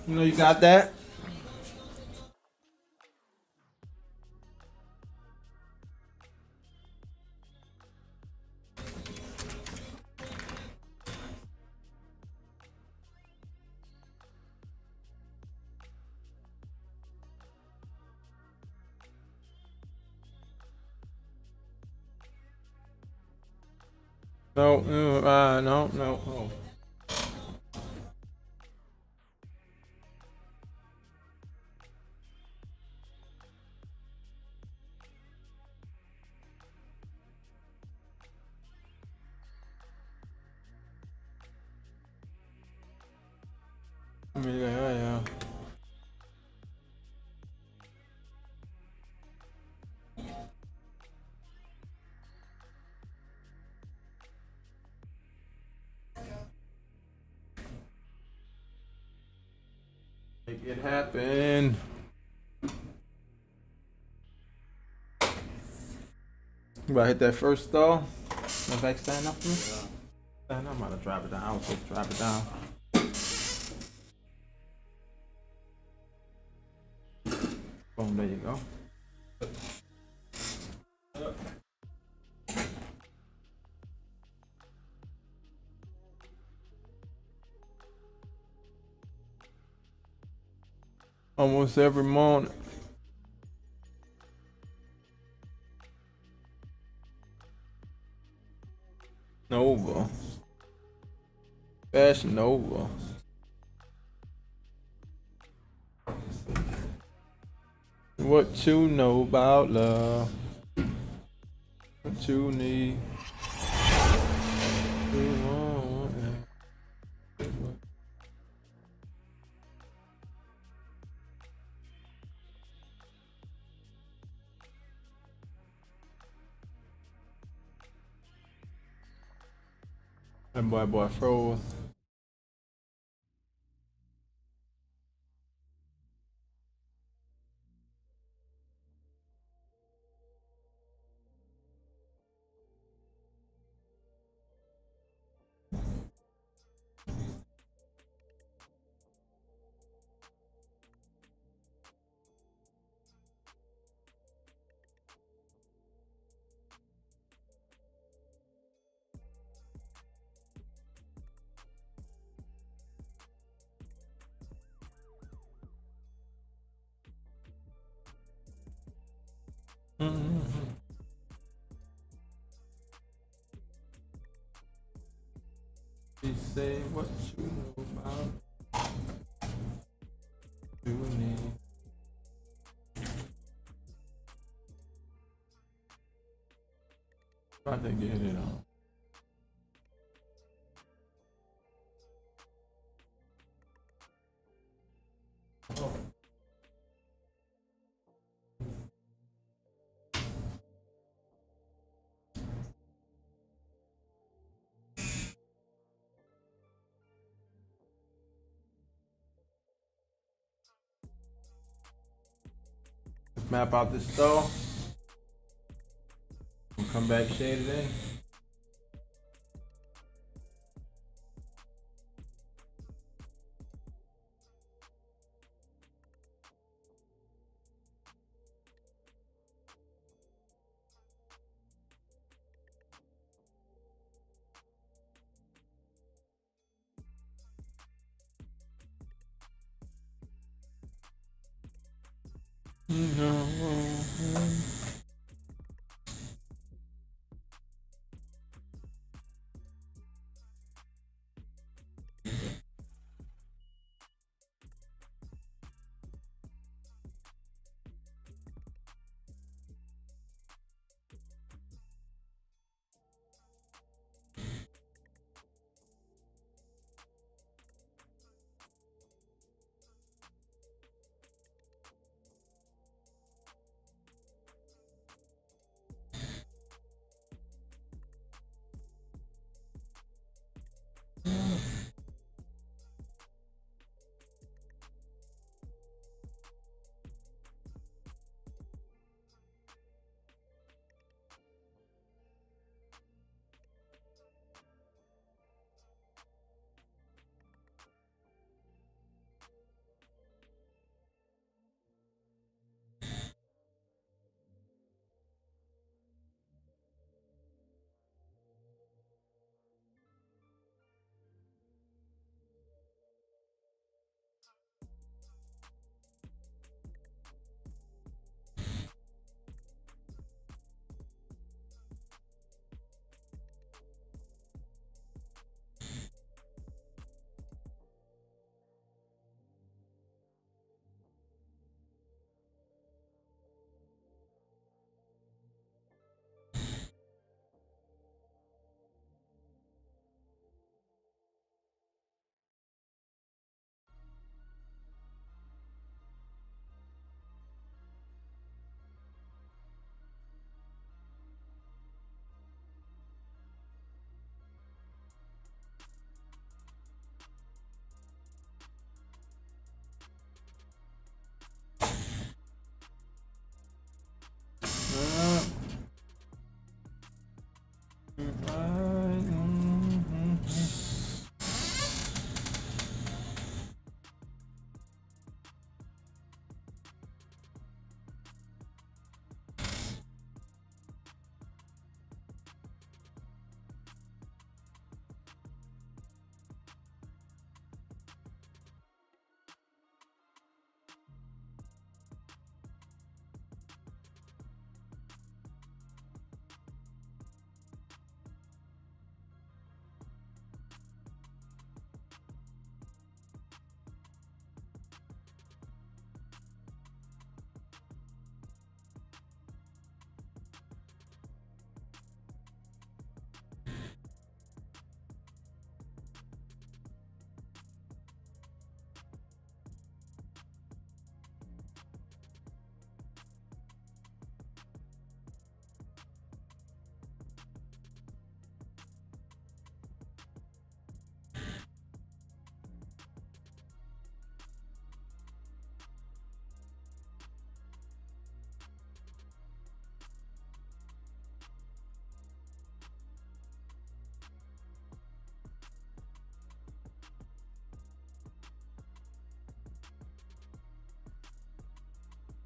You know you got that. No, no. Oh. Yeah. Make it happen. You about to hit that first stall? My back stand up for me? Stand up, I'm about to drop it down. I was supposed to drop it down. Boom, there you go. Almost every morning. Nova. Fashion Nova. What you know about love? What you need? You want it. That boy froze. She say what you know about you need. About to get it on. Let's map out this stall. We'll come back shade it in.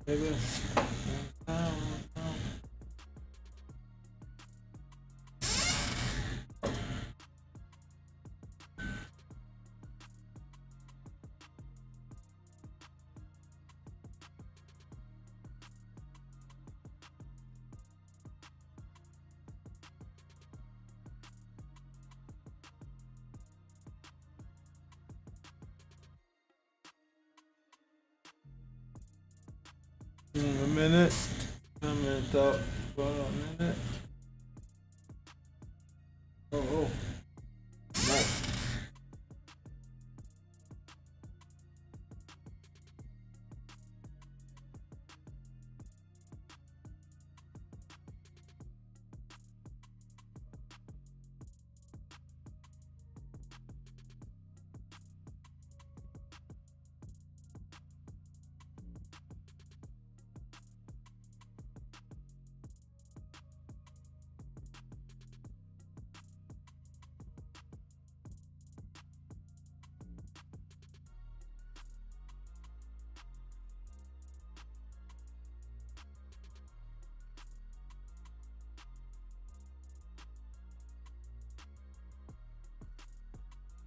Maybe. A minute. I'm gonna talk for a minute. Oh. Nice.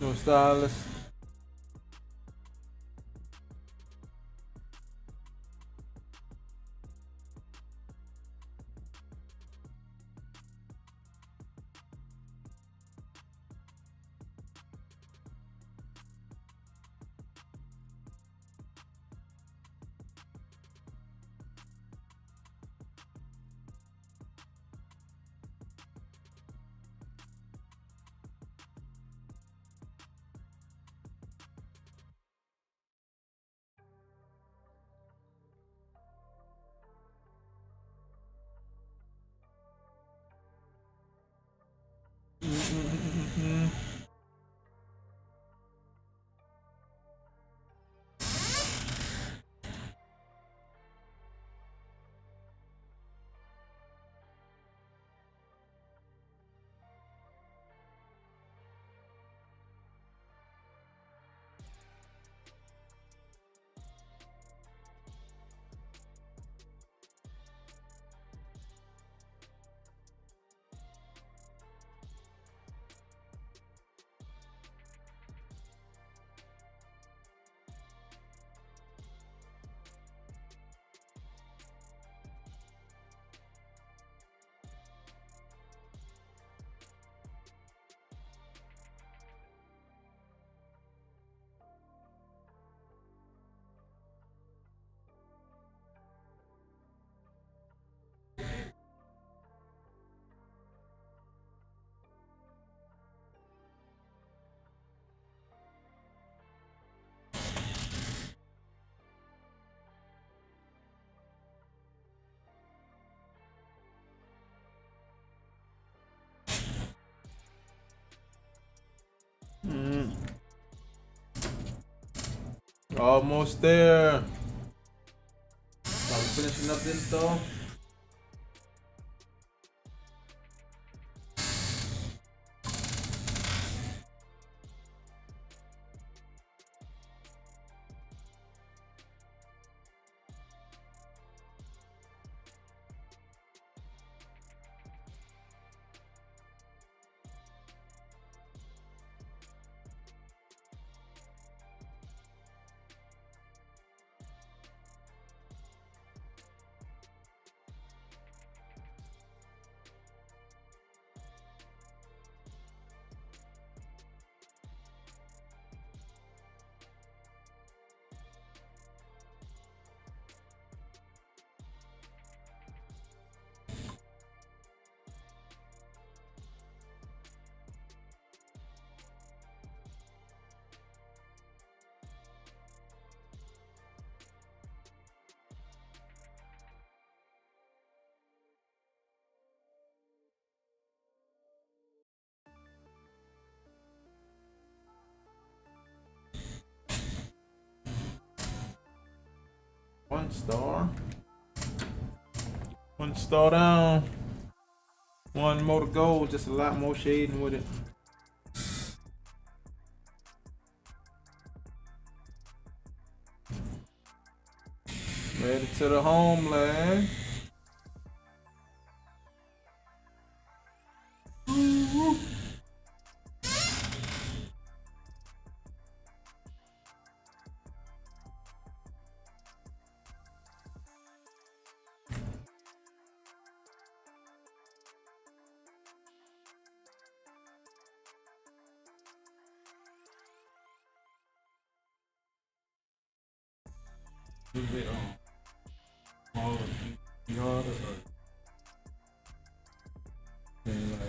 No stylist. Almost there. I'm finishing up this though. One star. One star down. One more to go. Just a lot more shading with it. Ready to the homeland. Is it smaller yard or And like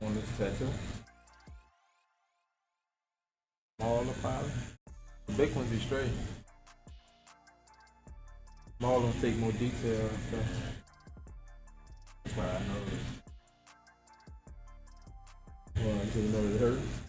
on this tattoo. Smaller probably. The big ones be straight. Small ones take more detail and stuff. That's why I know this. Well, until you know it hurts.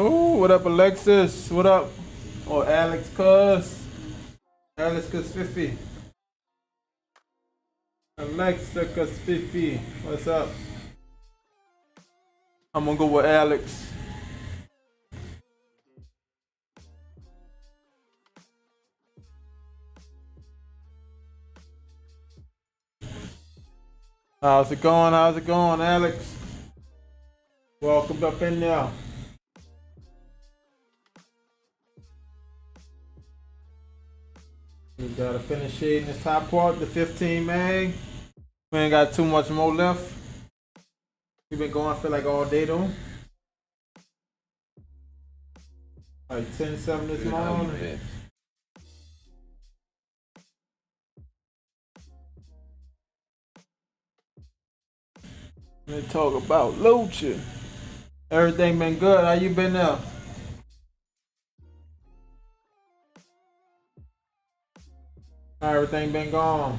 Oh, what up, Alexis? What up? Or Alex Cuz? Alex Cuz Fifi. Alexa Cuz Fifi. What's up? I'm gonna go with Alex. How's it going? How's it going, Alex? Welcome up in there. We gotta finish shading this top part, the 15 mag. We ain't got too much more left. We've been going for like all day though. Like 10-7 this Good, how you morning. been? Let's talk about Lucha. Everything been good. How you been there? How everything been going?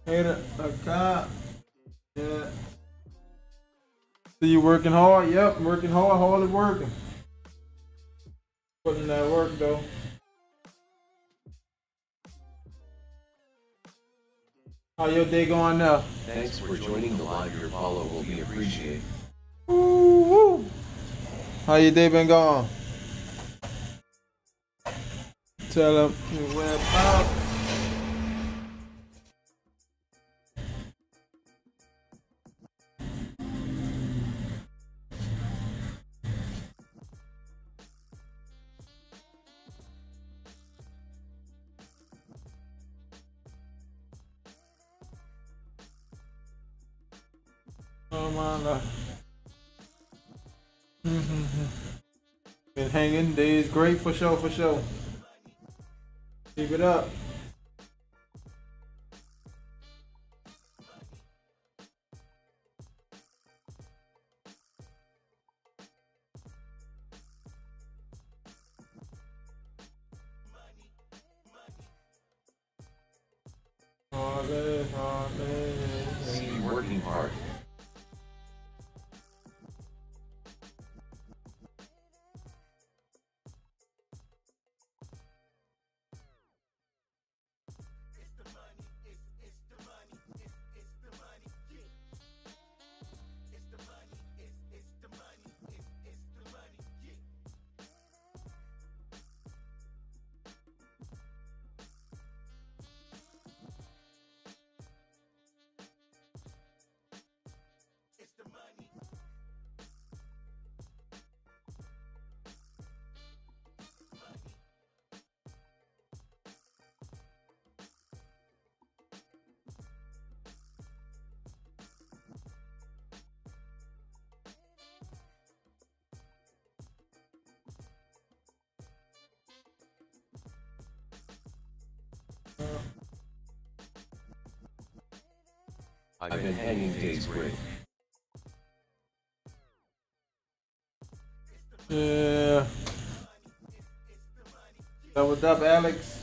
Hater, a cop. Yeah. See you working hard? Yep, working hard, hardly working. Putting that work though. How your day going now? Thanks for joining the live. Your follow will be appreciated. Woo, woo. How your day been going? Tell him where about. Oh my life. Been hanging. Day is great for sure, for sure. Keep it up. Holiday, holiday. See you working hard. I've been hanging days great. Yeah. So what's up, Alex?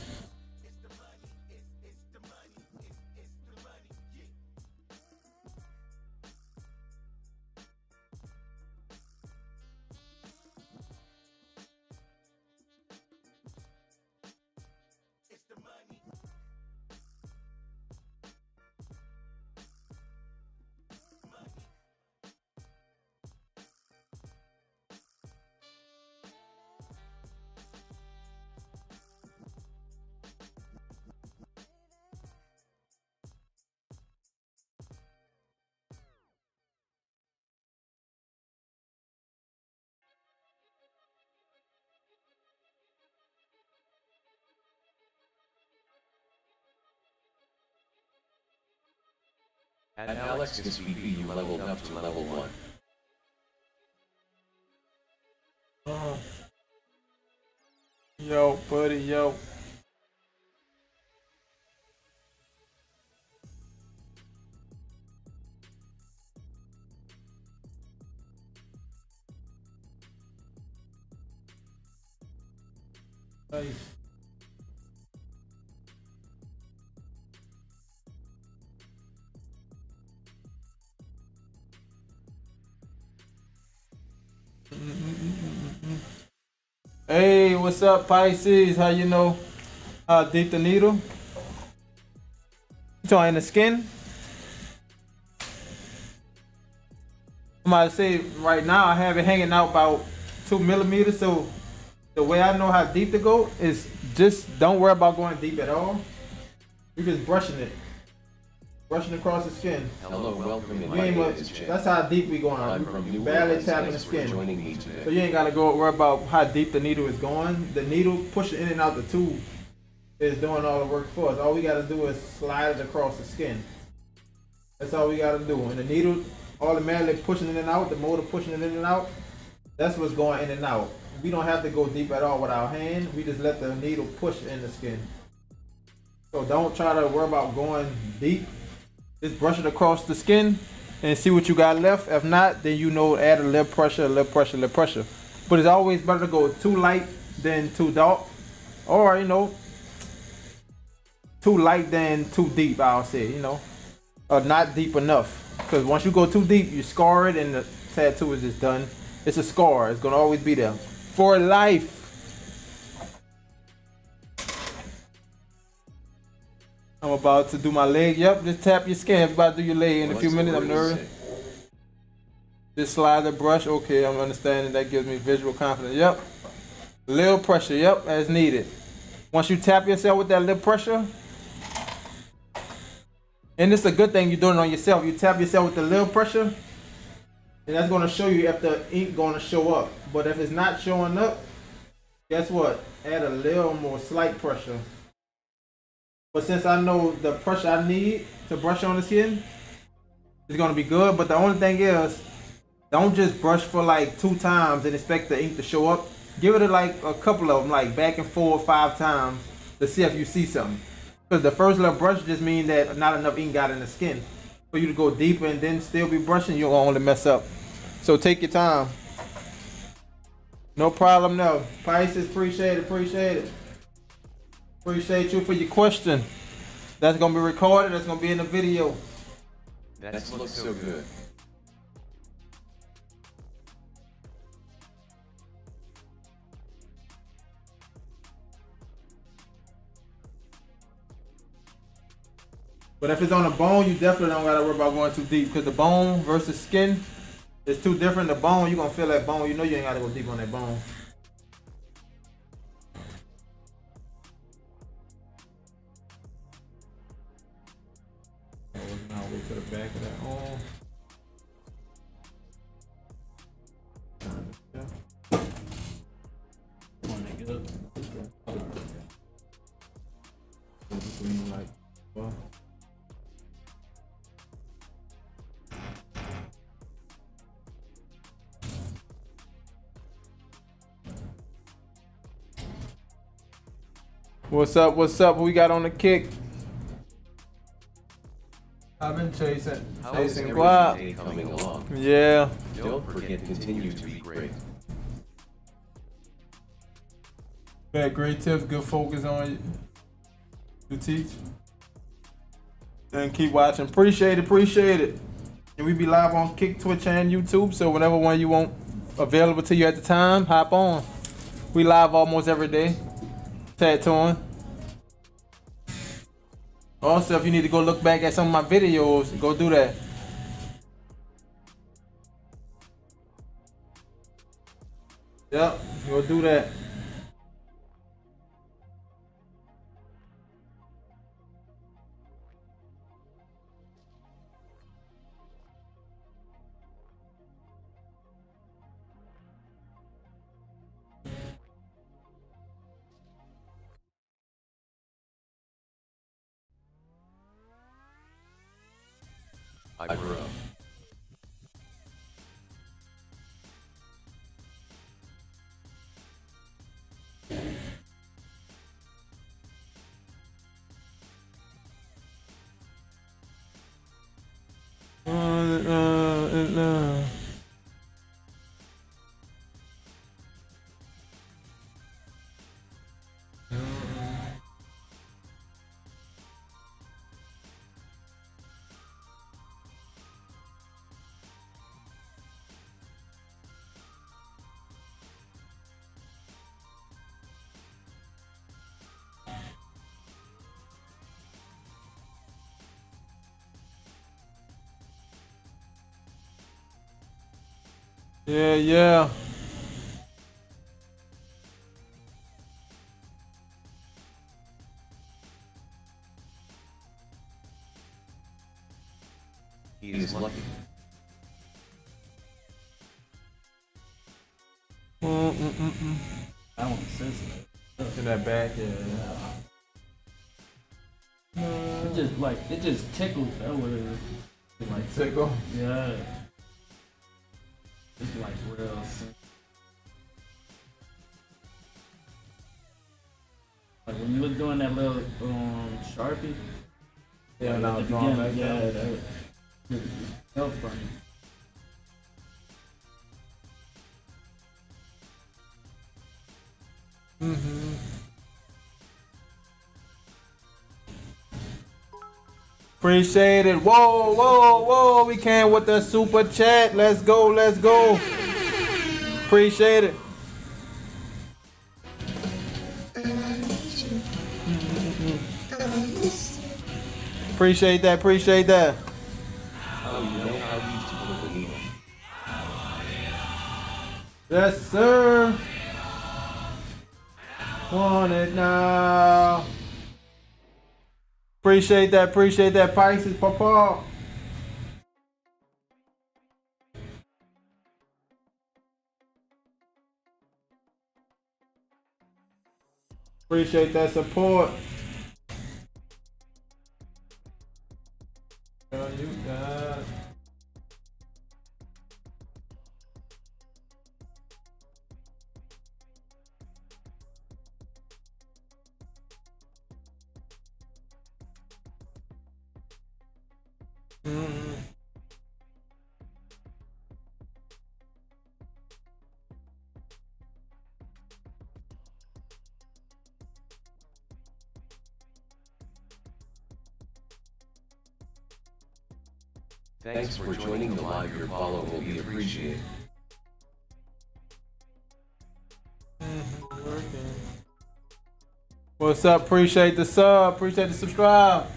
At Alex SVP, you leveled up to level 1. Yo, buddy, yo. Nice. Hey, what's up, Pisces? How you know how deep the needle? You talking in the skin? I'm about to say right now I have it hanging out about 2 millimeters. So the way I know how deep to go is just don't worry about going deep at all. You're just brushing it. Brushing across the skin. Hello, welcome in. You ain't much, that's how deep we going. I'm from We New barely Orleans. tapping the Thanks for skin. joining me today. So you ain't gotta go worry about how deep the needle is going. The needle pushing in and out the tube is doing all the work for us. All we gotta do is slide it across the skin. That's all we gotta do. And the needle automatically pushing in and out, the motor pushing it in and out, that's what's going in and out. We don't have to go deep at all with our hand. We just let the needle push in the skin. So don't try to worry about going deep. Just brush it across the skin and see what you got left. If not, then you know add a little pressure, a little pressure, a little pressure. But it's always better to go too light than too dark. Or, you know, too light than too deep, I'll say, you know. Or not deep enough. Because once you go too deep, you scar it and the tattoo is just done. It's a scar. It's going to always be there. For life. I'm about to do my leg. Yep, just tap your skin. Everybody do your leg in a few minutes. I'm nervous. Just slide the brush. Okay, I'm understanding. That gives me visual confidence. Yep. Little pressure. Yep, as needed. Once you tap yourself with that little pressure, and it's a good thing you're doing it on yourself. You tap yourself with the little pressure, and that's going to show you if the ink going to show up. But if it's not showing up, guess what? Add a little more slight pressure. But since I know the pressure I need to brush on the skin, it's going to be good. But the only thing is, don't just brush for like 2 times and expect the ink to show up. Give it like a couple of them, like back and forth 5 times to see if you see something. Because the first little brush just means that not enough ink got in the skin. For you to go deeper and then still be brushing, you'll only mess up. So take your time. No problem, no. Pisces, appreciate it, appreciate it. Appreciate you for your question. That's going to be recorded. That's going to be in the video. That looks so good. But if it's on a bone, you definitely don't gotta worry about going too deep, because the bone versus skin is too different. The bone, you're gonna feel that bone. You know you ain't gotta go deep on that bone. Now wait to the back of that arm. What's up? What's up? Who we got on the kick? I've been chasing guap. Coming along. Yeah. Don't forget to continue to be great. Bad great tips, good focus on you to teach. And keep watching. Appreciate it, appreciate it. And we be live on Kick, Twitch, and YouTube. So whatever one you want available to you at the time, hop on. We live almost every day. Tattooing. Also, if you need to go look back at some of my videos, go do that. Yep, go do that. I grew up. Yeah, yeah. He is lucky. I want sensitive. In that back, yeah. It just like it just tickles. That what it is. It like Tickle. Yeah. It's like real. Like when you was doing that little Sharpie. Yeah, like, now at the drawing beginning, back yeah, down. that felt funny. Appreciate it. Whoa, whoa, whoa. We came with the super chat. Let's go, let's go. Appreciate it. Appreciate that, appreciate that. Oh, you know how these people believe. Yes, sir. Want it now. Appreciate that, Pisces, Papa. Appreciate that support. Girl, you got. Thanks for joining the live. Your follow will be appreciated. What's up? Appreciate the sub. Appreciate the subscribe.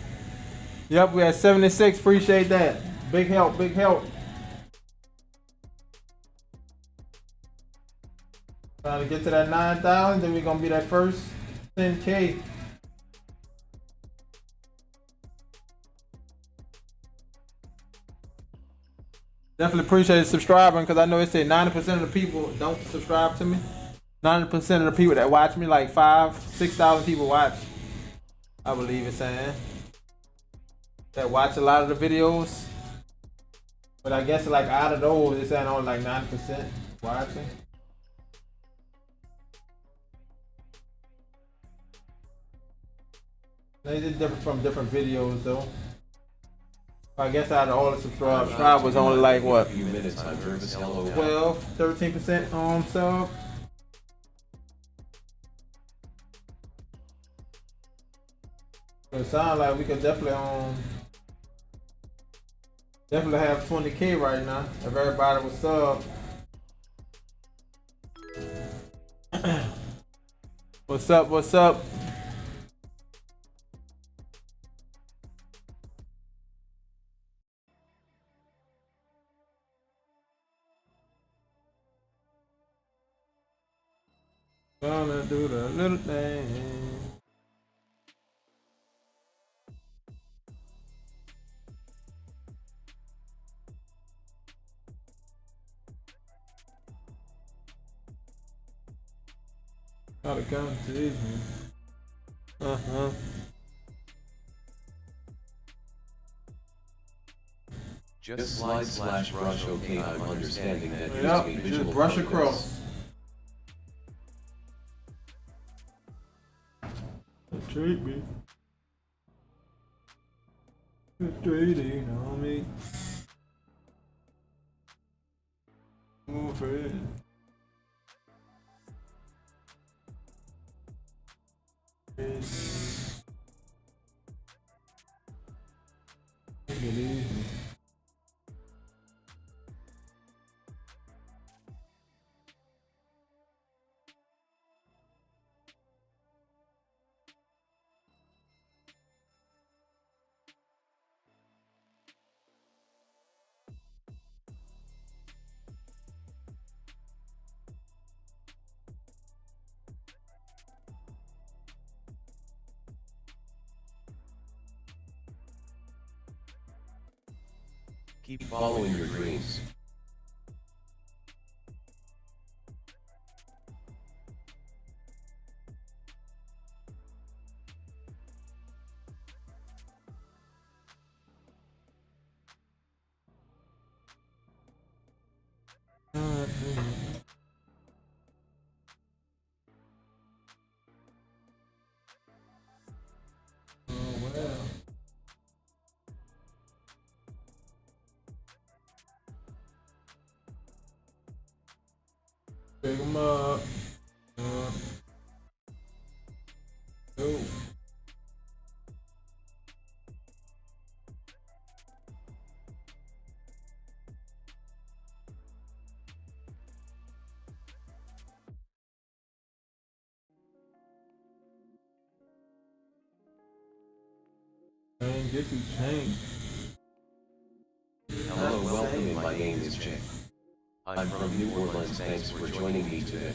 Yep, we at 76. Appreciate that. Big help. Big help. Trying to get to that 9,000. Then we're gonna be that first 10K. Definitely appreciate subscribing because I know it said 90% of the people don't subscribe to me. 90% of the people that watch me, like 6,000 people watch. I believe it's saying that watch a lot of the videos. But I guess like out of those, it's saying only like 90% watching. They did different from different videos though. I guess out of all the subscribers, only like what? A few minutes, I'm nervous. Hello. 12, 13% sub. So it sounds like we could definitely have 20K right now if everybody was sub. What's up? What's up? Gonna do the little thing. How to come to these. Just slide / brush. Okay, I'm understanding that using Yep, a visual just brush focus. across. Treat me. Trading on me. Move it. Take it easy. Keep following your dreams. Pick 'em up. Go. Get you changed. Hello, welcome. My name is Jay. I'm from New Orleans. Thanks for joining me today.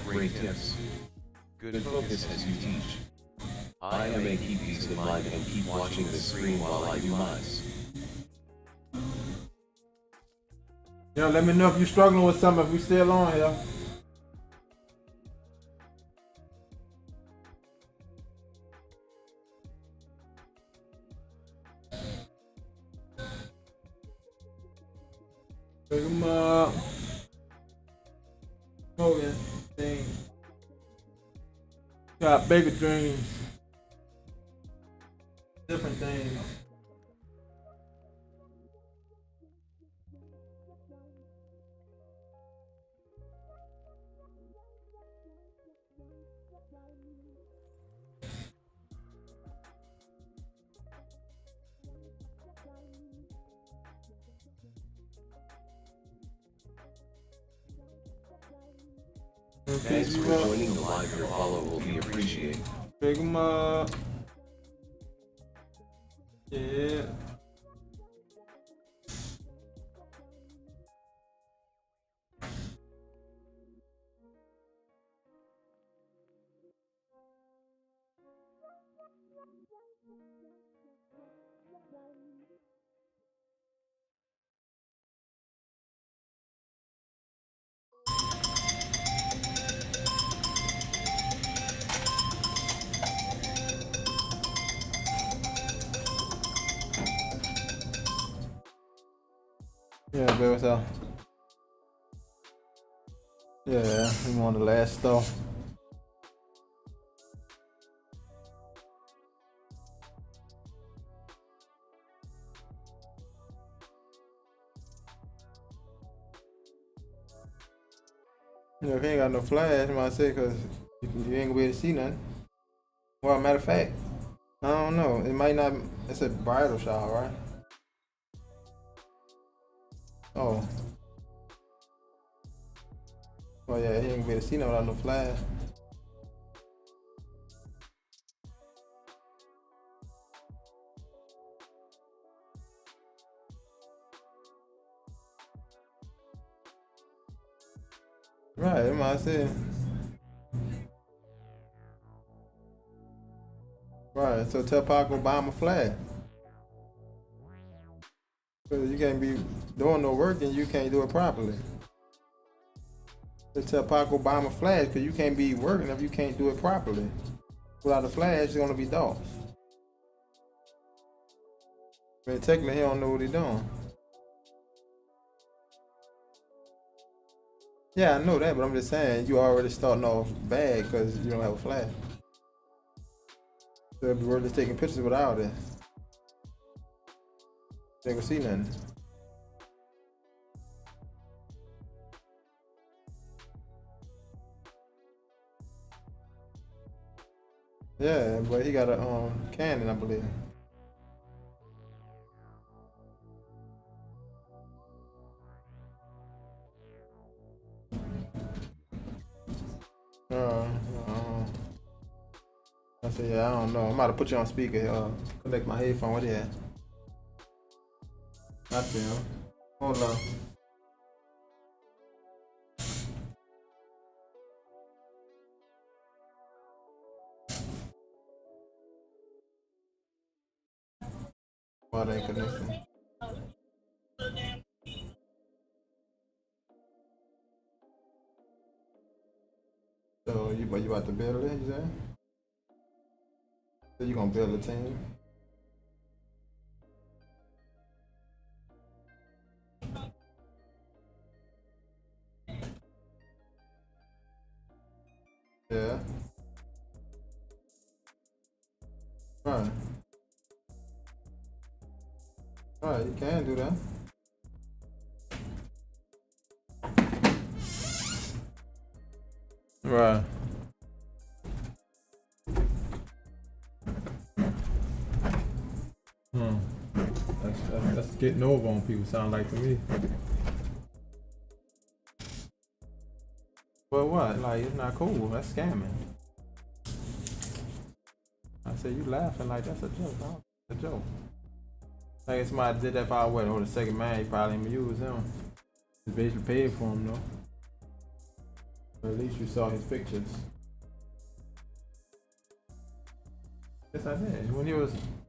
Great tips. Good focus as you teach. I am a keep these in mind and keep watching the screen while I do mine. Yo, let me know if you're struggling with something, if we still on here. Pick 'em up. Hogan, thing. Got bigger dreams. Different things. Thanks for joining the live. Your follow will be appreciated. Pick 'em up. Yeah. Yeah, baby, what's up? Yeah, I'm on the last store. Yeah, if you ain't got no flash, I might say, cause you ain't gonna be able to see nothing. Well, matter of fact, I don't know. It might not. It's a bridal shower, right? Oh. Oh yeah, he ain't gonna be able to see nothing without no flash. Right, it might say. Right, so tell Paco buy him a flash. Cause you can't be doing no work and you can't do it properly. So tell Paco buy him a flash, cause you can't be working if you can't do it properly. Without a flash, it's gonna be dark. I mean, technically, he don't know what he's doing. Yeah, I know that, but I'm just saying you already starting off bad because you don't have a flash. So it'd be worth just taking pictures without it. You ain't gonna see nothing. Yeah, but he got a Canon, I believe. Uh, I said, yeah, I don't know. I'm about to put you on speaker. Connect my headphone. What is that? I feel. Hold on. Why they ain't connecting? you about to build it, you say? So you gonna build a team? Yeah. Right. Right, you can do that. Right. That's getting over on people, sound like to me. But what? Like, it's not cool. That's scamming. I said, you laughing like that's a joke, dog. A joke. Like, if somebody did that far away, or the second man, he probably didn't use him. He basically paid for him, though. But at least you saw his pictures. Yes, I did.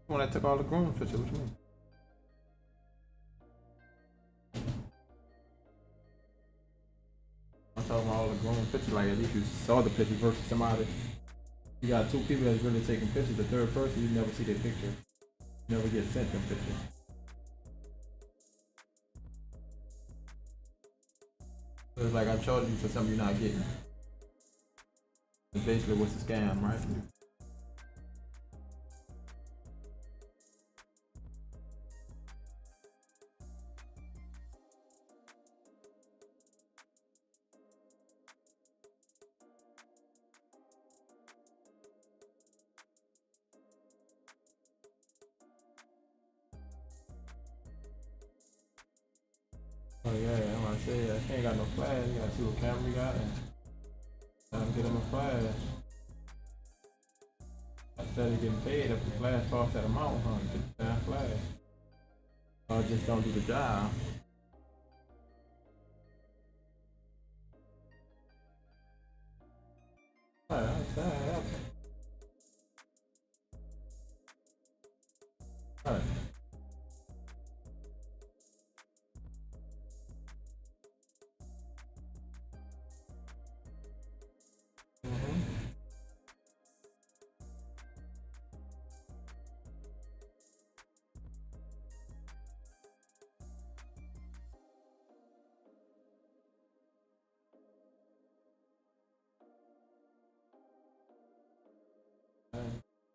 When I took all the groom pictures, what you mean? I'm talking about all the grown pictures, like at least you saw the picture versus somebody. You got two people that's really taking pictures, the third person, you never see their picture. You never get sent them pictures. So it's like I'm charging you for something you're not getting. It's basically what's a scam, right? Oh yeah, that's what I said. I ain't got no flash. You gotta see what camera you got and get him a flash. Instead of getting paid if the flash costs that amount, huh? Get the damn flash. Or just don't do the job. Alright, I understand. Alright.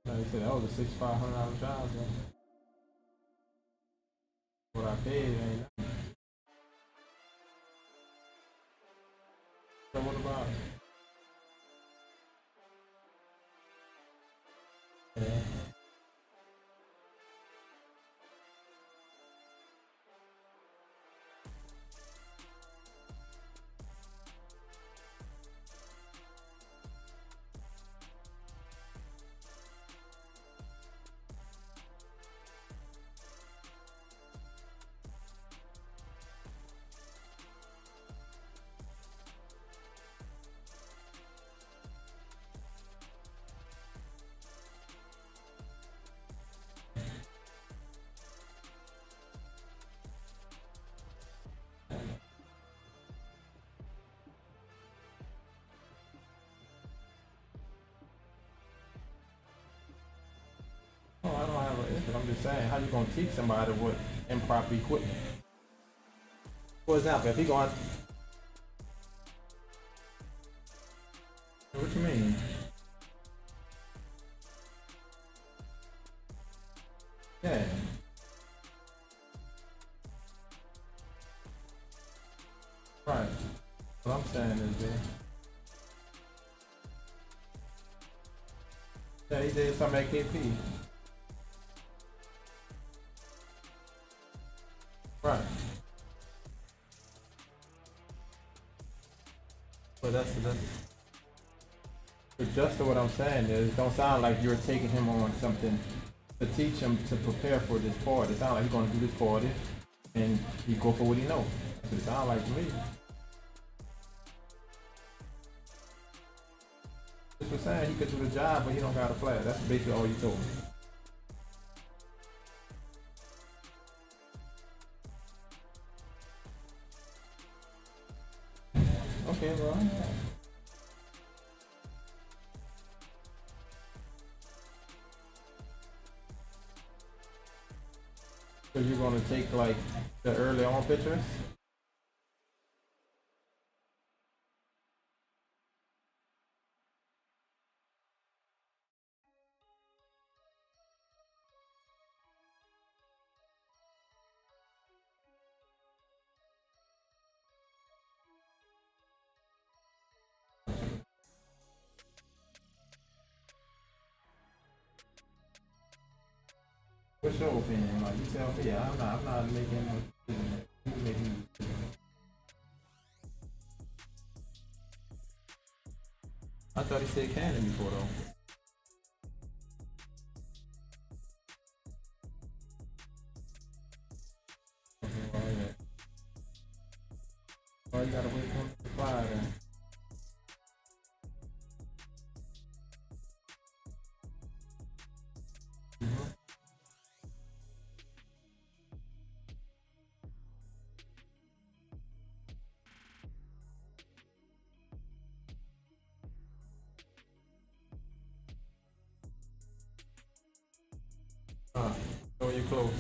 Like I said, that was a $6,500 job, though. What I paid ain't nothing. So what about it? Yeah. Oh, I don't have an issue. I'm just saying, how you gonna teach somebody with improper equipment? For example, if he going, what you mean? Yeah. Right. What I'm saying is that, yeah, he did something at KP. Right. But that's but just what I'm saying is, it don't sound like you're taking him on something to teach him to prepare for this party. It sounds like he's gonna do this party and he go for what he knows. That's what it sounds like to me. Just for saying he could do the job, but he don't got a flag. That's basically all you told me. Okay, well, So you're gonna take like the early on pictures? What's your opinion? Like you tell me, I'm not making no decision. You making the decision. I thought he said Cannon before though. Okay, well, yeah. Well, you gotta wait for him to reply then. So when you close.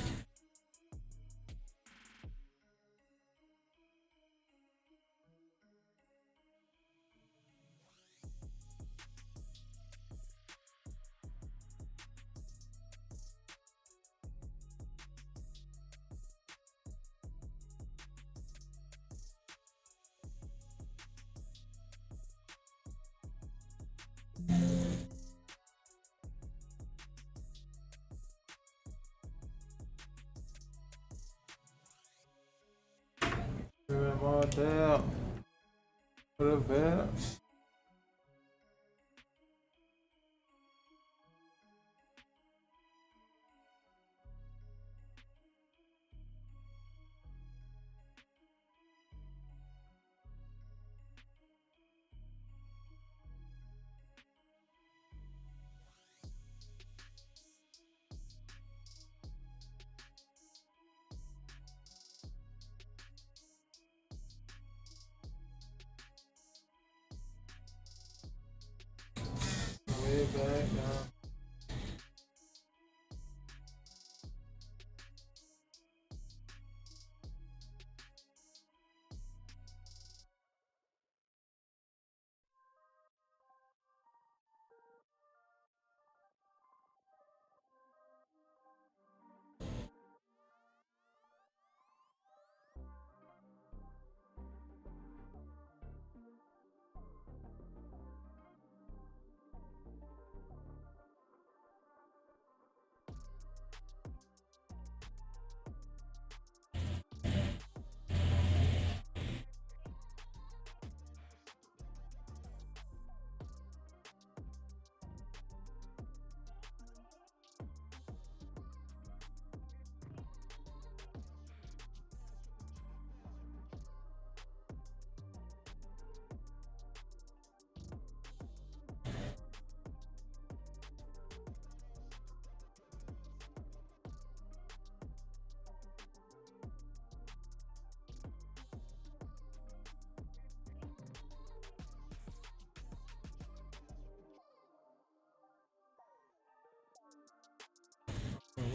Put them all down. Put it back. Way back now.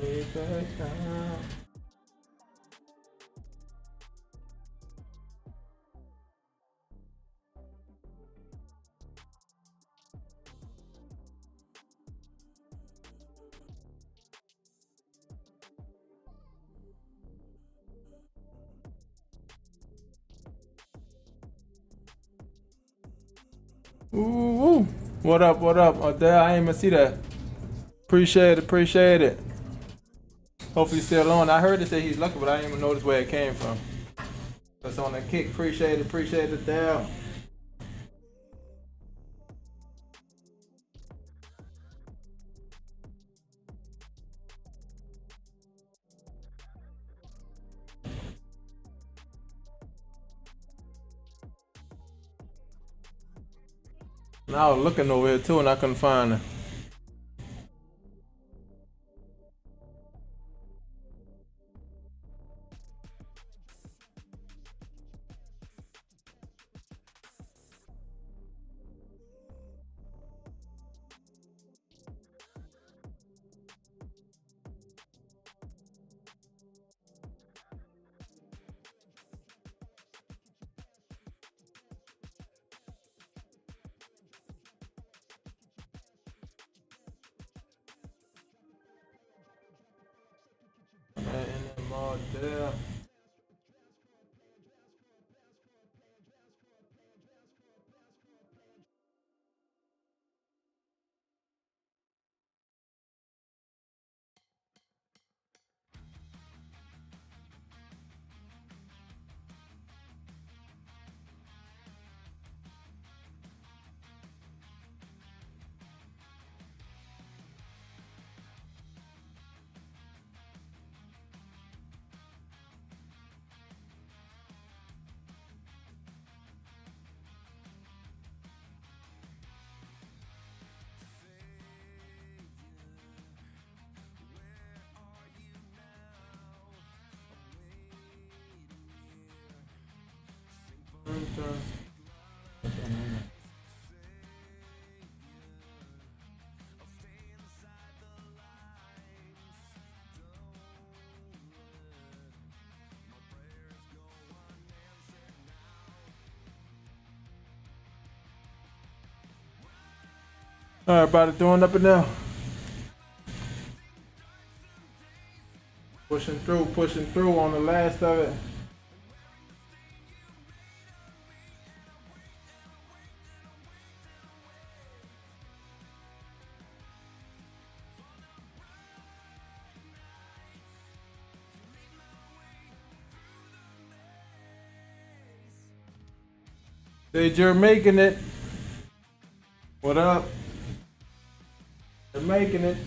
Way back now. Ooh, what up, what up? Oh, there, I ain't even see that. Appreciate it, appreciate it. Hopefully he's still on. I heard it say he's lucky, but I didn't even notice where it came from. That's on the kick. Appreciate it there. Now I was looking over here too and I couldn't find it. Yeah. Everybody throwing up and down. Pushing through on the last of it. Said you're making it. What up? You're making it.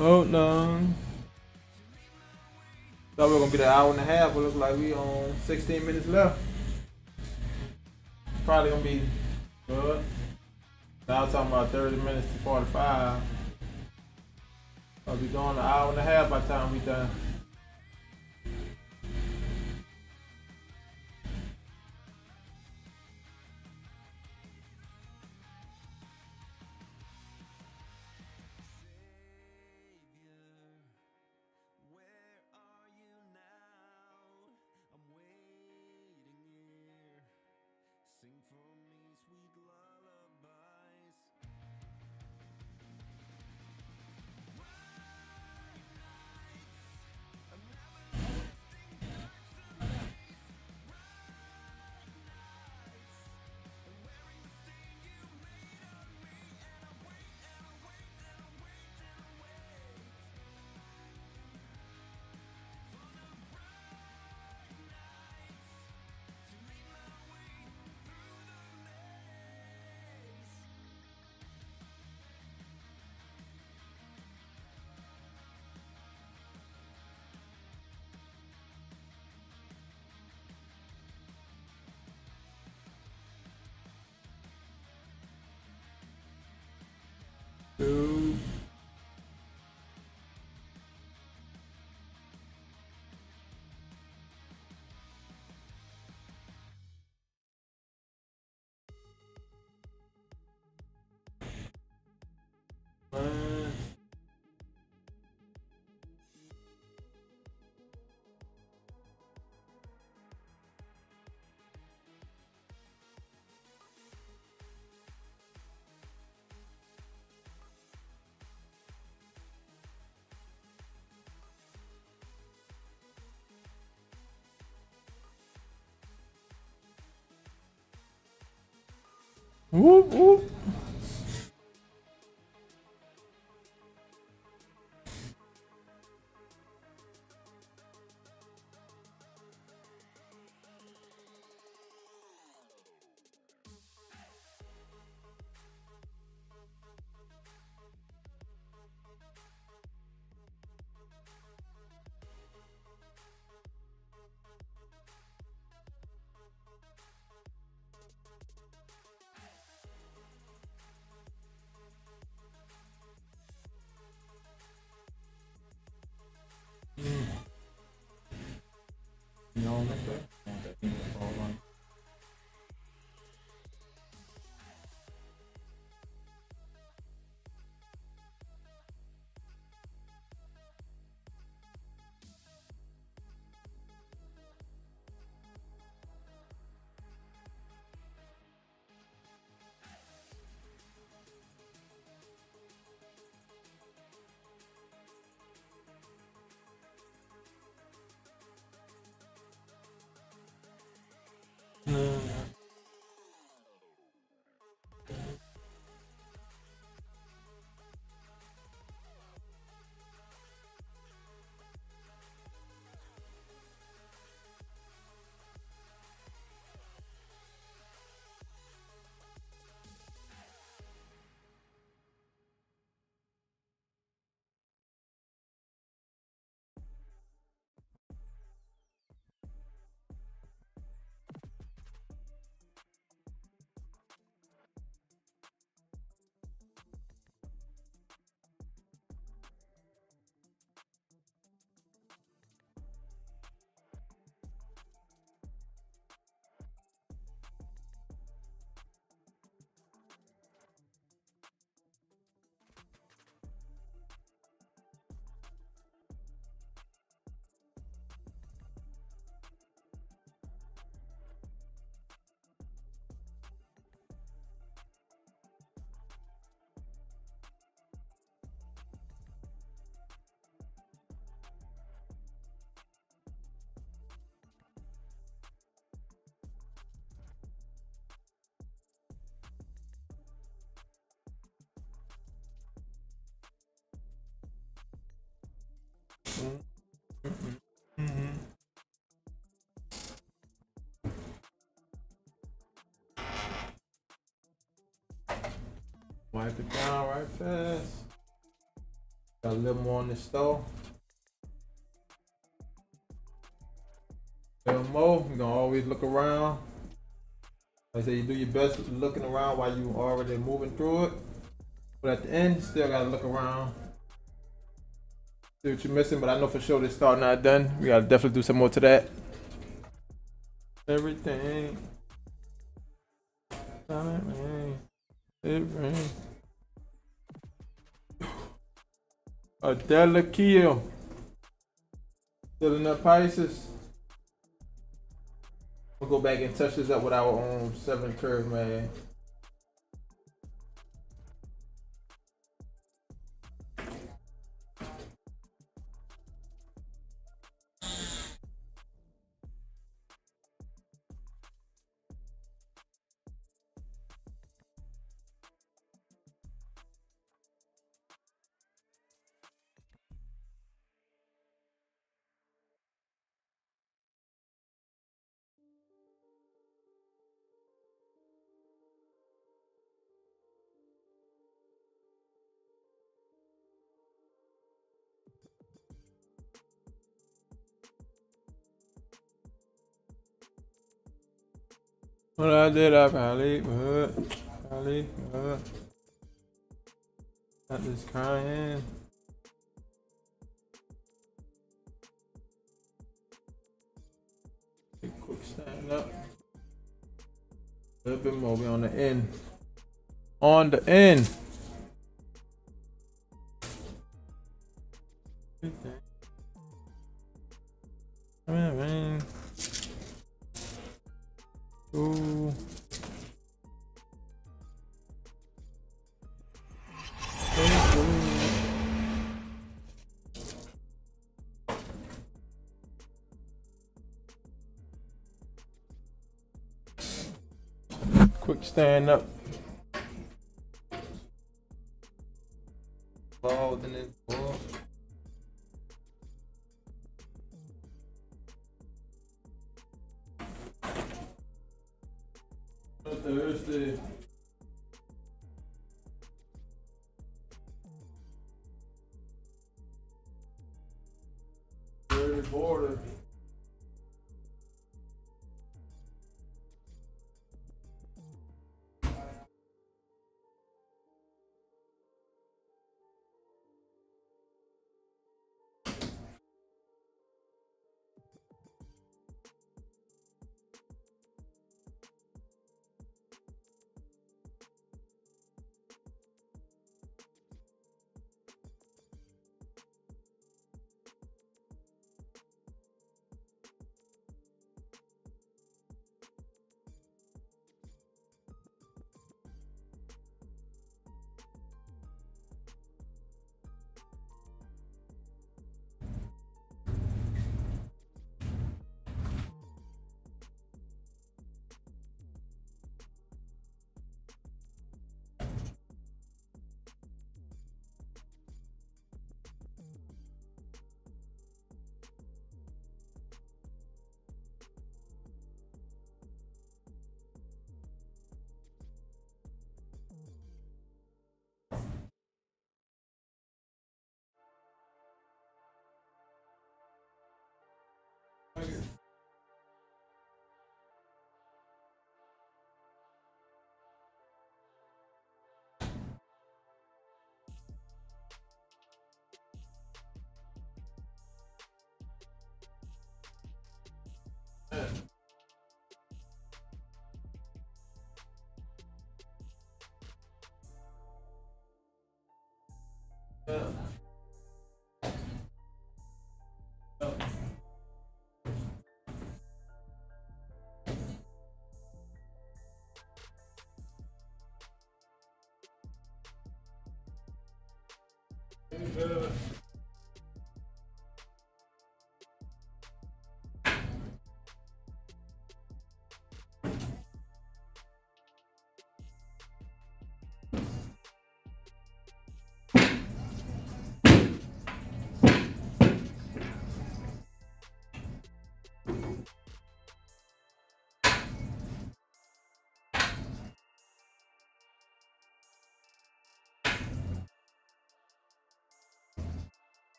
Oh no. Thought we were gonna be an hour and a half, but looks like we on 16 minutes left. Probably gonna be good. Now I'm talking about 30 minutes to 45. I'll be going an hour and a half by the time we done. Two. One. Whoop whoop. Wipe it down right fast. Got a little more on the stove. A little more. You're gonna always look around. Like I say, you do your best looking around while you already moving through it. But at the end, you still gotta look around. See what you're missing, but I know for sure this start not done. We gotta definitely do some more to that. Everything. It rains. It rains. A delicate. Still in the Pisces. We'll go back and touch this up with our own 7 curve, man. What I did, I probably got this crying. Quick stand up. A little bit more. We on the end. On the end. Man. Ooh. Quick stand up. Ball, then it's ball. Thursday. Third border.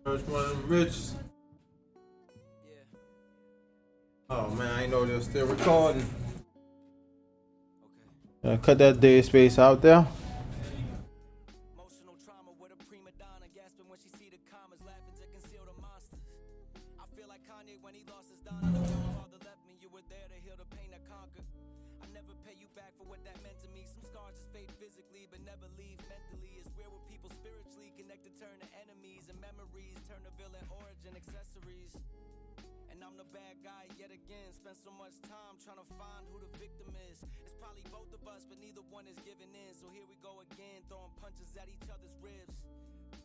First one of them rich. Oh man, I ain't know they're still recording. Cut that dead space out there. Emotional trauma with a prima donna gasping when she see the commas, laughing to conceal the monsters. I feel like Kanye when he lost his Donna. The way my father left me, you were there to heal the pain I conquered. I never pay you back for what that meant to me. Some scars just fade physically, but never leave mentally. It's where people spiritually connected turn to enemies, and memories turn to villain origin accessories. And I'm the bad guy yet again. Spent so much time trying to find who the victim is. It's probably both of us, but neither one is giving in. So here we go again, throwing punches at each other's ribs.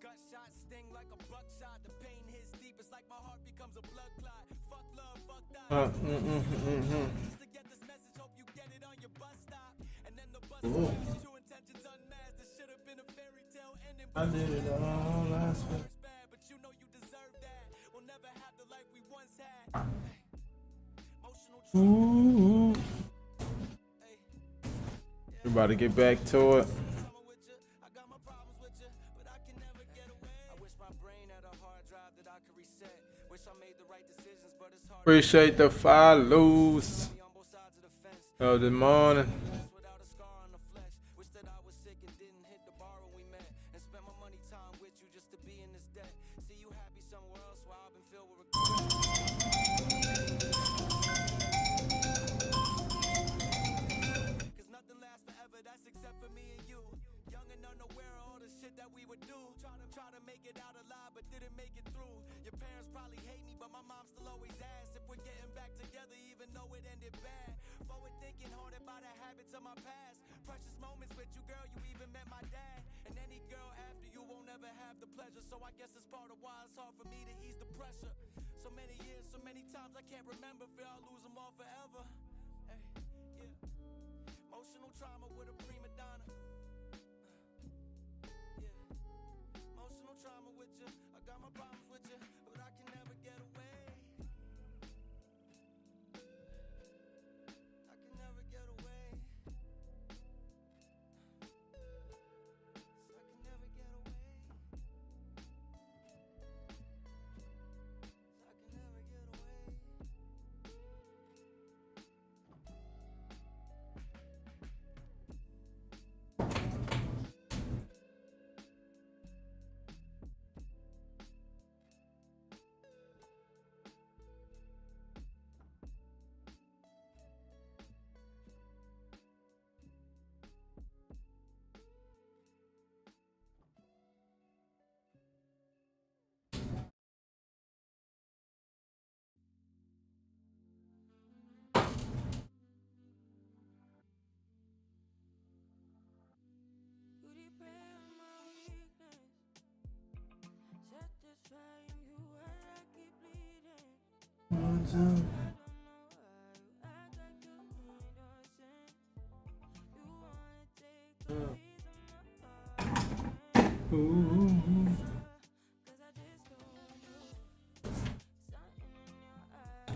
Gunshots sting like a buckshot. The pain hits deep, it's like my heart becomes a blood clot. Fuck love, fuck that. To get this message, hope you get it on your bus stop. And then the bus stops, true intentions unmasked. This should have been a fairy tale ending. I did it all last week. But you know you deserve that. We'll never have the life we once had. Emotional Ooh. We about to get back to it. trauma with you. I got my problems with you, but I can never get away. I wish my brain had a hard drive that I could reset. Wish I made the right decisions, but it's hard Appreciate the follows to be on both sides of the fence. of the morning. Without a scar on the flesh. Wish that I was sick and didn't hit the bar when we met. And spent my money time with you just to be in this debt. See you happy somewhere else while I've been filled with Cause nothing lasts forever, that's except for me and you. Young and unaware of all the shit that we would do. Try to make it out alive, but didn't make it through. Your parents probably hate me, but my mom still always asks if we're getting back together, even though it ended bad. Forward thinking, haunted by the habits of my past. Precious moments with you, girl, you even met my dad. And any girl after you won't ever have the pleasure. So I guess it's part of why it's hard for me to ease the pressure. So many years, so many times I can't remember. Fear I'll lose them all forever. Hey, yeah. Emotional trauma with a prima donna. Yeah. Emotional trauma with you. I got my problems with you, but I can never get away. I can never get away. I can never get away. I can never get away. Now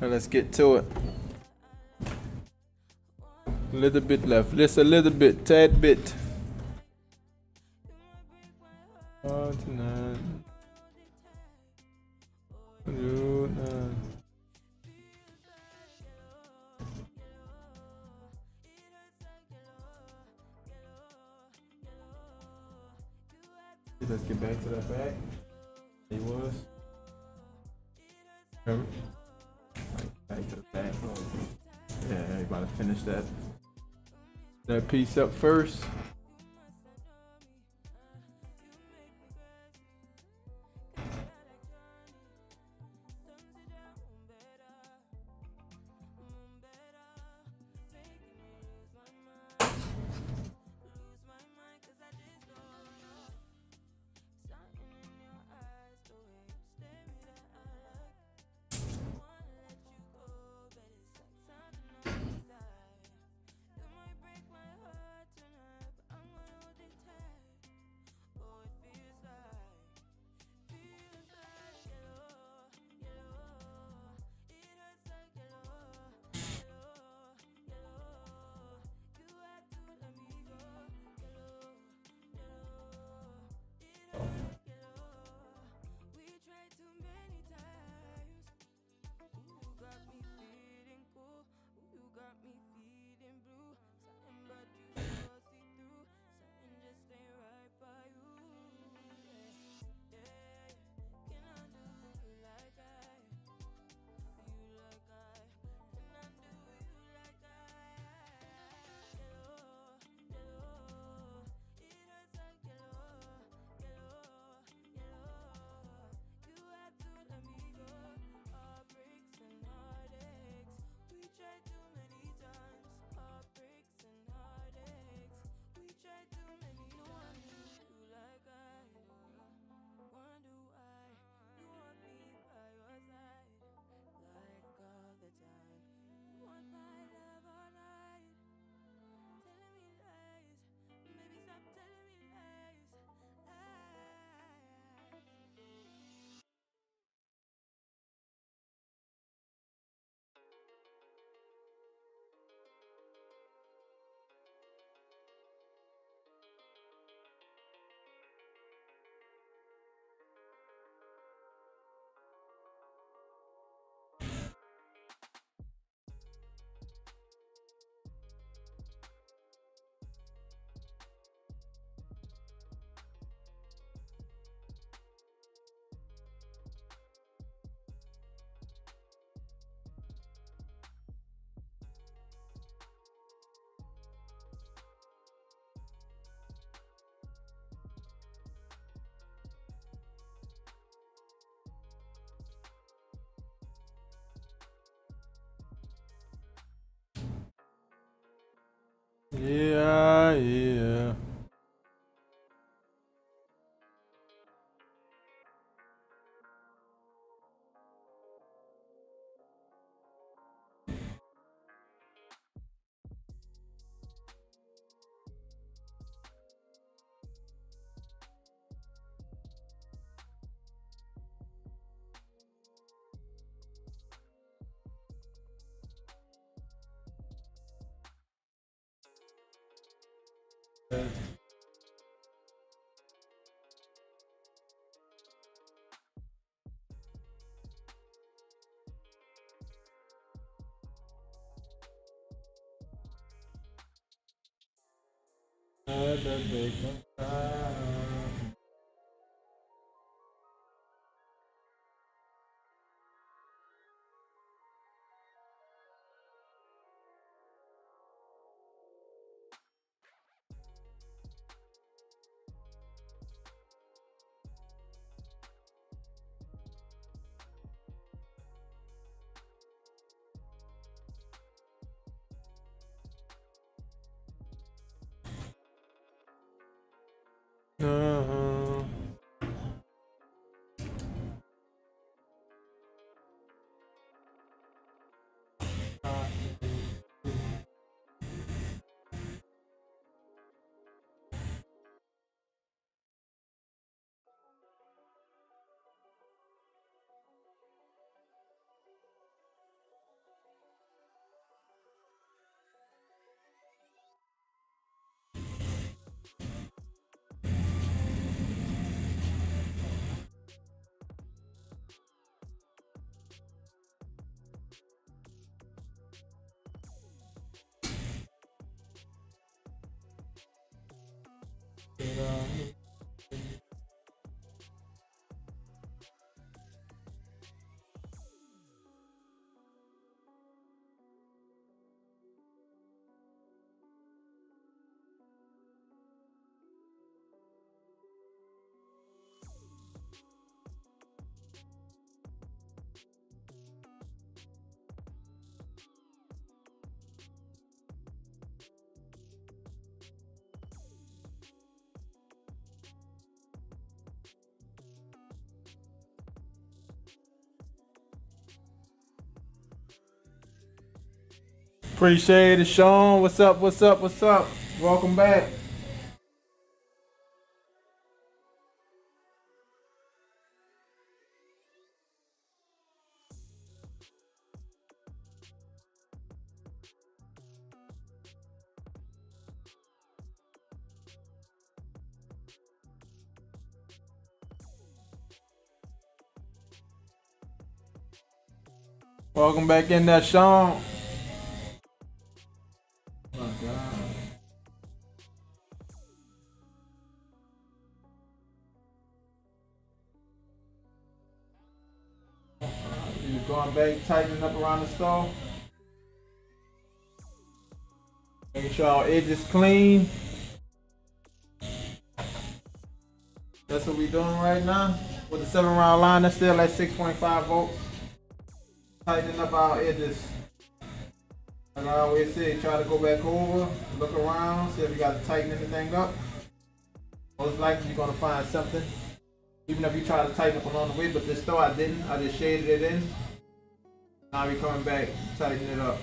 let's get to it. A little bit left. Just a little bit, tad bit. Tonight. Let's get back to that back. He was. Remember? Back to the back. Yeah, you about to finish that piece up first. Yeah, yeah. Appreciate it, Sean. What's up? What's up? What's up? Welcome back. Welcome back in there, Sean. Oh my God. You going back, tightening up around the stove. Making sure our edge is clean. That's what we're doing right now. With the 7-round line, that's still at 6.5 volts. Tightening up our edges. And I always say, try to go back over, look around, see if you got to tighten anything up. Most likely you're gonna find something. Even if you try to tighten up along the way, but this though I didn't. I just shaded it in. Now we're coming back, tighten it up.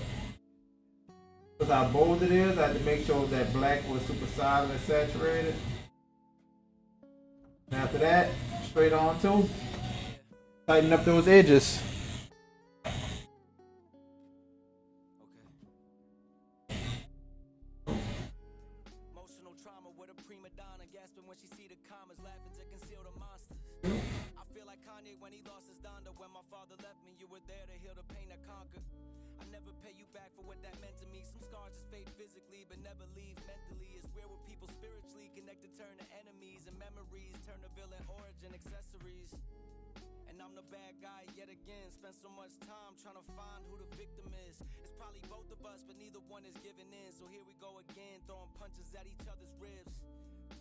Because how bold it is, I had to make sure that black was super solid and saturated. And after that, straight on to tighten up those edges. Emotional trauma with a prima donna gasping when she see the commas, laughing to conceal the monsters. I feel like Kanye when he lost his Donda. When my father left me, you were there to heal the pain I conquered. I never pay you back for what that meant to me. Some scars just fade physically, but never leave mentally. It's where people spiritually connected turn to enemies, and memories turn to villain origin accessories. And I'm the bad guy yet again. Spent so much time trying to find who the victim is. It's probably both of us, but neither one is giving in. So here we go again, throwing punches at each other's ribs.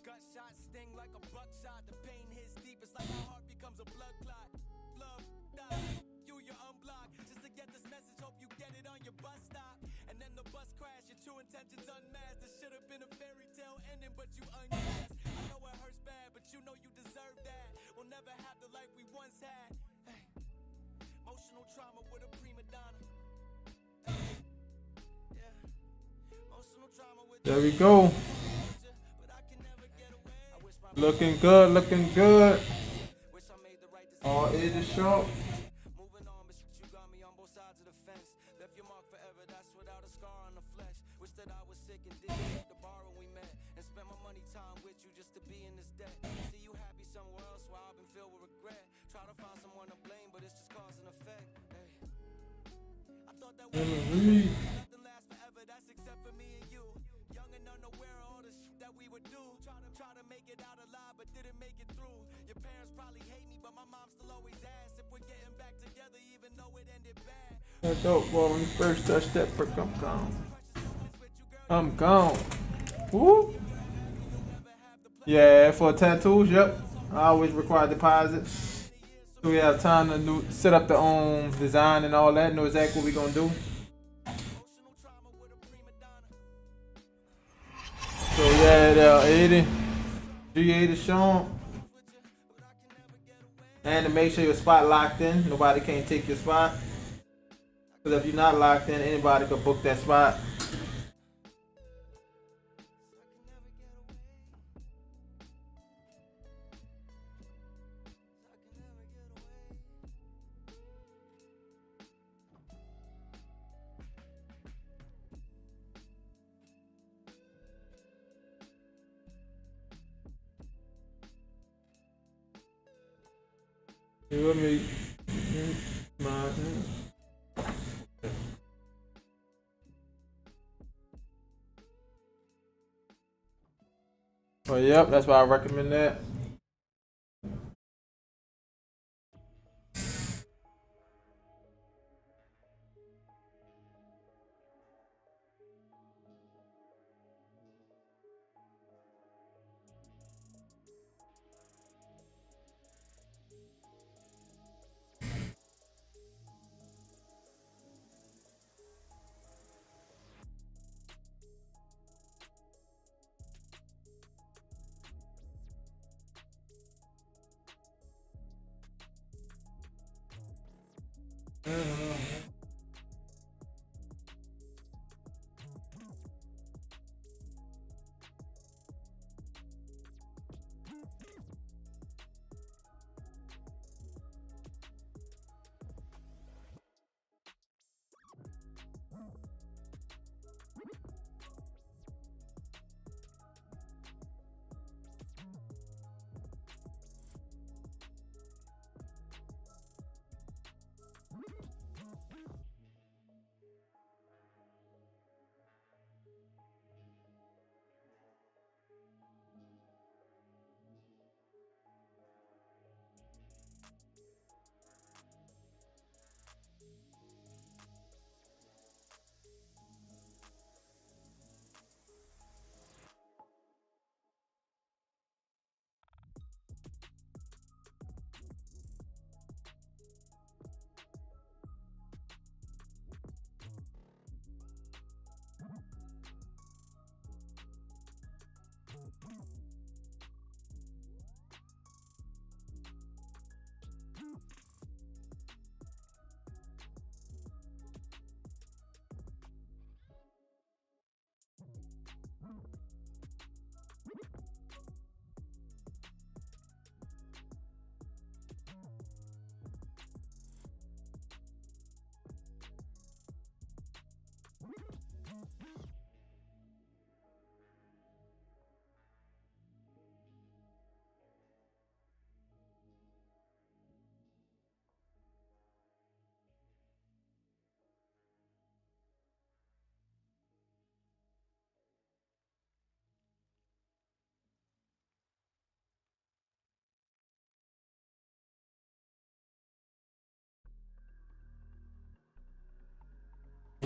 Gunshots sting like a buckshot. The pain hits deep, it's like my heart becomes a blood clot. Love, die, you're unblocked. Just to get this message, hope you get it on your bus stop. And then the bus crash, your true intentions unmasked. This should have been a fairy tale ending, but you uncast. I know it hurts bad, but you know you deserve that. We'll never have the life we once had. Hey. Emotional trauma with a prima donna. Yeah. Emotional trauma with There we go. Looking good, looking good. All edges sharp. Moving on, but you got me on both sides of the fence. Left your mark forever, that's without a scar on the flesh. Wish that I was sick and didn't hit the bar when we met. And spent my money time with you just to be in this debt. See you happy somewhere else while I've been filled with regret. Try to find someone to blame, but it's just cause and effect. Hey. I thought that nothing lasts forever, that's except for me and you. Young and unaware of all the shit that we would do. Try to make it out alive, but didn't make it through. Your parents probably hate me, but my mom still always asks if we're getting back together, even though it ended bad. That dope boy, when you first touch that brick, I'm gone. I'm gone. Woo! Yeah, for tattoos, yep. I always require deposits. So we have time to set up the design and all that, know exactly what we're gonna do. So yeah, the 80, G8 is shown. And to make sure your spot locked in, nobody can take your spot. Because if you're not locked in, anybody can book that spot. You with me? Oh, yep, that's why I recommend that.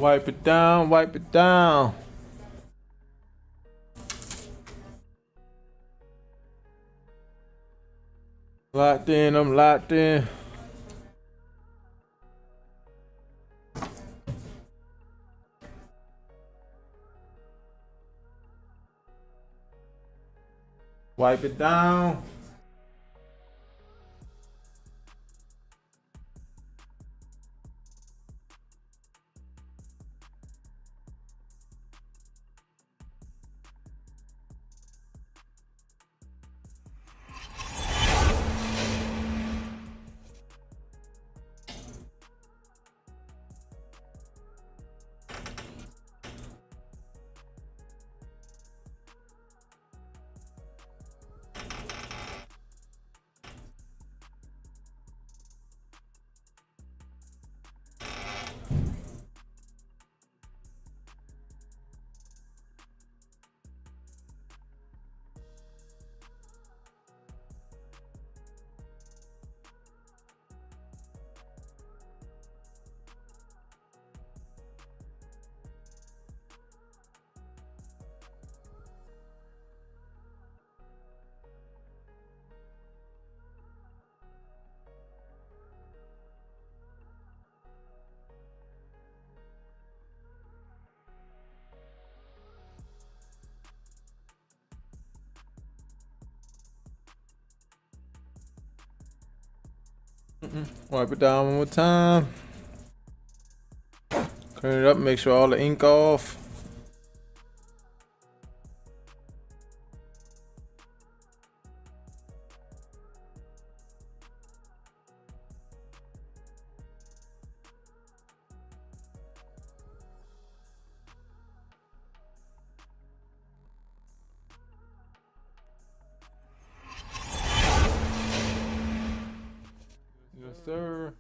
Wipe it down, wipe it down. Locked in, I'm locked in. Wipe it down. Wipe it down one more time. Clean it up, make sure all the ink off. Yes, sir.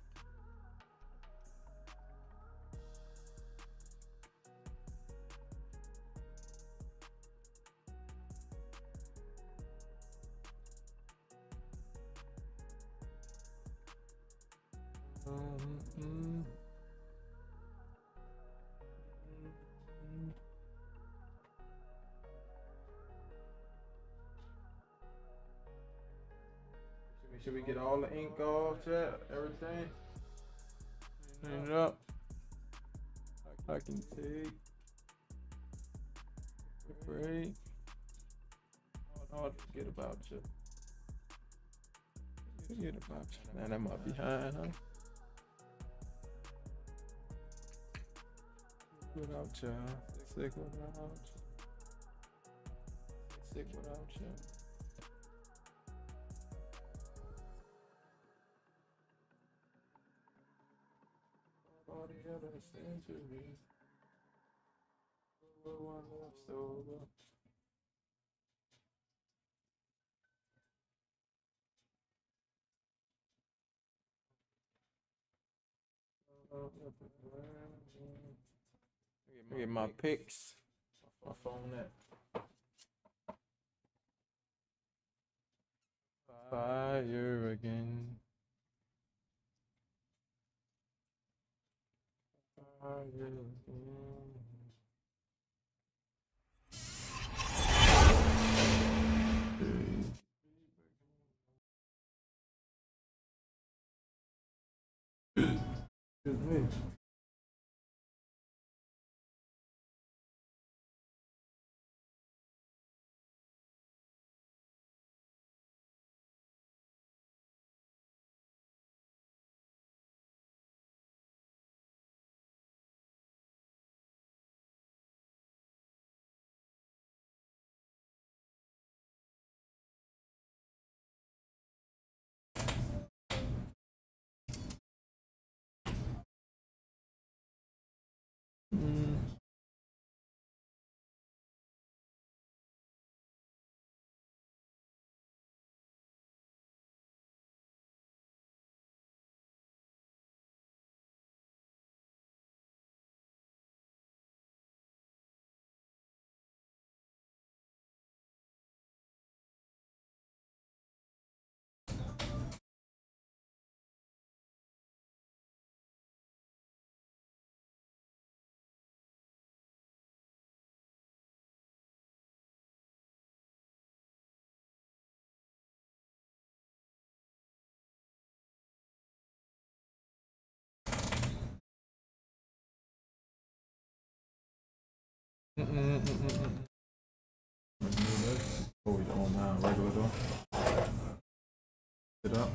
Should we get all the ink off, chat? Everything? Clean it up. I can take a break. I'll forget about you. Forget about you. Man, am I behind, huh? Without you. Sick without you. Sick without you. All the other centuries. One left over. Get my pics. My phone at fire again. Fire again. Excuse me. Oh, we on now, regular though. It up.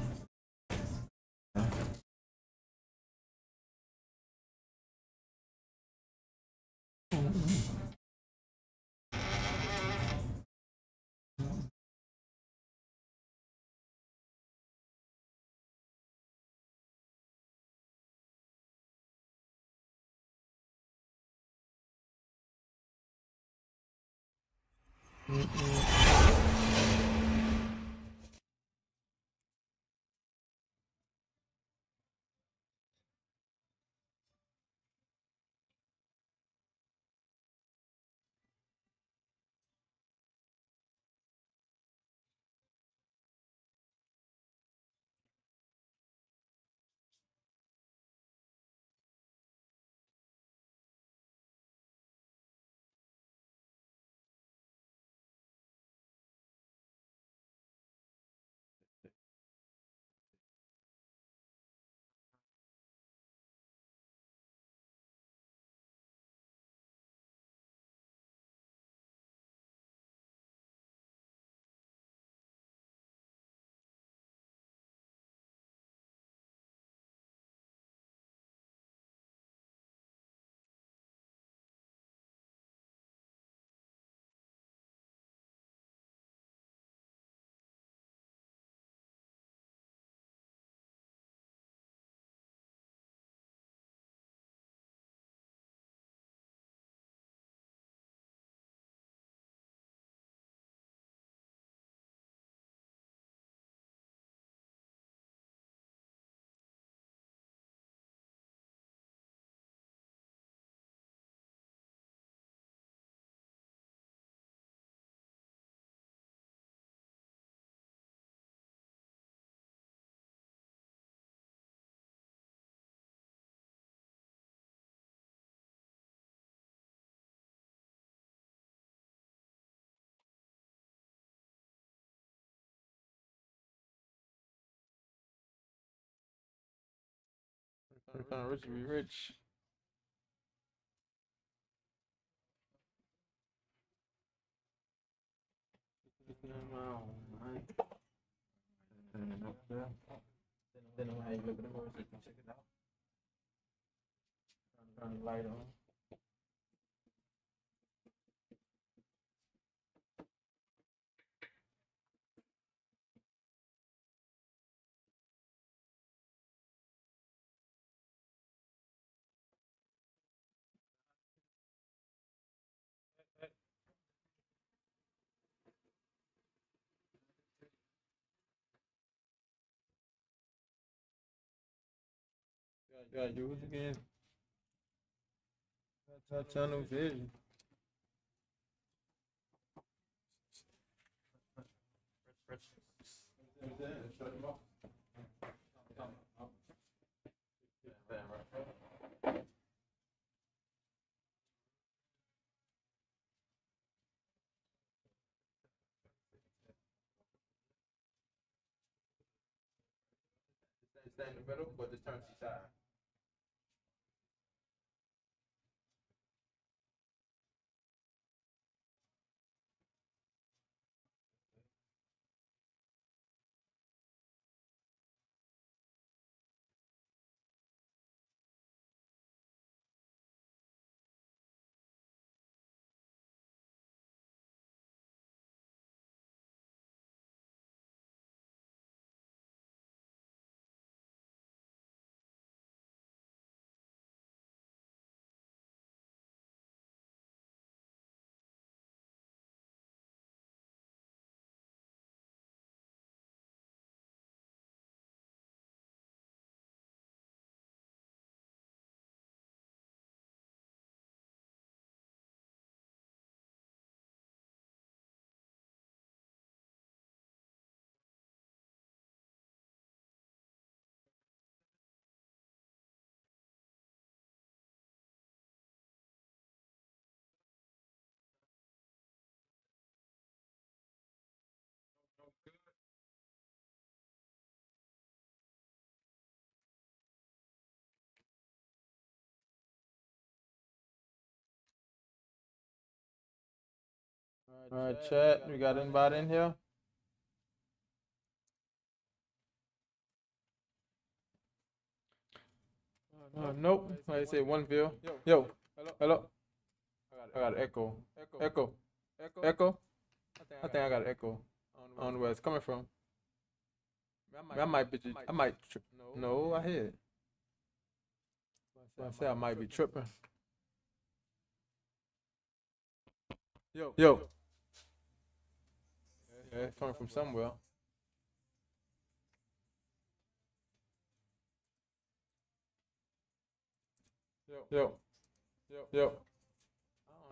Kind of rich to be rich. Then I look at the movies, you can check it out. Turn the light on. Yeah, use again. That's tunnel vision. Stay in the middle, but just turn to the side. Alright, chat. We got anybody in here? Nope. Like I said, one view. Yo. Hello. I got an echo. Echo. I think I got an echo. I don't know where it's coming from. I might be. No, I hear it. I say I might be tripping. Yo. Yeah, it's coming from somewhere. Yo.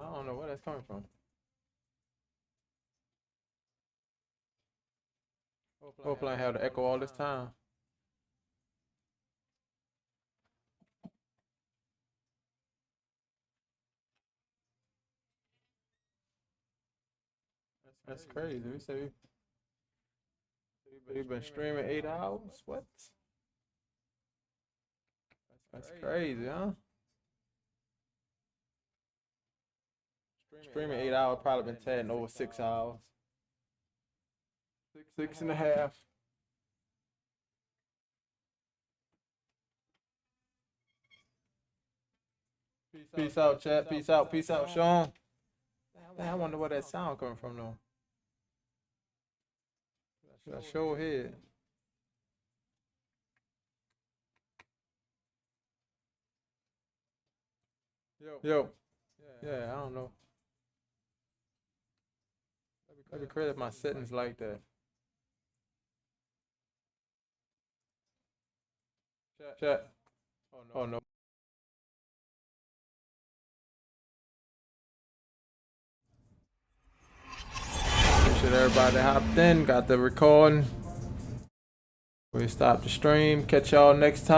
I don't know where that's coming from. Hopefully I have the echo all this time. That's crazy. We say we've been streaming 8 hours? What? That's crazy, huh? Streaming 8 hours, probably been tagging over 6 hours. 6.5. Peace out, chat. Peace out, Sean. Man, I wonder where that sound coming from though. Should I show ahead? Yo. Yeah, I don't know. That'd be crazy if my settings like that. Chat. Oh no. Appreciate everybody hopped in, got the recording. We stop the stream. Catch y'all next time.